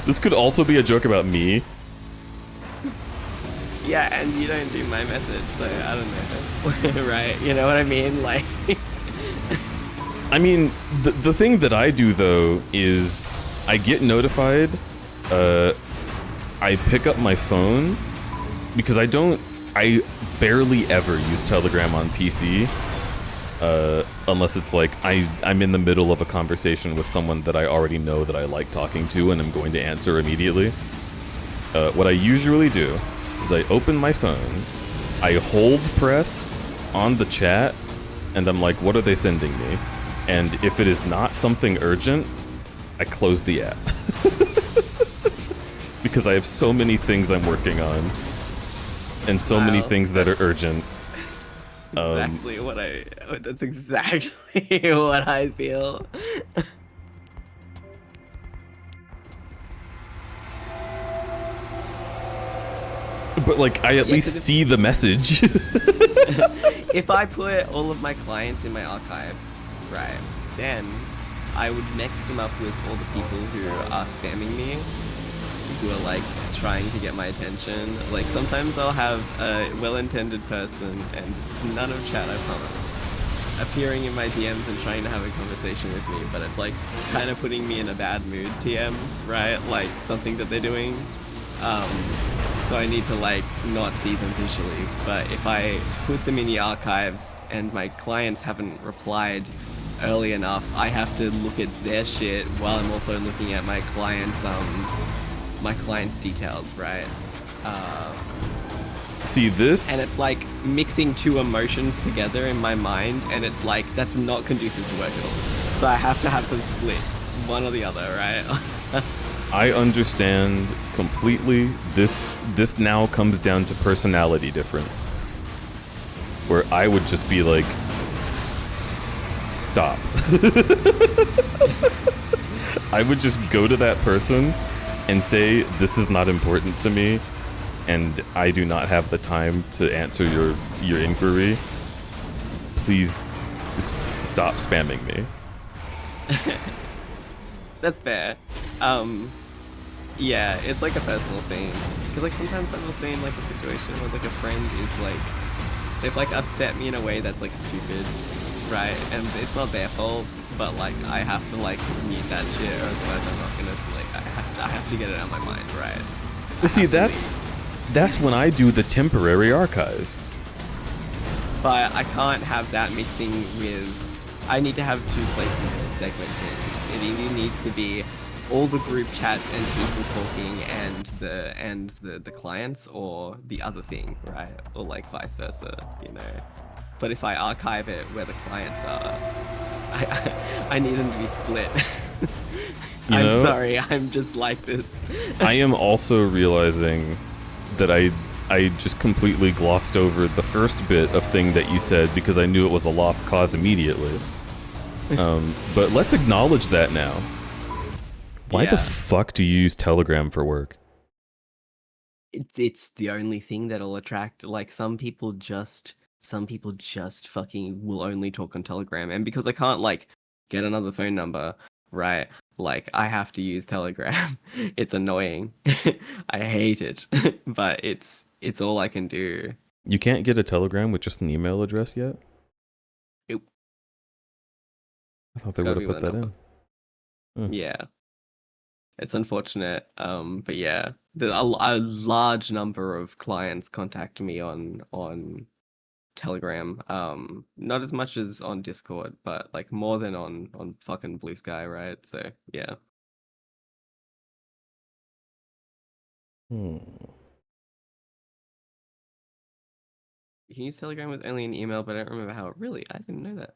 This could also be a joke about me. Yeah, and you don't do my method, so I don't know. Right? You know what I mean? Like. I mean, the thing that I do though is I get notified. I pick up my phone because I barely ever use Telegram on PC. Unless it's like I'm in the middle of a conversation with someone that I already know that I like talking to and I'm going to answer immediately. What I usually do is I open my phone, I hold press on the chat, and I'm like, what are they sending me? And if it is not something urgent, I close the app. Because I have so many things I'm working on, and so many things that are urgent. Exactly that's exactly what I feel. But like, I at Yeah, least 'cause see the message. if I put all of my clients in my archives, right, then I would mix them up with all the people who are spamming me, who are like trying to get my attention. Like sometimes I'll have a well-intended person, and none of chat, I promise, appearing in my DMs and trying to have a conversation with me, but it's like kind of putting me in a bad mood TM, right? Like something that they're doing. So I need to like not see them visually, but if I put them in the archives and my clients haven't replied early enough, I have to look at their shit while I'm also looking at my client's details, right? See this? And it's like mixing two emotions together in my mind, and it's like that's not conducive to work at all. So I have to have them split, one or the other, right? I understand completely. This now comes down to personality difference. Where I would just be like, stop. I would just go to that person and say, this is not important to me, and I do not have the time to answer your inquiry. Please stop spamming me. That's fair. Yeah, it's like a personal thing. Cause like sometimes I've seen like a situation where like a friend is like, they've like upset me in a way that's like stupid, right? And it's not their fault, but like I have to like mute that shit, or otherwise I'm not gonna like I have to get it out of my mind, right? Well, see, that's when I do the temporary archive. But I can't have that mixing with. I need to have two places to segment things. It either needs to be all the group chats and people talking and the clients, or the other thing, right? Or like vice versa, you know. But if I archive it where the clients are, I need them to be split. I'm sorry, I'm just like this. I am also realizing that I just completely glossed over the first bit of thing that you said because I knew it was a lost cause immediately. But let's acknowledge that now. Why the fuck do you use Telegram for work? It's the only thing that'll attract, like, some people just fucking will only talk on Telegram, and because I can't like get another phone number, right? Like I have to use Telegram. It's annoying. I hate it, but it's all I can do. You can't get a Telegram with just an email address yet? Nope. I thought they would have put that in. Yeah. It's unfortunate, but yeah, a large number of clients contact me on Telegram. Not as much as on Discord, but like more than on fucking Blue Sky, right? So yeah. You can use Telegram with only an email, but I don't remember how. Really, I didn't know that.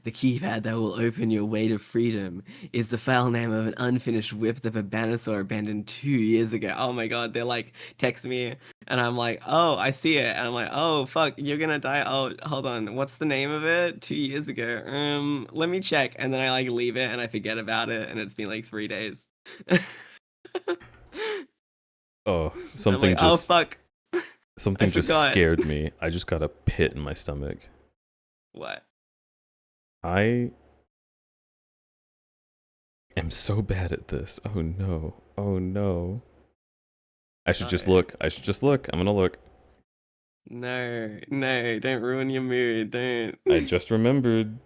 The keypad that will open your way to freedom is the file name of an unfinished whip that a Banasaur abandoned 2 years ago. Oh my god, they're like, text me, and I'm like, oh, I see it. And I'm like, oh, fuck, you're gonna die. Oh, hold on, what's the name of it? 2 years ago. Let me check. And then I like leave it and I forget about it, and it's been like 3 days. Oh, something like, just... oh, fuck. Something just scared me. I just got a pit in my stomach. What? I am so bad at this. Oh no. Oh no. I should just look. I should just look. I'm gonna look. No, don't ruin your mood. Don't. I just remembered.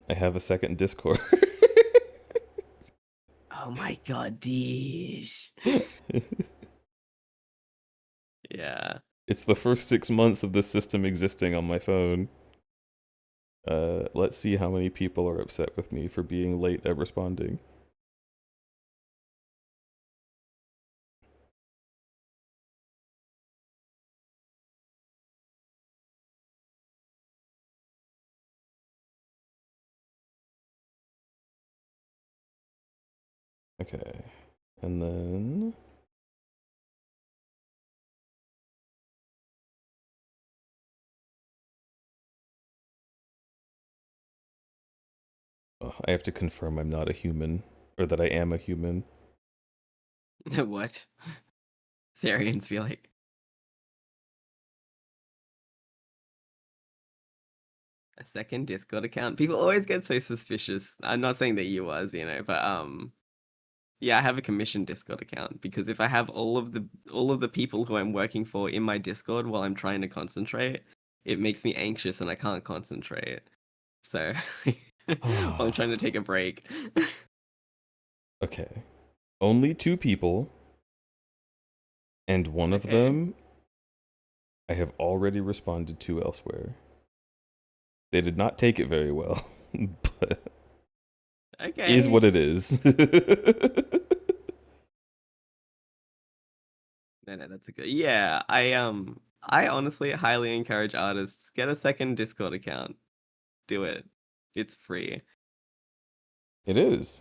I have a second Discord. Oh my god, Deesh. Yeah. It's the first 6 months of this system existing on my phone. Let's see how many people are upset with me for being late at responding. Okay, and then... I have to confirm I'm not a human or that I am a human. What? Therians feel like. A second Discord account? People always get so suspicious. I'm not saying that you was, but yeah, I have a commission Discord account because if I have all of the people who I'm working for in my Discord while I'm trying to concentrate, it makes me anxious and I can't concentrate. So while I'm trying to take a break. Okay. Only 2 people, and one of them I have already responded to elsewhere. They did not take it very well, but is what it is. No, that's a good. Yeah, I honestly highly encourage artists get a second Discord account. Do it. It's free. It is.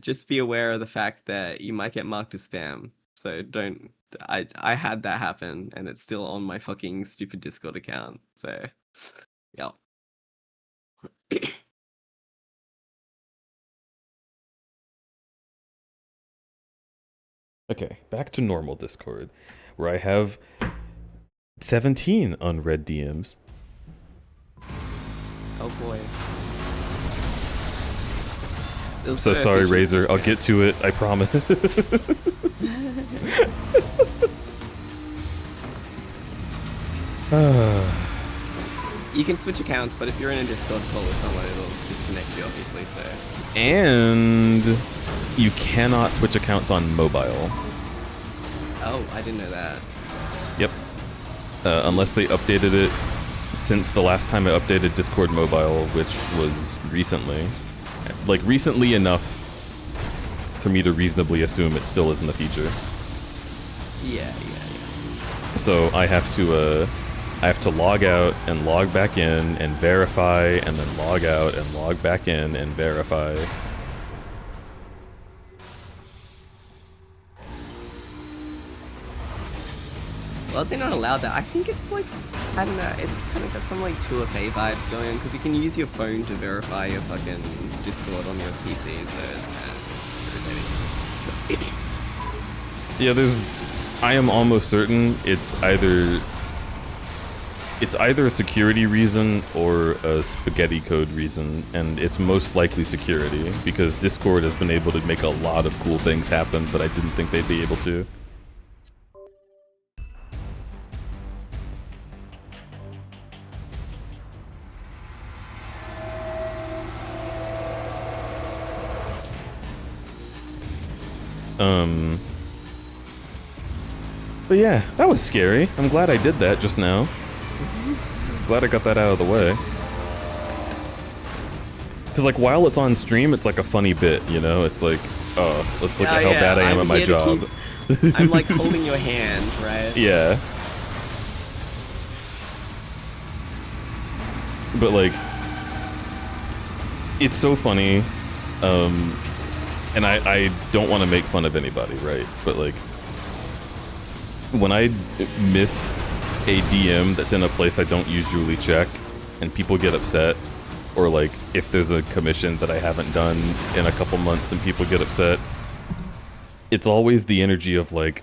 Just be aware of the fact that you might get marked as spam. So don't. I had that happen, and it's still on my fucking stupid Discord account. So, yeah. Okay, back to normal Discord, where I have 17 unread DMs. Oh boy. So sorry, Razor. I'll get to it. I promise. You can switch accounts, but if you're in a Discord call with someone, it'll disconnect you, obviously. So. And you cannot switch accounts on mobile. Oh, I didn't know that. Yep. Unless they updated it since the last time I updated Discord Mobile, which was recently. Like, recently enough for me to reasonably assume it still isn't a feature. Yeah. So I have to log out and log back in and verify, and then log out and log back in and verify. Well, they're not allowed that. I think it's like, I don't know, it's kind of got some like 2FA vibes going on, because you can use your phone to verify your fucking Discord on your PC, so yeah, I am almost certain it's either a security reason or a spaghetti code reason, and it's most likely security, because Discord has been able to make a lot of cool things happen that I didn't think they'd be able to. But yeah, that was scary. I'm glad I did that just now. Glad I got that out of the way. Because, like, while it's on stream, it's like a funny bit, you know? It's like, oh, let's look at how bad I am at my job. I'm like holding your hand, right? Yeah. But, like, it's so funny. And I don't want to make fun of anybody, right? But, like, when I miss a DM that's in a place I don't usually check, and people get upset, or like if there's a commission that I haven't done in a couple months and people get upset, it's always the energy of like,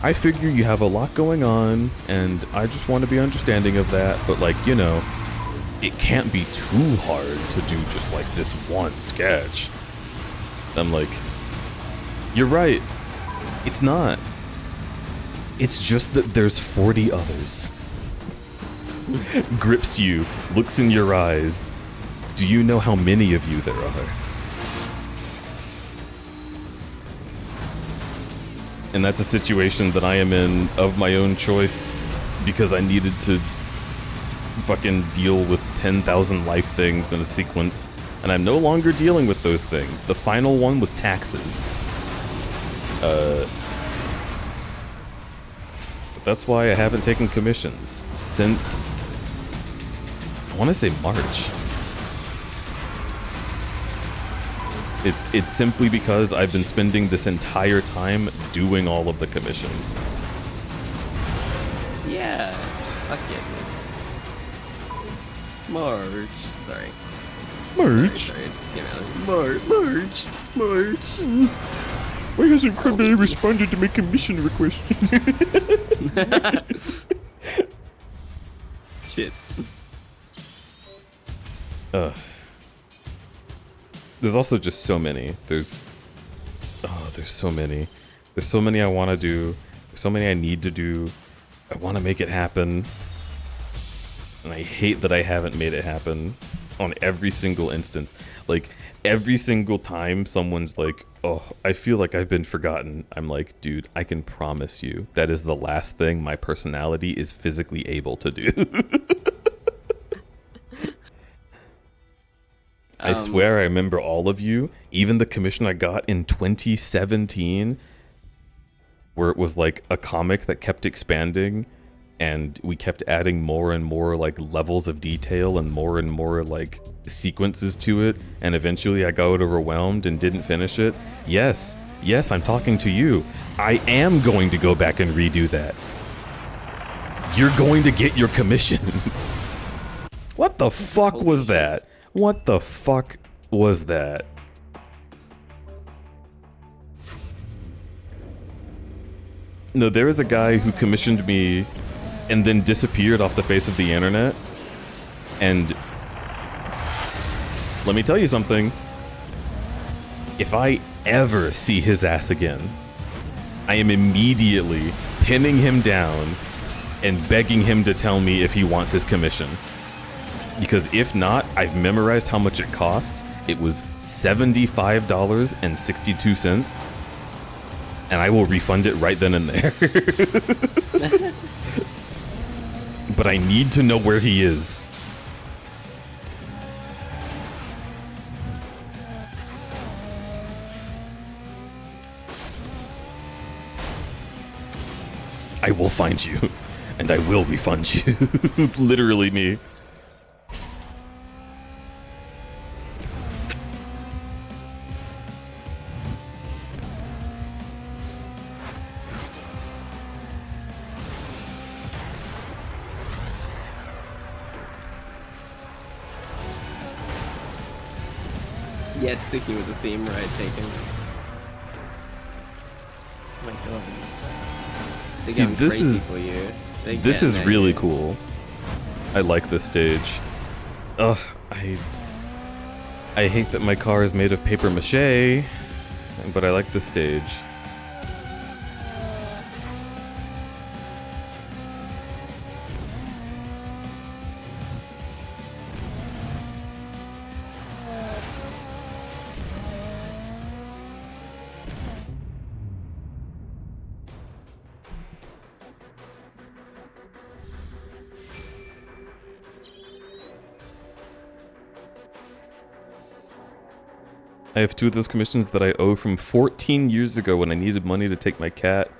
I figure you have a lot going on, and I just want to be understanding of that, but like, you know, it can't be too hard to do just like this one sketch. I'm like, you're right. It's not. It's just that there's 40 others. Grips you, looks in your eyes. Do you know how many of you there are? And that's a situation that I am in of my own choice because I needed to fucking deal with 10,000 life things in a sequence, and I'm no longer dealing with those things. The final one was taxes. That's why I haven't taken commissions since, I want to say March. It's simply because I've been spending this entire time doing all of the commissions. Yeah, fuck it. March, sorry. Marge. Sorry, it's, you know, Marge. Why hasn't crudberry responded to my commission request? Shit. There's also just so many. There's so many. There's so many I want to do. There's so many I need to do. I want to make it happen. And I hate that I haven't made it happen on every single instance. Like, every single time someone's like, oh, I feel like I've been forgotten. I'm like, dude, I can promise you that is the last thing my personality is physically able to do. I swear I remember all of you, even the commission I got in 2017, where it was like a comic that kept expanding, and we kept adding more and more like levels of detail and more like sequences to it, and eventually I got overwhelmed and didn't finish it. Yes, I'm talking to you. I am going to go back and redo that. You're going to get your commission. What the fuck was that? What the fuck was that? No, there was a guy who commissioned me and then disappeared off the face of the internet. And let me tell you something. If I ever see his ass again, I am immediately pinning him down and begging him to tell me if he wants his commission. Because if not, I've memorized how much it costs. It was $75.62, and I will refund it right then and there. But I need to know where he is. I will find you, and I will refund you. Literally me. Yeah, sticking with the theme, right, Jenkins? Oh my god. They're See, going this crazy is for you. this is really cool. I like this stage. Ugh, I hate that my car is made of paper mache, but I like this stage. I have 2 of those commissions that I owe from 14 years ago when I needed money to take my cat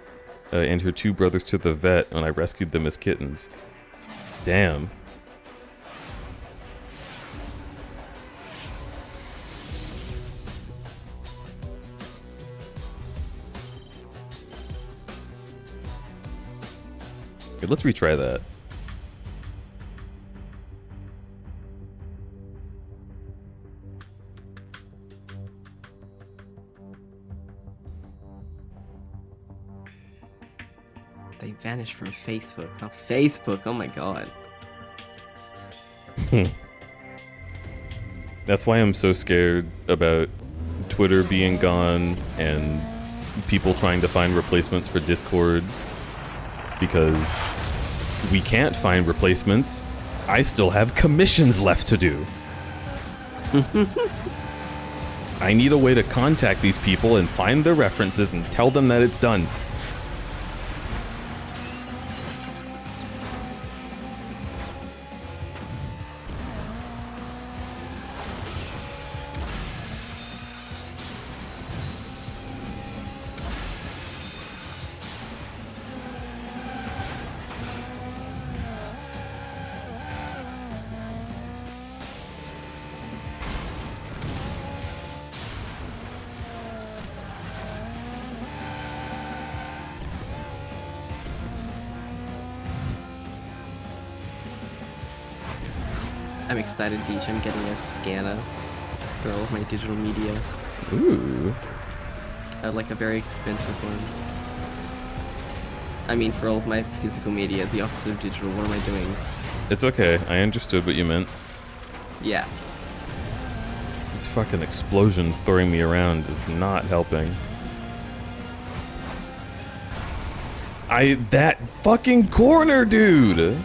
and her 2 brothers to the vet when I rescued them as kittens. Damn. Okay, let's retry that. They vanished from Facebook. Oh, Facebook, oh my god. That's why I'm so scared about Twitter being gone and people trying to find replacements for Discord. Because we can't find replacements. I still have commissions left to do. I need a way to contact these people and find their references and tell them that it's done. I'm excited, Deej. I'm getting a scanner for all of my digital media. Ooh. Like a very expensive one. I mean, for all of my physical media, the opposite of digital. What am I doing? It's okay. I understood what you meant. Yeah. These fucking explosions throwing me around is not helping. That fucking corner, dude!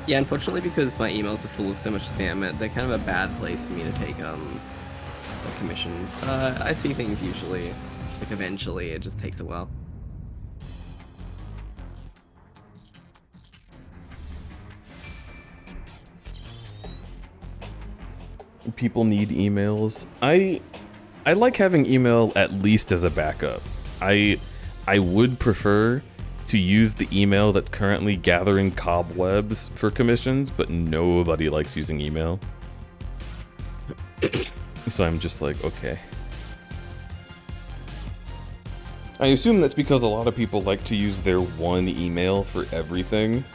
Yeah, unfortunately, because my emails are full of so much spam, they're kind of a bad place for me to take commissions. I see things usually, like eventually. It just takes a while. People need emails. I like having email at least as a backup. I would prefer to use the email that's currently gathering cobwebs for commissions, but nobody likes using email. So I'm just like, okay. I assume that's because a lot of people like to use their one email for everything,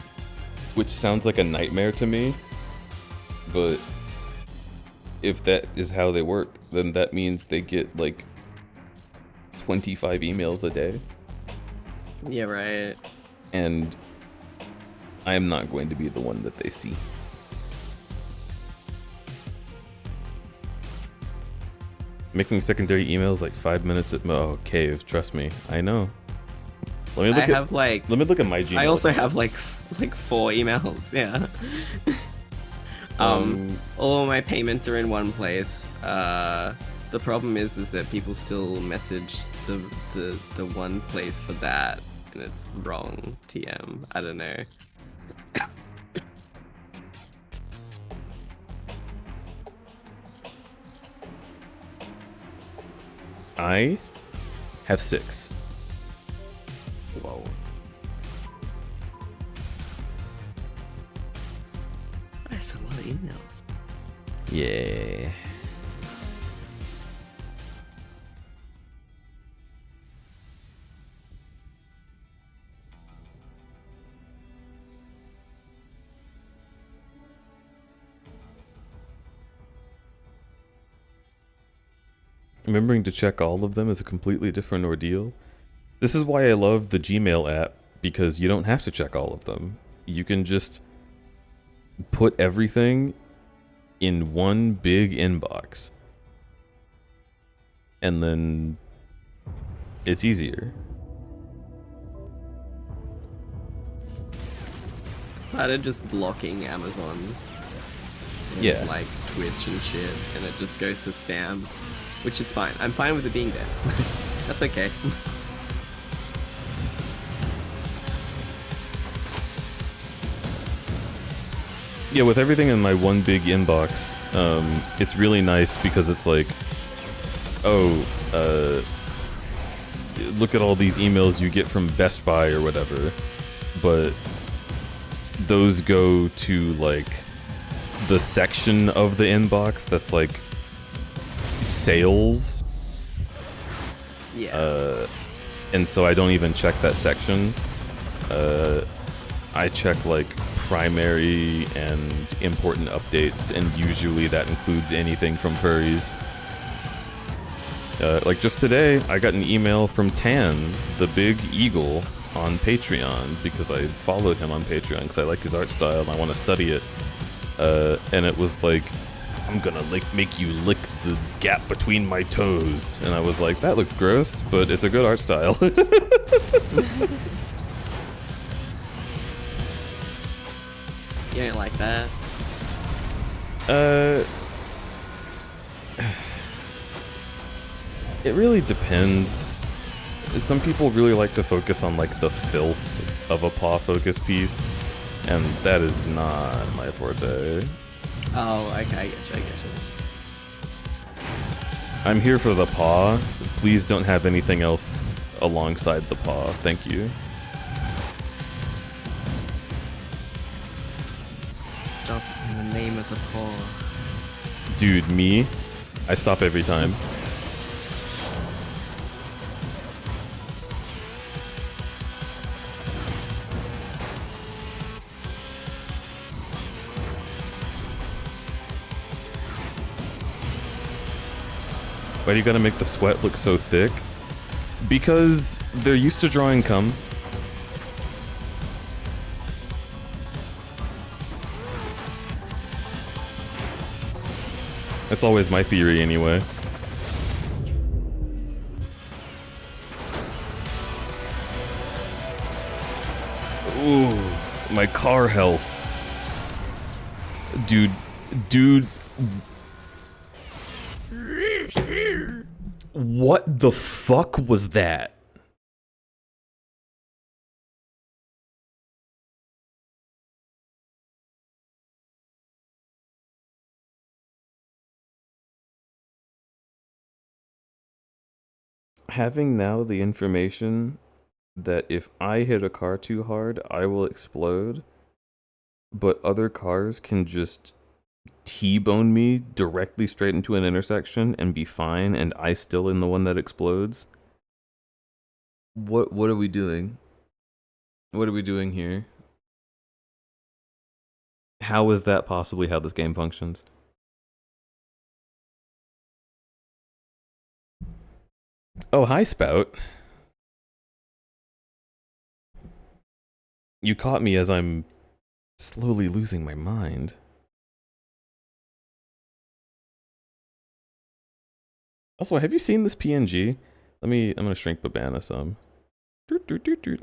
which sounds like a nightmare to me. But if that is how they work, then that means they get like 25 emails a day. Yeah, right. And I'm not going to be the one that they see. Making secondary emails like 5 minutes at cave, trust me. I know. Let me look at my Gmail. I also have like 4 emails, yeah. All of my payments are in one place. The problem is that people still message the one place for that, and it's wrong. TM. I don't know. I have 6. Whoa. That's a lot of emails. Yeah. Remembering to check all of them is a completely different ordeal. This is why I love the Gmail app, because you don't have to check all of them. You can just put everything in one big inbox. And then it's easier. I started just blocking Amazon. Yeah. Like Twitch and shit, and it just goes to spam. Which is fine. I'm fine with it being there. That's okay. Yeah, with everything in my one big inbox, it's really nice because it's like, look at all these emails you get from Best Buy or whatever, but those go to like the section of the inbox that's like sales. Yeah. And so I don't even check that section. I check like primary and important updates, and usually that includes anything from furries. Like just today, I got an email from Tan, the big eagle, on Patreon, because I followed him on Patreon because I like his art style and I want to study it. And it was like, I'm gonna make you lick the gap between my toes. And I was like, that looks gross, but it's a good art style. You don't like that? It really depends. Some people really like to focus on like the filth of a paw focus piece, and that is not my forte. Oh, okay, I get you. I'm here for the paw. Please don't have anything else alongside the paw. Thank you. Stop in the name of the paw. Dude, me? I stop every time. Why do you gotta make the sweat look so thick? Because they're used to drawing cum. That's always my theory anyway. Ooh, my car health. Dude. What the fuck was that? Having now the information that if I hit a car too hard, I will explode, but other cars can just T-bone me directly straight into an intersection and be fine, and I still am the one that explodes. What are we doing? What are we doing here? How is that possibly how this game functions? Oh, hi, Spout. You caught me as I'm slowly losing my mind. Also, have you seen this PNG? I'm gonna shrink Babana some. I'm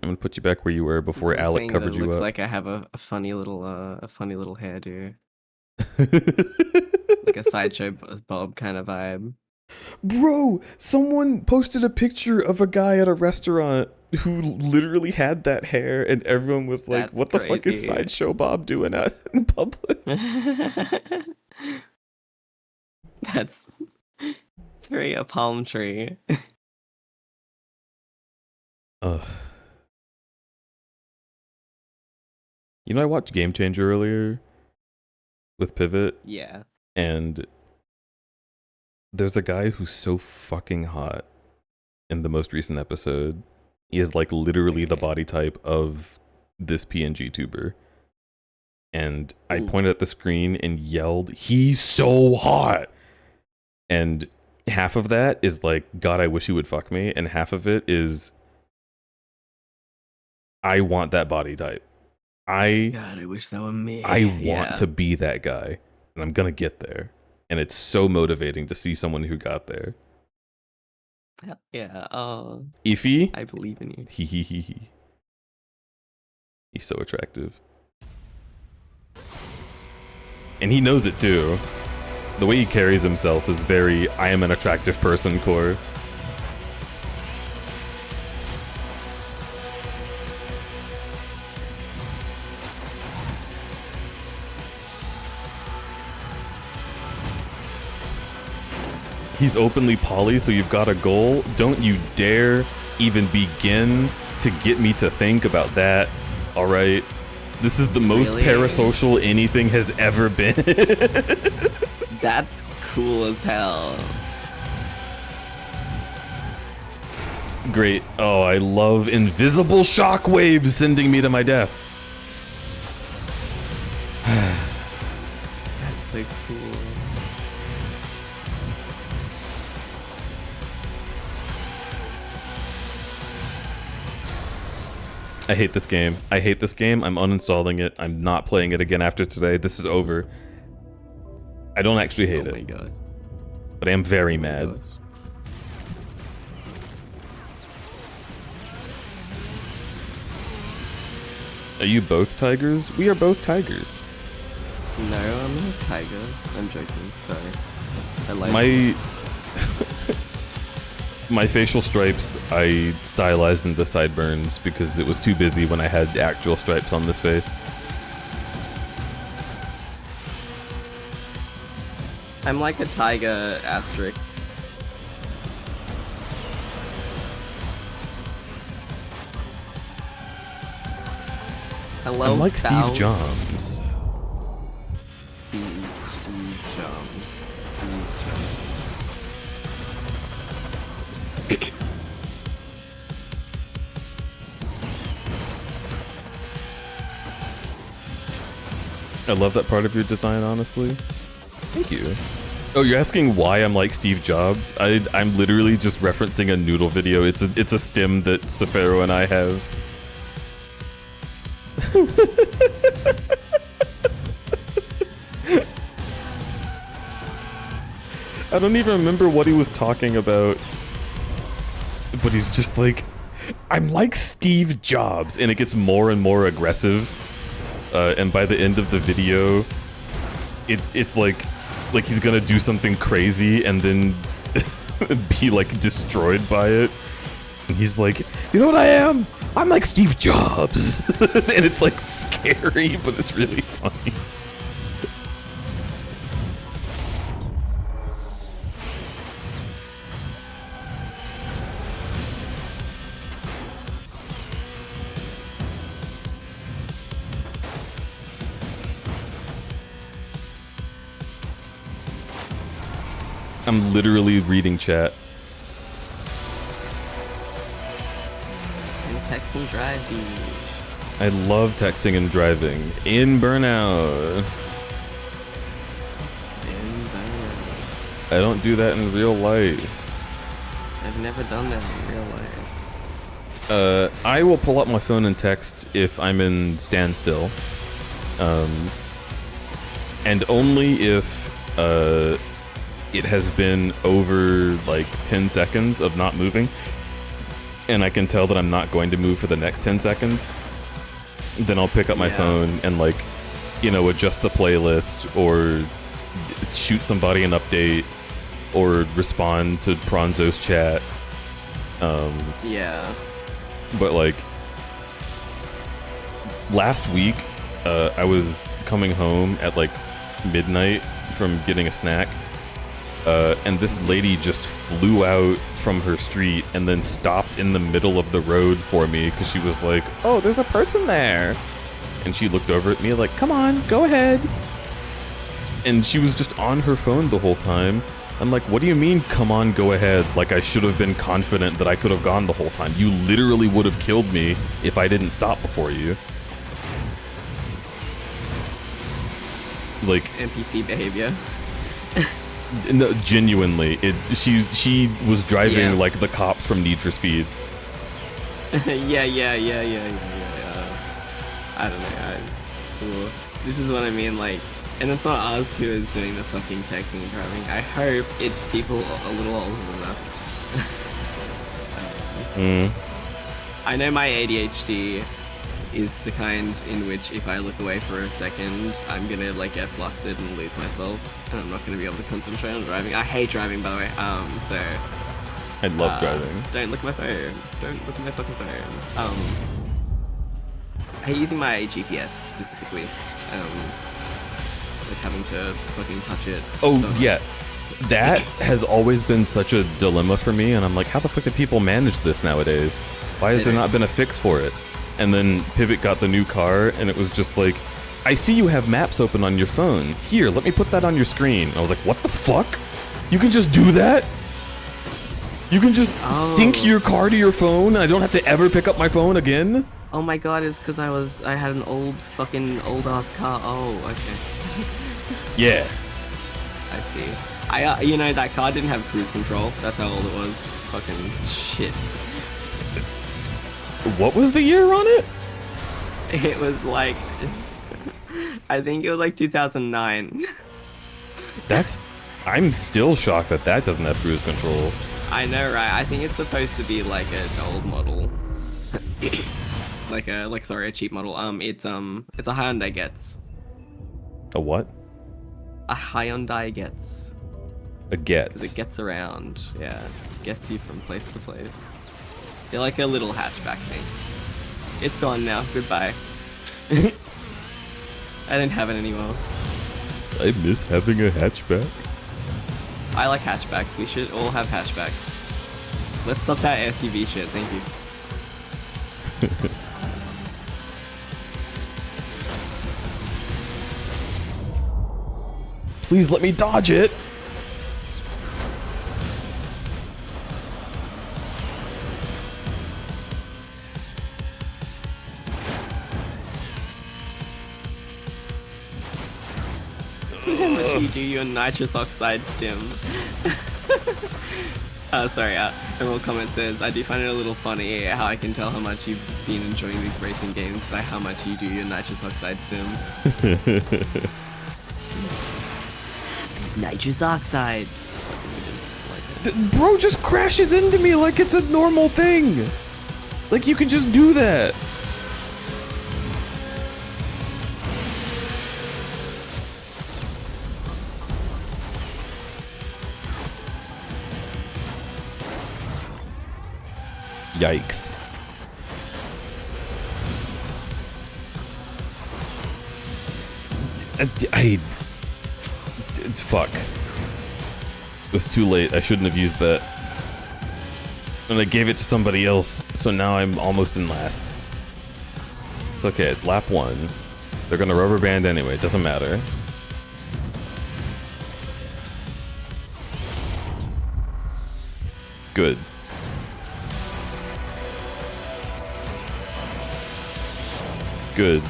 gonna put you back where you were before You're Alec saying covered that it you looks up. like I have a funny little hairdo. Like a sideshow Bob kind of vibe. Bro, someone posted a picture of a guy at a restaurant who literally had that hair, and everyone was like, That's what the fuck is crazy. Sideshow Bob doing out in public? It's very a palm tree. Ugh. You know, I watched Game Changer earlier with Pivot, Yeah. and there's a guy who's so fucking hot in the most recent episode. He is like literally the body type of this PNG tuber. And I pointed at the screen and yelled, "He's so hot!" And half of that is like, God, I wish he would fuck me. And half of it is, I want that body type. God, I wish that were me. I want to be that guy. And I'm gonna get there. And it's so motivating to see someone who got there. Hell yeah. Oh. Ify? I believe in you. He's so attractive. And he knows it too. The way he carries himself is very, I am an attractive person core. He's openly poly, so you've got a goal. Don't you dare even begin to get me to think about that. All right? This is the most parasocial anything has ever been. That's cool as hell. Great. Oh, I love invisible shockwaves sending me to my death. That's so cool. I hate this game. I hate this game. I'm uninstalling it. I'm not playing it again after today. This is over. I don't actually hate it. Oh my god. But I am very mad. Gosh. Are you both tigers? We are both tigers. No, I'm not a tiger. I'm joking. Sorry. I like My facial stripes, I stylized into sideburns because it was too busy when I had actual stripes on this face. I'm like a tiger asterisk. Hello, I'm like Sal. Steve Jobs. Steve Jobs. I love that part of your design, honestly. Thank you. Oh, you're asking why I'm like Steve Jobs? I'm literally just referencing a noodle video. It's a stim that Safaro and I have. I don't even remember what he was talking about. But he's just like, I'm like Steve Jobs, and it gets more and more aggressive. And by the end of the video, it's like he's gonna do something crazy and then be like destroyed by it. And he's like, you know what I am? I'm like Steve Jobs. And it's like scary, but it's really funny. I'm literally reading chat. And text and driving. I love texting and driving. In Burnout. I don't do that in real life. I've never done that in real life. I will pull up my phone and text if I'm in standstill. And only if it has been over like 10 seconds of not moving, and I can tell that I'm not going to move for the next 10 seconds, then I'll pick up my phone and, like, you know, adjust the playlist or shoot somebody an update or respond to Pronzo's chat. Yeah. But like last week, I was coming home at like midnight from getting a snack. And this lady just flew out from her street and then stopped in the middle of the road for me because she was like, oh, there's a person there. And she looked over at me like, come on, go ahead. And she was just on her phone the whole time. I'm like, what do you mean, come on, go ahead? Like, I should have been confident that I could have gone the whole time. You literally would have killed me if I didn't stop before you. Like, NPC behavior. No, genuinely, she was driving like the cops from Need for Speed. Yeah. I don't know. Cool. This is what I mean, like, and it's not us who is doing the fucking texting and driving. I hope it's people a little older than us. I know my ADHD is the kind in which if I look away for a second, I'm gonna like get flustered and lose myself, and I'm not gonna be able to concentrate on driving. I hate driving, by the way. So I love driving. Don't look at my phone. Don't look at my fucking phone. I hate using my GPS specifically. Like having to fucking touch it. Oh yeah, that has always been such a dilemma for me, and I'm like, how the fuck do people manage this nowadays? Why has there not been a fix for it? And then Pivot got the new car, and it was just like, I see you have maps open on your phone. Here, let me put that on your screen. I was like, what the fuck? You can just do that? You can just sync your car to your phone, and I don't have to ever pick up my phone again? Oh my god, it's because I had an old ass car. Oh, okay. Yeah. I see. You know, that car didn't have cruise control. That's how old it was. Fucking shit. What was the year on it? It was like, I think it was like 2009. I'm still shocked that that doesn't have cruise control. I know, right? I think it's supposed to be like an old model. Sorry, a cheap model. It's a Hyundai Getz. A what? A Hyundai Getz. A Getz. 'Cause it gets around. Yeah, gets you from place to place. They're like a little hatchback thing. It's gone now. Goodbye. I didn't have it anymore. I miss having a hatchback. I like hatchbacks. We should all have hatchbacks. Let's stop that SUV shit. Thank you. Please let me dodge it. How much you do your nitrous oxide stim. Emerald comment says, I do find it a little funny how I can tell how much you've been enjoying these racing games by how much you do your nitrous oxide stim. Nitrous oxide. Bro just crashes into me like it's a normal thing. Like, you can just do that. Yikes. Fuck. It was too late. I shouldn't have used that. And I gave it to somebody else, so now I'm almost in last. It's okay, it's lap 1. They're gonna rubber band anyway, it doesn't matter. Good. Good.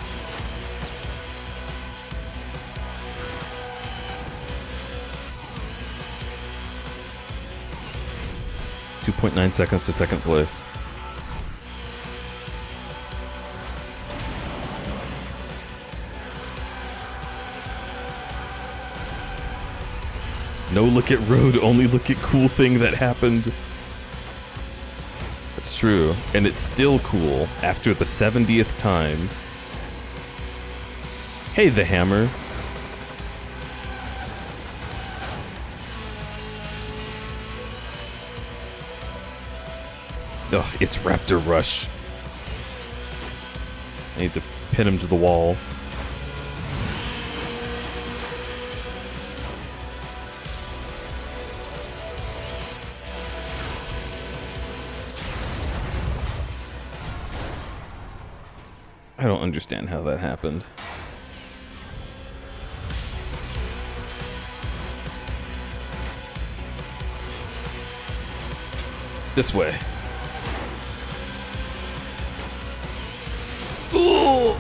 .9 seconds to second place. No look at road, only look at cool thing that happened. That's true, and it's still cool after the 70th time. Hey, the hammer. Ugh, it's Raptor Rush. I need to pin him to the wall. I don't understand how that happened. This way. Ooh.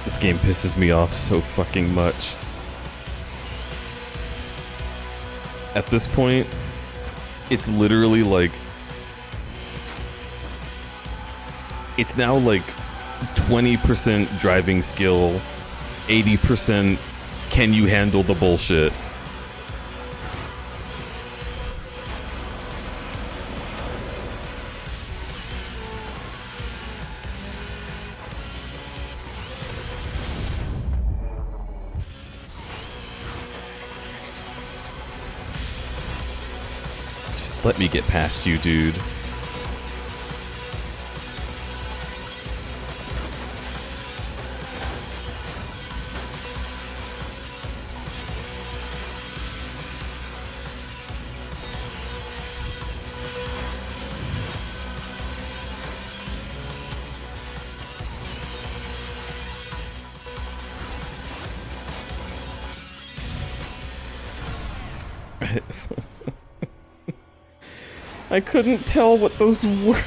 This game pisses me off so fucking much. At this point, it's literally like... It's now like 20% driving skill, 80% can you handle the bullshit. Let me get past you, dude. I couldn't tell what those were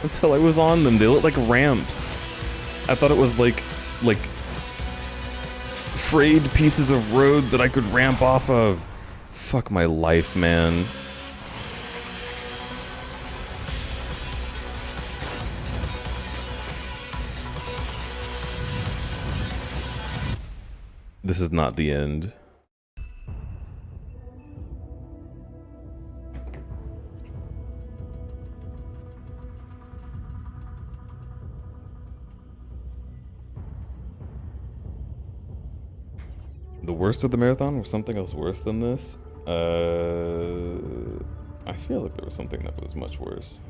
until I was on them. They look like ramps. I thought it was like frayed pieces of road that I could ramp off of. Fuck my life, man. This is not the end. The worst of the marathon was something else worse than this? I feel like there was something that was much worse.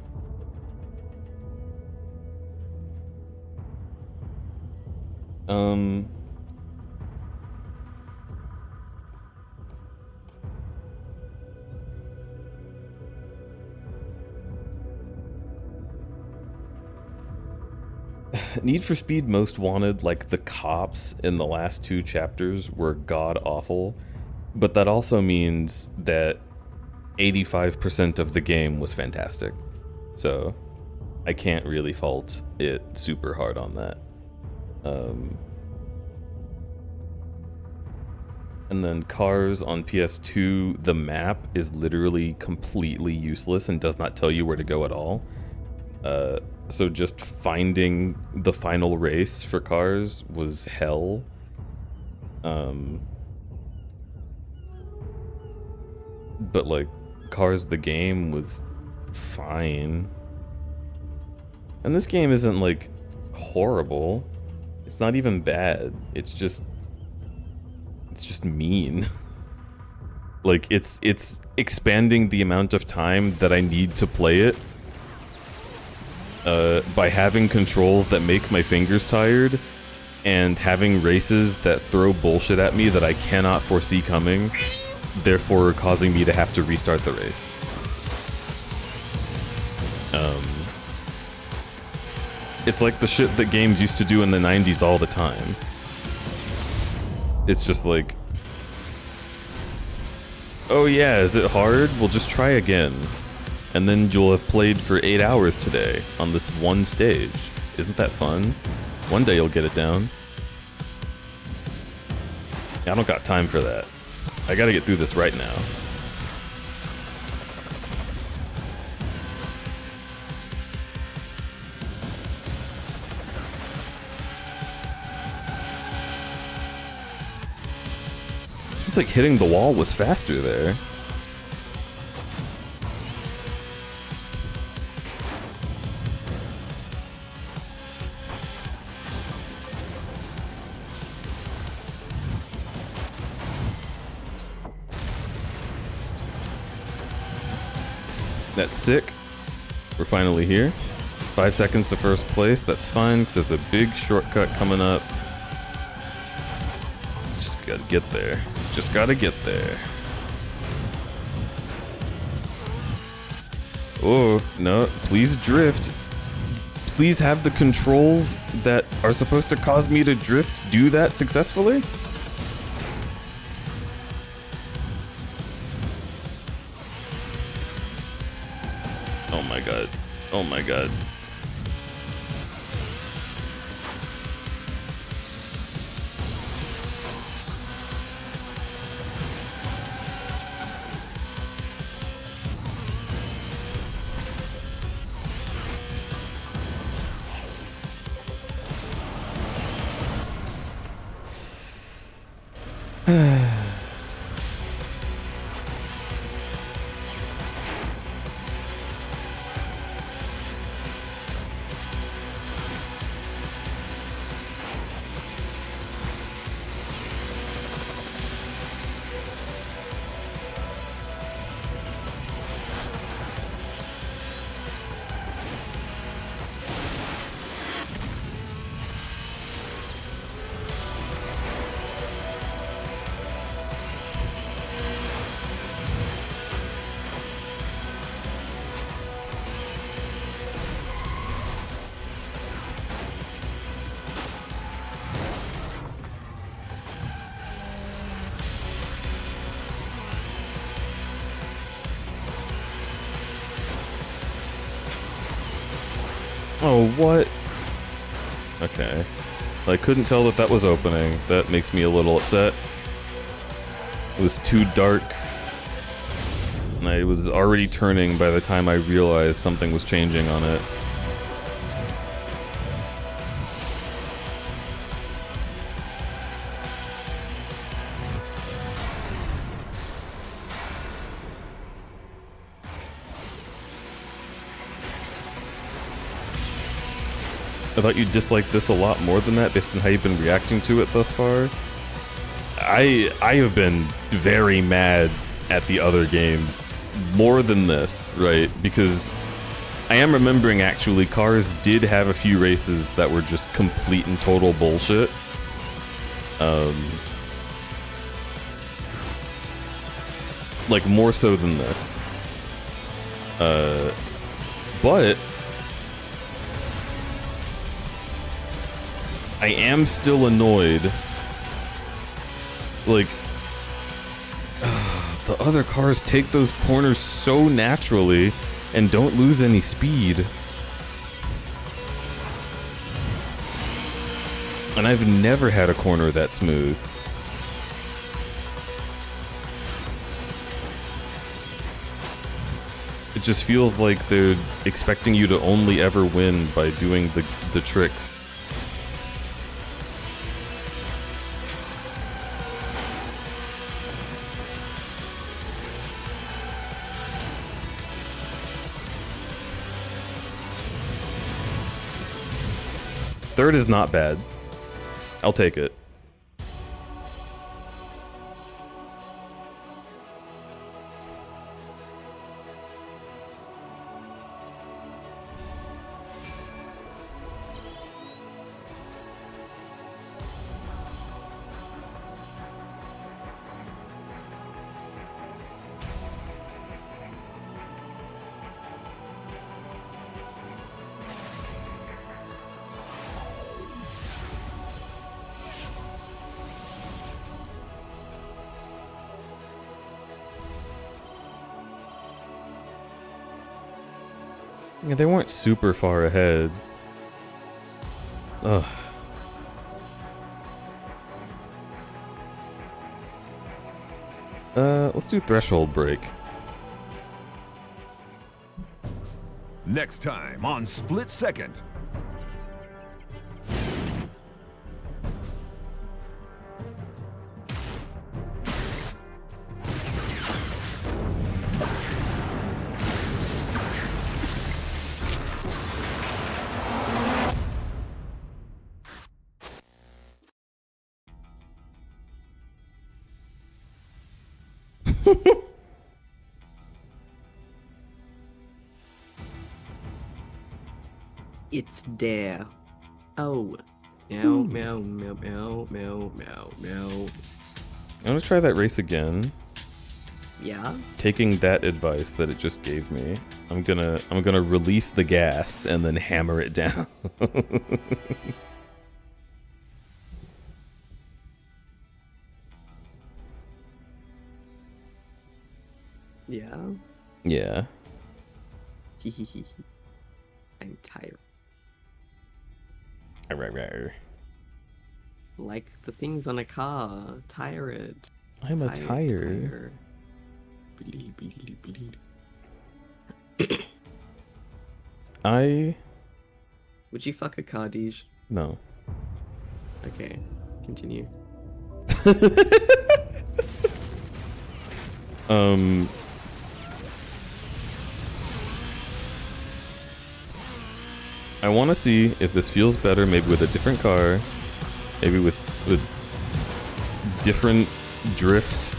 Need for Speed Most Wanted, like the cops in the last 2 chapters were god awful, but that also means that 85% of the game was fantastic. So I can't really fault it super hard on that. And then Cars on PS2, the map is literally completely useless and does not tell you where to go at all. So just finding the final race for Cars was hell. But like, Cars the game was fine. And this game isn't like horrible. It's not even bad. It's just mean. Like it's expanding the amount of time that I need to play it by having controls that make my fingers tired and having races that throw bullshit at me that I cannot foresee coming, therefore causing me to have to restart the race. It's like the shit that games used to do in the 90s all the time. It's just like, oh yeah, is it hard? Well, just try again. And then you'll have played for 8 hours today on this one stage. Isn't that fun? One day you'll get it down. I don't got time for that. I gotta get through this right now. It's like hitting the wall was faster there. That's sick. We're finally here. 5 seconds to first place. That's fine because there's a big shortcut coming up. Just gotta get there. Just gotta get there. Oh, no, please drift. Please have the controls that are supposed to cause me to drift do that successfully? Oh my god. Oh my god. Oh, what? Okay. I couldn't tell that that was opening. That makes me a little upset. It was too dark. And I was already turning by the time I realized something was changing on it. I thought you disliked this a lot more than that based on how you've been reacting to it thus far. I have been very mad at the other games more than this, right? Because I am remembering actually Cars did have a few races that were just complete and total bullshit. Like more so than this. But I am still annoyed. Like, the other cars take those corners so naturally and don't lose any speed. And I've never had a corner that smooth. It just feels like they're expecting you to only ever win by doing the tricks. Third is not bad. I'll take it. Yeah, they weren't super far ahead. Ugh. Let's do threshold break. Next time on Split Second. It's there. Oh. Meow, meow, meow, meow, meow, meow, meow. I'm gonna try that race again. Yeah? Taking that advice that it just gave me, I'm gonna release the gas and then hammer it down. Yeah? Yeah. I'm tired. Arr. Like the things on a car. Tired. I'm a tire. Bleed, bleed, bleed. Would you fuck a car, Deej? No. Okay, continue. I want to see if this feels better, maybe with a different car, maybe with different drift.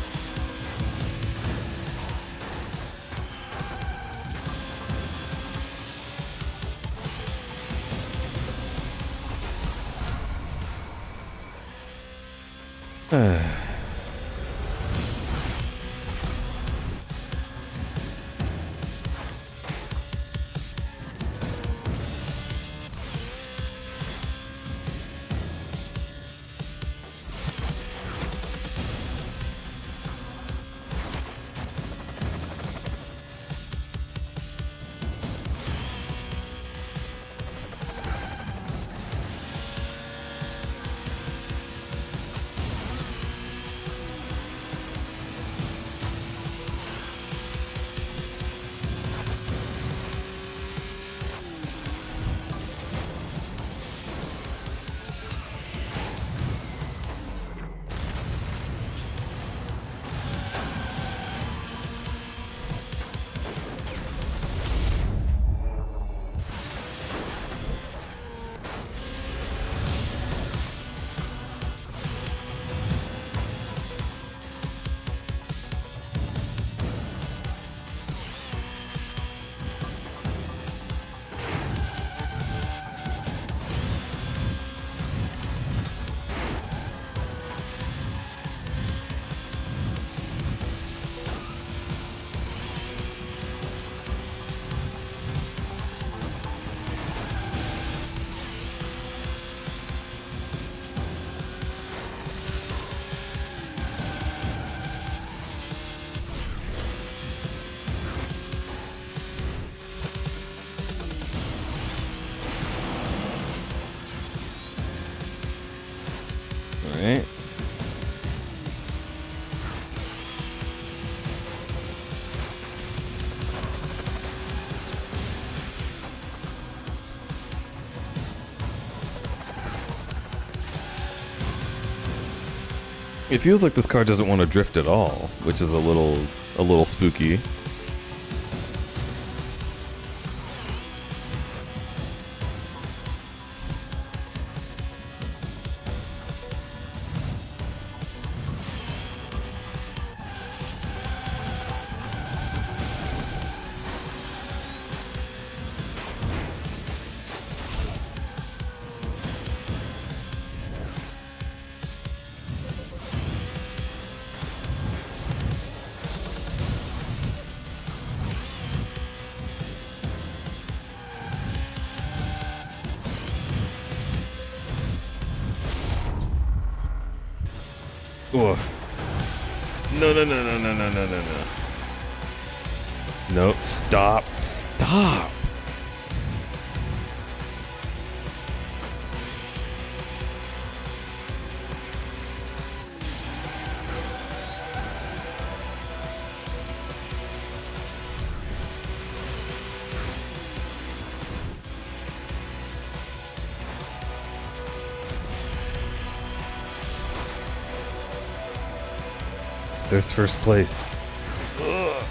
It feels like this car doesn't want to drift at all, which is a little spooky. Ugh. No. No, stop. Stop. There's first place. Ugh.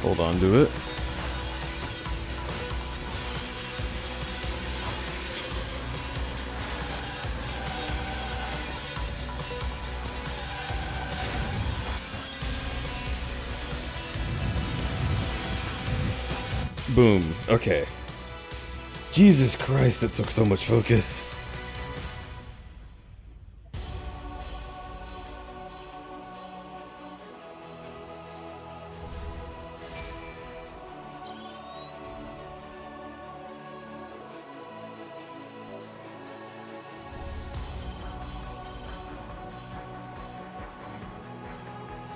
Hold on to it. Boom. Okay. Jesus Christ, that took so much focus.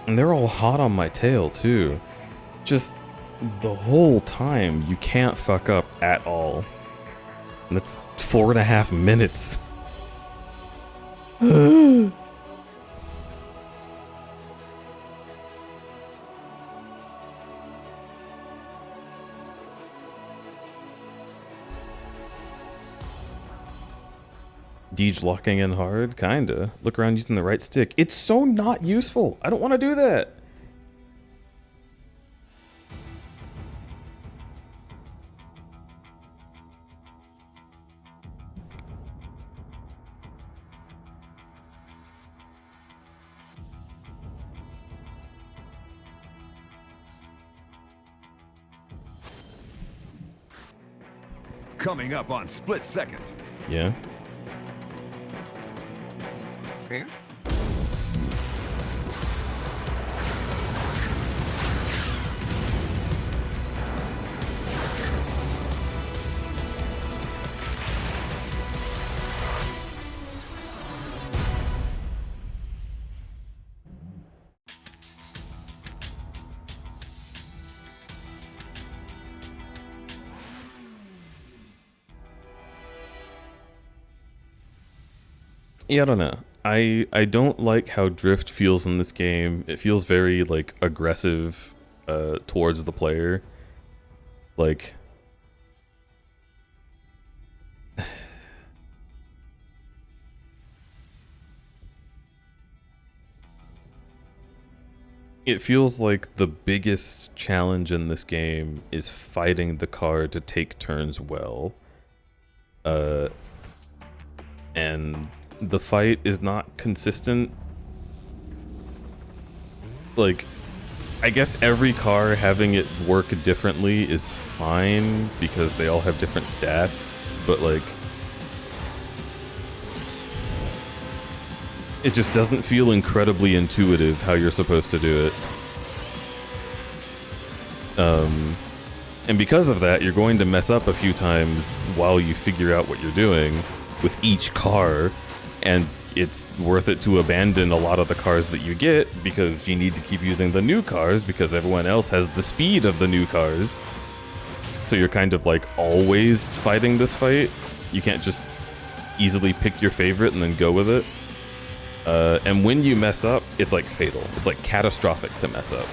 And they're all hot on my tail, too. Just the whole time, you can't fuck up at all. And that's 4.5 minutes. Deej locking in hard? Kinda. Look around using the right stick. It's so not useful. I don't want to do that. Coming up on Split Second. Yeah. Yeah, I don't know. I don't like how drift feels in this game. It feels very like aggressive towards the player. Like it feels like the biggest challenge in this game is fighting the car to take turns well. And the fight is not consistent. Like, I guess every car having it work differently is fine because they all have different stats, but like, it just doesn't feel incredibly intuitive how you're supposed to do it. And because of that, you're going to mess up a few times while you figure out what you're doing. with each car, and it's worth it to abandon a lot of the cars that you get because you need to keep using the new cars because everyone else has the speed of the new cars. So you're kind of like always fighting this fight. You can't just easily pick your favorite and then go with it. And when you mess up, it's like fatal. It's like catastrophic to mess up.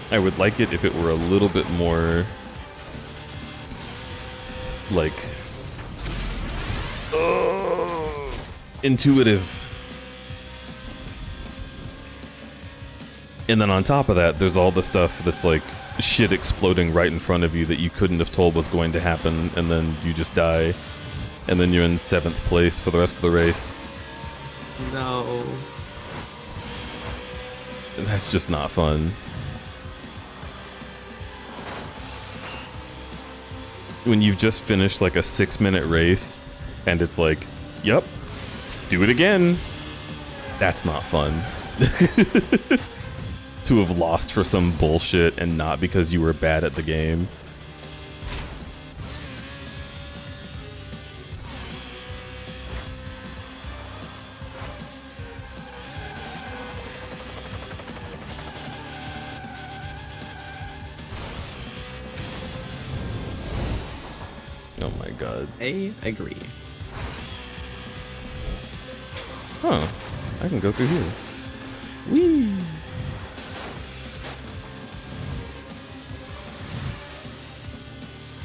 I would like it if it were a little bit more like intuitive. And then on top of that, there's all the stuff that's like shit exploding right in front of you that you couldn't have told was going to happen, and then you just die. And then you're in 7th place for the rest of the race. No. And that's just not fun. When you've just finished like a 6-minute race, and it's like, yep, do it again. That's not fun. To have lost for some bullshit and not because you were bad at the game. Oh my god. I agree. Huh. I can go through here. Whee!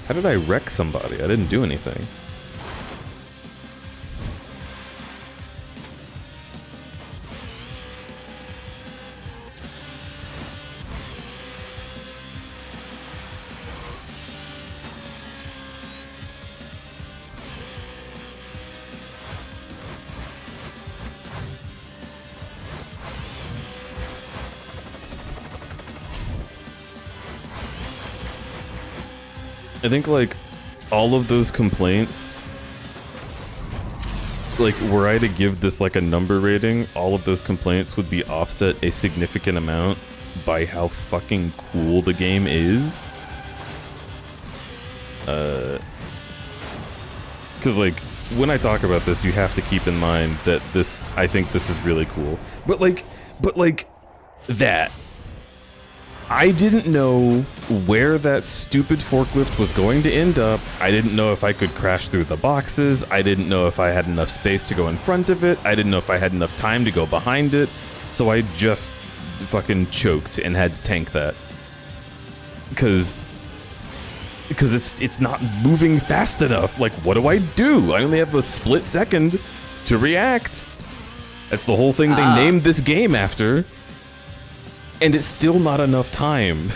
How did I wreck somebody? I didn't do anything. I think, like, all of those complaints, like, were I to give this, like, a number rating, all of those complaints would be offset a significant amount by how fucking cool the game is. Because, like, when I talk about this, you have to keep in mind that this, I think this is really cool. But, like, that. I didn't know where that stupid forklift was going to end up. I didn't know if I could crash through the boxes. I didn't know if I had enough space to go in front of it. I didn't know if I had enough time to go behind it. So I just fucking choked and had to tank that. Because it's not moving fast enough. Like, what do? I only have a split second to react. That's the whole thing they named this game after. And it's still not enough time.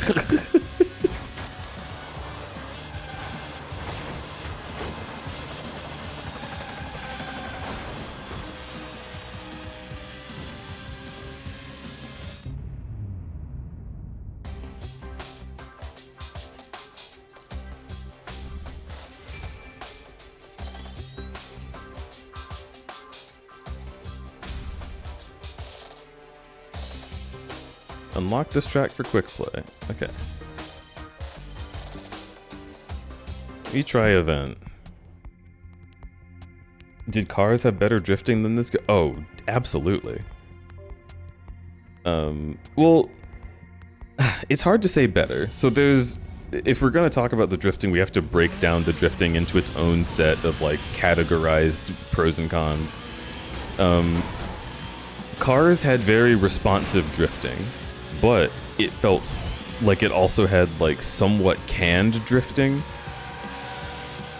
Unlock this track for quick play. Okay. Retry event. Did cars have better drifting than this? Oh, absolutely. Well, it's hard to say better. So there's, if we're gonna talk about the drifting, we have to break down the drifting into its own set of like categorized pros and cons. Cars had very responsive drifting, but it felt like it also had like somewhat canned drifting,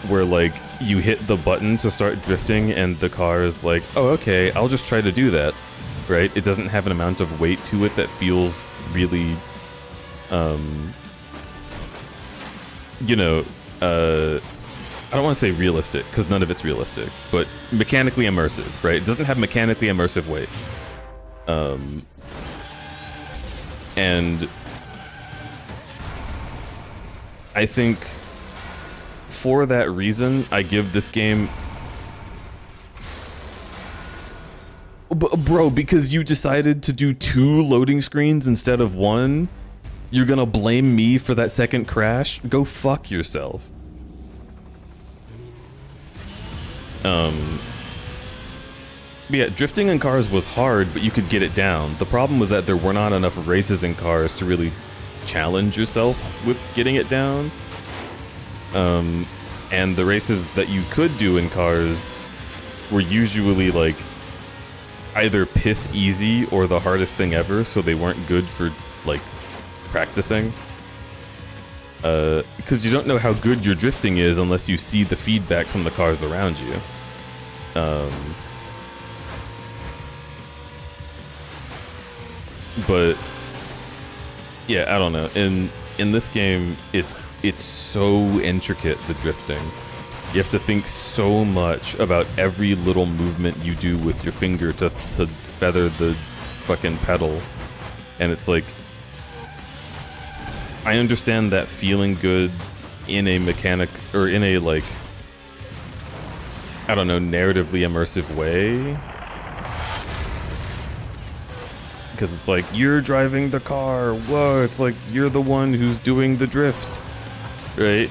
where like you hit the button to start drifting and the car is like, oh okay, I'll just try to do that, right? It doesn't have an amount of weight to it that feels really, you know, I don't want to say realistic, because none of it's realistic, but mechanically immersive, right? It doesn't have mechanically immersive weight. And I think for that reason, I give this game... Bro, because you decided to do 2 loading screens instead of 1, you're gonna blame me for that second crash? Go fuck yourself. Yeah, drifting in cars was hard, but you could get it down. The problem was that there were not enough races in cars to really challenge yourself with getting it down. And the races that you could do in cars were usually like either piss easy or the hardest thing ever, so they weren't good for like practicing. Because you don't know how good your drifting is unless you see the feedback from the cars around you. But yeah, I don't know. In this game, it's so intricate, the drifting. You have to think so much about every little movement you do with your finger to feather the fucking pedal. And it's like, I understand that feeling good in a mechanic, or in a, like, I don't know, narratively immersive way. Because it's like, you're driving the car, whoa, it's like, you're the one who's doing the drift, right?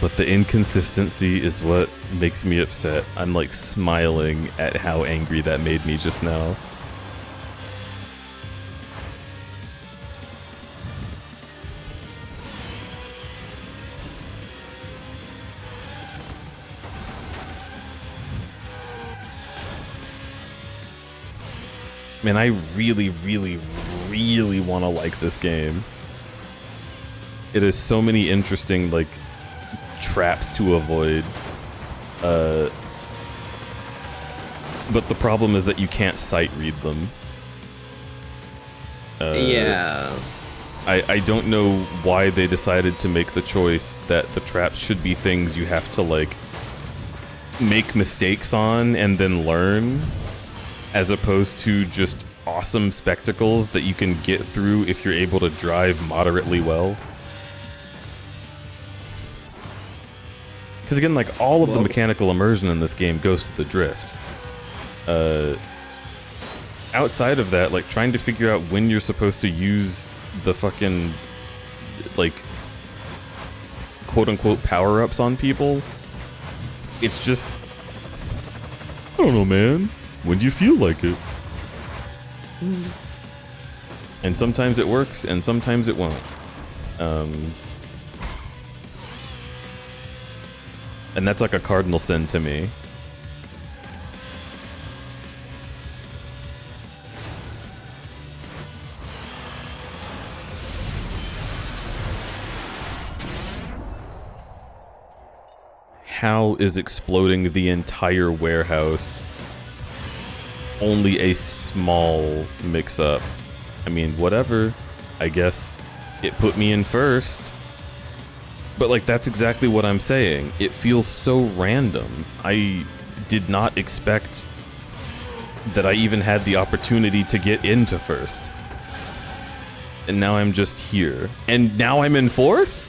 But the inconsistency is what makes me upset. I'm like smiling at how angry that made me just now. Man, I really, really, really want to like this game. It has so many interesting, like, traps to avoid. But the problem is that you can't sight read them. Yeah. I don't know why they decided to make the choice that the traps should be things you have to, like, make mistakes on and then learn, as opposed to just awesome spectacles that you can get through if you're able to drive moderately well. Because again, like, all of the mechanical immersion in this game goes to the drift. Outside of that, like, trying to figure out when you're supposed to use the fucking, like, quote-unquote power-ups on people, it's just, I don't know, man. When do you feel like it? And sometimes it works, and sometimes it won't. And that's like a cardinal sin to me. How is exploding the entire warehouse only a small mix-up? I mean, whatever. I guess it put me in first. But, like, that's exactly what I'm saying. It feels so random. I did not expect that I even had the opportunity to get into first. And now I'm just here. And now I'm in fourth?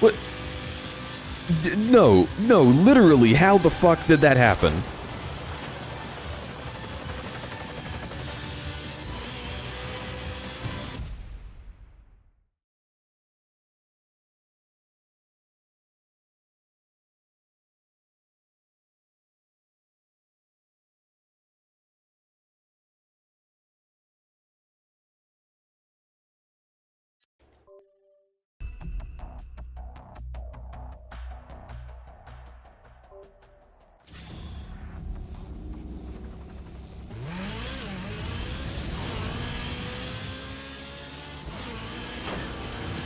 What? No, literally, how the fuck did that happen?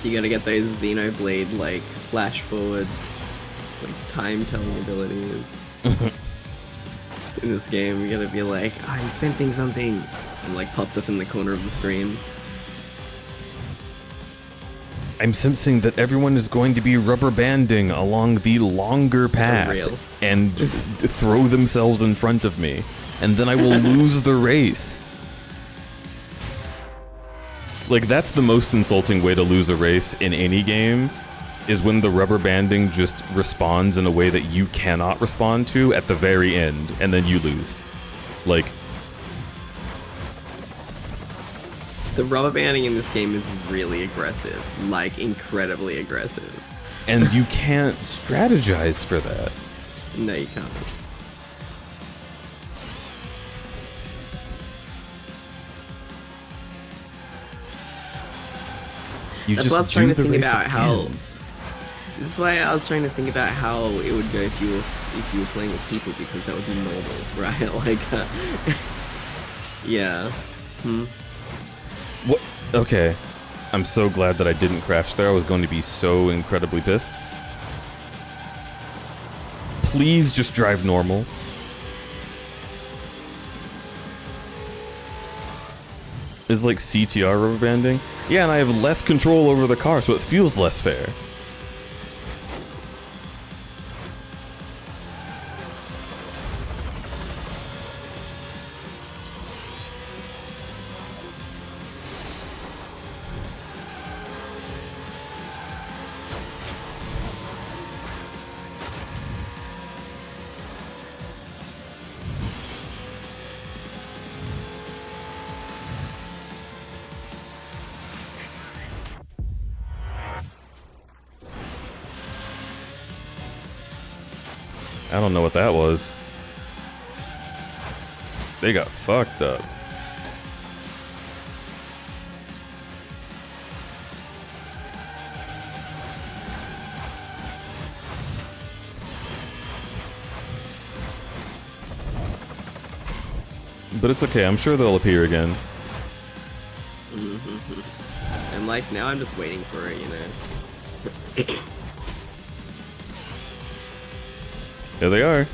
You gotta get those Xenoblade, like, flash forward, like, time telling abilities. In this game, you gotta be like, I'm sensing something, and, like, pops up in the corner of the screen. I'm sensing that everyone is going to be rubber banding along the longer path and throw themselves in front of me, and then I will lose the race. Like, that's the most insulting way to lose a race in any game, is when the rubber banding just responds in a way that you cannot respond to at the very end, and then you lose. Like, The rubber banding in this game is really aggressive, like incredibly aggressive. And you can't strategize for that. No, you can't. You That's why I was just trying do to the think race about how. again. This is why I was trying to think about how it would go if you were playing with people, because that would be normal, right? Like, yeah. What? Okay. I'm so glad that I didn't crash there. I was going to be so incredibly pissed. Please just drive normal. Is like CTR rubber banding? Yeah, and I have less control over the car, so it feels less fair. I don't know what that was. They got fucked up. But it's okay, I'm sure they'll appear again. And like now I'm just waiting for it, you know. There they are.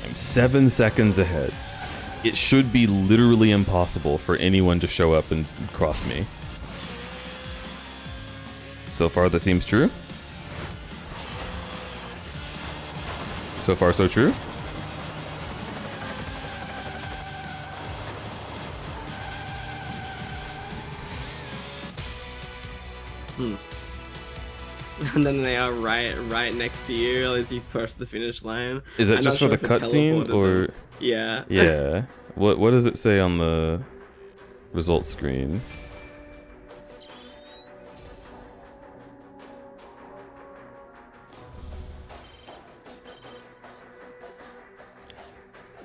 I'm 7 seconds ahead. It should be literally impossible for anyone to show up and cross me. So far, that seems true. So far, so true. And then they are right next to you as you cross the finish line. Is that I'm just not for sure the if it cutscene, teleported or? them. Yeah. Yeah. What does it say on the results screen?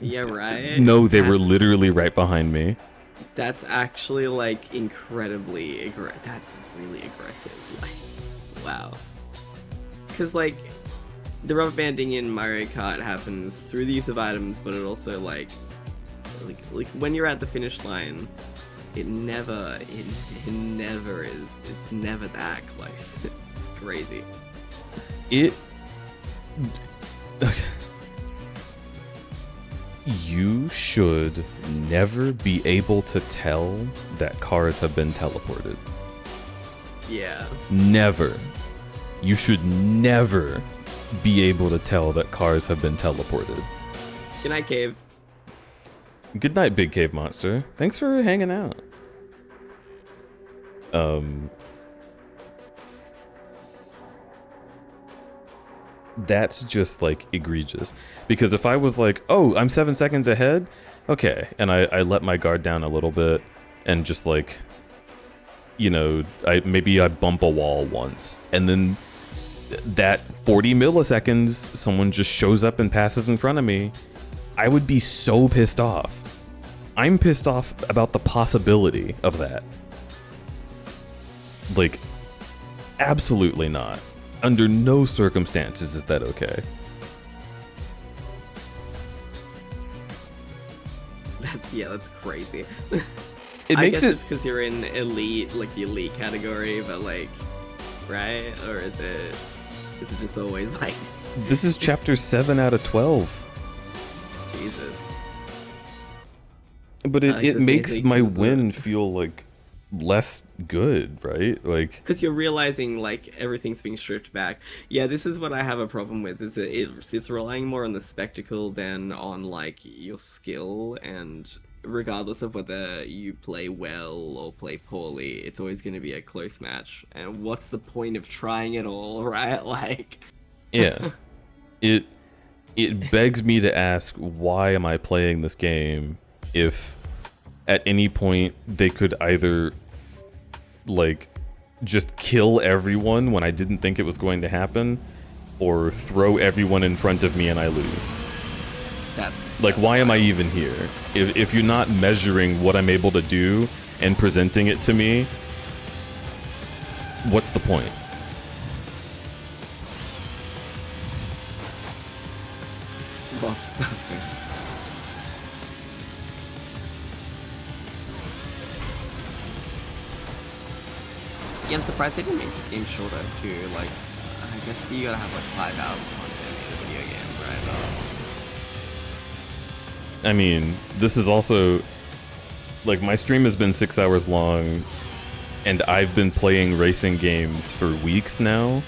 Yeah, right? No, they were literally right behind me. That's actually like incredibly that's really aggressive. Like, wow. Cause like the rubber banding in Mario Kart happens through the use of items, but it also like when you're at the finish line, it never is. It's never that close. It's crazy. Okay. You should never be able to tell that cars have been teleported. Yeah. Never. You should never be able to tell that cars have been teleported. Good night, Cave. Good night, Big Cave Monster. Thanks for hanging out. That's just like egregious. Because if I was like, oh, I'm 7 seconds ahead, okay, and I let my guard down a little bit and just like, you know, maybe I bump a wall once, and then that 40 milliseconds someone just shows up and passes in front of me, I would be so pissed off. I'm pissed off about the possibility of that. Like, absolutely not. Under no circumstances is that okay. That's crazy. It I makes guess it it's because you're in elite, like the elite category, but like, right? Or is it just always like this? This is chapter 7 out of 12. Jesus. But it It's makes basically my 'cause win feel like less good, right? Like, because you're realizing like everything's being stripped back. Yeah, this is what I have a problem with. Is that it's relying more on the spectacle than on like your skill, and regardless of whether you play well or play poorly, it's always going to be a close match. And what's the point of trying it all, right? Like, yeah, it begs me to ask, why am I playing this game if at any point they could either like just kill everyone when I didn't think it was going to happen, or throw everyone in front of me and I lose. Like, why am I even here? If you're not measuring what I'm able to do and presenting it to me, what's the point? well, that's good. Yeah, I'm surprised they didn't make this game shorter too. Like, I guess you gotta have like 5 hours of content in a video game, right? I mean, this is also, like, my stream has been 6 hours long, and I've been playing racing games for weeks now.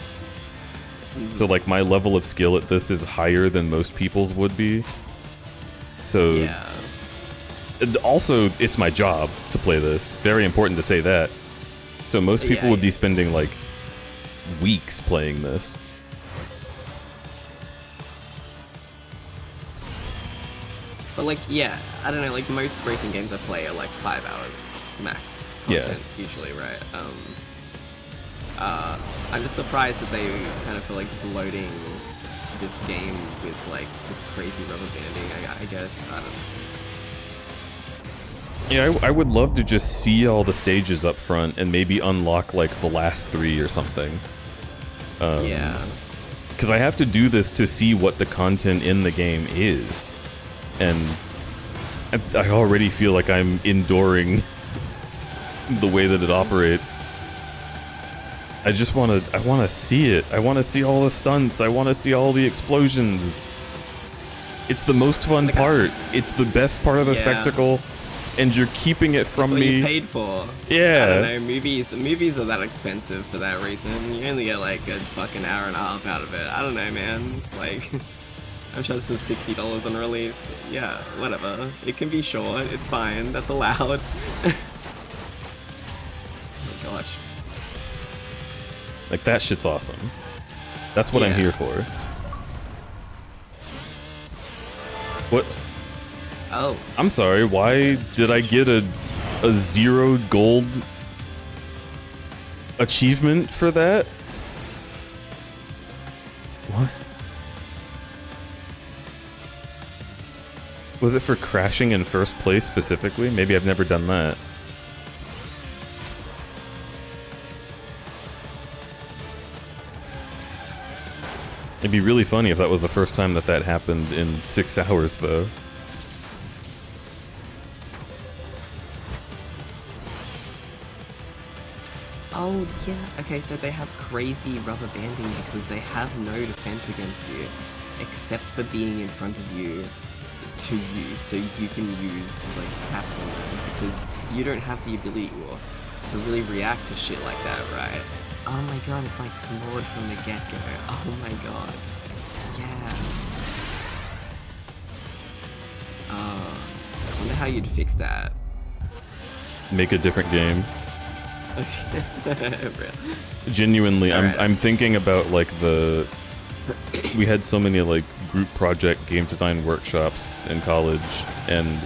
So, like, my level of skill at this is higher than most people's would be. So, Yeah. and also, it's my job to play this. Very important to say that. So most people would be spending, like, weeks playing this. But like, yeah, I don't know, like most racing games I play are like 5 hours max content, usually, right? I'm just surprised that they kind of feel like bloating this game with like this crazy rubber banding, I guess. I don't know. Yeah, I would love to just see all the stages up front and maybe unlock, like, the last 3 or something. Yeah. Because I have to do this to see what the content in the game is. And I already feel like I'm enduring the way that it operates. I just want to see it. I want to see all the stunts. I want to see all the explosions. It's the most fun part. It's the best part of the spectacle. And you're keeping it from That's what me. you paid for. Yeah. I don't know, movies are that expensive for that reason. You only get like a fucking hour and a half out of it. I don't know, man. Like, I'm sure this is $60 on release. Yeah, whatever. It can be short. It's fine. That's allowed. Oh gosh. Like, that shit's awesome. That's what I'm here for. What? Oh. I'm sorry, why did I get a 0 gold achievement for that? What? Was it for crashing in first place specifically? Maybe I've never done that. It'd be really funny if that was the first time that happened in 6 hours, though. Oh, yeah. Okay, so they have crazy rubber banding because they have no defense against you, except for being in front of you to use, so you can use, like, taps on them, because you don't have the ability to really react to shit like that, right? Oh my god, it's like flawed from the get-go. Oh my god. Yeah. I wonder how you'd fix that. Make a different game. Really? Genuinely, I'm thinking about, like, we had so many, like, group project game design workshops in college, and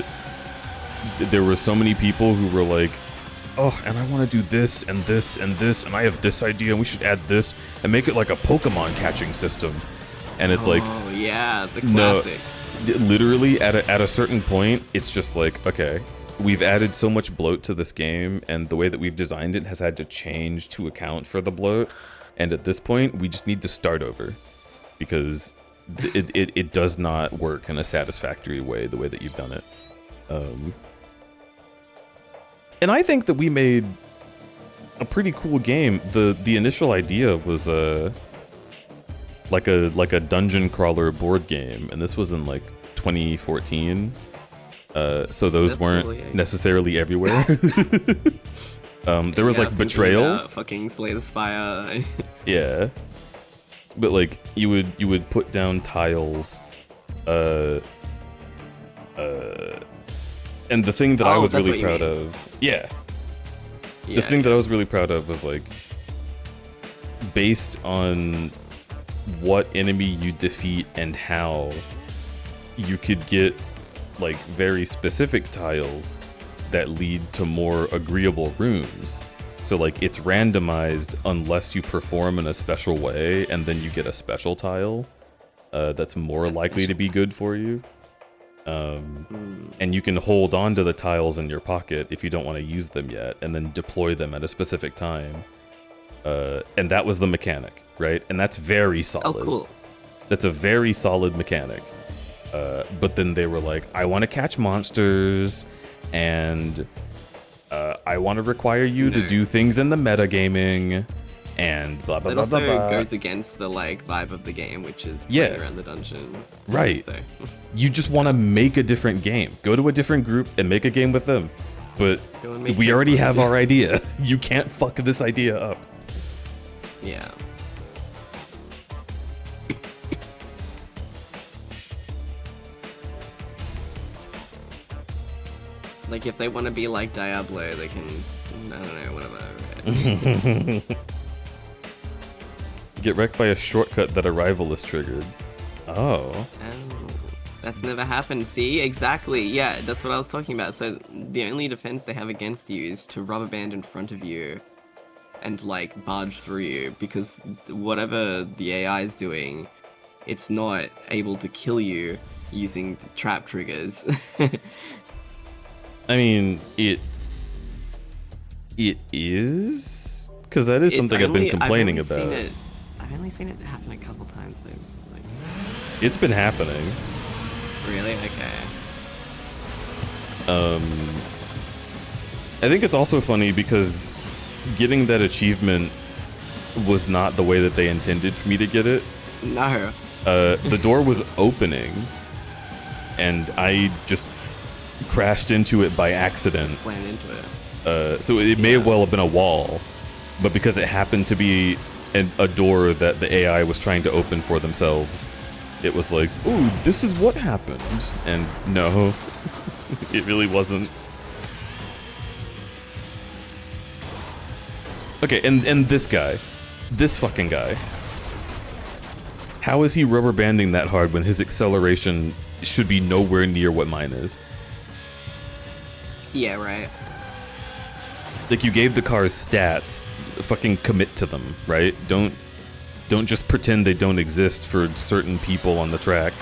there were so many people who were like, oh, and I want to do this and this and this, and I have this idea, and we should add this and make it like a Pokemon catching system. And it's like, oh yeah, the classic. No, literally at a certain point, it's just like, okay, we've added so much bloat to this game, and the way that we've designed it has had to change to account for the bloat. And at this point, we just need to start over, because it does not work in a satisfactory way the way that you've done it. And I think that we made a pretty cool game. The initial idea was like a dungeon crawler board game, and this was in like 2014. So those That's weren't cool, yeah. necessarily everywhere. There was like betrayal. Fucking Slay the Spire. Yeah. But like you would put down tiles, and the thing that I was that's really what you proud mean. of, yeah, the Yeah, thing that I was really proud of was like based on what enemy you defeat and how you could get like very specific tiles that lead to more agreeable rooms. So like it's randomized unless you perform in a special way, and then you get a special tile that's more likely to be good for you. And you can hold on to the tiles in your pocket if you don't want to use them yet, and then deploy them at a specific time. And that was the mechanic, right? And that's very solid. Oh, cool. That's a very solid mechanic. But then they were like, I want to catch monsters, and I want to require you to do things in the metagaming, and blah blah It blah also blah blah. goes against the like vibe of the game, which is Yeah. playing around the dungeon. Right. So You just want to make a different game. Go to a different group and make a game with them. But Go and make we your already own. have our idea. You can't fuck this idea up. yeah. Like if they want to be like Diablo, they can. I don't know, whatever. Get wrecked by a shortcut that a rival is triggered. Oh. Oh, that's never happened. See, exactly. Yeah, that's what I was talking about. So the only defense they have against you is to rubber band in front of you and like barge through you, because whatever the AI is doing, it's not able to kill you using trap triggers. I mean, it is, because that is something I've been complaining about. I've only seen it happen a couple times though. Like, It's been happening. really? Okay. I think it's also funny because getting that achievement was not the way that they intended for me to get it. No. The door was opening, and I just crashed into it by accident. Slammed into it. So it may well have been a wall, but because it happened to be a door that the AI was trying to open for themselves, it was like, ooh, this is what happened. And no, it really wasn't. Okay, and this guy, this fucking guy, how is he rubber banding that hard when his acceleration should be nowhere near what mine is? Yeah, right. Like, you gave the cars stats, fucking commit to them, right? Don't just pretend they don't exist for certain people on the track.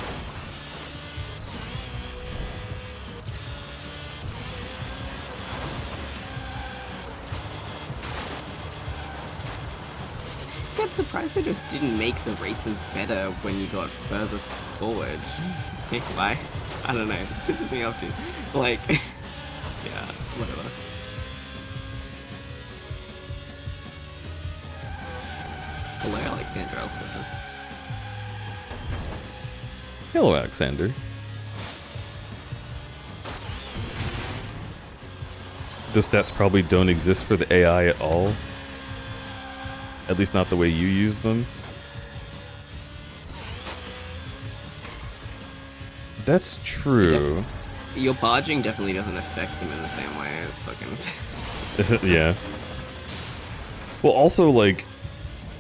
I'm surprised they just didn't make the races better when you got further forward. Why? I don't know. This pisses me off too. Like, yeah, whatever. Hello, Alexander Elster. Hello, Alexander. Those stats probably don't exist for the AI at all. At least not the way you use them. That's true. Your barging definitely doesn't affect them in the same way as fucking... Yeah. Well, also, like,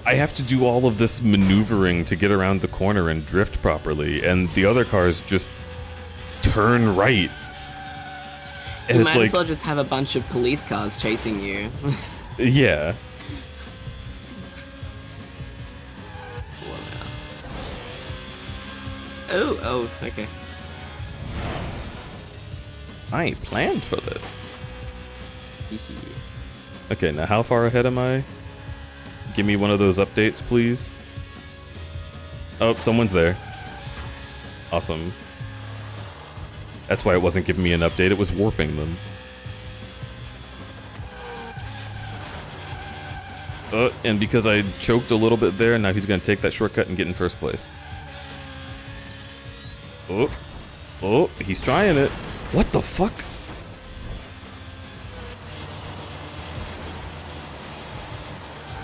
I have to do all of this maneuvering to get around the corner and drift properly, and the other cars just turn right. And You it's might like, as well just have a bunch of police cars chasing you. yeah. Oh, okay. I ain't planned for this. Okay, now how far ahead am I? Give me one of those updates, please. Oh, someone's there. Awesome. That's why it wasn't giving me an update, it was warping them. And because I choked a little bit there, now he's gonna take that shortcut and get in first place. Oh, he's trying it. What the fuck?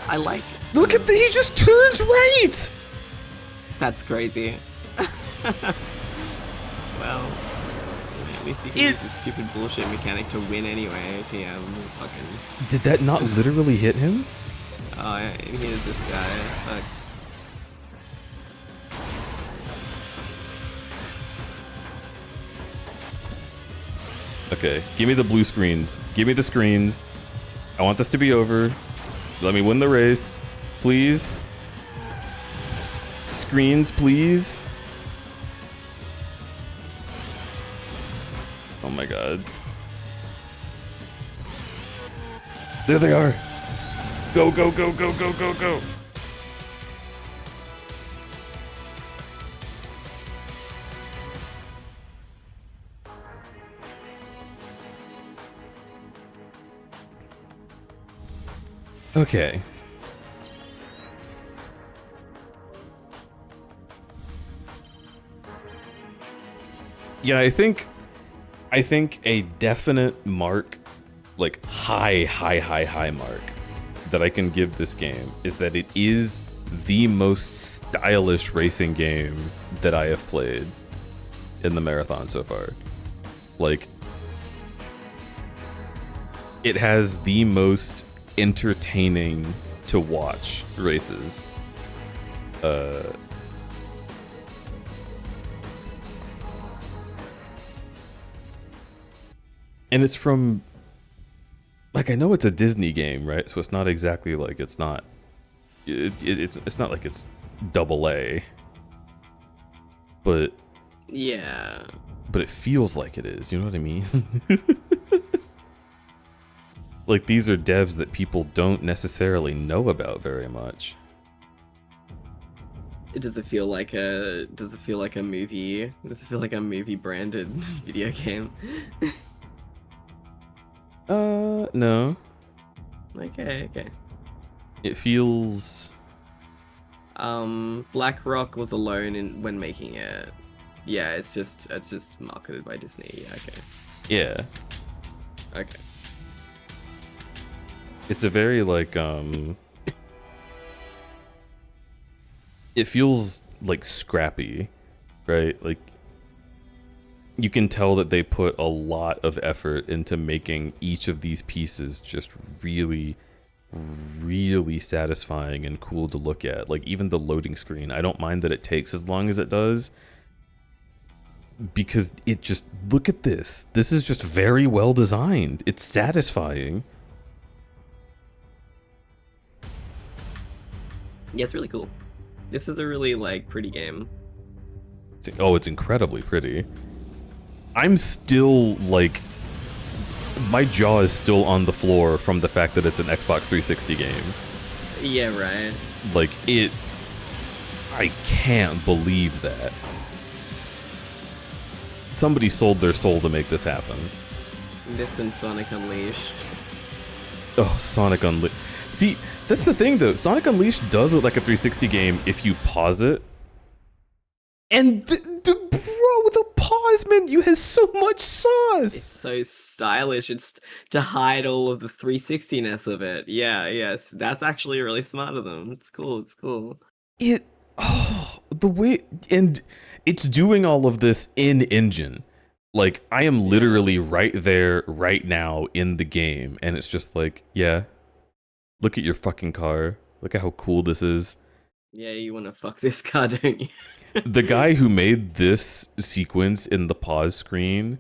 I like. Look at he just turns right! That's crazy. Well, at least he can use this stupid bullshit mechanic to win anyway. TM, fucking. Did that not literally hit him? Oh, yeah, here's this guy. Fuck. Okay, give me the blue screens. Give me the screens. I want this to be over. Let me win the race. Please. Screens, please. Oh my god. There they are. Go, go, go, go, go, go, go. Okay. Yeah, I think a definite mark, like high mark, that I can give this game is that it is the most stylish racing game that I have played in the marathon so far. Like, it has the most entertaining to watch races. And it's from, like, I know it's a Disney game, right? So it's not exactly like it's not it's not like it's AA, but Yeah. but it feels like it is, you know what I mean? Like, these are devs that people don't necessarily know about very much. Does it feel like a movie? Does it feel like a movie branded video game? No. Okay. It feels... BlackRock was alone when making it. Yeah, it's just marketed by Disney. Yeah, okay. Yeah. Okay. It's a very, like, it feels, like, scrappy, right? Like, you can tell that they put a lot of effort into making each of these pieces just really, really satisfying and cool to look at. Like, even the loading screen, I don't mind that it takes as long as it does, because it just, look at this. This is just very well designed. It's satisfying. Yeah, it's really cool. This is a really, like, pretty game. It's incredibly pretty. I'm still, like, my jaw is still on the floor from the fact that it's an Xbox 360 game. Yeah, right. Like, I can't believe that. Somebody sold their soul to make this happen. This and Sonic Unleashed. Oh, Sonic Unleashed. See, that's the thing, though. Sonic Unleashed does look like a 360 game if you pause it. And bro, the pause menu has so much sauce. It's so stylish. It's to hide all of the 360ness of it. Yeah, yes. That's actually really smart of them. It's cool. The way, and it's doing all of this in engine. Like, I am literally right there, right now in the game, and it's just like, yeah, look at your fucking car. Look at how cool this is. Yeah, you want to fuck this car, don't you? The guy who made this sequence in the pause screen,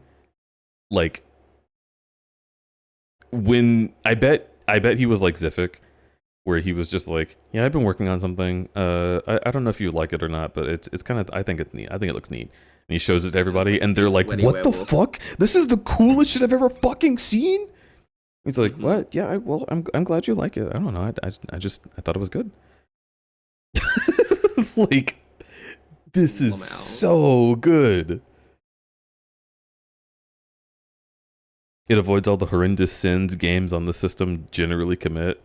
like, when I bet he was like Ziffic, where he was just like, yeah, I've been working on something. I don't know if you like it or not, but it's kind of, I think it's neat. I think it looks neat. And he shows it to everybody, and they're like, what the fuck? This is the coolest shit I've ever fucking seen. He's like, what? Yeah, I'm glad you like it. I don't know. I thought it was good. Like, this is so good. It avoids all the horrendous sins games on the system generally commit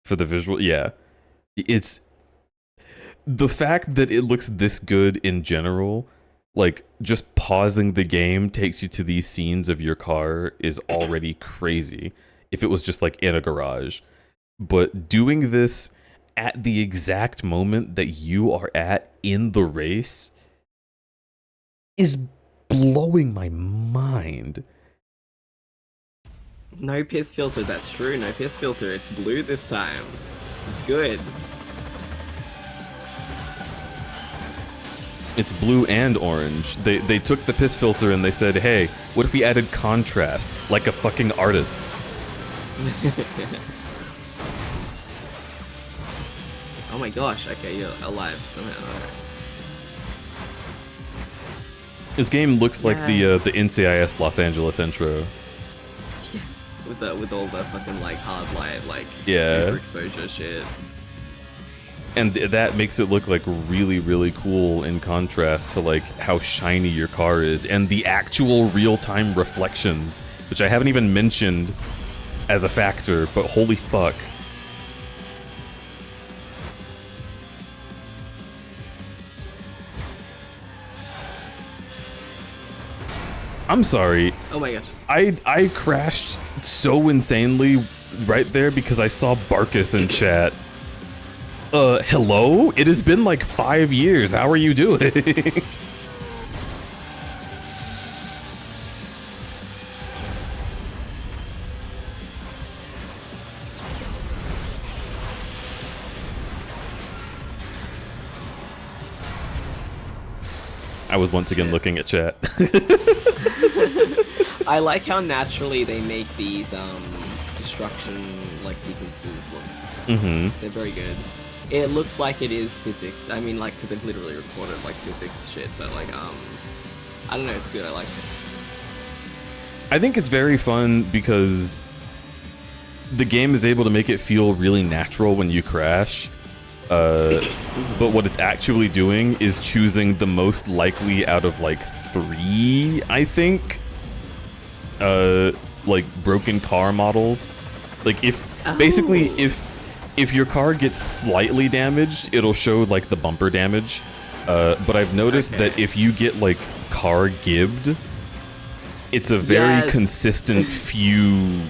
for the visual. Yeah. It's the fact that it looks this good in general Like, just pausing the game takes you to these scenes of your car is already crazy if it was just like in a garage. But doing this at the exact moment that you are at in the race is blowing my mind. No piss filter, that's true. No piss filter. It's blue this time. It's good. It's blue and orange. They took the piss filter and they said, hey, what if we added contrast like a fucking artist? Oh my gosh, okay, you're alive somehow. Alright. This game looks like the NCIS Los Angeles intro. Yeah, with all the fucking like hard light, like Yeah. overexposure shit. And that makes it look like really, really cool in contrast to like how shiny your car is and the actual real-time reflections, which I haven't even mentioned as a factor, but holy fuck. I'm sorry. Oh my gosh. I crashed so insanely right there because I saw Barkus in chat. Hello? It has been like 5 years. How are you doing? I was once again looking at chat. I like how naturally they make these destruction like sequences look. Mm-hmm. They're very good. It looks like it is physics. I mean, like, because they've literally recorded like physics shit, but like, I don't know. It's good. I like it. I think it's very fun because the game is able to make it feel really natural when you crash. But what it's actually doing is choosing the most likely out of like 3, I think, like broken car models. Like basically if your car gets slightly damaged, it'll show like the bumper damage. But I've noticed that if you get like car gibbed, it's a very consistent few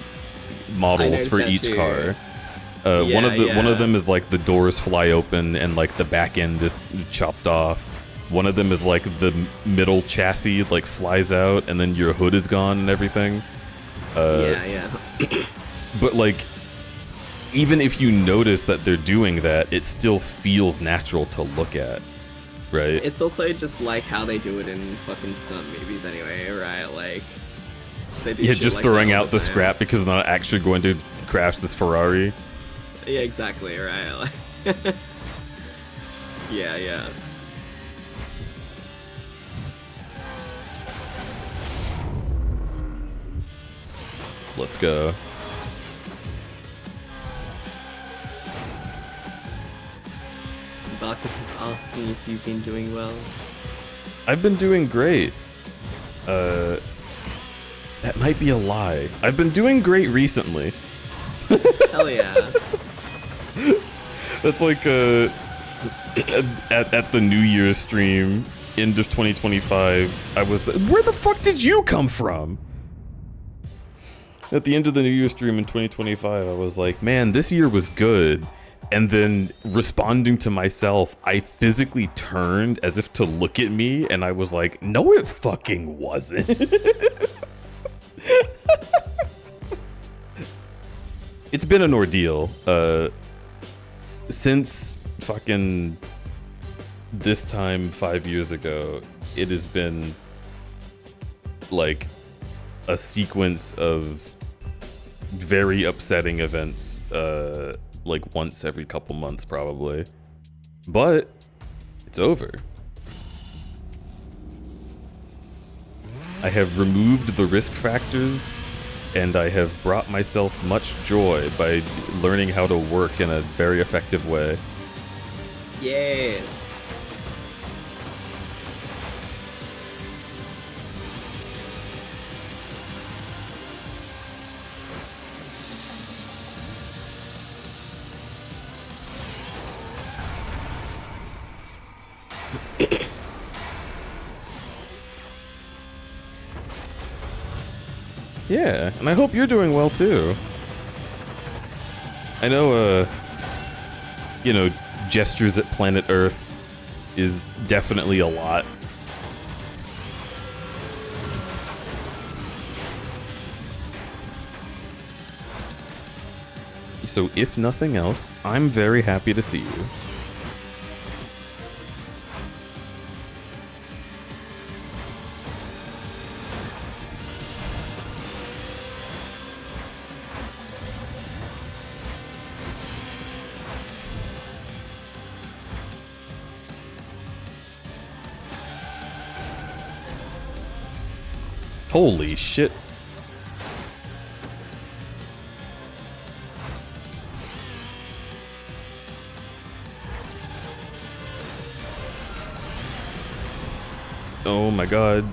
models for each car. One of them is like the doors fly open and like the back end is chopped off. One of them is like the middle chassis like flies out and then your hood is gone and everything. But like, even if you notice that they're doing that, it still feels natural to look at, right? It's also just like how they do it in fucking stunt movies anyway, right? Like, they do shit just like throwing that all out the time. scrap because they're not actually going to crash this Ferrari. Yeah, exactly, right? Like, yeah. Let's go. Barkus is asking if you've been doing well. I've been doing great. That might be a lie. I've been doing great recently. Hell yeah. That's like at the New Year's stream, end of 2025, I was, where the fuck did you come from? At the end of the New Year's stream in 2025, I was like, man, this year was good. And then responding to myself, I physically turned as if to look at me, and I was like, no, it fucking wasn't. It's been an ordeal. Since fucking this time 5 years ago, it has been like a sequence of very upsetting events, like once every couple months probably. But it's over. I have removed the risk factors, and I have brought myself much joy by learning how to work in a very effective way. Yeah. Yeah, and I hope you're doing well too. I know, you know, gestures at planet Earth is definitely a lot. So if nothing else, I'm very happy to see you. Holy shit. Oh my god.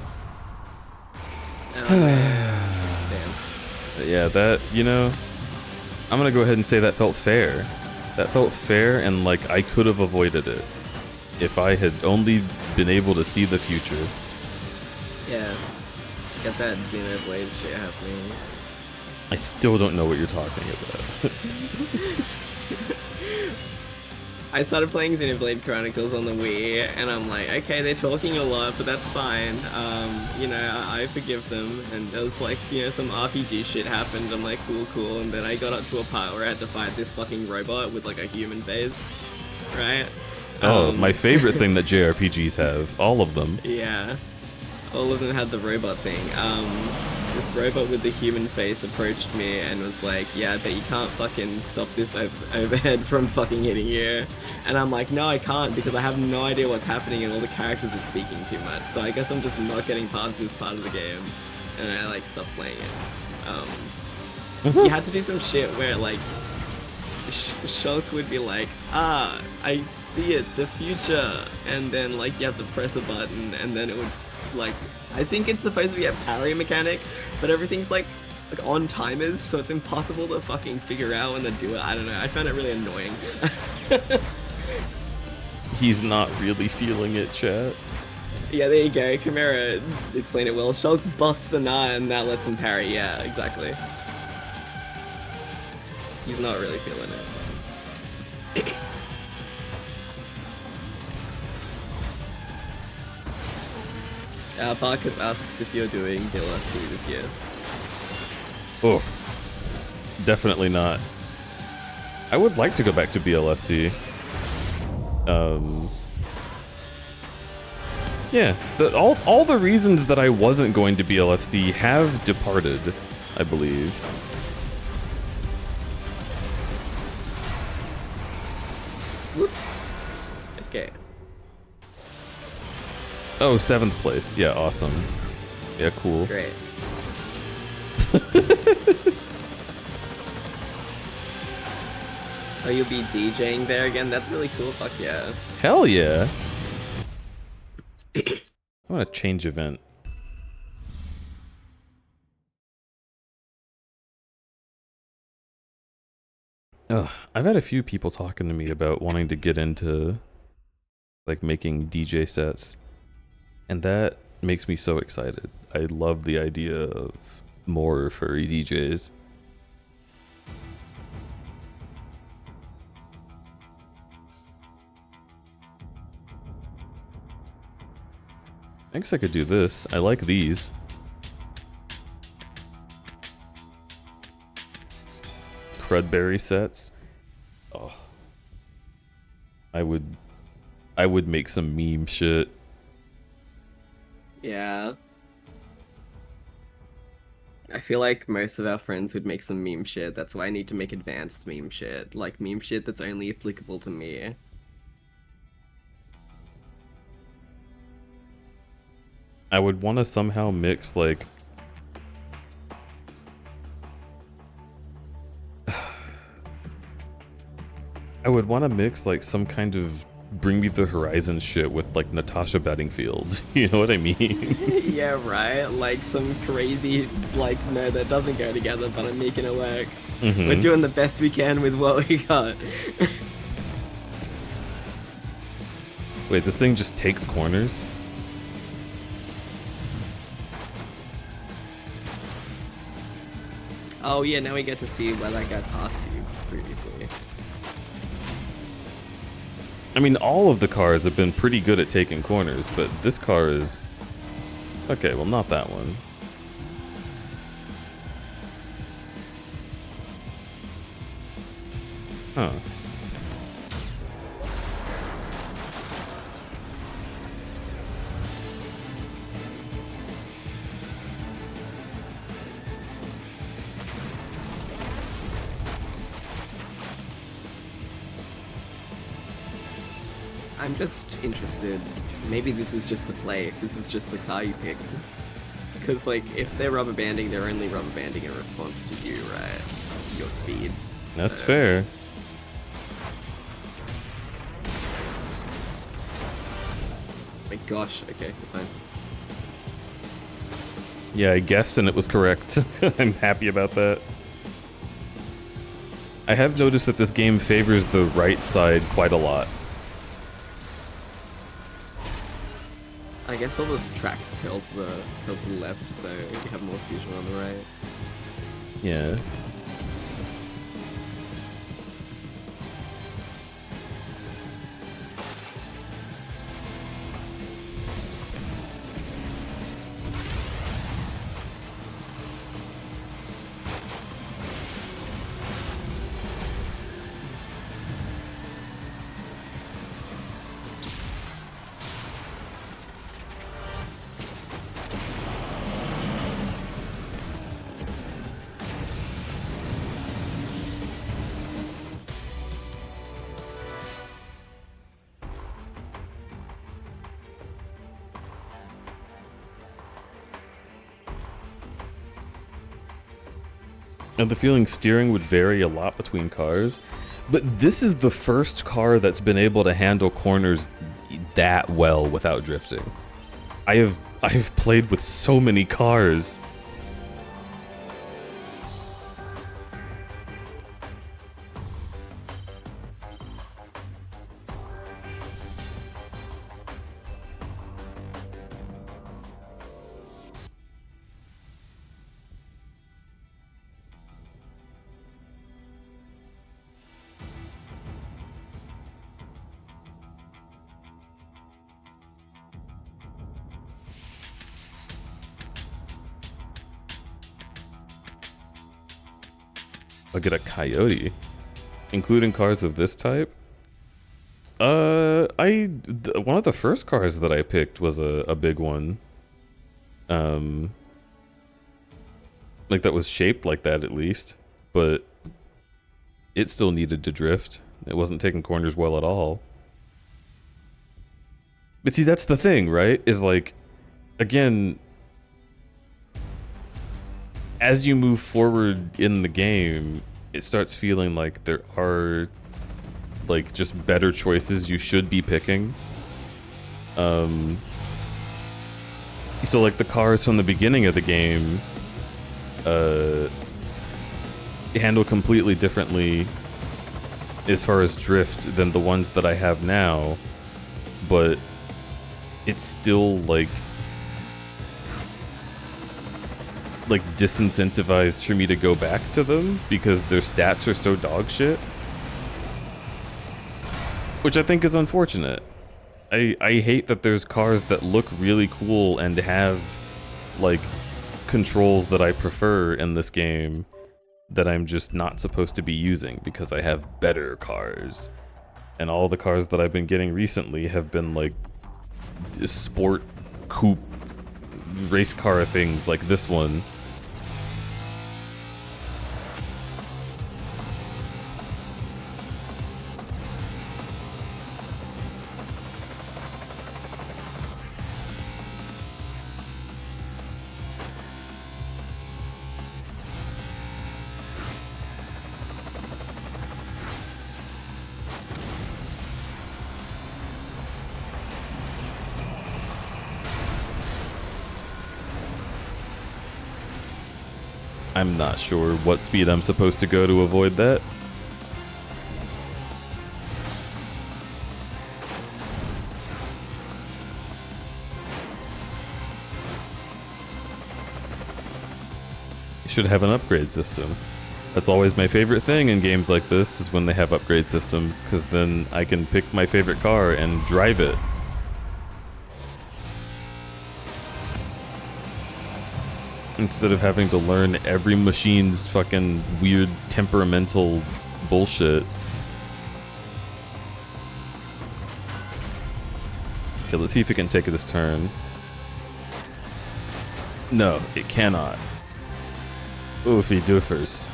Oh, man. Damn. Yeah, that, you know, I'm gonna go ahead and say that felt fair. That felt fair, and like I could have avoided it if I had only been able to see the future. Yeah. Got that Xenoblade shit happening. I still don't know what you're talking about. I started playing Xenoblade Chronicles on the Wii, and I'm like, okay, they're talking a lot, but that's fine. You know, I forgive them. And there was like, you know, some RPG shit happened. I'm like, cool. And then I got up to a part where I had to fight this fucking robot with like a human face, right? Oh, my favorite thing that JRPGs have. All of them. Yeah. All of them had the robot thing. This robot with the human face approached me and was like, yeah, but you can't fucking stop this overhead from fucking hitting you. And I'm like, no, I can't, because I have no idea what's happening and all the characters are speaking too much. So I guess I'm just not getting past this part of the game. And I like stopped playing it. You had to do some shit where like, Shulk would be like, I see it, the future. And then like you have to press a button and then it would like, I think it's supposed to be a parry mechanic, but everything's like on timers, so it's impossible to fucking figure out when to do it. I don't know. I found it really annoying. He's not really feeling it, chat. Yeah, there you go. Chimera explained it well. Shulk busts a nut and that lets him parry. Yeah, exactly. He's not really feeling it. Barkus asks if you're doing DLC this year. Oh, definitely not. I would like to go back to BLFC. Yeah, all the reasons that I wasn't going to BLFC have departed, I believe. Whoops. Okay. Oh, 7th place. Yeah, awesome. Yeah, cool. Great. Oh, you'll be DJing there again? That's really cool. Fuck yeah. Hell yeah. I want to change event. Ugh, I've had a few people talking to me about wanting to get into like making DJ sets, and that makes me so excited. I love the idea of more furry DJs. I guess I could do this. I like these. Crudberry sets. Oh. I would make some meme shit. Yeah. I feel like most of our friends would make some meme shit. That's why I need to make advanced meme shit. Like meme shit that's only applicable to me. I would want to somehow mix like I would want to mix like some kind of Bring Me the Horizon shit with like Natasha Bedingfield. You know what I mean? Yeah, right? Like some crazy, like, no, that doesn't go together, but I'm making it work. Mm-hmm. We're doing the best we can with what we got. Wait, this thing just takes corners? Oh yeah, now we get to see where that guy passed you previously. I mean, all of the cars have been pretty good at taking corners, but this car is... Okay, well, not that one. Huh. I'm just interested. Maybe this is just the play. This is just the car you picked. Because, like, if they're rubber banding, they're only rubber banding in response to you, right? Your speed. That's fair. My gosh, okay, fine. Yeah, I guessed and it was correct. I'm happy about that. I have noticed that this game favors the right side quite a lot. I guess all those tracks curl to the left, so you have more fusion on the right. Yeah. I have the feeling steering would vary a lot between cars, but this is the first car that's been able to handle corners that well without drifting. I've played with so many cars. I'll get a Coyote, including cars of this type. One of the first cars that I picked was a big one. Like that was shaped like that at least, but it still needed to drift. It wasn't taking corners well at all. But see, that's the thing, right? Is like, again, as you move forward in the game, it starts feeling like there are like just better choices you should be picking. So like the cars from the beginning of the game handle completely differently as far as drift than the ones that I have now, but it's still like disincentivized for me to go back to them because their stats are so dog shit, which I think is unfortunate. I hate that there's cars that look really cool and have like controls that I prefer in this game that I'm just not supposed to be using because I have better cars. And all the cars that I've been getting recently have been like sport coupe race car things like this one. I'm not sure what speed I'm supposed to go to avoid that. should have an upgrade system. That's always my favorite thing in games like this, is when they have upgrade systems, because then I can pick my favorite car and drive it. Instead of having to learn every machine's fucking weird temperamental bullshit. Okay, let's see if it can take this turn. No, it cannot. Oofy doofers.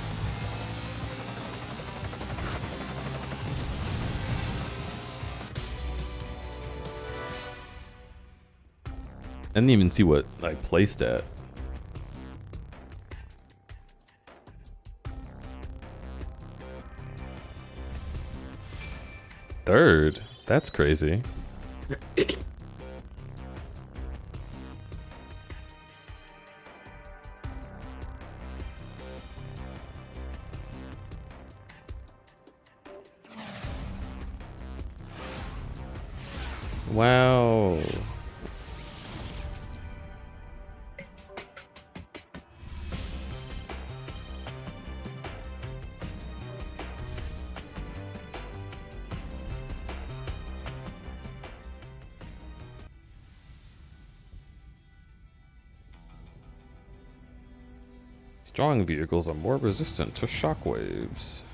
I didn't even see what I placed at. Third? That's crazy. Wow. Strong vehicles are more resistant to shockwaves.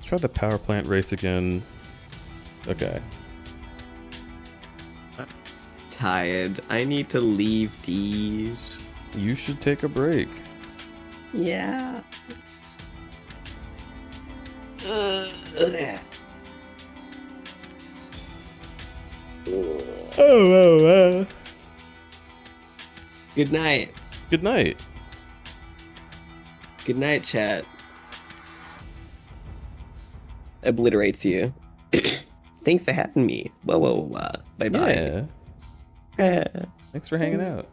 Try the power plant race again. Okay. Tired. I need to leave these. You should take a break. Yeah. Good night. Good night. Good night, chat. Obliterates you. Thanks for having me. Whoa, whoa, whoa. Bye bye. Yeah. Thanks for hanging out.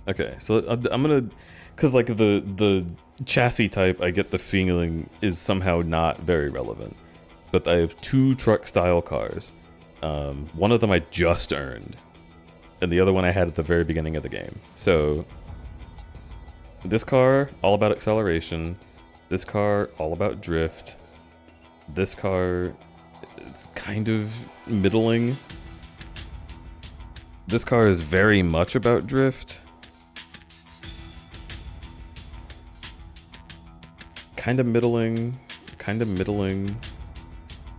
Okay, so I'm gonna, cause like the chassis type, I get the feeling is somehow not very relevant, but I have 2 truck style cars. One of them I just earned, and the other one I had at the very beginning of the game. So this car, all about acceleration. This car, all about drift. This car, it's kind of middling. This car is very much about drift. Kind of middling.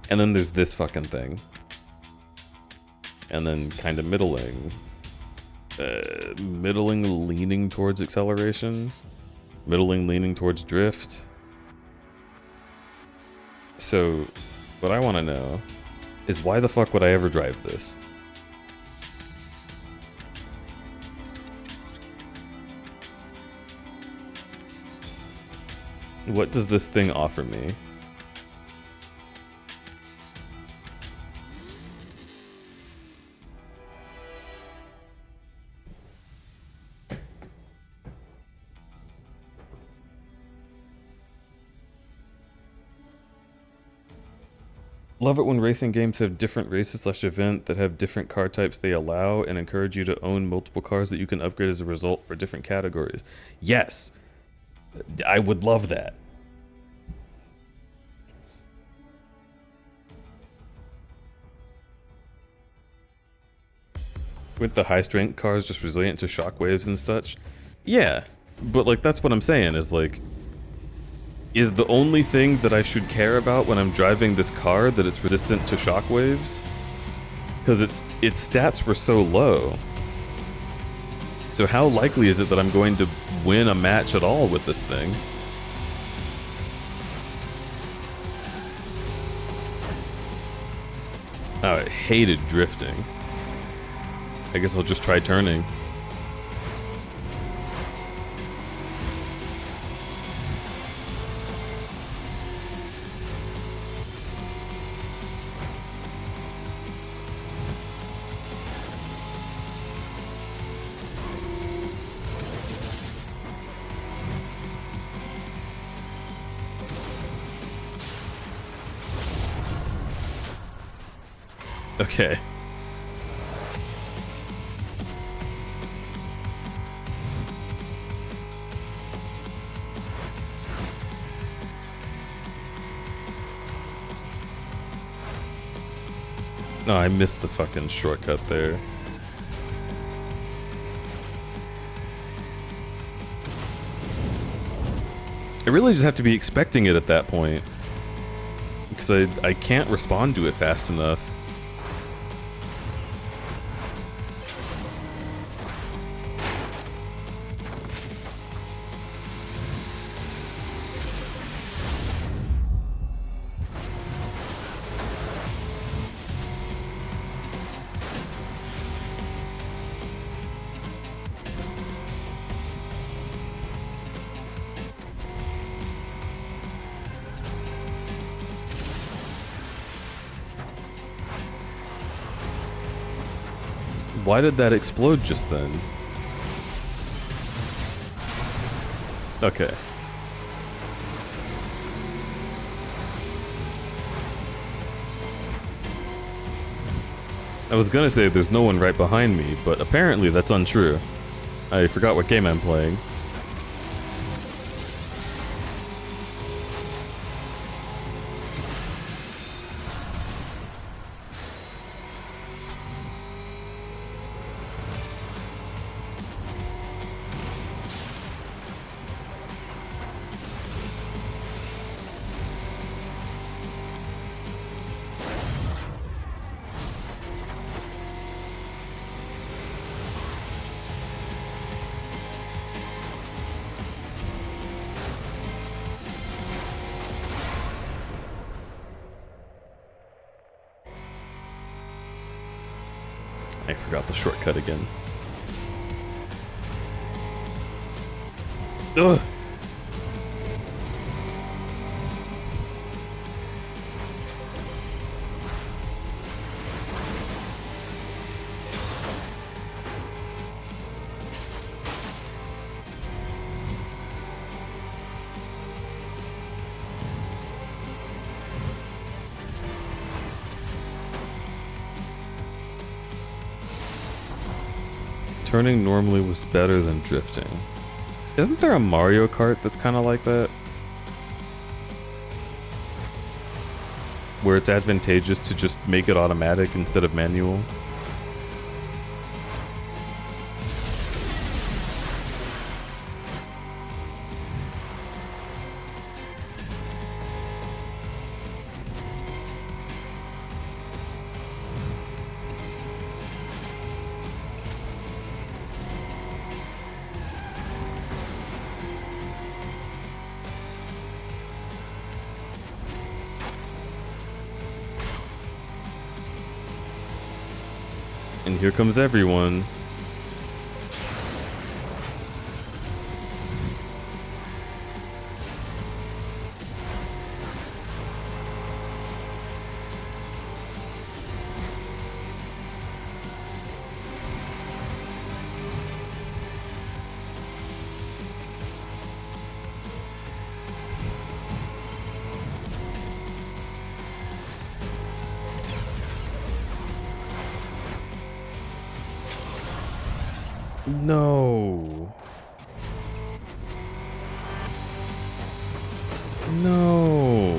And then there's this fucking thing. And then kind of middling. Middling leaning towards acceleration. Middling leaning towards drift. So, what I want to know is why the fuck would I ever drive this? What does this thing offer me? Love it when racing games have different races/event that have different car types they allow and encourage you to own multiple cars that you can upgrade as a result for different categories. Yes! I would love that. With the high strength cars just resilient to shockwaves and such? Yeah, but like that's what I'm saying is like, is the only thing that I should care about when I'm driving this car that it's resistant to shockwaves? Because its stats were so low. So how likely is it that I'm going to win a match at all with this thing? Oh, I hated drifting. I guess I'll just try turning. Okay. No, I missed the fucking shortcut there. I really just have to be expecting it at that point. Because I can't respond to it fast enough. Why did that explode just then? Okay. I was gonna say there's no one right behind me, but apparently that's untrue. I forgot what game I'm playing. I forgot the shortcut again. Ugh. Turning normally was better than drifting. Isn't there a Mario Kart that's kind of like that? Where it's advantageous to just make it automatic instead of manual? And here comes everyone. No. No.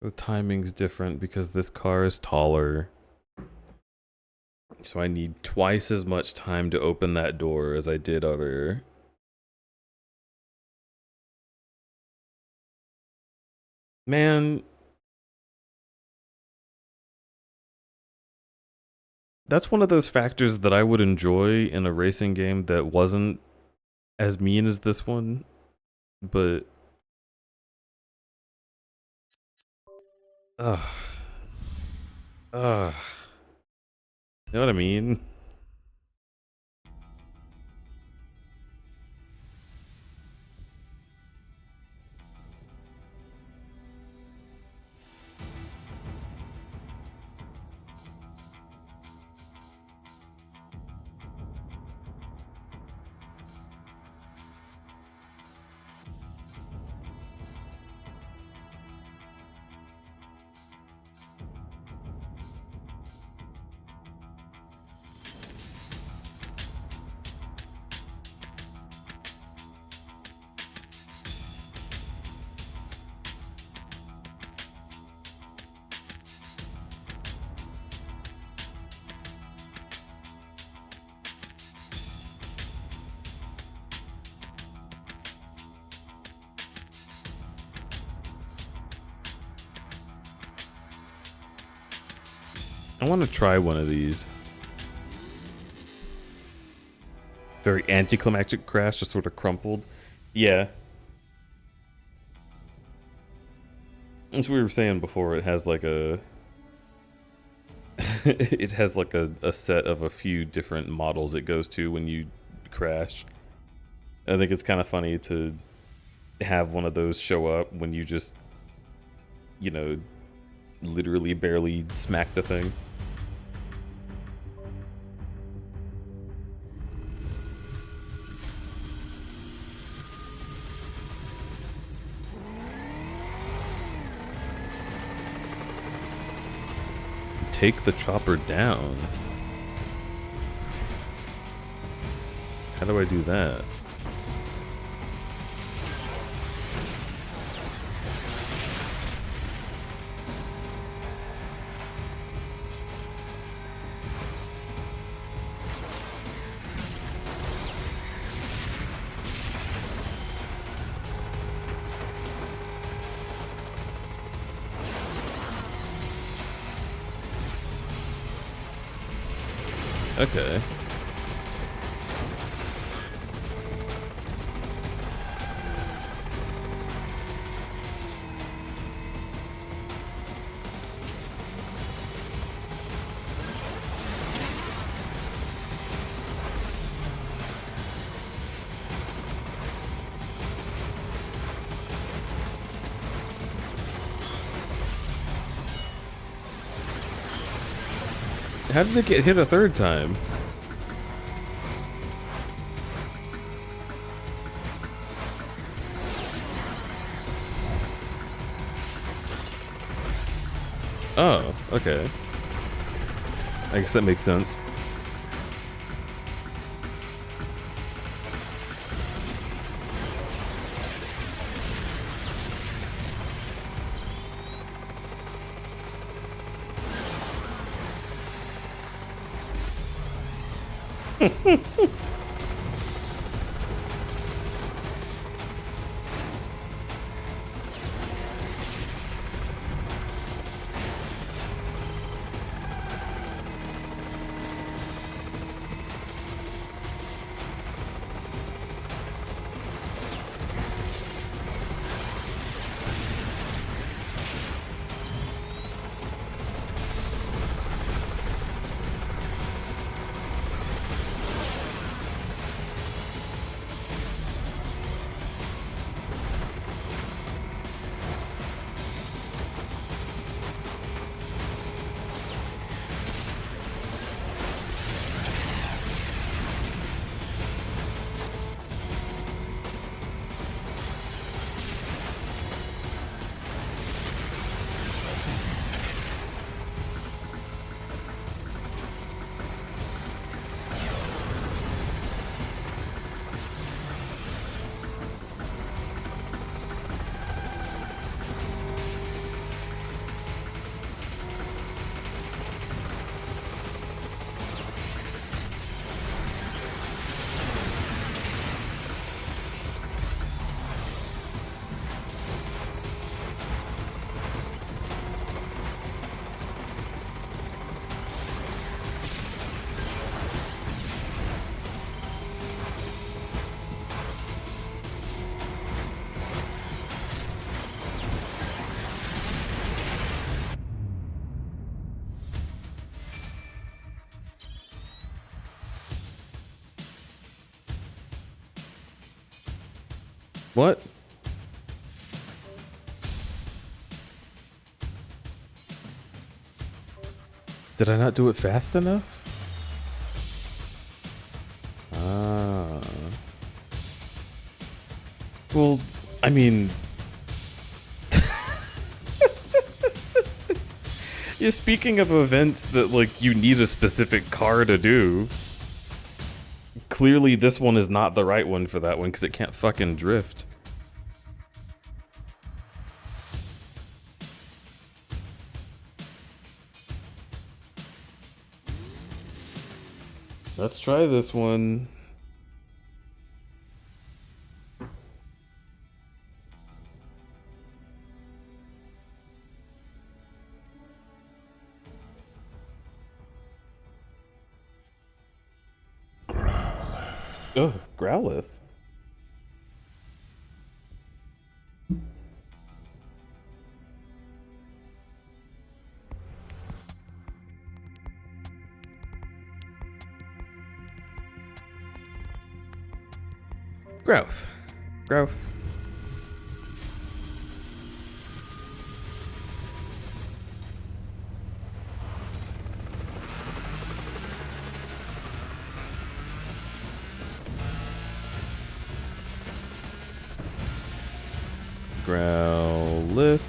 The timing's different because this car is taller. So I need twice as much time to open that door as I did earlier. Man. That's one of those factors that I would enjoy in a racing game that wasn't as mean as this one. But... Ugh. Ugh. You know what I mean? want to try one of these. Very anticlimactic crash, just sort of crumpled. Yeah. As we were saying before, it has like a... it has like a set of a few different models it goes to when you crash. I think it's kind of funny to have one of those show up when you just, you know, literally barely smacked a thing. Take the chopper down. How do I do that? Okay. How did it get hit a third time? Oh, okay. I guess that makes sense. What? Did I not do it fast enough? Ah. Well, I mean... yeah, speaking of events that, like, you need a specific car to do, clearly this one is not the right one for that one because it can't fucking drift. Let's try this one. Oh, Growlithe. Growth. Growth. Growlithe.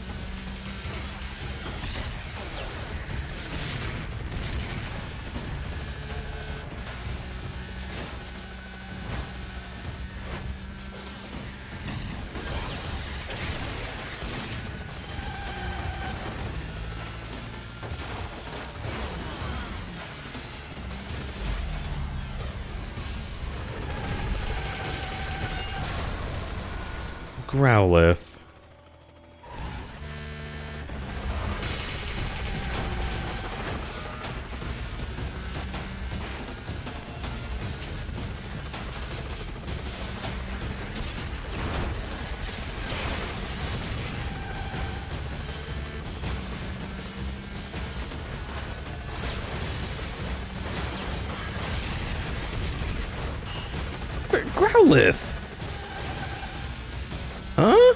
Growlithe. Growlithe. Huh?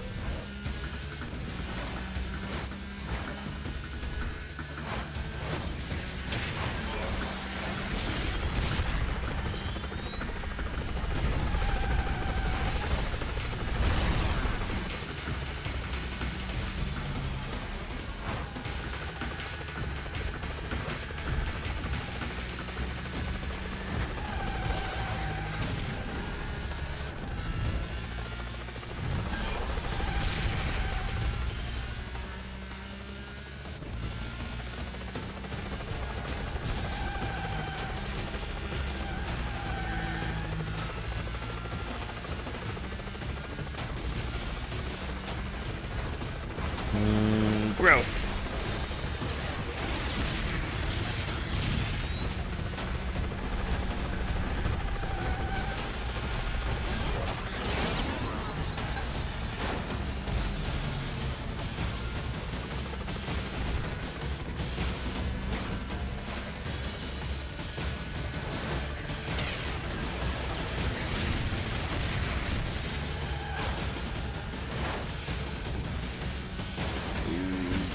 Growth.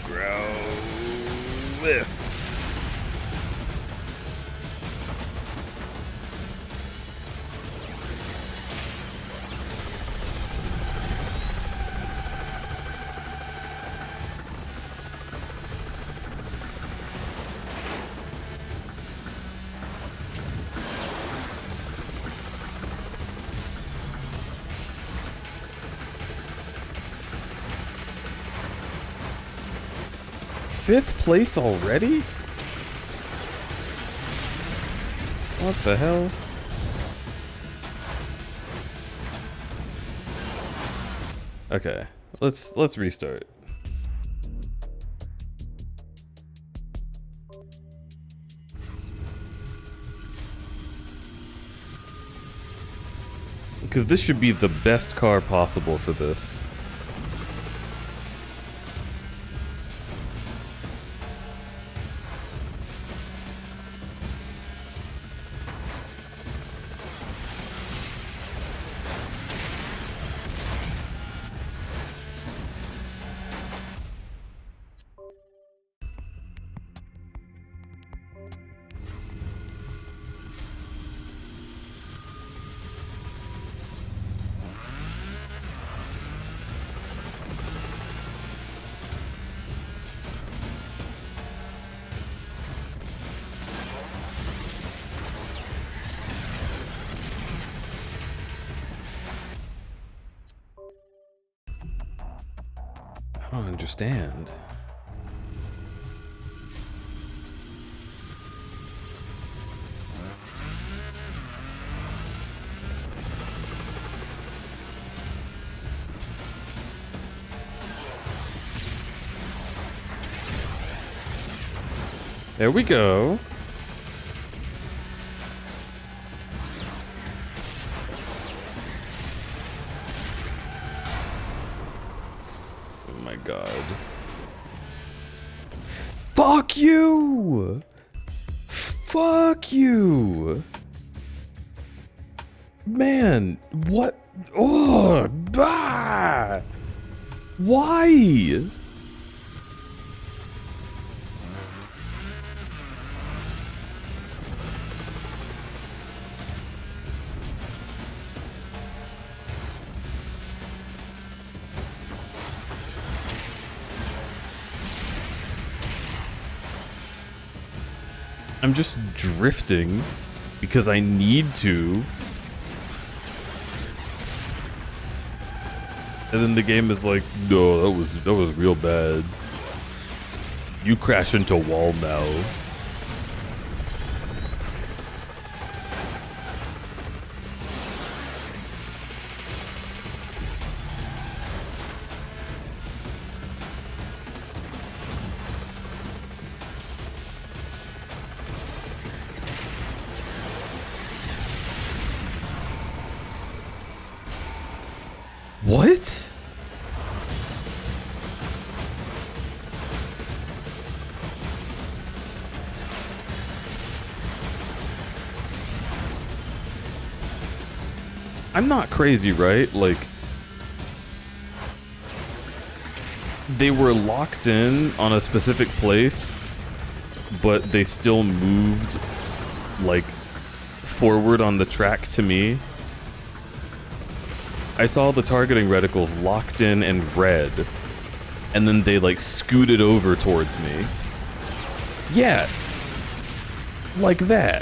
Growlithe. Fifth place already? What the hell? Okay, let's restart. Because this should be the best car possible for this. I don't understand. There we go. Fuck you! Fuck you! Man, what? Oh, ah! Why? I'm just drifting because I need to. And then the game is like, no, that was real bad. You crash into a wall now. What? I'm not crazy, right? Like, they were locked in on a specific place, but they still moved, like, forward on the track to me. I saw the targeting reticles locked in and red, and then they like scooted over towards me. Yeah. Like that.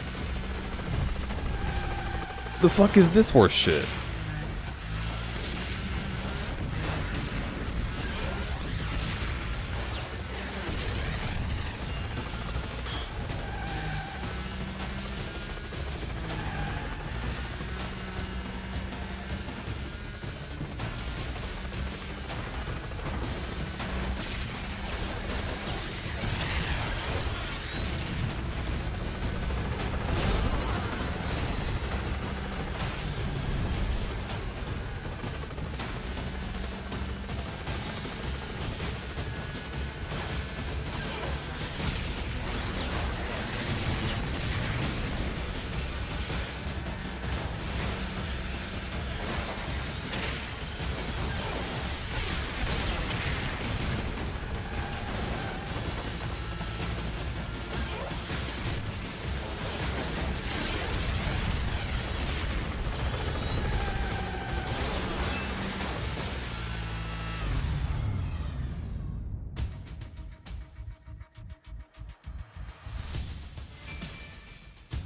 The fuck is this horse shit?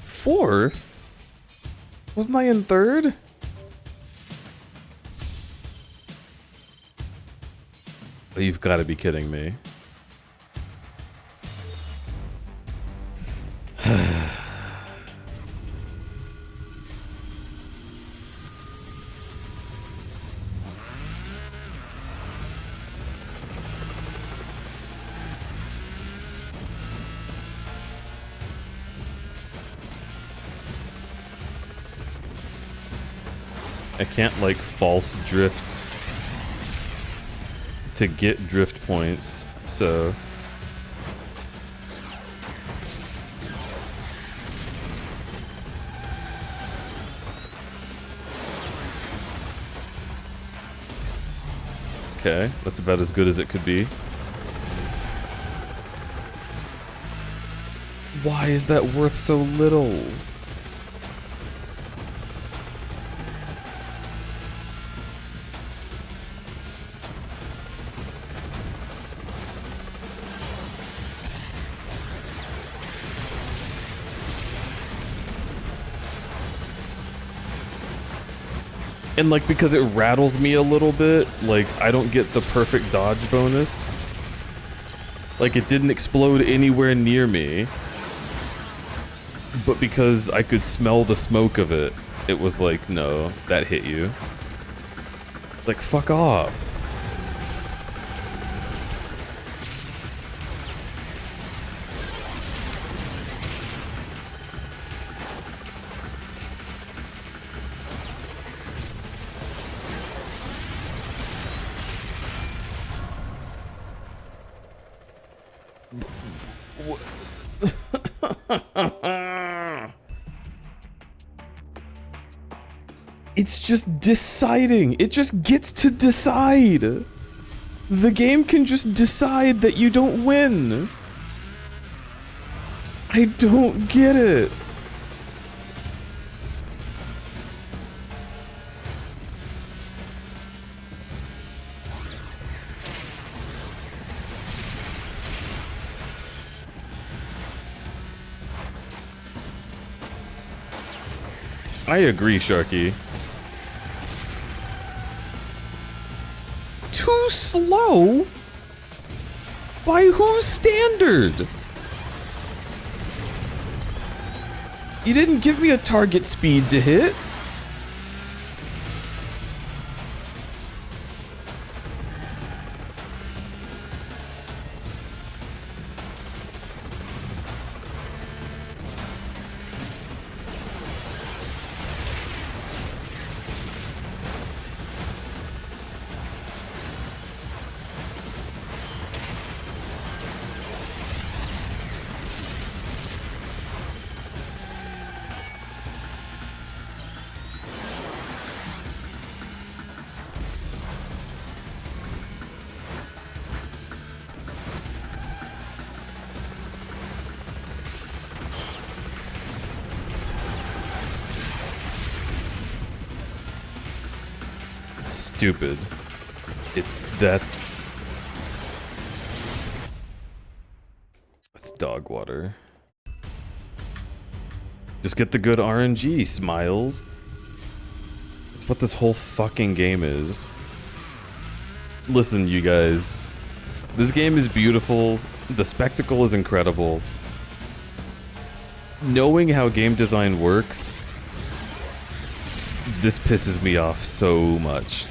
Fourth? Wasn't I in third? Oh, you've got to be kidding me. I can't, like, false drift to get drift points, so... Okay, that's about as good as it could be. Why is that worth so little? And, like, because it rattles me a little bit, like, I don't get the perfect dodge bonus. Like, it didn't explode anywhere near me. But because I could smell the smoke of it, it was like, no, that hit you. Like, fuck off. It's just deciding. It just gets to decide. The game can just decide that you don't win. I don't get it. I agree, Sharky. Too slow? By whose standard? You didn't give me a target speed to hit. Stupid. That's dog water. Just get the good RNG, Smiles. That's what this whole fucking game is. Listen, you guys. This game is beautiful. The spectacle is incredible. Knowing how game design works, this pisses me off so much.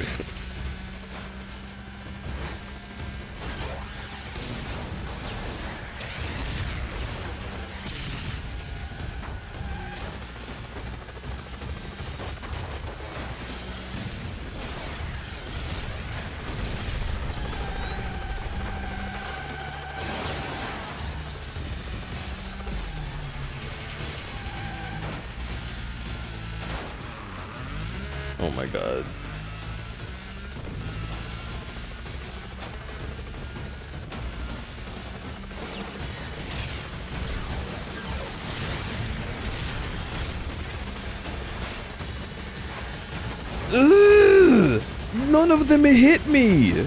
Oh my god. Ugh! None of them hit me!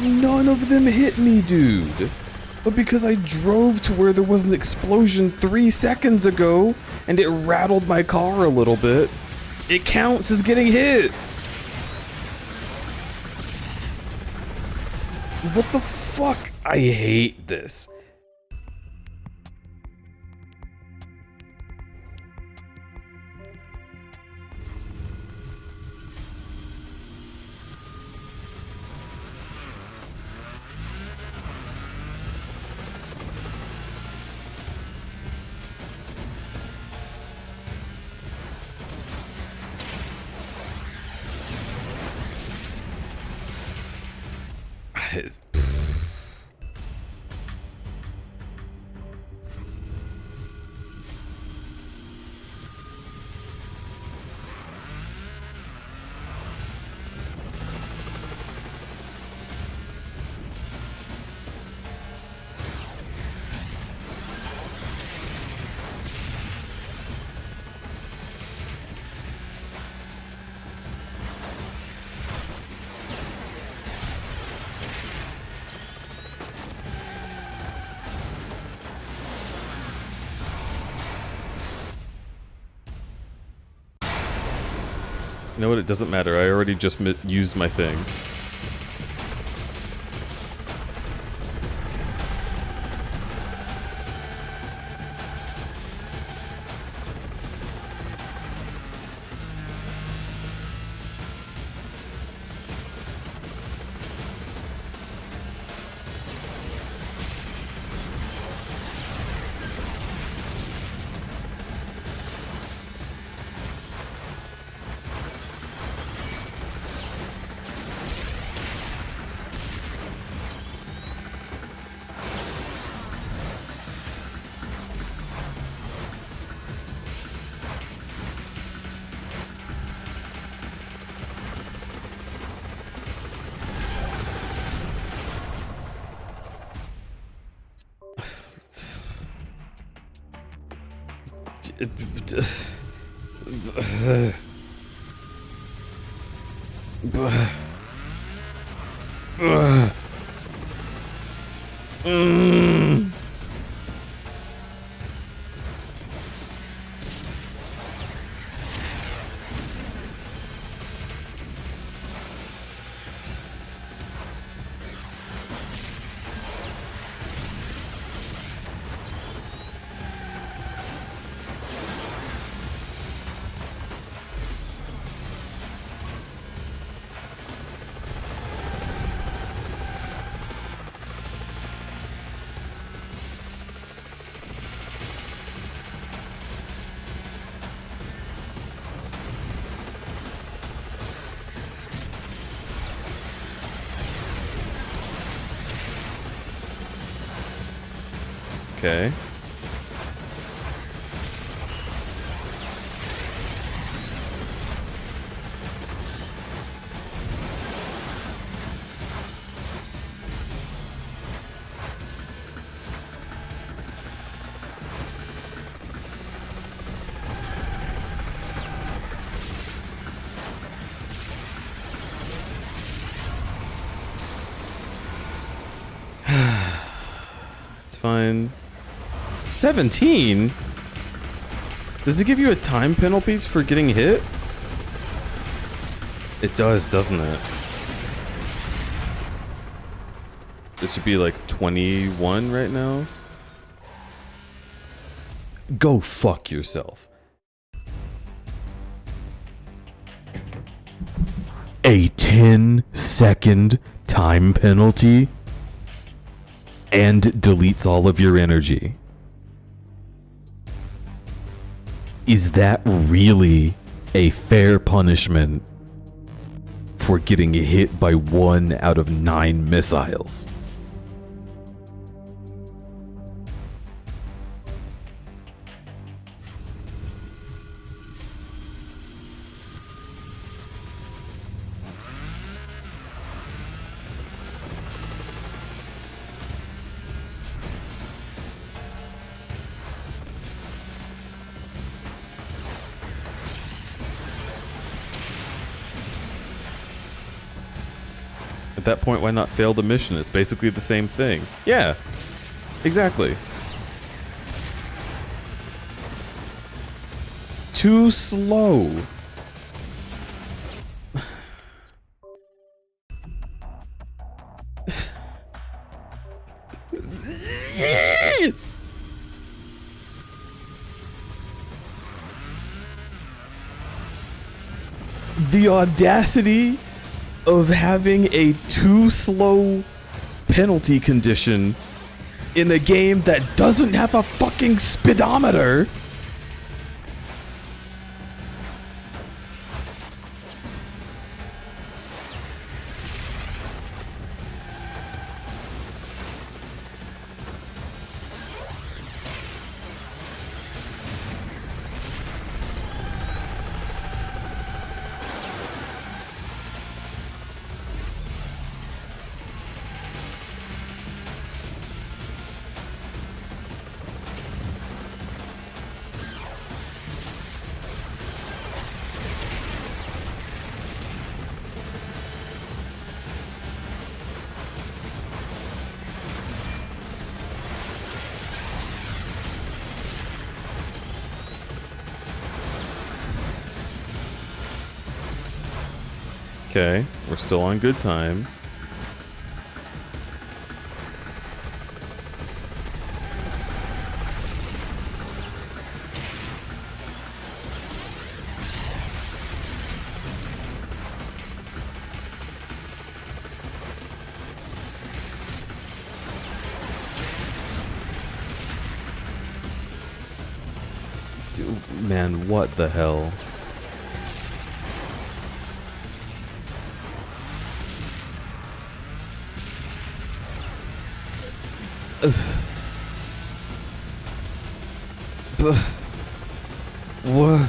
None of them hit me, dude! But because I drove to where there was an explosion 3 seconds ago, and it rattled my car a little bit, it counts as getting hit! What the fuck? I hate this. You know what? It doesn't matter. I already just used my thing. Okay. It's fine. 17? Does it give you a time penalty for getting hit? It does, doesn't it? It should be like 21 right now. Go fuck yourself. A 10-second time penalty and deletes all of your energy. Is that really a fair punishment for getting hit by 1 out of 9 missiles? At that point, why not fail the mission? It's basically the same thing. Yeah, exactly. Too slow. The audacity of having a too slow penalty condition in a game that doesn't have a fucking speedometer. Okay, we're still on good time. Man, what the hell? What?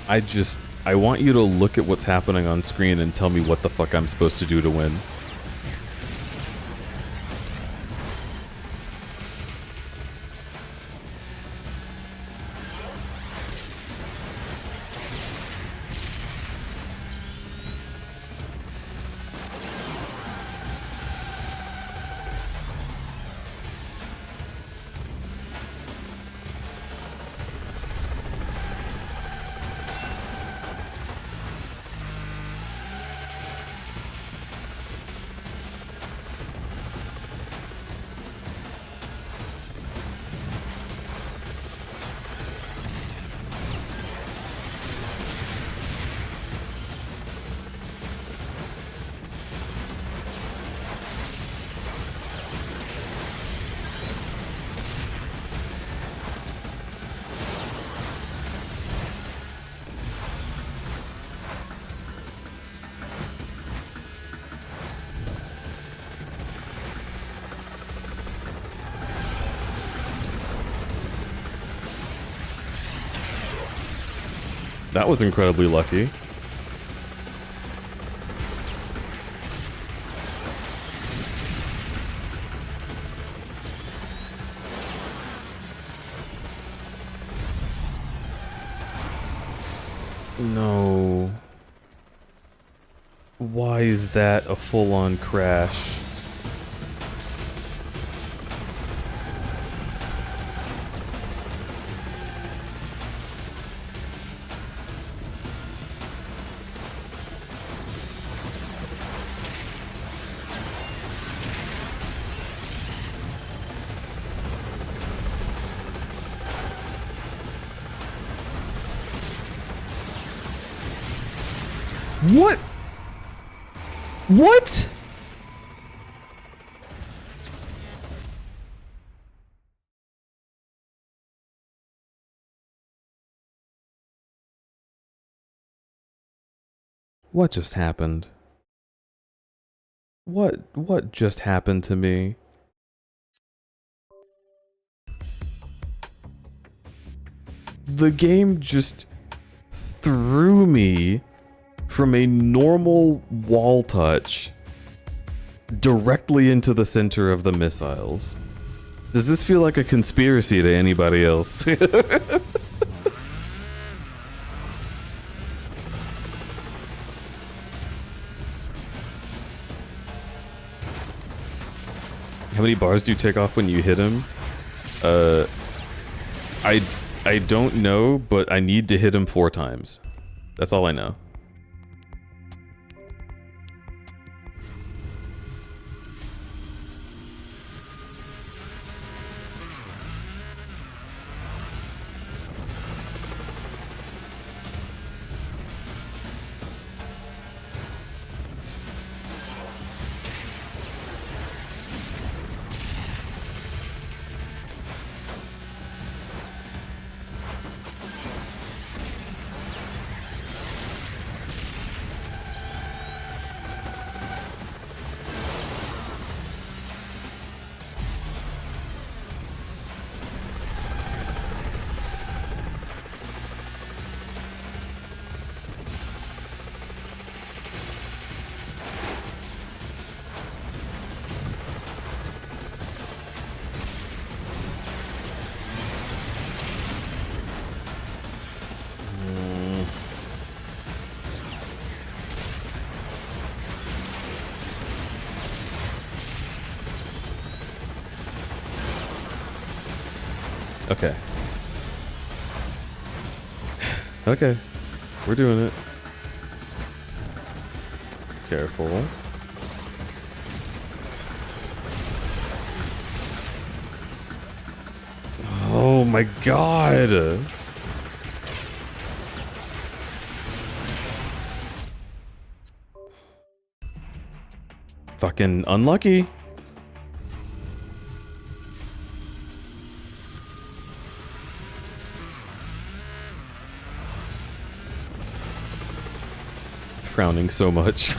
I want you to look at what's happening on screen and tell me what the fuck I'm supposed to do to win. That was incredibly lucky. No. Why is that a full-on crash? What? What? What just happened? What just happened to me? The game just threw me from a normal wall touch directly into the center of the missiles. Does this feel like a conspiracy to anybody else? How many bars do you take off when you hit him? I don't know, but I need to hit him 4 times. That's all I know. Okay. Okay. We're doing it. Careful. Oh my god! Fucking unlucky. Frowning so much.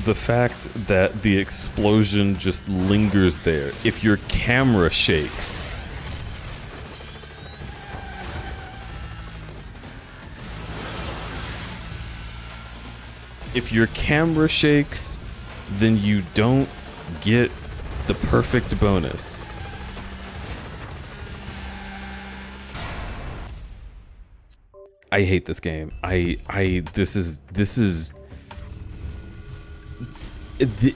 the fact that the explosion just lingers there. If your camera shakes, then you don't get the perfect bonus. I hate this game. This is the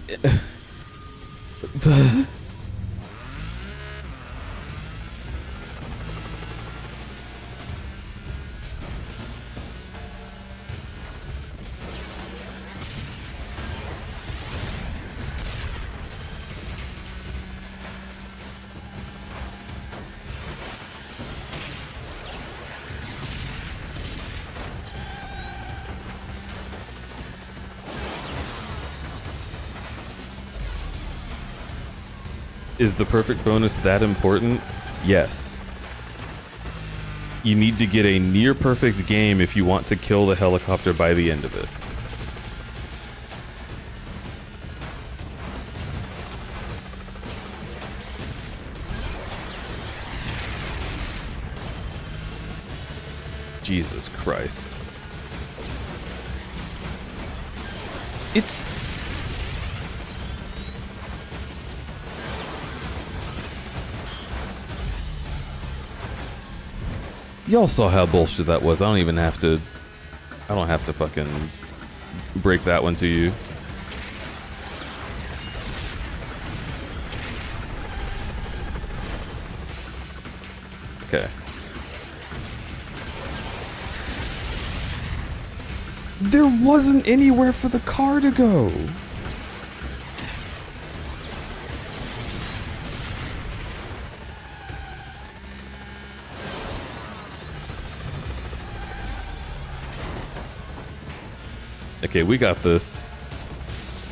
Is the perfect bonus that important? Yes. You need to get a near perfect game if you want to kill the helicopter by the end of it. Jesus Christ. It's... Y'all saw how bullshit that was. I don't have to fucking break that one to you. Okay. There wasn't anywhere for the car to go. Okay, we got this.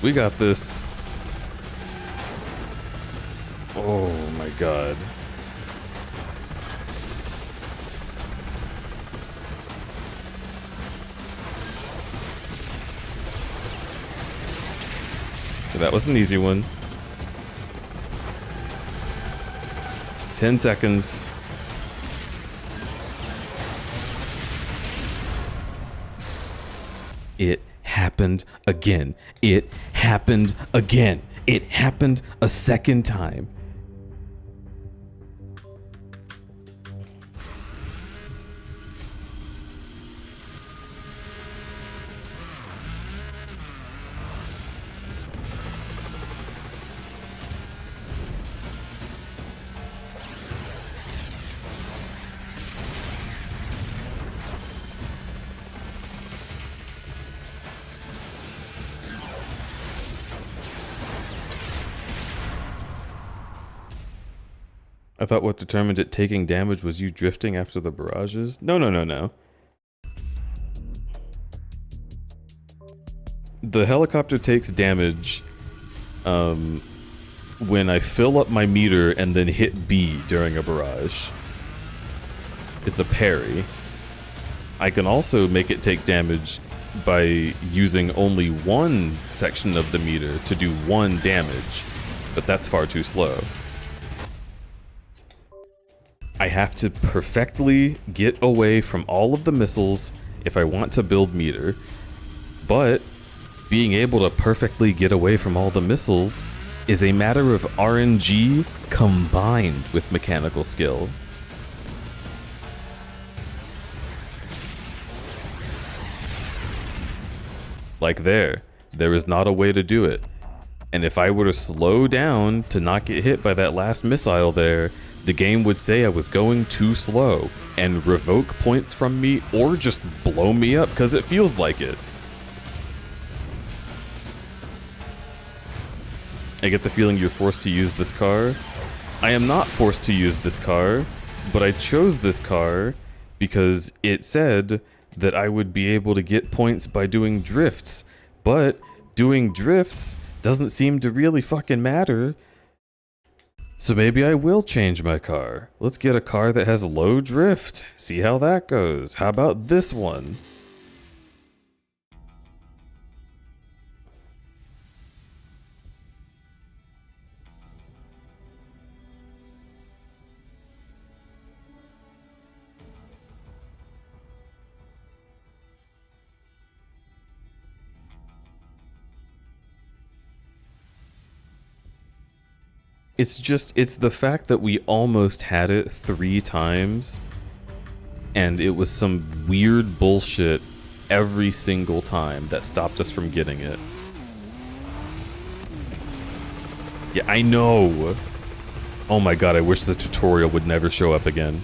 We got this. Oh my god. That was an easy one. 10 seconds. It happened again. It happened again. It happened a second time. I thought what determined it taking damage was you drifting after the barrages. No. The helicopter takes damage when I fill up my meter and then hit B during a barrage. It's a parry. I can also make it take damage by using only one section of the meter to do 1 damage, but that's far too slow. I have to perfectly get away from all of the missiles if I want to build meter, but being able to perfectly get away from all the missiles is a matter of RNG combined with mechanical skill. Like there is not a way to do it. And if I were to slow down to not get hit by that last missile there, the game would say I was going too slow and revoke points from me or just blow me up because it feels like it. I get the feeling you're forced to use this car. I am not forced to use this car, but I chose this car because it said that I would be able to get points by doing drifts, but doing drifts doesn't seem to really fucking matter. So maybe I will change my car. Let's get a car that has low drift. See how that goes. How about this one? it's the fact that we almost had it 3 times, and it was some weird bullshit every single time that stopped us from getting it. Yeah, I know. Oh my god, I wish the tutorial would never show up again.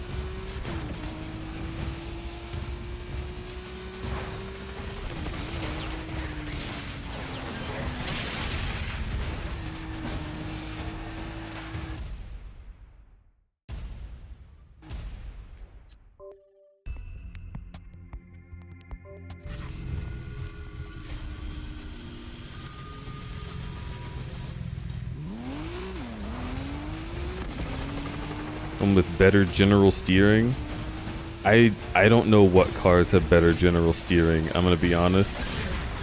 One with better general steering. I don't know what cars have better general steering, I'm gonna be honest.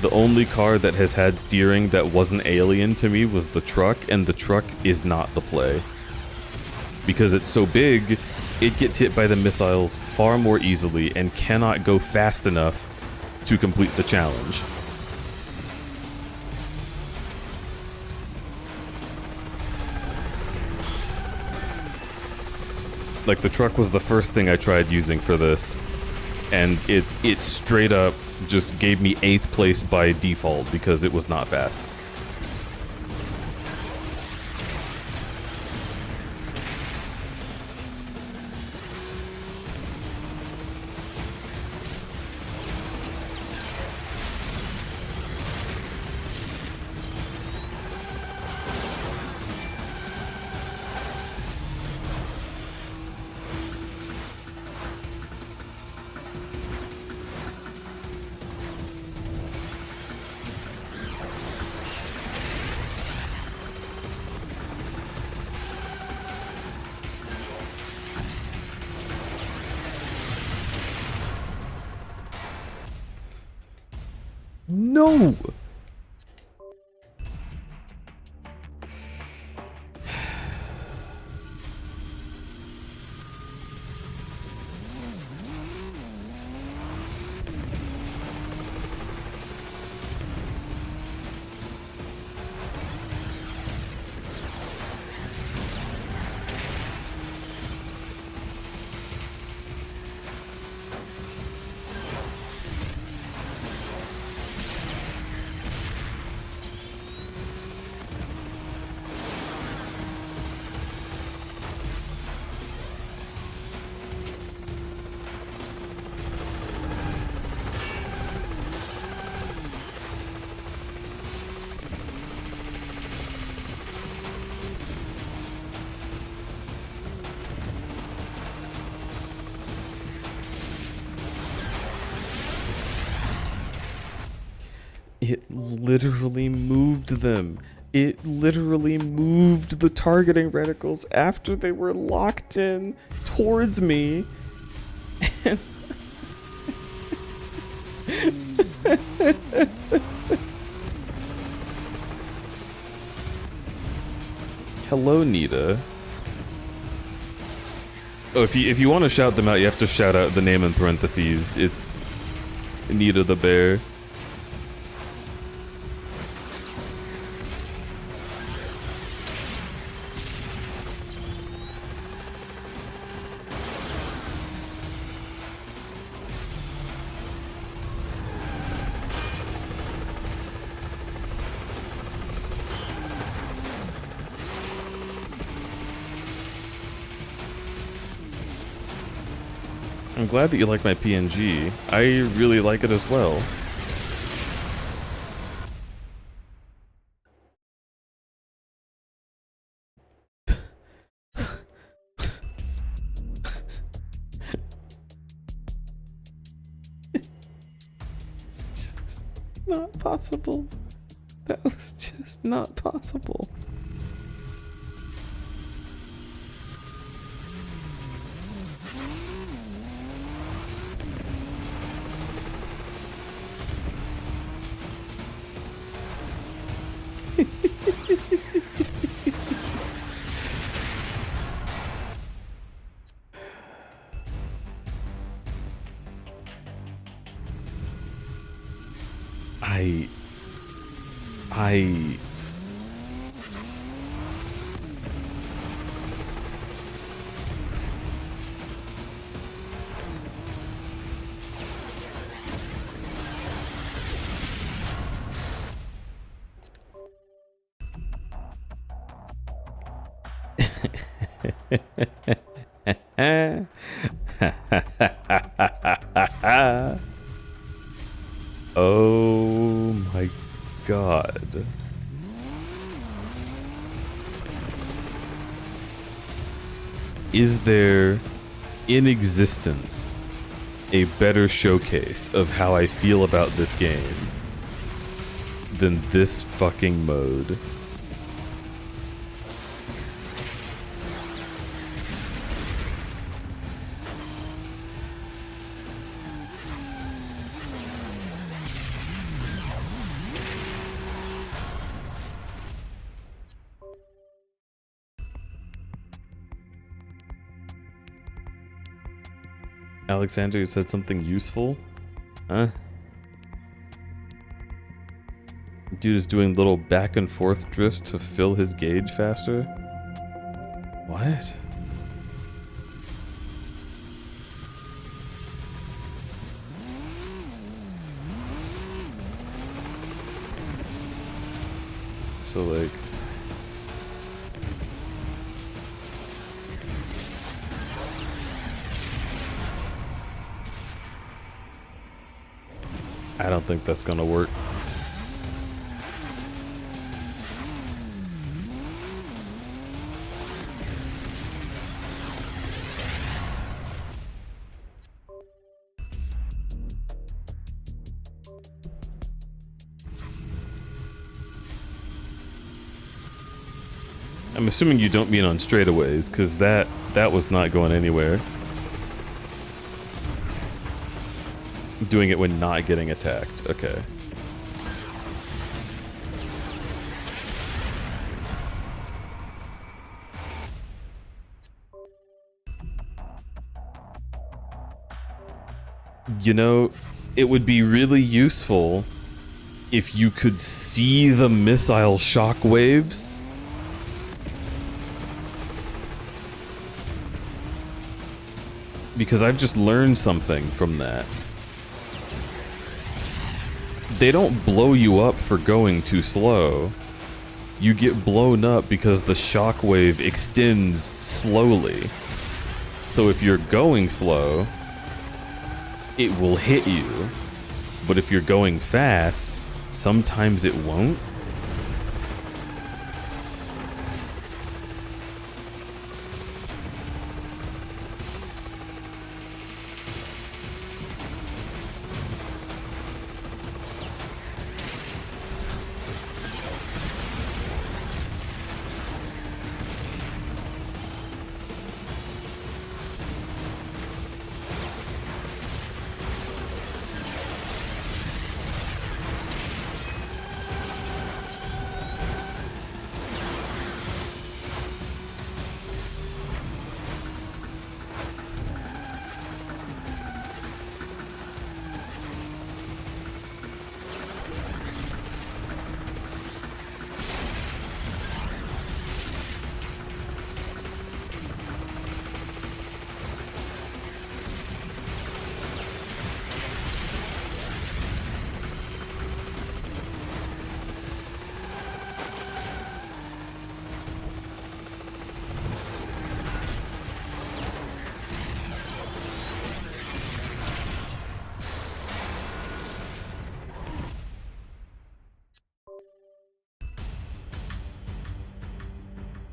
The only car that has had steering that wasn't alien to me was the truck, and the truck is not the play. Because it's so big, it gets hit by the missiles far more easily and cannot go fast enough to complete the challenge. Like, the truck was the first thing I tried using for this, and it straight up just gave me 8th place by default because it was not fast. No! It literally moved them. It literally moved the targeting reticles after they were locked in towards me. And hello, Nita. Oh, if you want to shout them out, you have to shout out the name in parentheses. It's Nita the bear. I'm glad that you like my PNG. I really like it as well. It's just not possible. That was just not possible. Oh my god. Is there in existence a better showcase of how I feel about this game than this fucking mode? Alexander, you said something useful? Huh? Dude is doing little back and forth drifts to fill his gauge faster? What? So like... I don't think that's gonna work. I'm assuming you don't mean on straightaways, because that was not going anywhere. Doing it when not getting attacked. Okay. You know, it would be really useful if you could see the missile shockwaves. Because I've just learned something from that. They don't blow you up for going too slow. You get blown up because the shockwave extends slowly. So if you're going slow, it will hit you. But if you're going fast, sometimes it won't.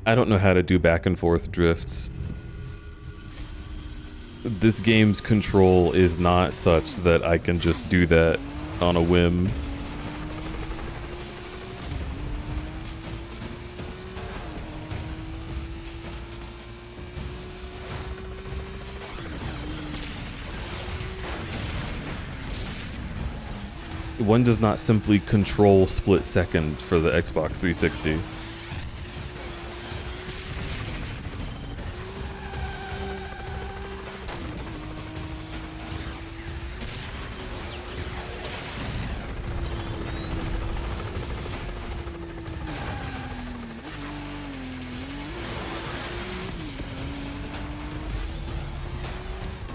I don't know how to do back and forth drifts. This game's control is not such that I can just do that on a whim. One does not simply control split second for the Xbox 360.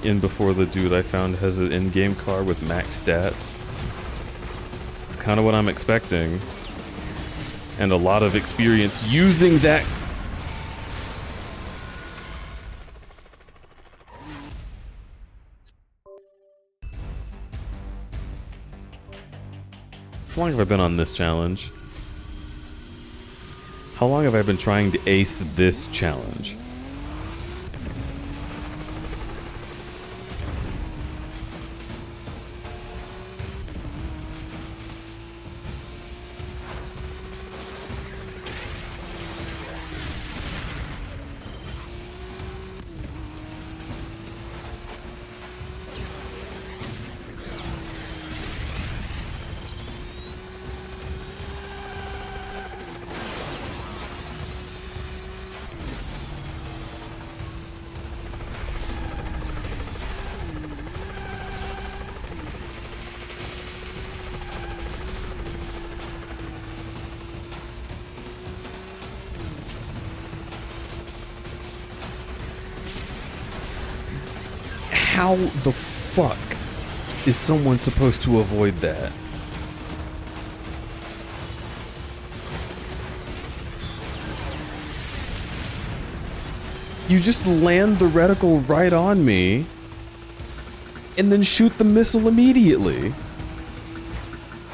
In before the dude I found has an in-game car with max stats. It's kind of what I'm expecting. And a lot of experience using that. long have I been on this challenge? How long have I been trying to ace this challenge? How the fuck is someone supposed to avoid that? You just land the reticle right on me and then shoot the missile immediately.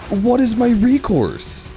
What is my recourse?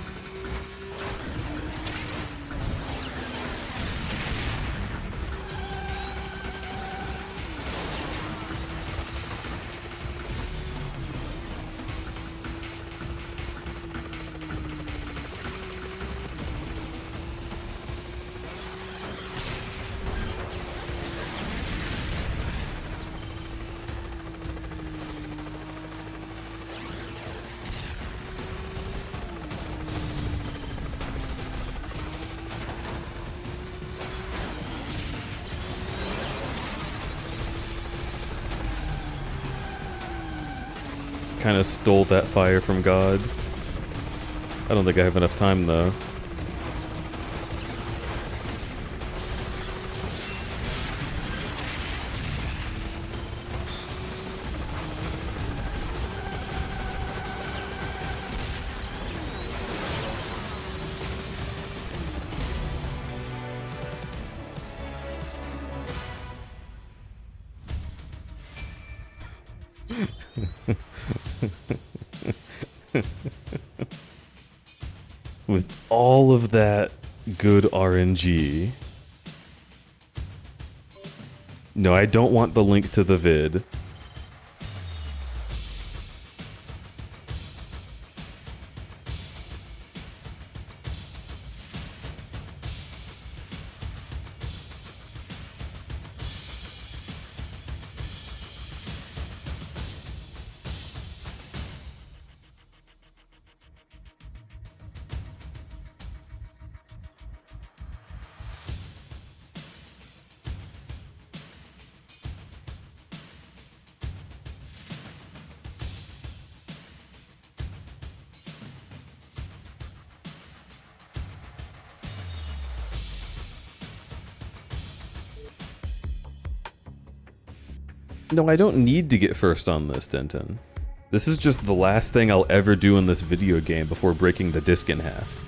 Kind of stole that fire from God. I don't think I have enough time though. With all of that good RNG. No, I don't want the link to the vid. No, I don't need to get first on this, Denton. This is just the last thing I'll ever do in this video game before breaking the disc in half.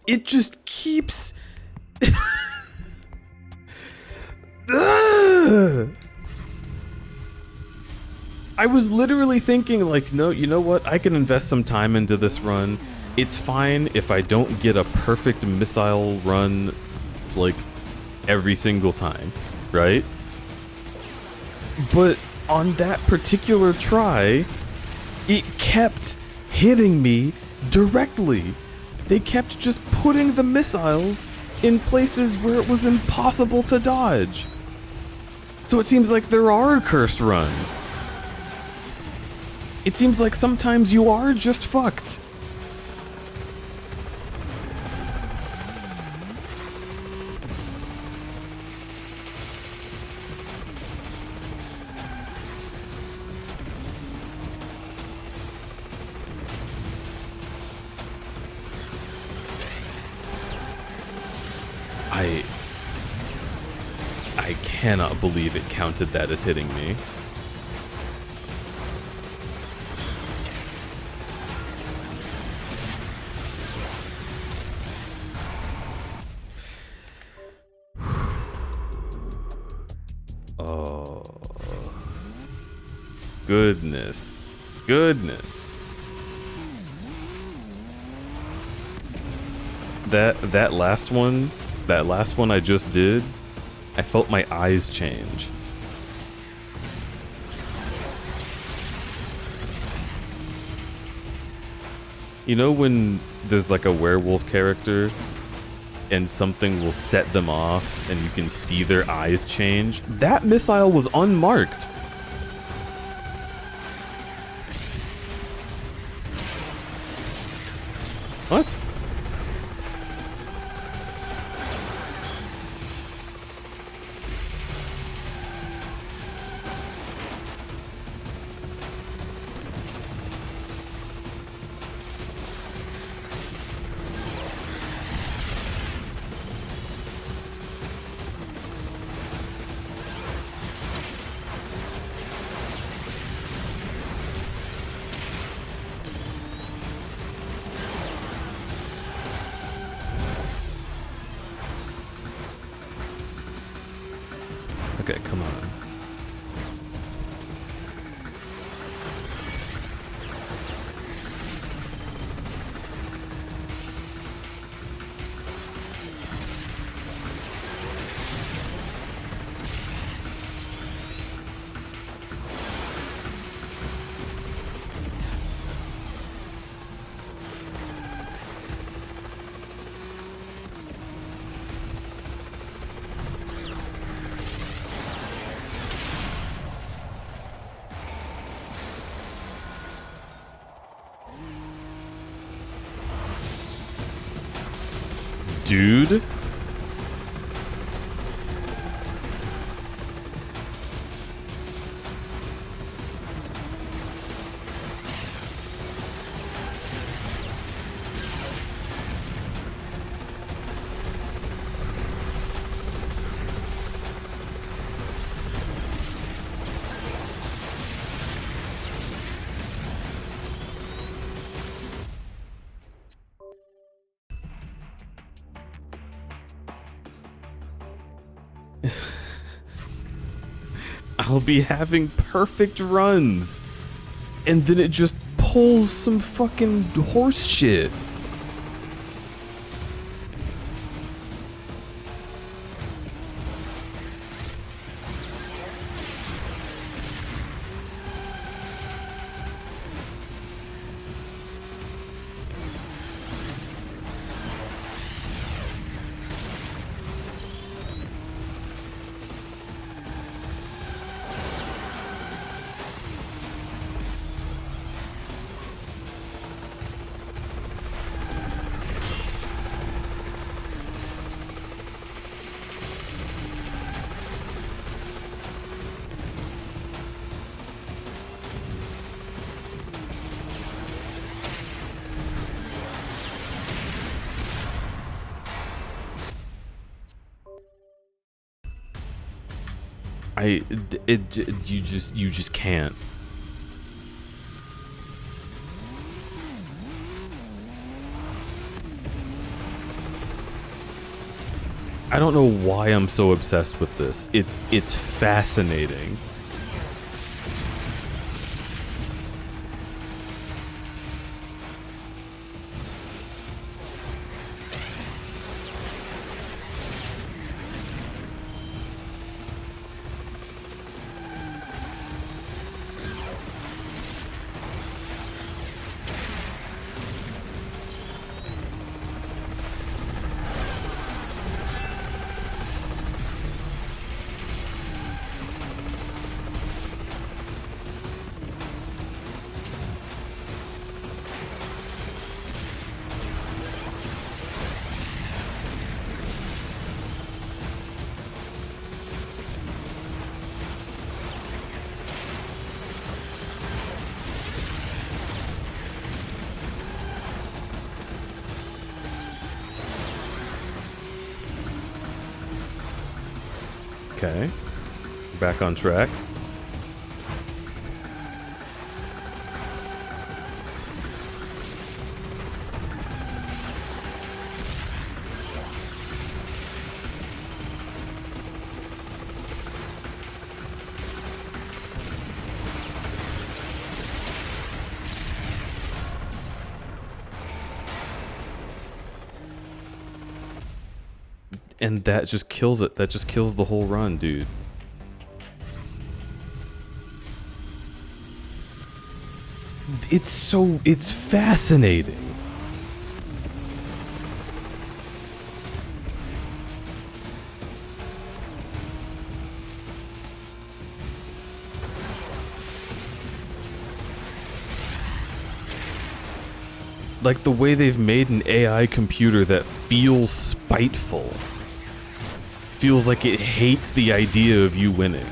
it just keeps. Ugh. I was literally thinking, like, no, you know what? I can invest some time into this run. It's fine if I don't get a perfect missile run, like, every single time, right? But on that particular try, it kept hitting me directly. They kept just putting the missiles in places where it was impossible to dodge. So it seems like there are cursed runs. It seems like sometimes you are just fucked. I cannot believe it counted that as hitting me. Oh. Goodness. Goodness. That last one I just did, I felt my eyes change. You know when there's like a werewolf character and something will set them off and you can see their eyes change? That missile was unmarked. What? Okay, come on. Dude? I'll be having perfect runs, and then it just pulls some fucking horse shit. You just can't. I don't know why I'm so obsessed with this. It's fascinating. Okay. Back on track. And that just kills it. That just kills the whole run, dude. It's fascinating. Like the way they've made an AI computer that feels spiteful. Feels like it hates the idea of you winning.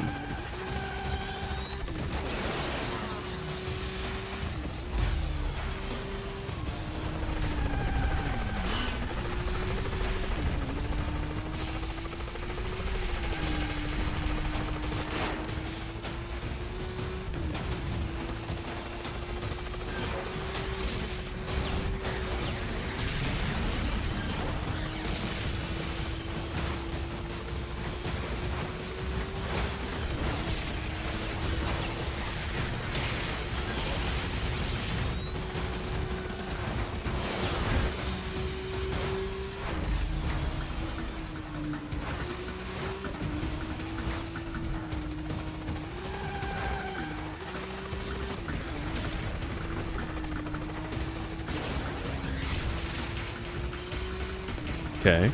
Okay.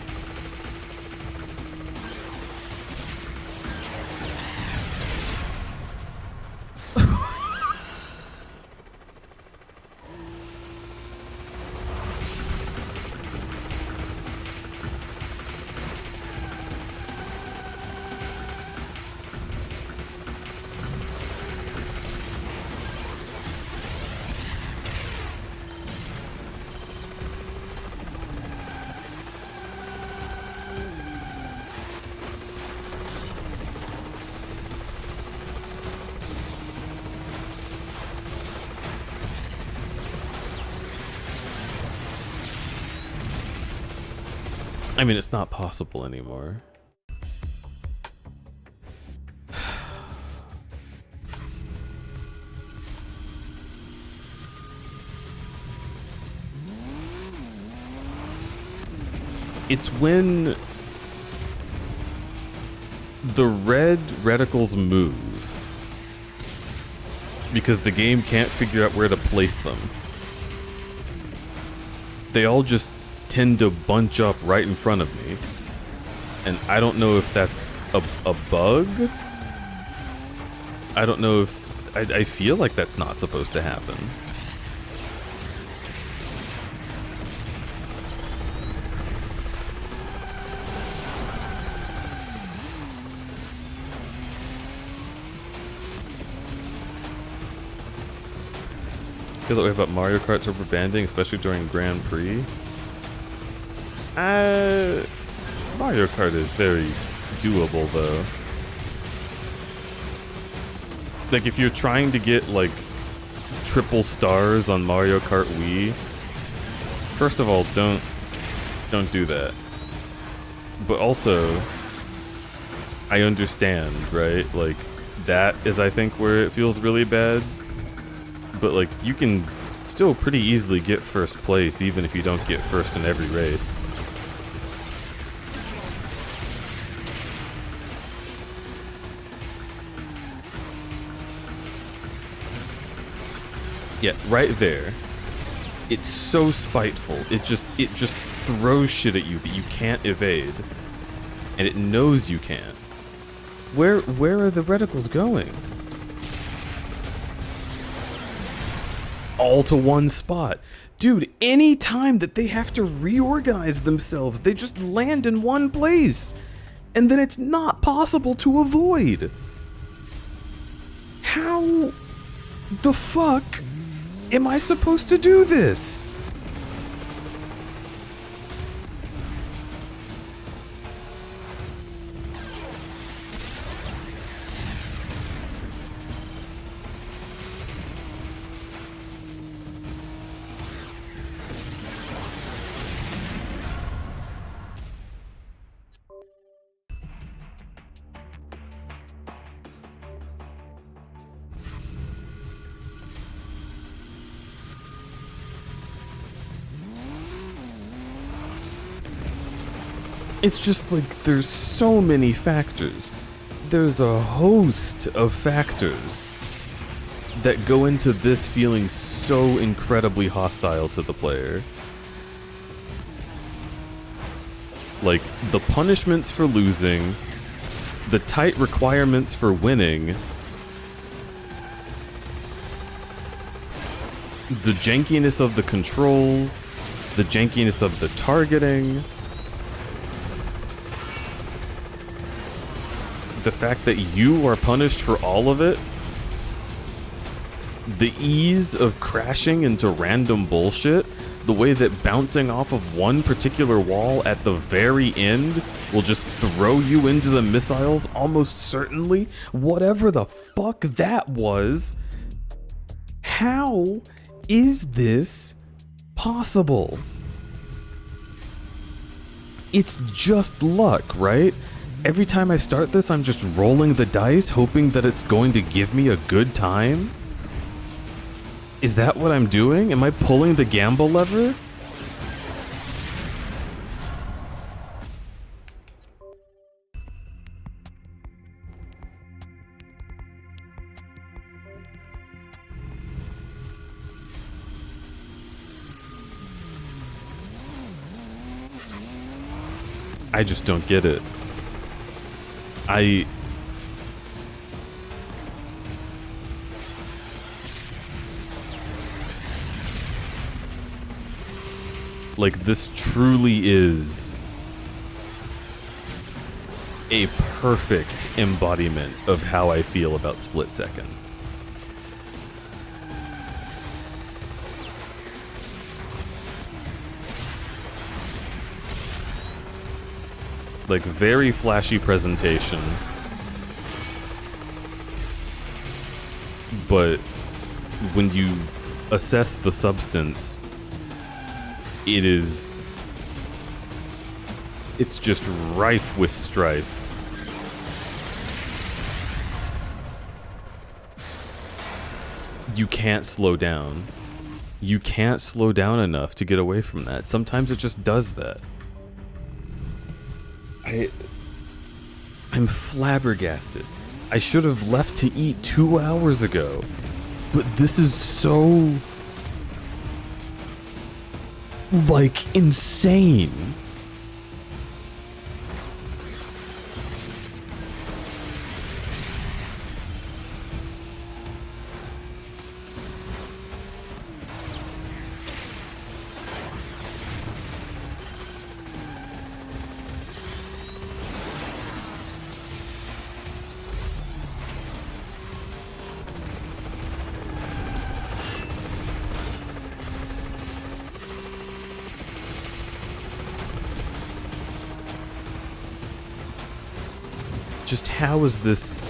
I mean, it's not possible anymore. It's when the red reticles move because the game can't figure out where to place them. They all just tend to bunch up right in front of me. And I don't know if that's a bug. I don't know if... I feel like that's not supposed to happen. Feel that way about Mario Kart's rubber banding, especially during Grand Prix. Mario Kart is very doable though. Like if you're trying to get like triple stars on Mario Kart Wii, first of all, don't do that. But also, I understand, right? Like, that is, I think, where it feels really bad. But, like, you can still pretty easily get first place, even if you don't get first in every race. Yeah, right there. It's so spiteful. It just throws shit at you that you can't evade. And it knows you can't. Where are the reticles going? All to one spot. Dude, any time that they have to reorganize themselves, they just land in one place. And then it's not possible to avoid. How the fuck am I supposed to do this? It's just like there's so many factors. There's a host of factors that go into this feeling so incredibly hostile to the player. Like, the punishments for losing, the tight requirements for winning, the jankiness of the controls, the jankiness of the targeting, the fact that you are punished for all of it, the ease of crashing into random bullshit, the way that bouncing off of one particular wall at the very end will just throw you into the missiles almost certainly, whatever the fuck that was. How is this possible? It's just luck, right? Every time I start this, I'm just rolling the dice, hoping that it's going to give me a good time? Is that what I'm doing? Am I pulling the gamble lever? I just don't get it. Like, this truly is a perfect embodiment of how I feel about Split Second. Like, very flashy presentation, but when you assess the substance, it's just rife with strife. You can't slow down. You can't slow down enough to get away from that. Sometimes it just does that. I'm flabbergasted. I should have left to eat 2 hours ago, but this is so, like, insane. Just how is this...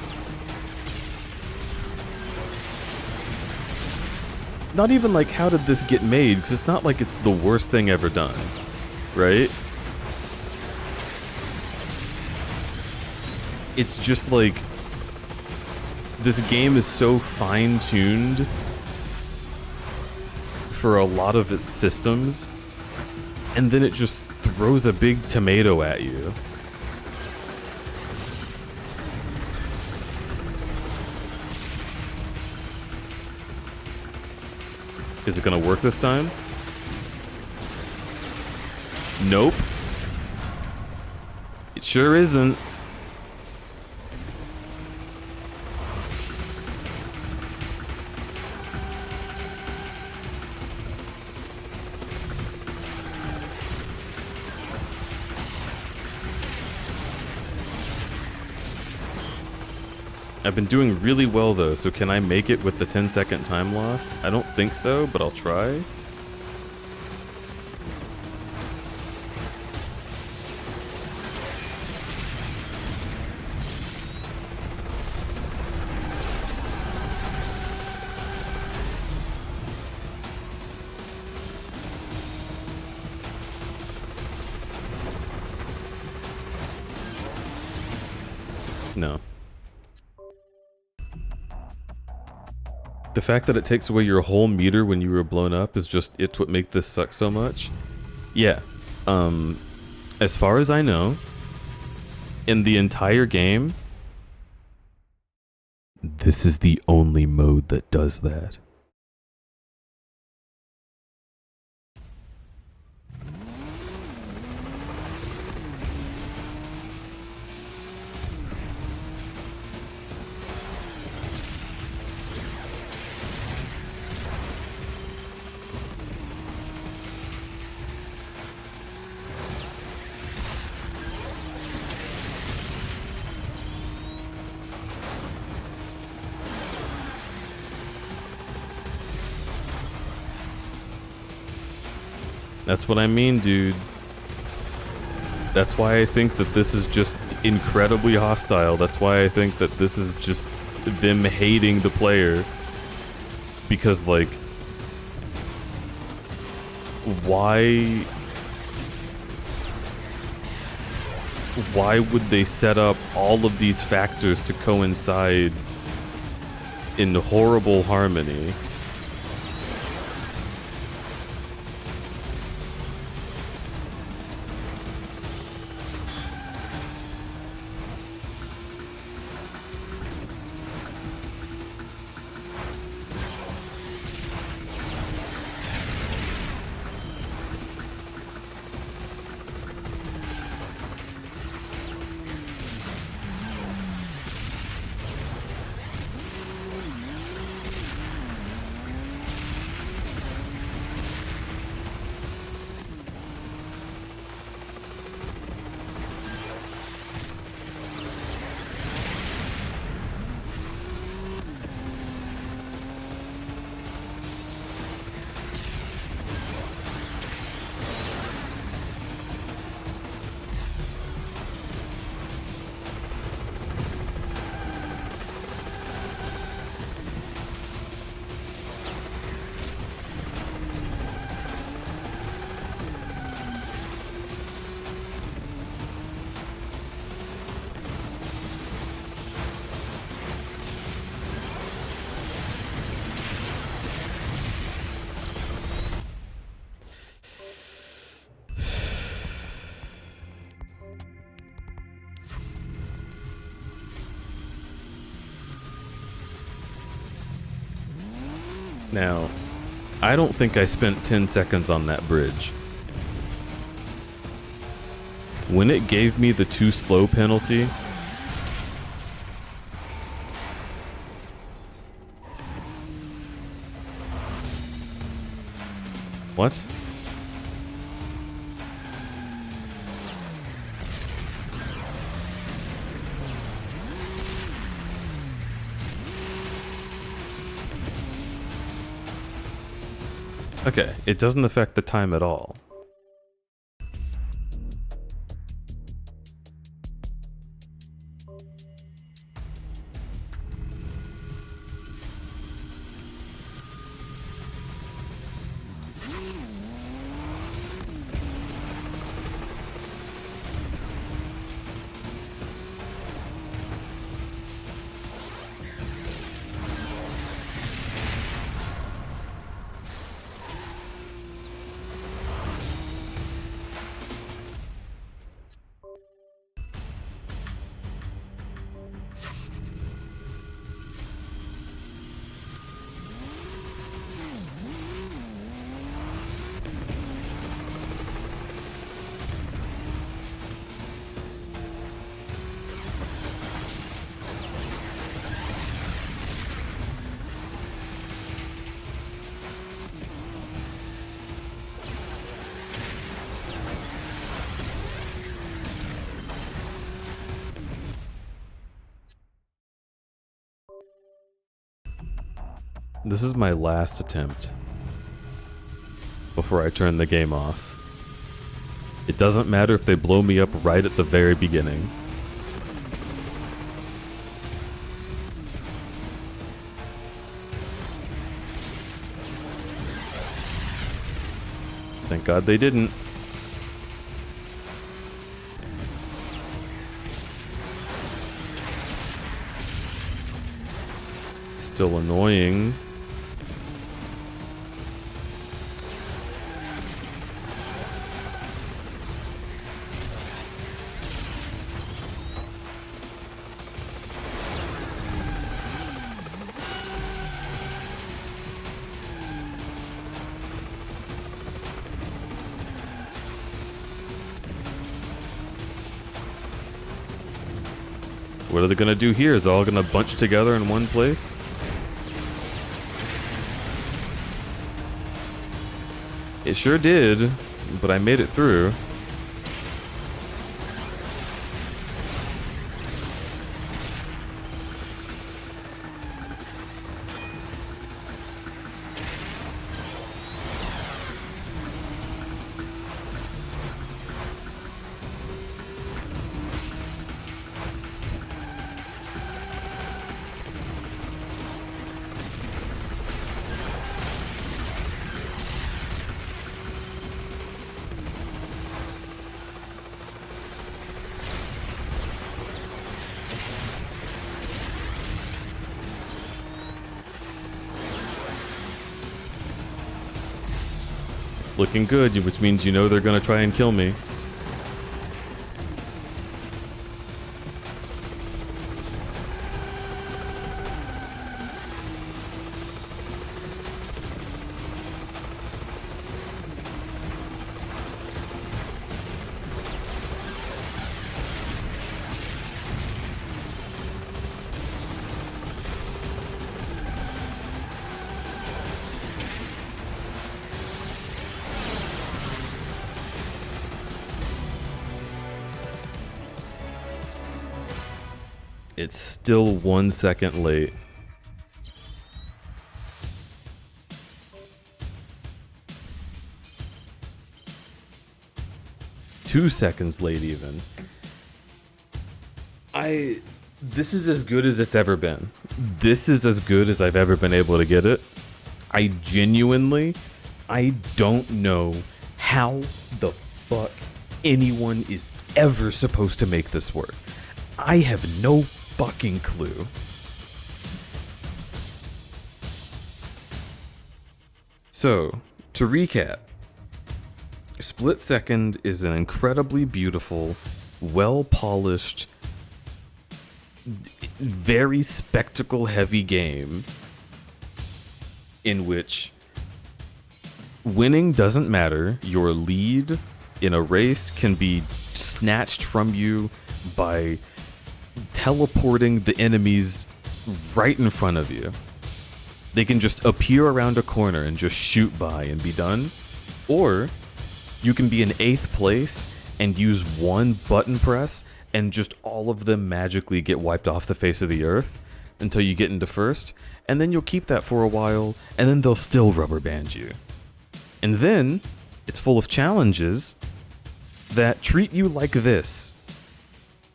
Not even like, how did this get made? Because it's not like it's the worst thing ever done, right? it's just like this game is so fine-tuned for a lot of its systems, and then it just throws a big tomato at you. Is it gonna work this time? Nope. It sure isn't. I've been doing really well though, so can I make it with the 10-second time loss? I don't think so, but I'll try. No. The fact that it takes away your whole meter when you were blown up is just it's what make this suck so much. Yeah. As far as I know, in the entire game, this is the only mode that does that. That's what I mean, dude. That's why I think that this is just incredibly hostile. That's why I think that this is just them hating the player. Because, like, why would they set up all of these factors to coincide in horrible harmony? Now, I don't think I spent 10 seconds on that bridge. When it gave me the too slow penalty, what? Okay, it doesn't affect the time at all. This is my last attempt before I turn the game off. It doesn't matter if they blow me up right at the very beginning. Thank God they didn't. Still annoying. What are they gonna do here? Is it all gonna bunch together in one place? It sure did, but I made it through. It's looking good, which means you know they're gonna try and kill me. It's still 1 second late. Two seconds late even. This is as good as it's ever been. This is as good as I've ever been able to get it. I don't know how the fuck anyone is ever supposed to make this work. I have no fucking clue. So, to recap, Split Second is an incredibly beautiful, well-polished, very spectacle-heavy game in which winning doesn't matter. Your lead in a race can be snatched from you by teleporting the enemies right in front of you. They can just appear around a corner and just shoot by and be done. Or you can be in 8th place and use one button press and just all of them magically get wiped off the face of the earth until you get into 1st, and then you'll keep that for a while, and then they'll still rubber band you. And then it's full of challenges that treat you like this.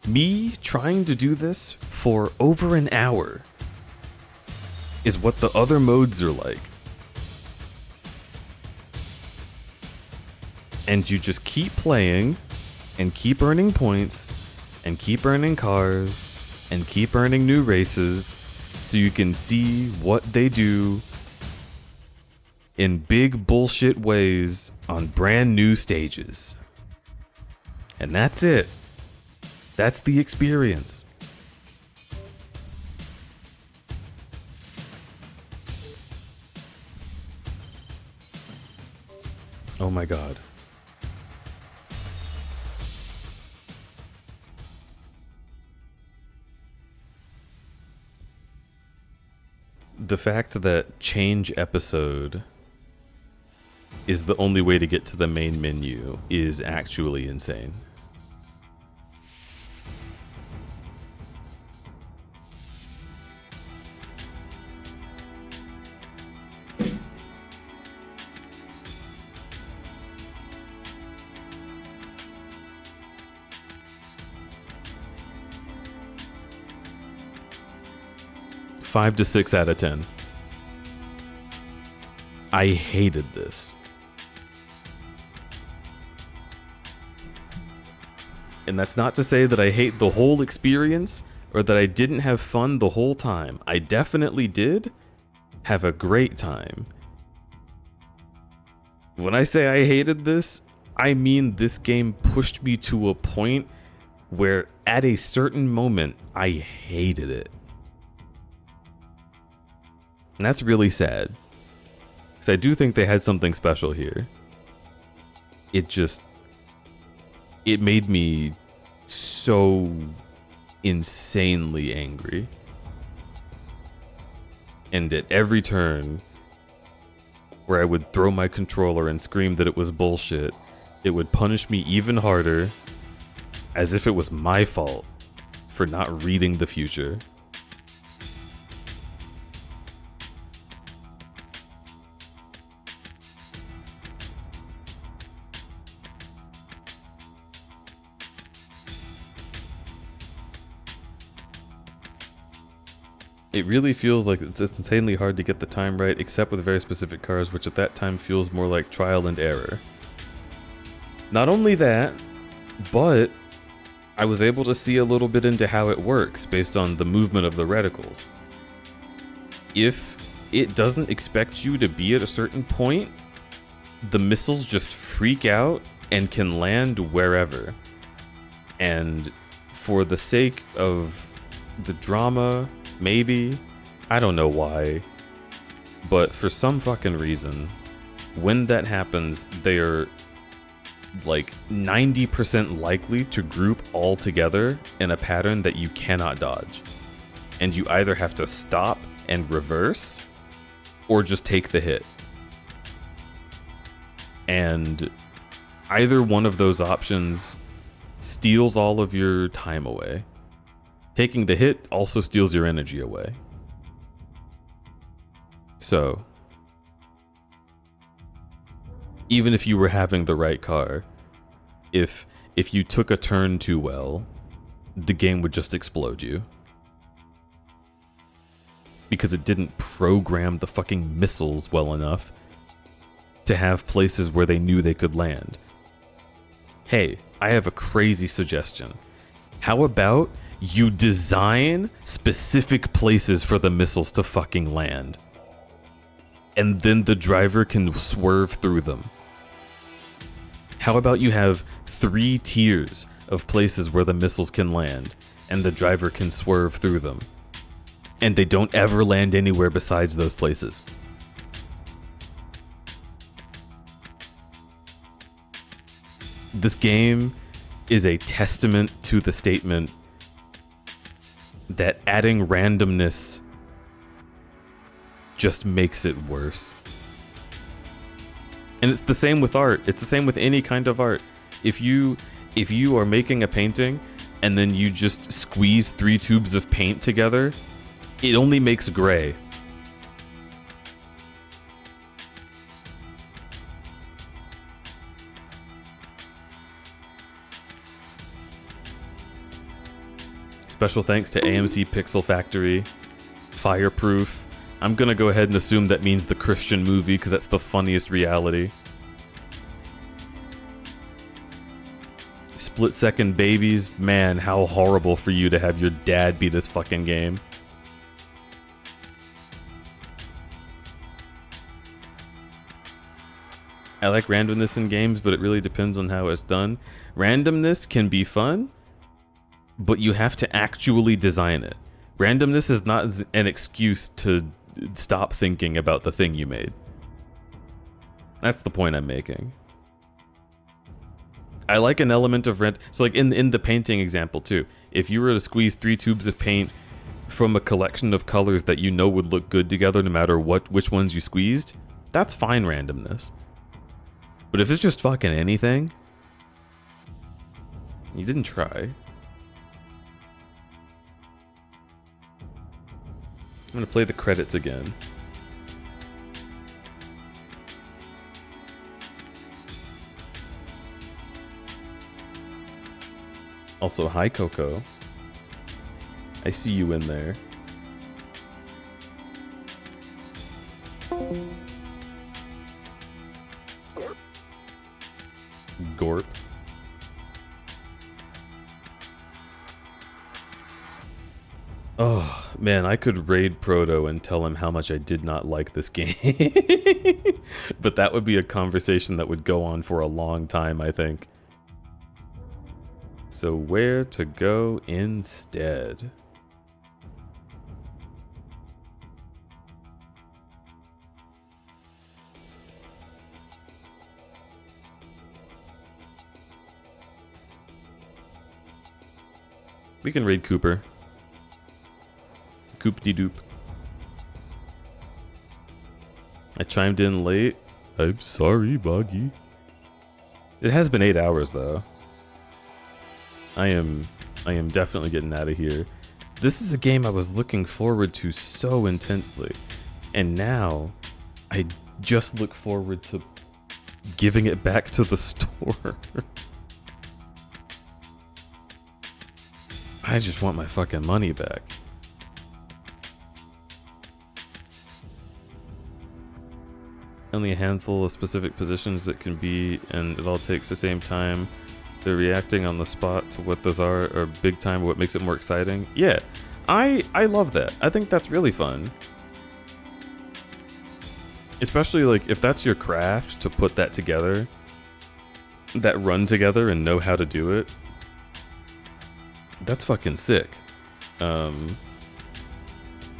Me trying to do this for over an hour is what the other modes are like. And you just keep playing and keep earning points and keep earning cars and keep earning new races so you can see what they do in big bullshit ways on brand new stages. And that's it. That's the experience. Oh my god. The fact that change episode is the only way to get to the main menu is actually insane. 5 to 6 out of 10. I hated this. And that's not to say that I hate the whole experience or that I didn't have fun the whole time. I definitely did have a great time. When I say I hated this, I mean this game pushed me to a point where at a certain moment, I hated it. And that's really sad. Because I do think they had something special here. It made me so insanely angry. And at every turn where I would throw my controller and scream that it was bullshit, it would punish me even harder, as if it was my fault for not reading the future. It really feels like it's insanely hard to get the time right, except with very specific cars, which at that time feels more like trial and error. Not only that, but I was able to see a little bit into how it works based on the movement of the reticles. If it doesn't expect you to be at a certain point, the missiles just freak out and can land wherever. And for the sake of the drama, maybe, I don't know why, but for some fucking reason, when that happens, they are like 90% likely to group all together in a pattern that you cannot dodge. And you either have to stop and reverse, or just take the hit. And either one of those options steals all of your time away. Taking the hit also steals your energy away. So, even if you were having the right car, if you took a turn too well, the game would just explode you. Because it didn't program the fucking missiles well enough to have places where they knew they could land. Hey, I have a crazy suggestion. How about you design specific places for the missiles to fucking land, and then the driver can swerve through them? How about you have 3 tiers of places where the missiles can land, and the driver can swerve through them, and they don't ever land anywhere besides those places? This game is a testament to the statement that adding randomness just makes it worse. And it's the same with art. It's the same with any kind of art. If you are making a painting and then you just squeeze 3 tubes of paint together, it only makes gray. Special thanks to AMC Pixel Factory. Fireproof. I'm gonna go ahead and assume that means the Christian movie, because that's the funniest reality. Split Second Babies. Man, how horrible for you to have your dad be this fucking game. I like randomness in games, but it really depends on how it's done. Randomness can be fun, but you have to actually design it. Randomness is not an excuse to stop thinking about the thing you made. That's the point I'm making. I like an element of so like in the painting example too, if you were to squeeze 3 tubes of paint from a collection of colors that you know would look good together no matter which ones you squeezed, that's fine randomness. But if it's just fucking anything, you didn't try. I'm gonna play the credits again. Also, hi Coco. I see you in there. Gorp. Oh, man, I could raid Proto and tell him how much I did not like this game. But that would be a conversation that would go on for a long time, I think. So where to go instead? We can raid Cooper. Coop-de-doop. I chimed in late. I'm sorry, Boggy. It has been 8 hours, though. I am definitely getting out of here. This is a game I was looking forward to so intensely. And now, I just look forward to giving it back to the store. I just want my fucking money back. Only a handful of specific positions that can be, and it all takes the same time. They're reacting on the spot to what those are big time, what makes it more exciting. Yeah, I love that. I think that's really fun. Especially like if that's your craft to put that together, that run together and know how to do it. That's fucking sick. I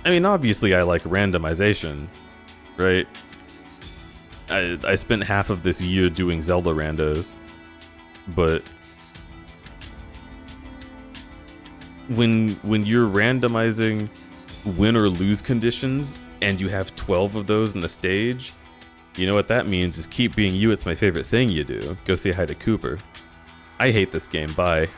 mean, obviously I like randomization, right? I spent half of this year doing Zelda randos, but when you're randomizing win or lose conditions and you have 12 of those in the stage, you know what that means is keep being you. It's my favorite thing you do. Go say hi to Cooper. I hate this game. Bye.